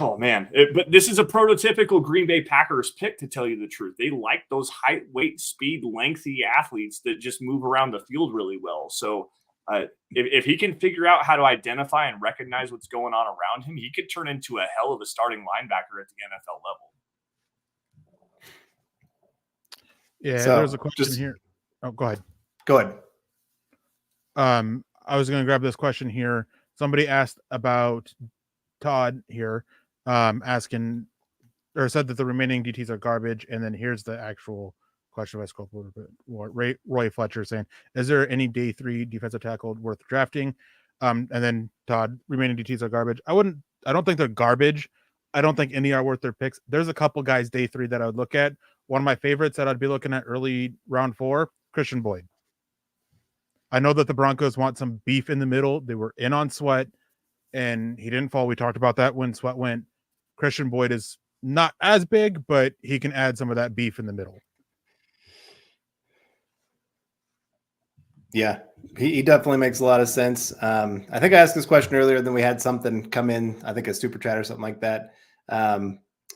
oh, man. But this is a prototypical Green Bay Packers pick, to tell you the truth. They like those height, weight, speed, lengthy athletes that just move around the field really well. So, if he can figure out how to identify and recognize what's going on around him, he could turn into a hell of a starting linebacker at the NFL level. Yeah, so there's a question here. Oh, go ahead. Go ahead. I was going to grab this question here. Somebody asked about Todd here, asking or said that the remaining DTs are garbage. And then here's the actual question. If I scroll up a little bit more. Roy Fletcher saying, is there any day 3 defensive tackle worth drafting? And then Todd, remaining DTs are garbage. I don't think they're garbage. I don't think any are worth their picks. There's a couple guys day 3 that I would look at. One of my favorites that I'd be looking at early round 4, Christian Boyd. I know that the Broncos want some beef in the middle. They were in on Sweat, and he didn't fall. We talked about that when Sweat went. Christian Boyd is not as big, but he can add some of that beef in the middle. Yeah, he definitely makes a lot of sense. I think I asked this question earlier, then we had something come in, I think a super chat or something like that.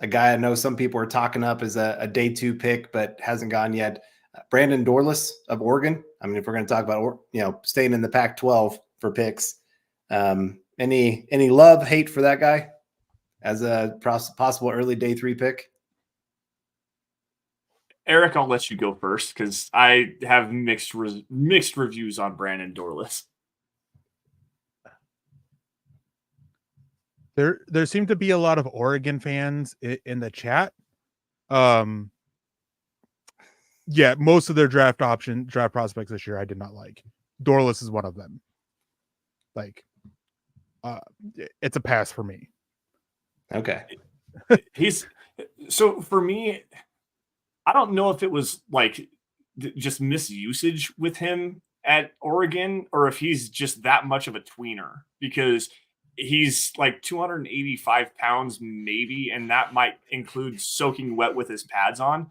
A guy I know some people are talking up as a day 2 pick, but hasn't gone yet. Brandon Dorlus of Oregon. I mean, if we're going to talk about, staying in the Pac-12 for picks, any love, hate for that guy as a possible early day 3 pick? Eric, I'll let you go first because I have mixed reviews on Brandon Dorlus. There seem to be a lot of Oregon fans in the chat. Yeah, most of their draft prospects this year I did not like. Dorlus is one of them. It's a pass for me. Okay. So for me, I don't know if it was just misusage with him at Oregon or if he's just that much of a tweener, because he's 285 pounds maybe, and that might include soaking wet with his pads on.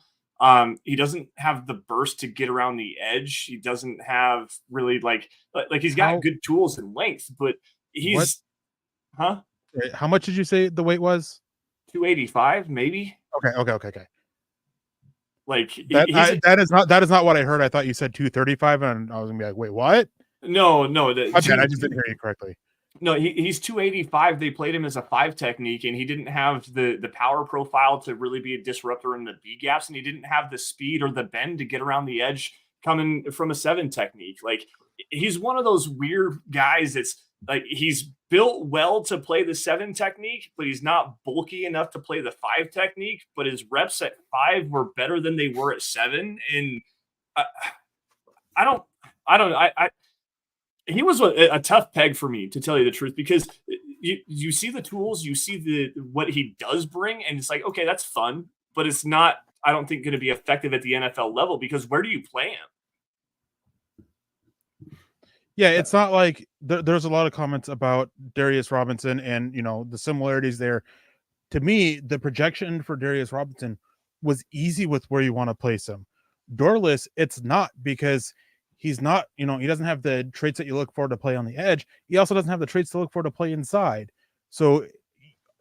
He doesn't have the burst to get around the edge. He doesn't have really he's got good tools and length, but he's How much did you say the weight was? 285 maybe. Okay. That is not what I heard. I thought you said 235, and I was gonna be like, wait, what? No. I just didn't hear you correctly. No, he's 285. They played him as a 5 technique, and he didn't have the power profile to really be a disruptor in the B gaps, and he didn't have the speed or the bend to get around the edge coming from a 7 technique. He's one of those weird guys that's like he's built well to play the 7 technique, but he's not bulky enough to play the 5 technique. But his reps at 5 were better than they were at 7, and he was a tough peg for me, to tell you the truth, because you see the tools, you see what he does bring, and it's like, okay, that's fun, but it's not, I don't think, going to be effective at the NFL level, because where do you play him? Yeah, it's not like there's a lot of comments about Darius Robinson and, the similarities there. To me, the projection for Darius Robinson was easy with where you want to place him. Dorless, it's not, because he's not, he doesn't have the traits that you look for to play on the edge. He also doesn't have the traits to look for to play inside. So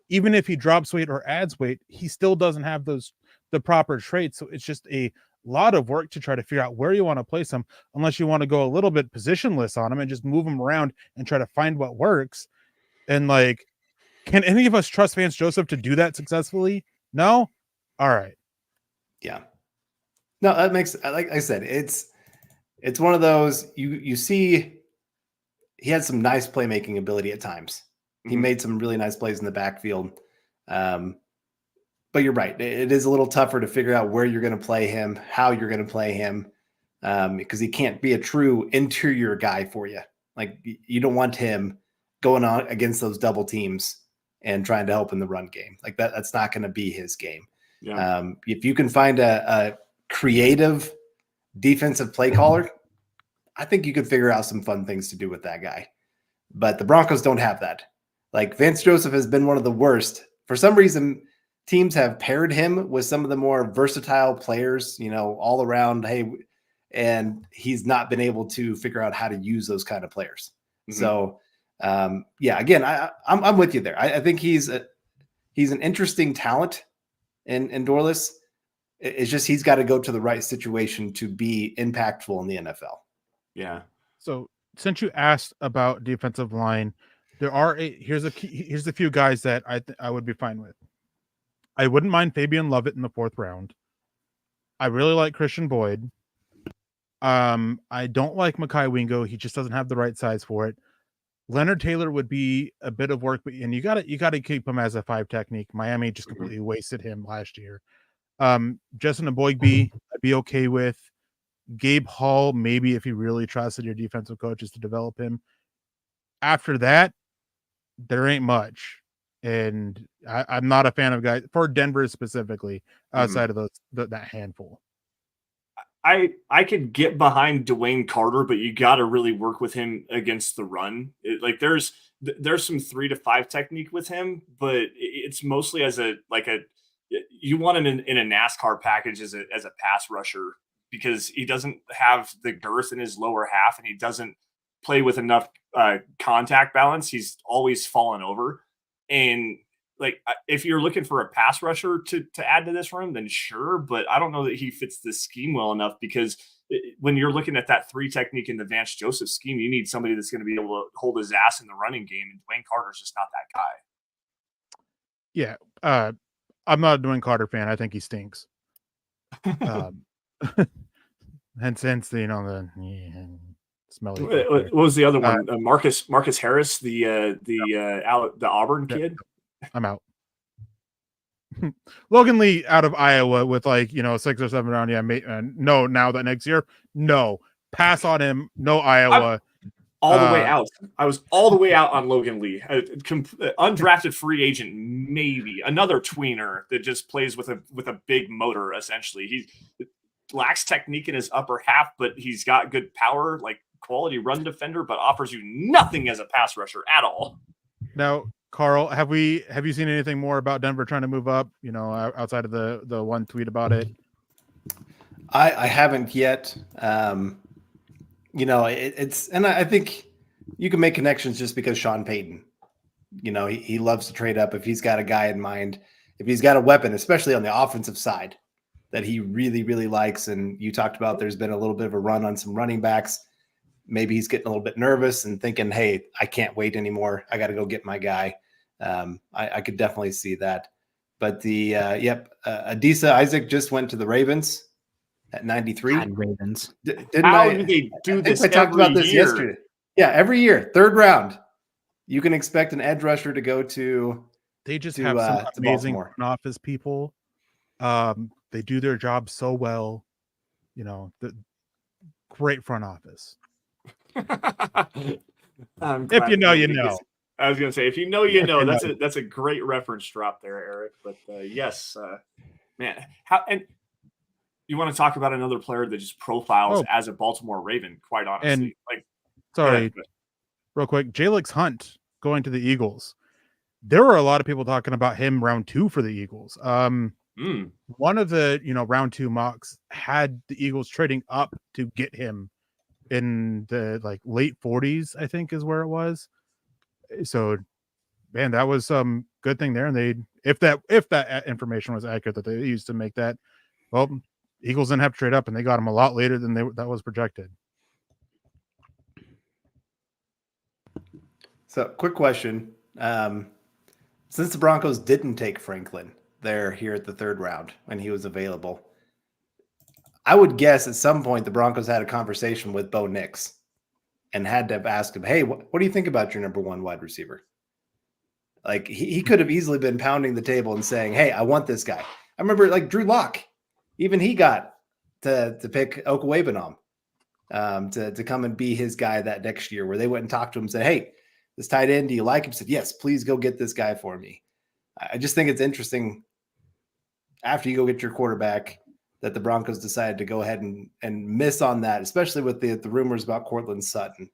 even if he drops weight or adds weight, he still doesn't have the proper traits. So it's just a lot of work to try to figure out where you want to place him, unless you want to go a little bit positionless on him and just move him around and try to find what works. And like, can any of us trust Vance Joseph to do that successfully? No? All right. Yeah. No, that makes, like I said, it's one of those, you see he had some nice playmaking ability at times. He made some really nice plays in the backfield. But you're right. It is a little tougher to figure out where you're going to play him, how you're going to play him, because he can't be a true interior guy for you. Like, you don't want him going on against those double teams and trying to help in the run game. Like that's not going to be his game. Yeah. If you can find a creative defensive play caller, I think you could figure out some fun things to do with that guy. But the Broncos don't have that. Like, Vance Joseph has been one of the worst. For some reason, teams have paired him with some of the more versatile players, all around. Hey, and he's not been able to figure out how to use those kind of players. So, again, I'm with you there. I think he's an interesting talent in Dorless. It's just he's got to go to the right situation to be impactful in the NFL. Yeah. So since you asked about defensive line, here's a few guys that I would be fine with. I wouldn't mind Fabian Lovett in the 4th round. I really like Christian Boyd. I don't like Mekhi Wingo. He just doesn't have the right size for it. Leonard Taylor would be a bit of work, and you got to keep him as a 5 technique. Miami just completely wasted him last year. Justin Aboigbe, I'd be okay with. Gabe Hall, maybe, if you really trusted your defensive coaches to develop him. After that, there ain't much. And I'm not a fan of guys for Denver specifically outside of that handful. I could get behind Dwayne Carter, but you got to really work with him against the run. There's some 3 to 5 technique with him, but it's mostly you want him in a NASCAR package as a pass rusher, because he doesn't have the girth in his lower half, and he doesn't play with enough contact balance. He's always fallen over. And if you're looking for a pass rusher to add to this room, then sure, but I don't know that he fits this scheme well enough, because when you're looking at that 3 technique in the Vance Joseph scheme, you need somebody that's going to be able to hold his ass in the running game, and Dwayne Carter's just not that guy. Yeah, I'm not a Dwayne Carter fan. I think he stinks. Hence the smelly. What was the other one? Marcus Harris, the Auburn kid. I'm out. Logan Lee out of Iowa with 6 or 7 round. Yeah, no. Now that next year, no, pass on him. No Iowa. All the way out. I was all the way out on Logan Lee, undrafted free agent, maybe another tweener that just plays with a big motor. Essentially, he lacks technique in his upper half, but he's got good power, quality run defender, but offers you nothing as a pass rusher at all. Now, Carl, have you seen anything more about Denver trying to move up? Outside of the one tweet about it. I haven't yet. It's and I think you can make connections just because Sean Payton, he loves to trade up if he's got a guy in mind, if he's got a weapon, especially on the offensive side that he really, really likes. And you talked about there's been a little bit of a run on some running backs. Maybe he's getting a little bit nervous and thinking, hey, I can't wait anymore. I got to go get my guy. I could definitely see that. But Adisa Isaac just went to the Ravens at 93. Ravens. How do they do this? I talked about this yesterday. Yeah, every year, 3rd round. you can expect an edge rusher to go to. They just to, have some to amazing Baltimore. front office people. They do their job so well. You know, the great front office. If you know, you know. I was gonna say, if you know, you know. That's a great reference drop there, Eric. But yes, man. How and you want to talk about another player that just profiles as a Baltimore Raven? Quite honestly, And sorry, real quick, Jalix Hunt going to the Eagles. There were a lot of people talking about him round 2 for the Eagles. One of the round 2 mocks had the Eagles trading up to get him in the late 40s, I think is where it was. So, man, that was some good thing there. And they, if that information was accurate that they used to make that, well, Eagles didn't have to trade up, and they got him a lot later than that was projected. So, quick question: since the Broncos didn't take Franklin there here at the 3rd round when he was available, I would guess at some point the Broncos had a conversation with Bo Nix and had to have asked him, hey, what do you think about your number 1 wide receiver? Like he could have easily been pounding the table and saying, hey, I want this guy. I remember Drew Lock, even he got to pick Okwebanam to come and be his guy that next year, where they went and talked to him and said, hey, this tight end, do you like him? He said, yes, please go get this guy for me. I just think it's interesting after you go get your quarterback that the Broncos decided to go ahead and miss on that, especially with the rumors about Cortland Sutton,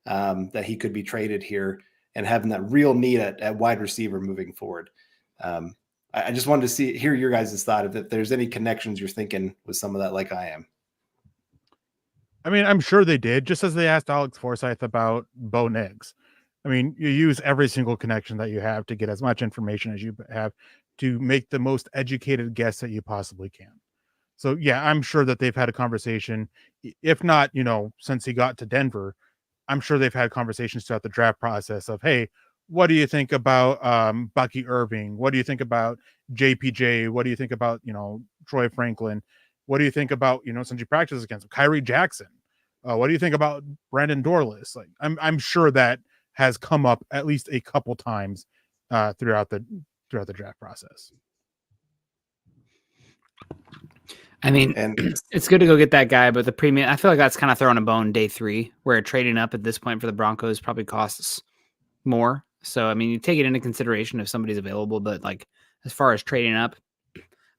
that he could be traded here and having that real need at wide receiver moving forward. I just wanted to hear your guys' thought if there's any connections you're thinking with some of that, like I am. I mean, I'm sure they did, just as they asked Alex Forsyth about Bo Nix. I mean, you use every single connection that you have to get as much information as you have to make the most educated guess that you possibly can. So, yeah, I'm sure that they've had a conversation. If not, since he got to Denver, I'm sure they've had conversations throughout the draft process of, hey, what do you think about Bucky Irving? What do you think about JPJ? What do you think about, Troy Franklin? What do you think about, since you practice against him, Kyrie Jackson? What do you think about Brandon Dorless? I'm sure that has come up at least a couple times throughout the draft process. I mean, it's good to go get that guy, but the premium, I feel like that's kind of throwing a bone day 3, where trading up at this point for the Broncos probably costs more. So, I mean, you take it into consideration if somebody's available, but as far as trading up,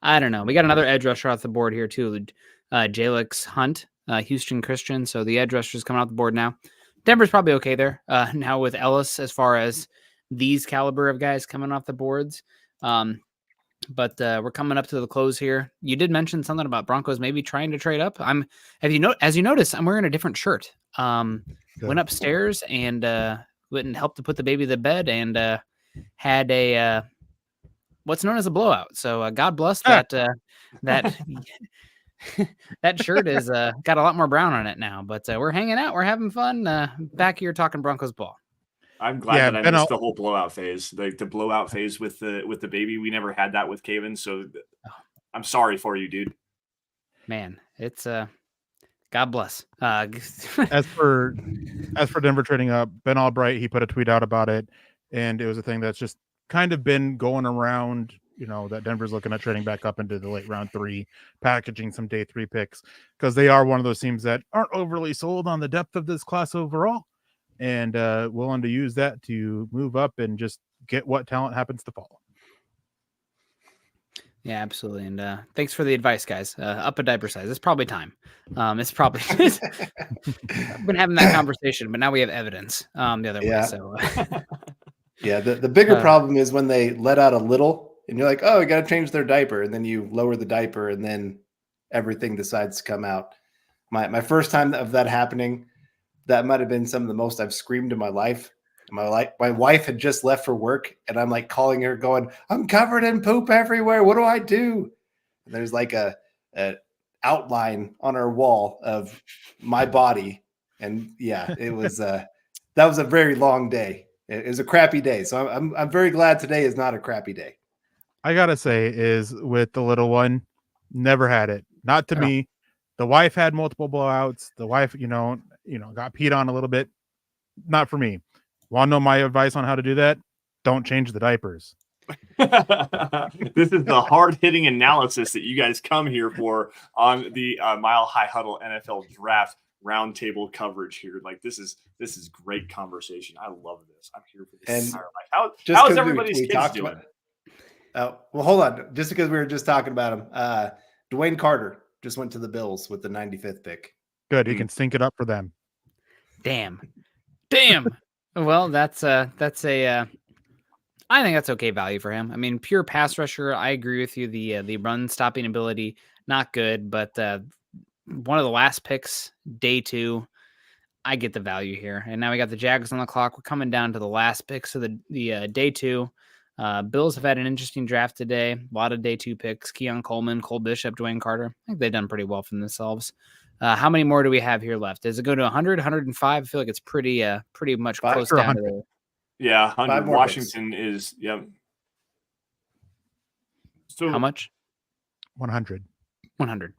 I don't know. We got another edge rusher off the board here too. Jalix Hunt, Houston Christian. So the edge rusher is coming off the board now. Denver's probably okay there. Now with Ellis, as far as these caliber of guys coming off the boards. But we're coming up to the close here. You did mention something about Broncos maybe trying to trade up. As you notice, I'm wearing a different shirt. Went upstairs and went and helped to put the baby to bed and had a what's known as a blowout. So God bless that that that shirt is got a lot more brown on it now. But we're hanging out, we're having fun. Back here talking Broncos ball. I'm glad that I missed the whole blowout phase, the blowout phase with the baby. We never had that with Caven, so I'm sorry for you, dude. Man, it's God bless. As for Denver trading up, Ben Albright, he put a tweet out about it, and it was a thing that's just kind of been going around. That Denver's looking at trading back up into the late round 3, packaging some day 3 picks, because they are one of those teams that aren't overly sold on the depth of this class overall, and willing to use that to move up and just get what talent happens to fall. Yeah, absolutely. And thanks for the advice, guys. Up a diaper size. It's probably time. It's probably I've been having that conversation, but now we have evidence the other way. So yeah, the bigger problem is when they let out a little and you're like, oh, you got to change their diaper, and then you lower the diaper and then everything decides to come out. My first time of that happening, that might have been some of the most I've screamed in my life. My wife had just left for work, and I'm calling her going, I'm covered in poop everywhere. What do I do? And there's a outline on our wall of my body. And yeah, it was, that was a very long day. It was a crappy day. So I'm very glad today is not a crappy day. I gotta say is with the little one, never had it. Not to me. The wife had multiple blowouts. The wife, got peed on a little bit. Not for me. Want to know my advice on how to do that? Don't change the diapers. This is the hard-hitting analysis that you guys come here for on the Mile High Huddle NFL Draft roundtable coverage here. Like this is great conversation. I love this. I'm here for this And entire life. just How is 'cause everybody's we kids talked doing? well, hold on. Just because we were just talking about him, DeWayne Carter just went to the Bills with the 95th pick. Good. He can sync it up for them. Damn. Well, that's a I think that's okay value for him. I mean, pure pass rusher. I agree with you. The run stopping ability, not good, but one of the last picks, day 2. I get the value here. And now we got the Jags on the clock. We're coming down to the last picks of the day 2. Bills have had an interesting draft today. A lot of day 2 picks. Keon Coleman, Cole Bishop, DeWayne Carter. I think they've done pretty well for themselves. How many more do we have here left? Does it go to 100, 105? I feel like it's pretty much close down to there. Yeah, 5 100. more Washington is, yeah. So How much? 100. 100.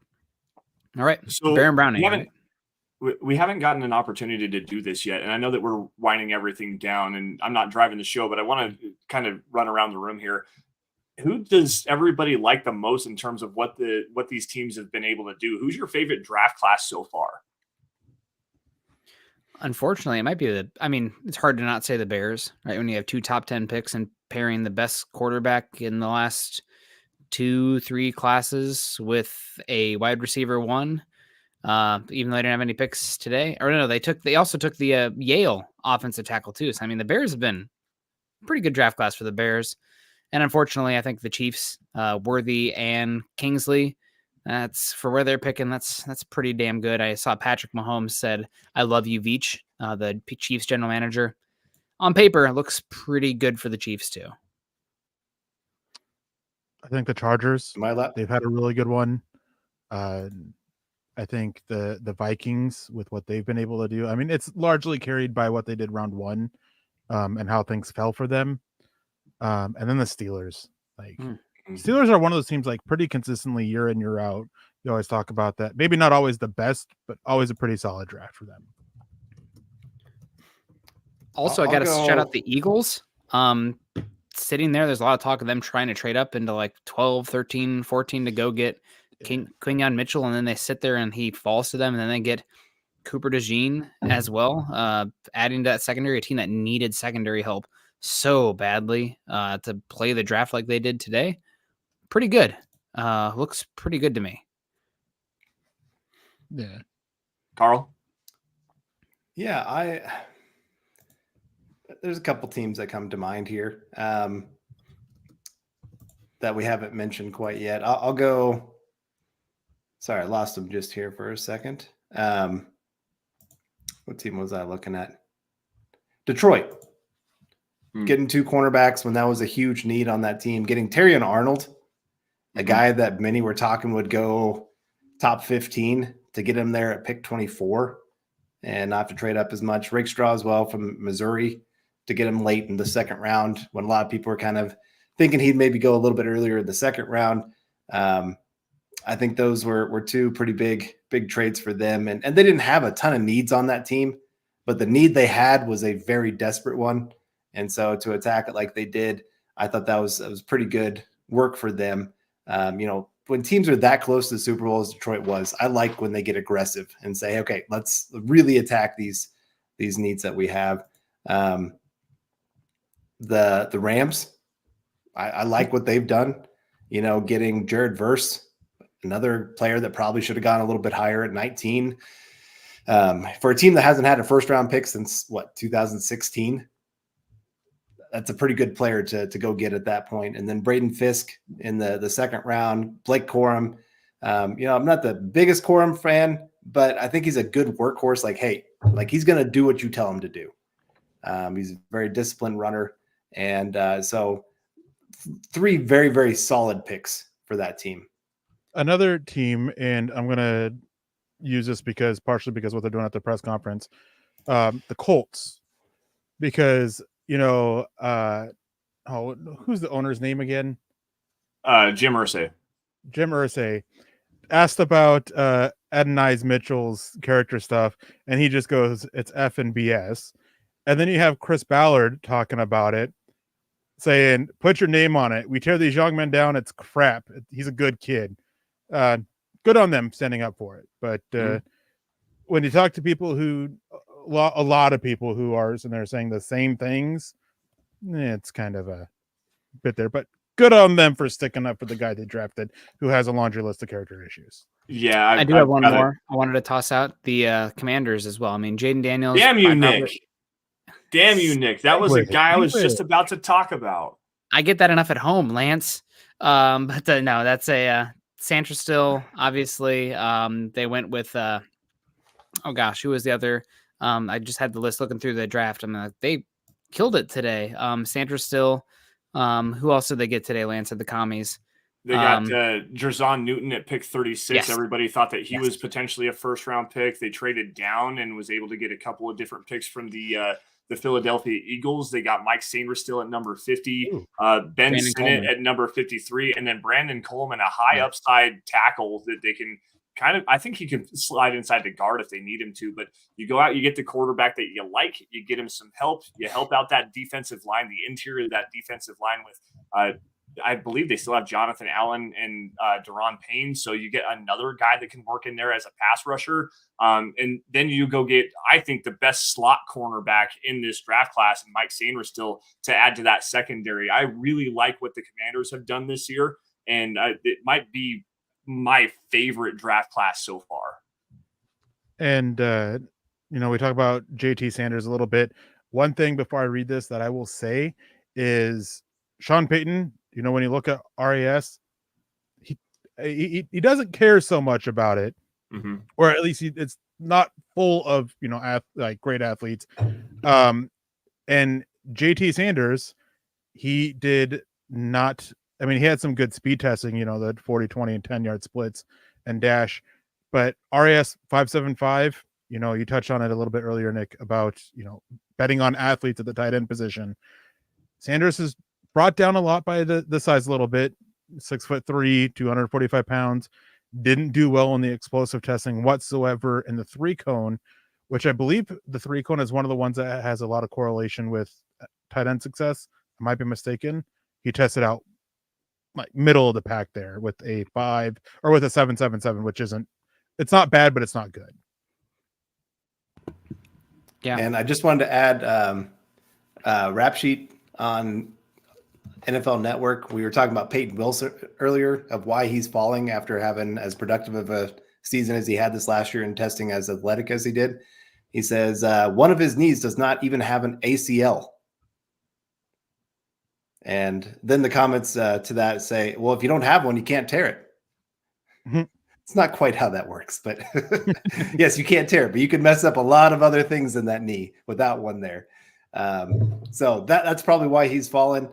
All right. So Baron Browning. we haven't gotten an opportunity to do this yet, and I know that we're winding everything down, and I'm not driving the show, but I want to kind of run around the room here. Who does everybody like the most in terms of what these teams have been able to do? Who's your favorite draft class so far? Unfortunately, it might be it's hard to not say the Bears, right? When you have 2 top 10 picks and pairing the best quarterback in the last 2-3 classes with a wide receiver 1, even though they didn't have any picks today. Or no, they also took the Yale offensive tackle too. So, I mean, the Bears have been a pretty good draft class for the Bears. And unfortunately, I think the Chiefs, Worthy and Kingsley, that's for where they're picking. That's pretty damn good. I saw Patrick Mahomes said, "I love you, Veach," the Chiefs general manager. On paper, it looks pretty good for the Chiefs too. I think the Chargers, Am I they've had a really good one. I think the Vikings with what they've been able to do. I mean, it's largely carried by what they did round 1 and how things fell for them. And then the Steelers. Steelers are one of those teams like pretty consistently year in, year out. You always talk about that. Maybe not always the best, but always a pretty solid draft for them. Also, I got to shout out the Eagles. Sitting there's a lot of talk of them trying to trade up into like 12, 13, 14 to go get Quinyon Mitchell, and then they sit there and he falls to them, and then they get Cooper DeJean as well, adding to that secondary, a team that needed secondary help so badly to play the draft like they did today. Pretty good. Looks pretty good to me. Yeah. Carl? Yeah, there's a couple teams that come to mind here that we haven't mentioned quite yet. I'll go. Sorry, I lost them just here for a second. What team was I looking at? Detroit. Getting 2 cornerbacks when that was a huge need on that team. Getting Terrion Arnold, a guy that many were talking would go top 15, to get him there at pick 24 and not have to trade up as much. Rakestraw as well from Missouri to get him late in the second round when a lot of people were kind of thinking he'd maybe go a little bit earlier in the second round. I think those were 2 pretty big trades for them. And they didn't have a ton of needs on that team, but the need they had was a very desperate one. And so to attack it like they did, I thought that was pretty good work for them. When teams are that close to the Super Bowl as Detroit was, I like when they get aggressive and say, okay, let's really attack these needs that we have. The Rams, I like what they've done, getting Jared Verse, another player that probably should have gone a little bit higher at 19. For a team that hasn't had a first round pick since 2016, that's a pretty good player to go get at that point. And then Braden Fisk in the second round, Blake Corum. I'm not the biggest Corum fan, but I think he's a good workhorse. He's going to do what you tell him to do. He's a very disciplined runner. And so 3 very, very solid picks for that team. Another team, and I'm going to use this partially because what they're doing at the press conference, the Colts, because who's the owner's name again? Jim Irsay. Jim Irsay asked about Adonai Mitchell's character stuff, and he just goes, "It's F and BS." And then you have Chris Ballard talking about it, saying, put your name on it. We tear these young men down. It's crap. He's a good kid. Good on them standing up for it. But when you talk to people who, a lot of people who are and they're saying the same things, it's kind of a bit there. But good on them for sticking up for the guy they drafted who has a laundry list of character issues. Yeah, I do have one more. I wanted to toss out the Commanders as well. I mean, Jaden Daniels. Damn you, Nick. Damn you, Nick. That was a guy I was just about to talk about. I get that enough at home, Lance. But no, that's a Santra still, obviously. They went with, oh gosh, who was the other? I just had the list looking through the draft. I'm like, they killed it today. Santra still. Who else did they get today, Lance, at the commies? They got Jerzon Newton at pick 36. Yes. Everybody thought that he was potentially a first-round pick. They traded down and was able to get a couple of different picks from the Philadelphia Eagles. They got Mike Sanger still at number 50, Ben Sinnott at number 53, and then Brandon Coleman, a high upside tackle that they can kind of, I think he can slide inside the guard if they need him to, but you go out, you get the quarterback that you like, you get him some help, you help out that defensive line, the interior of that defensive line with, I believe they still have Jonathan Allen and Deron Payne. So you get another guy that can work in there as a pass rusher. And then you go get, I think, the best slot cornerback in this draft class, and Mike Sainer still to add to that secondary. I really like what the Commanders have done this year, and it might be my favorite draft class so far. And, we talk about JT Sanders a little bit. One thing before I read this that I will say is Sean Payton, when you look at RAS, he doesn't care so much about it, or at least it's not full of, great athletes. And JT Sanders, he did not, he had some good speed testing, the 40, 20 and 10-yard splits and dash, but RAS 5.75, you touched on it a little bit earlier, Nick, about, betting on athletes at the tight end position. Sanders is brought down a lot by the size a little bit, 6'3", 245 pounds, didn't do well in the explosive testing whatsoever in the 3-cone, which I believe the 3-cone is one of the ones that has a lot of correlation with tight end success. I might be mistaken. He tested out like middle of the pack there with a 5 or with a 7.77, which it's not bad, but it's not good. Yeah. And I just wanted to add rap sheet on NFL Network. We were talking about Peyton Wilson earlier, of why he's falling after having as productive of a season as he had this last year and testing as athletic as he did. He says one of his knees does not even have an ACL. And then the comments to that say, well, if you don't have one, you can't tear it. Mm-hmm. It's not quite how that works, but yes, you can't tear it, but you can mess up a lot of other things in that knee without one there. So that's probably why he's fallen.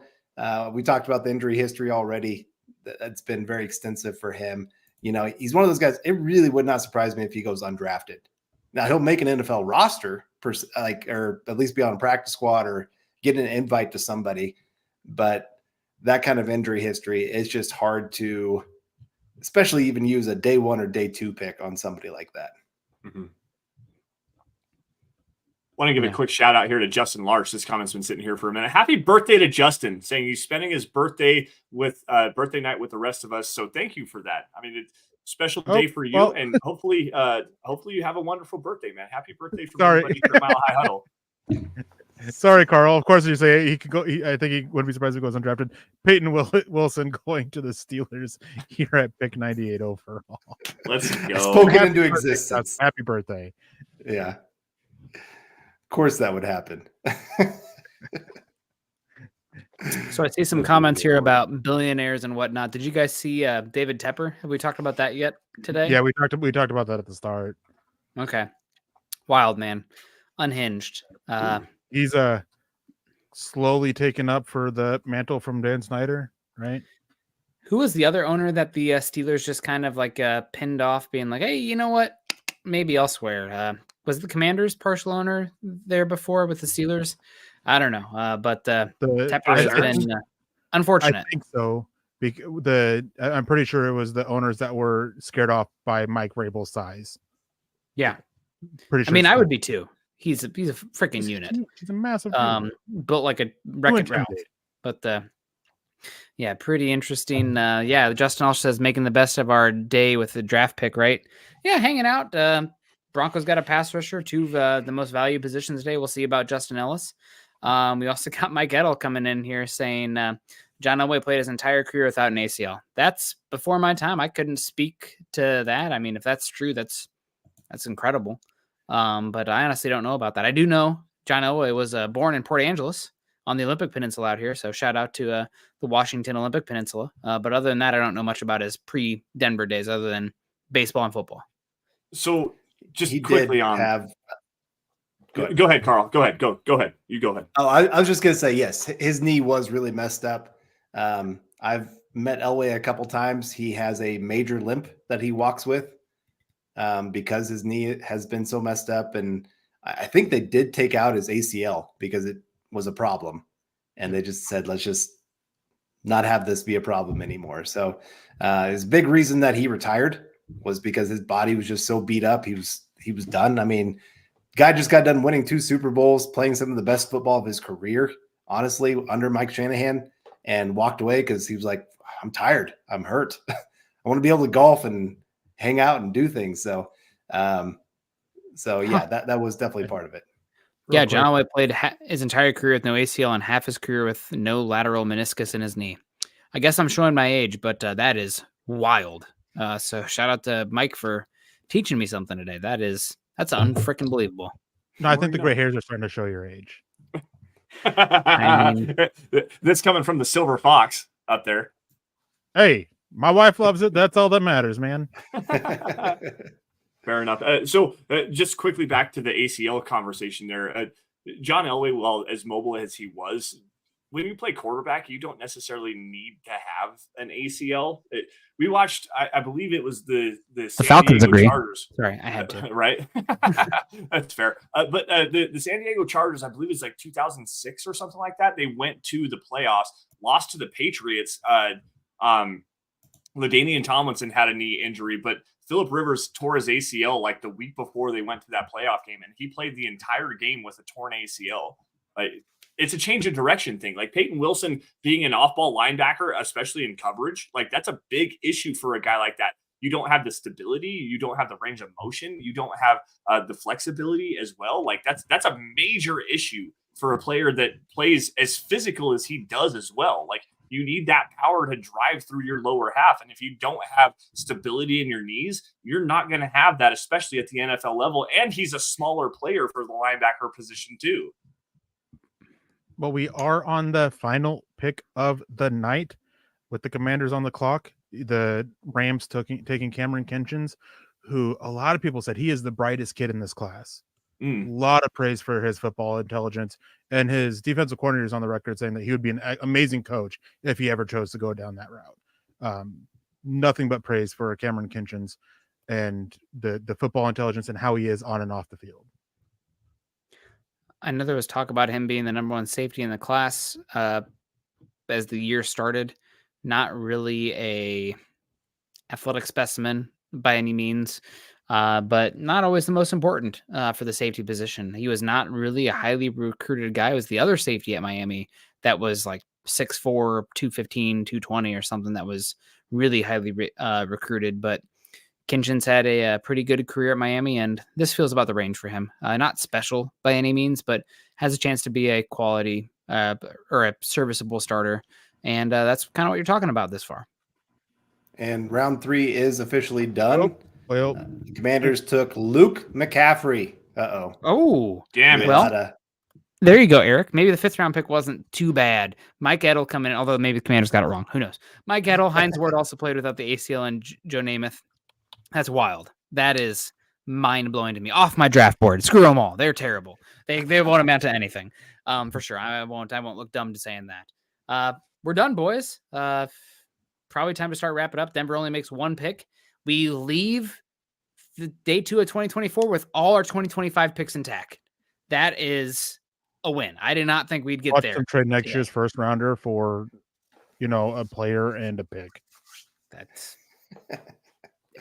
We talked about the injury history already. That's been very extensive for him. He's one of those guys. It really would not surprise me if he goes undrafted. Now he'll make an NFL roster, or at least be on a practice squad or get an invite to somebody. But that kind of injury history is just hard to, especially even use a day 1 or day 2 pick on somebody like that. Mm-hmm. Want to give a quick shout out here to Justin Larch. This comment's been sitting here for a minute. Happy birthday to Justin, saying he's spending his birthday night with the rest of us. So thank you for that. It's a special day for you, and hopefully you have a wonderful birthday, man. Happy birthday from everybody here at Mile High Huddle. Sorry, Carl. Of course, you say he could go. I think he wouldn't be surprised if he goes undrafted. Peyton Wilson going to the Steelers here at pick 98 overall. Let's go. Spoken into existence. Happy birthday. Yeah. Of course that would happen. So I see some comments here about billionaires and whatnot. Did you guys see David Tepper? Have we talked about that yet today? Yeah, we talked about that at the start. Okay. Wild, man. Unhinged. He's slowly taken up for the mantle from Dan Snyder, right? Who was the other owner that the Steelers just kind of pinned off, being like, hey, you know what? Maybe elsewhere. Was the Commanders partial owner there before with the Steelers? I don't know. But Tepper has been unfortunate. I think so. I'm pretty sure it was the owners that were scared off by Mike Vrabel's size. Yeah. Pretty sure. I would be too. he's a freaking unit. He's a massive dude. Built like a Wreck-It Ralph. But yeah, pretty interesting. Yeah, Justin also says making the best of our day with the draft pick, right? Yeah, hanging out. Broncos got a pass rusher, two of the most valued positions today. We'll see about Justin Ellis. We also got Mike Edel coming in here saying John Elway played his entire career without an ACL. That's before my time. I couldn't speak to that. I mean, if that's true, that's incredible. But I honestly don't know about that. I do know John Elway was born in Port Angeles on the Olympic Peninsula out here. So shout out to the Washington Olympic Peninsula. But other than that, I don't know much about his pre-Denver days other than baseball and football. So just quickly on. Go ahead, Carl. Go ahead. Go ahead. You go ahead. Oh, I was just going to say, yes, his knee was really messed up. I've met Elway a couple times. He has a major limp that he walks with because his knee has been so messed up. And I think they did take out his ACL because it was a problem. And they just said, let's just not have this be a problem anymore. So his big reason that he retired was because his body was just so beat up. He was done. I mean, guy just got done winning 2 Super Bowls, playing some of the best football of his career, honestly, under Mike Shanahan, and walked away because he was like, I'm tired. I'm hurt. I want to be able to golf and hang out and do things. So yeah, that was definitely part of it. Yeah, John Elway played his entire career with no ACL and half his career with no lateral meniscus in his knee. I guess I'm showing my age, but that is wild. So shout out to Mike for teaching me something today. That's unfreaking believable. No, I think the gray hairs are starting to show your age. I mean, that's coming from the silver fox up there. Hey, my wife loves it. That's all that matters, man. Fair enough. So just quickly back to the ACL conversation there. John Elway, well, as mobile as he was, when you play quarterback, you don't necessarily need to have an ACL. We watched, I believe it was the San Falcons Diego agree. Chargers. Sorry, I had to. Right? That's fair. But the San Diego Chargers, I believe it's like 2006 or something like that. They went to the playoffs, lost to the Patriots. LaDainian Tomlinson had a knee injury, but Phillip Rivers tore his ACL like the week before they went to that playoff game, and he played the entire game with a torn ACL. It's a change of direction thing. Like Peyton Wilson being an off-ball linebacker, especially in coverage, like that's a big issue for a guy like that. You don't have the stability, you don't have the range of motion, you don't have the flexibility as well. Like that's a major issue for a player that plays as physical as he does as well. Like you need that power to drive through your lower half. And if you don't have stability in your knees, you're not going to have that, especially at the NFL level. And he's a smaller player for the linebacker position too. Well, we are on the final pick of the night with the Commanders on the clock. The Rams taking Cameron Kinchens, who a lot of people said he is the brightest kid in this class. A lot of praise for his football intelligence, and his defensive coordinator is on the record saying that he would be an amazing coach if he ever chose to go down that route. Nothing but praise for Cameron Kinchens and the football intelligence and how he is on and off the field. I know there was talk about him being the number 1 safety in the class as the year started. Not really a athletic specimen by any means, but not always the most important for the safety position. He was not really a highly recruited guy. It was the other safety at Miami that was like 6'4", 215, 220 or something that was really highly recruited. But Kinchens had a pretty good career at Miami, and this feels about the range for him. Not special by any means, but has a chance to be a quality or a serviceable starter. And that's kind of what you're talking about this far. And round 3 is officially done. Well, The Commanders took Luke McCaffrey. Oh, damn it. Well, there you go, Eric. Maybe the 5th round pick wasn't too bad. Mike Edel coming in, although maybe the Commanders got it wrong. Who knows? Mike Edel, Hines Ward also played without the ACL, and Joe Namath. That's wild. That is mind-blowing to me. Off my draft board. Screw them all. They're terrible. They won't amount to anything. For sure. I won't look dumb to saying that. We're done, boys. Probably time to start wrapping up. Denver only makes 1 pick. We leave the day 2 of 2024 with all our 2025 picks intact. That is a win. I did not think we'd get watch there. them trade next year's first rounder for, a player and a pick. That's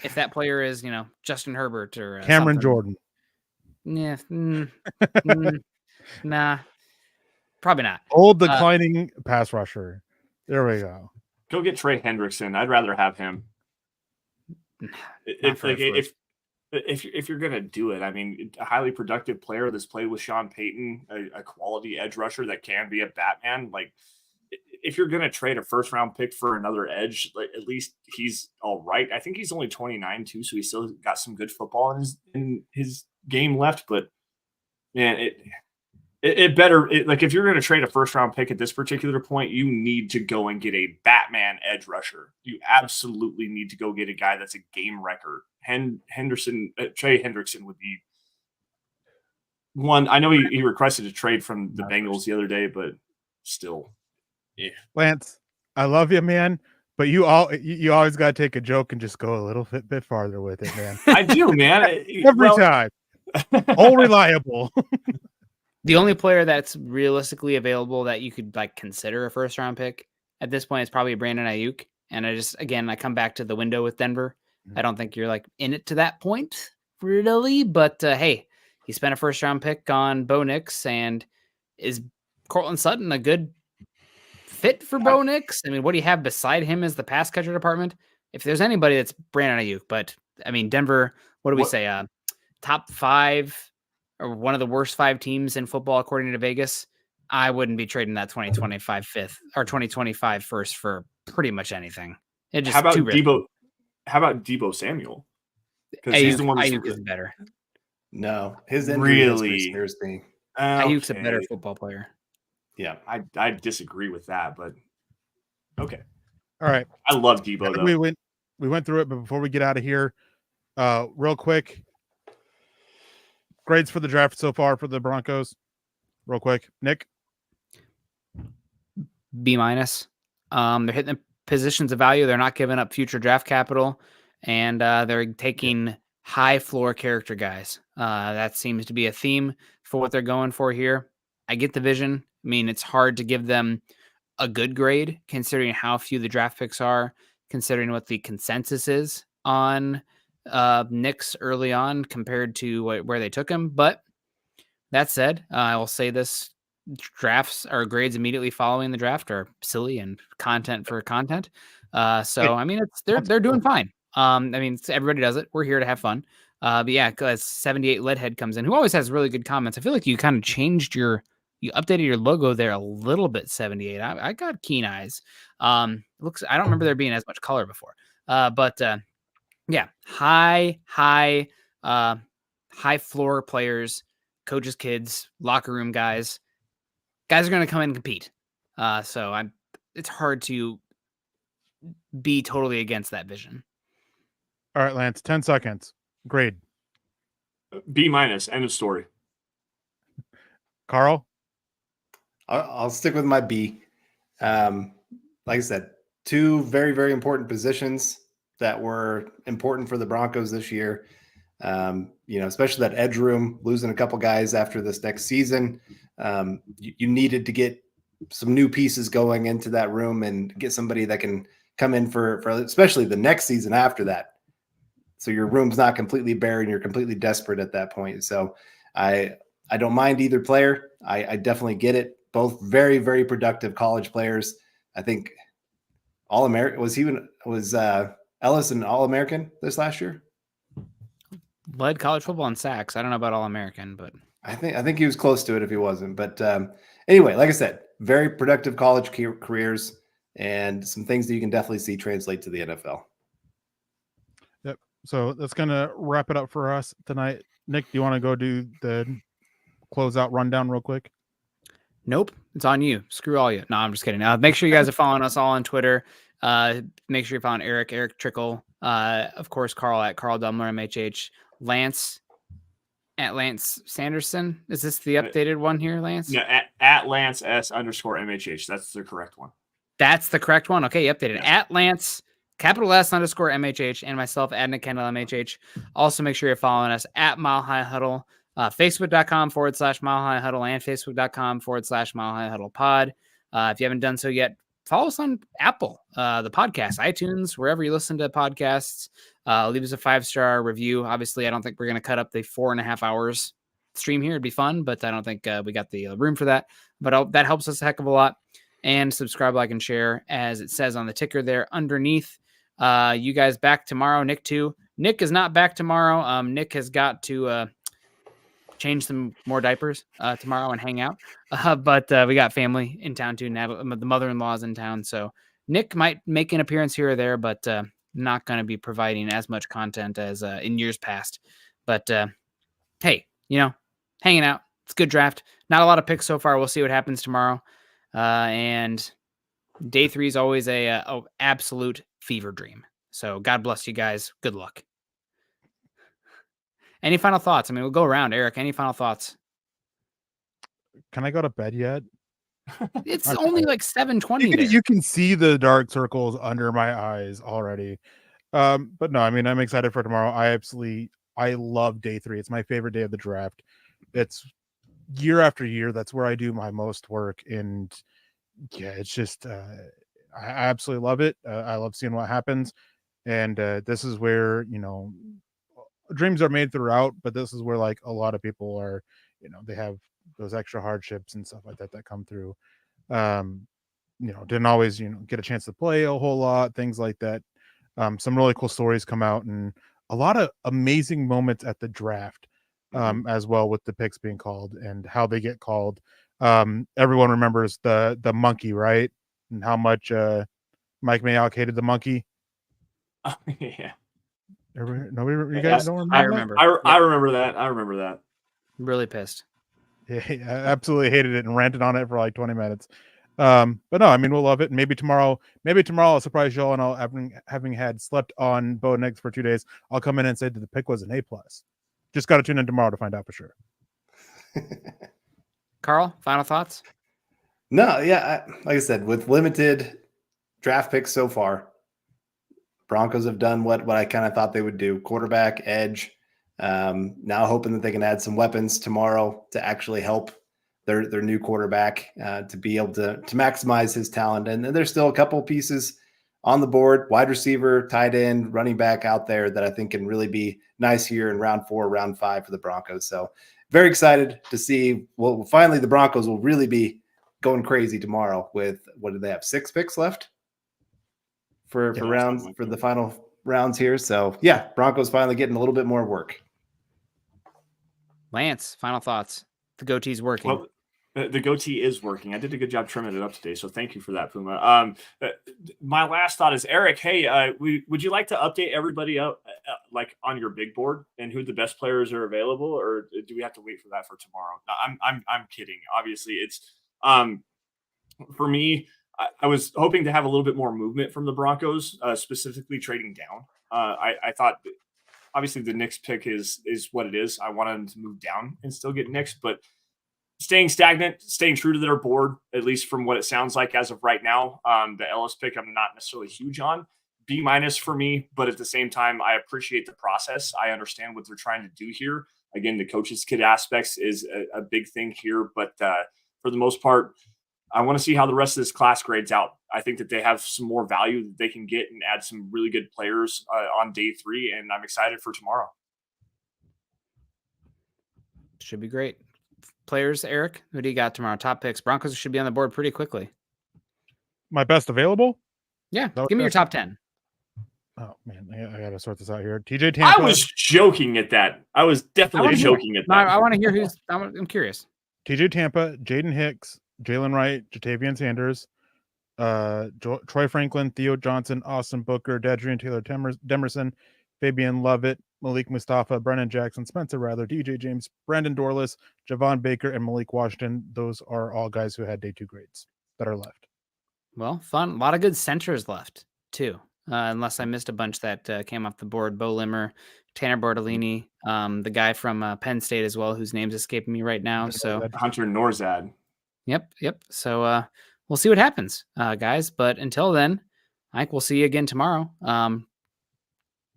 if that player is, Justin Herbert or Cameron something. Jordan. Yeah, nah, probably not. Old declining pass rusher. There we go. Go get Trey Hendrickson. I'd rather have him. If you're gonna do it, I mean, a highly productive player that's played with Sean Payton, a quality edge rusher that can be a Batman. Like, if you're gonna trade a first round pick for another edge, like, at least he's all right. I think he's only 29 too, so he's still got some good football in his game left. But man, like, if you're going to trade a first round pick at this particular point, you need to go and get a Batman edge rusher. You absolutely need to go get a guy that's a game wrecker. Trey Hendrickson would be one. I know he requested a trade from the Bengals the other day, but still, yeah. Lance, I love you, man, but you always got to take a joke and just go a little bit farther with it, man. I do, man. Every time. All reliable. The only player that's realistically available that you could like consider a first round pick at this point is probably Brandon Ayuk. And I come back to the window with Denver. I don't think you're like in it to that point really, but hey, he spent a first round pick on Bo Nix, and is Cortland Sutton a good fit for Bo Nix? I mean, what do you have beside him as the pass catcher department? If there's anybody, that's Brandon Ayuk. But I mean, Denver, what do we say? Top 5 or one of the worst 5 teams in football, according to Vegas. I wouldn't be trading that 2025 fifth or 2025 first for pretty much anything. How about Debo? How about Debo Samuel? Because he's the one that's Ayuk is better. No, his injury really scares me. Ayuk's a better football player. Yeah, I disagree with that, but okay. All right. I love Debo though. We went through it, but before we get out of here, real quick, grades for the draft so far for the Broncos. Real quick, Nick. B-. They're hitting the positions of value. They're not giving up future draft capital, and they're taking high floor character guys. That seems to be a theme for what they're going for here. I get the vision. I mean, it's hard to give them a good grade considering how few the draft picks are, considering what the consensus is on Nix early on compared to where they took him. But that said, I will say this: drafts or grades immediately following the draft are silly and content for content. So I mean, they're doing fine. I mean, everybody does it. We're here to have fun. But yeah, as 78 Leadhead comes in, who always has really good comments. I feel like you kind of you updated your logo there a little bit. 78. I got keen eyes. I don't remember there being as much color before. But yeah, high floor players, coaches, kids, locker room guys are going to come in and compete. So it's hard to be totally against that vision. All right, Lance, 10 seconds. Grade. B-. End of story. Carl? I'll stick with my B. Like I said, 2 very, very important positions that were important for the Broncos this year. Especially that edge room, losing a couple guys after this next season. You needed to get some new pieces going into that room and get somebody that can come in for especially the next season after that. So your room's not completely bare and you're completely desperate at that point. So I don't mind either player. I definitely get it. Both very, very productive college players. I think All-American was Ellis an All-American this last year? Led college football in sacks. I don't know about All-American, but I think he was close to it if he wasn't. But anyway, like I said, very productive college careers and some things that you can definitely see translate to the NFL. Yep. So that's going to wrap it up for us tonight. Nick, do you want to go do the closeout rundown real quick? Nope. It's on you. Screw all you. No, I'm just kidding. Make sure you guys are following us all on Twitter. Make sure you're following Erick Trickel. Of course, Carl at Carl Dumler, MHH. Lance at Lance Sanderson. Is this the updated one here, Lance? No, at Lance S_MHH. That's the correct one. That's the correct one. Okay, you updated. Yeah. At Lance, _S_MHH, and myself at Nick Kendell MHH. Also, make sure you're following us at Mile High Huddle, Facebook.com/Mile High Huddle, and Facebook.com/Mile High Huddle Pod. If you haven't done so yet, follow us on Apple, the podcast, iTunes, wherever you listen to podcasts. Leave us a 5-star review. Obviously, I don't think we're going to cut up the 4.5 hours stream here. It'd be fun, but I don't think we got the room for that. But that helps us a heck of a lot. And subscribe, like, and share, as it says on the ticker there underneath. You guys back tomorrow. Nick too. Nick is not back tomorrow. Nick has got to change some more diapers tomorrow and hang out. But we got family in town too. The mother-in-law's in town, so Nick might make an appearance here or there, but not going to be providing as much content as in years past. But hey, hanging out. It's a good draft. Not a lot of picks so far. We'll see what happens tomorrow. And day 3 is always a absolute fever dream. So God bless you guys. Good luck. Any final thoughts? I mean, we'll go around. Eric, any final thoughts? Can I go to bed yet? It's only like 7:20. You can see the dark circles under my eyes already. But no, I mean, I'm excited for tomorrow. I love day 3. It's my favorite day of the draft. It's year after year. That's where I do my most work. And yeah, it's just, I absolutely love it. I love seeing what happens. And this is where, dreams are made throughout, but this is where like a lot of people are, they have those extra hardships and stuff like that come through. Didn't always, get a chance to play a whole lot, things like that. Some really cool stories come out, and a lot of amazing moments at the draft as well, with the picks being called and how they get called. Everyone remembers the monkey, right? And how much Mike Mayock hated the monkey. Oh, yeah. Nobody, you guys don't remember? I remember. I remember that. I remember that. Really pissed. Yeah, I absolutely hated it and ranted on it for like 20 minutes. But no, I mean, we'll love it. Maybe tomorrow I'll surprise y'all, and I'll having had slept on Bo Nix for 2 days, I'll come in and say that the pick was an A+. Just got to tune in tomorrow to find out for sure. Carl, final thoughts? No, yeah, like I said, with limited draft picks so far, Broncos have done what I kind of thought they would do. Quarterback, edge. Now hoping that they can add some weapons tomorrow to actually help their new quarterback to be able to maximize his talent. And there's still a couple pieces on the board, wide receiver, tight end, running back out there that I think can really be nice here in round 4, round 5 for the Broncos. So very excited to see. Well, finally the Broncos will really be going crazy tomorrow with, what do they have, 6 picks left for rounds, for the final rounds here. So yeah, Broncos finally getting a little bit more work. Lance, final thoughts. The goatee's working. Well, the goatee is working. I did a good job trimming it up today, so thank you for that, Puma. My last thought is, Eric, hey, would you like to update everybody up like on your big board and who the best players are available, or do we have to wait for that for tomorrow? No, I'm kidding. Obviously, it's for me. I was hoping to have a little bit more movement from the Broncos, specifically trading down. I thought, obviously, the Knicks pick is what it is. I wanted them to move down and still get Knicks, but staying stagnant, staying true to their board, at least from what it sounds like as of right now. The Ellis pick, I'm not necessarily huge on. B- for me, but at the same time, I appreciate the process. I understand what they're trying to do here. Again, the coach's kid aspects is a big thing here, but for the most part, I want to see how the rest of this class grades out. I think that they have some more value that they can get and add some really good players on day 3, and I'm excited for tomorrow. Should be great. Players, Eric, who do you got tomorrow? Top picks. Broncos should be on the board pretty quickly. My best available? Yeah, give me your top 10. Oh, man, I got to sort this out here. TJ Tampa. I was joking at that. I was definitely joking at that. I want to hear who's – I'm curious. TJ Tampa, Jaden Hicks, Jalen Wright, Jatavian Sanders, Troy Franklin, Theo Johnson, Austin Booker, Dadrian Taylor Demerson, Fabian Lovett, Malik Mustafa, Brennan Jackson, Spencer Rattler, DJ James, Brandon Dorless, Javon Baker, and Malik Washington. Those are all guys who had day 2 grades that are left. Well, fun. A lot of good centers left, too. Unless I missed a bunch that came off the board. Bo Limmer, Tanner Bortolini, the guy from Penn State as well, whose name's escaping me right now. So Hunter Norzad. Yep. So we'll see what happens, guys. But until then, I think we'll see you again tomorrow.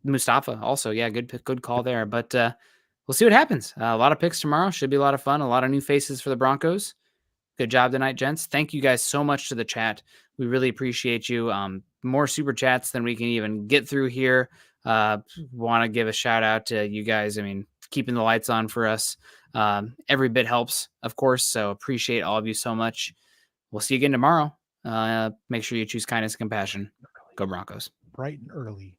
Mustafa also, yeah, good call there. But we'll see what happens. A lot of picks tomorrow. Should be a lot of fun. A lot of new faces for the Broncos. Good job tonight, gents. Thank you guys so much to the chat. We really appreciate you. More super chats than we can even get through here. Want to give a shout out to you guys. I mean, keeping the lights on for us. Every bit helps, of course. So appreciate all of you so much. We'll see you again tomorrow. Make sure you choose kindness and compassion. Go Broncos. Bright and early.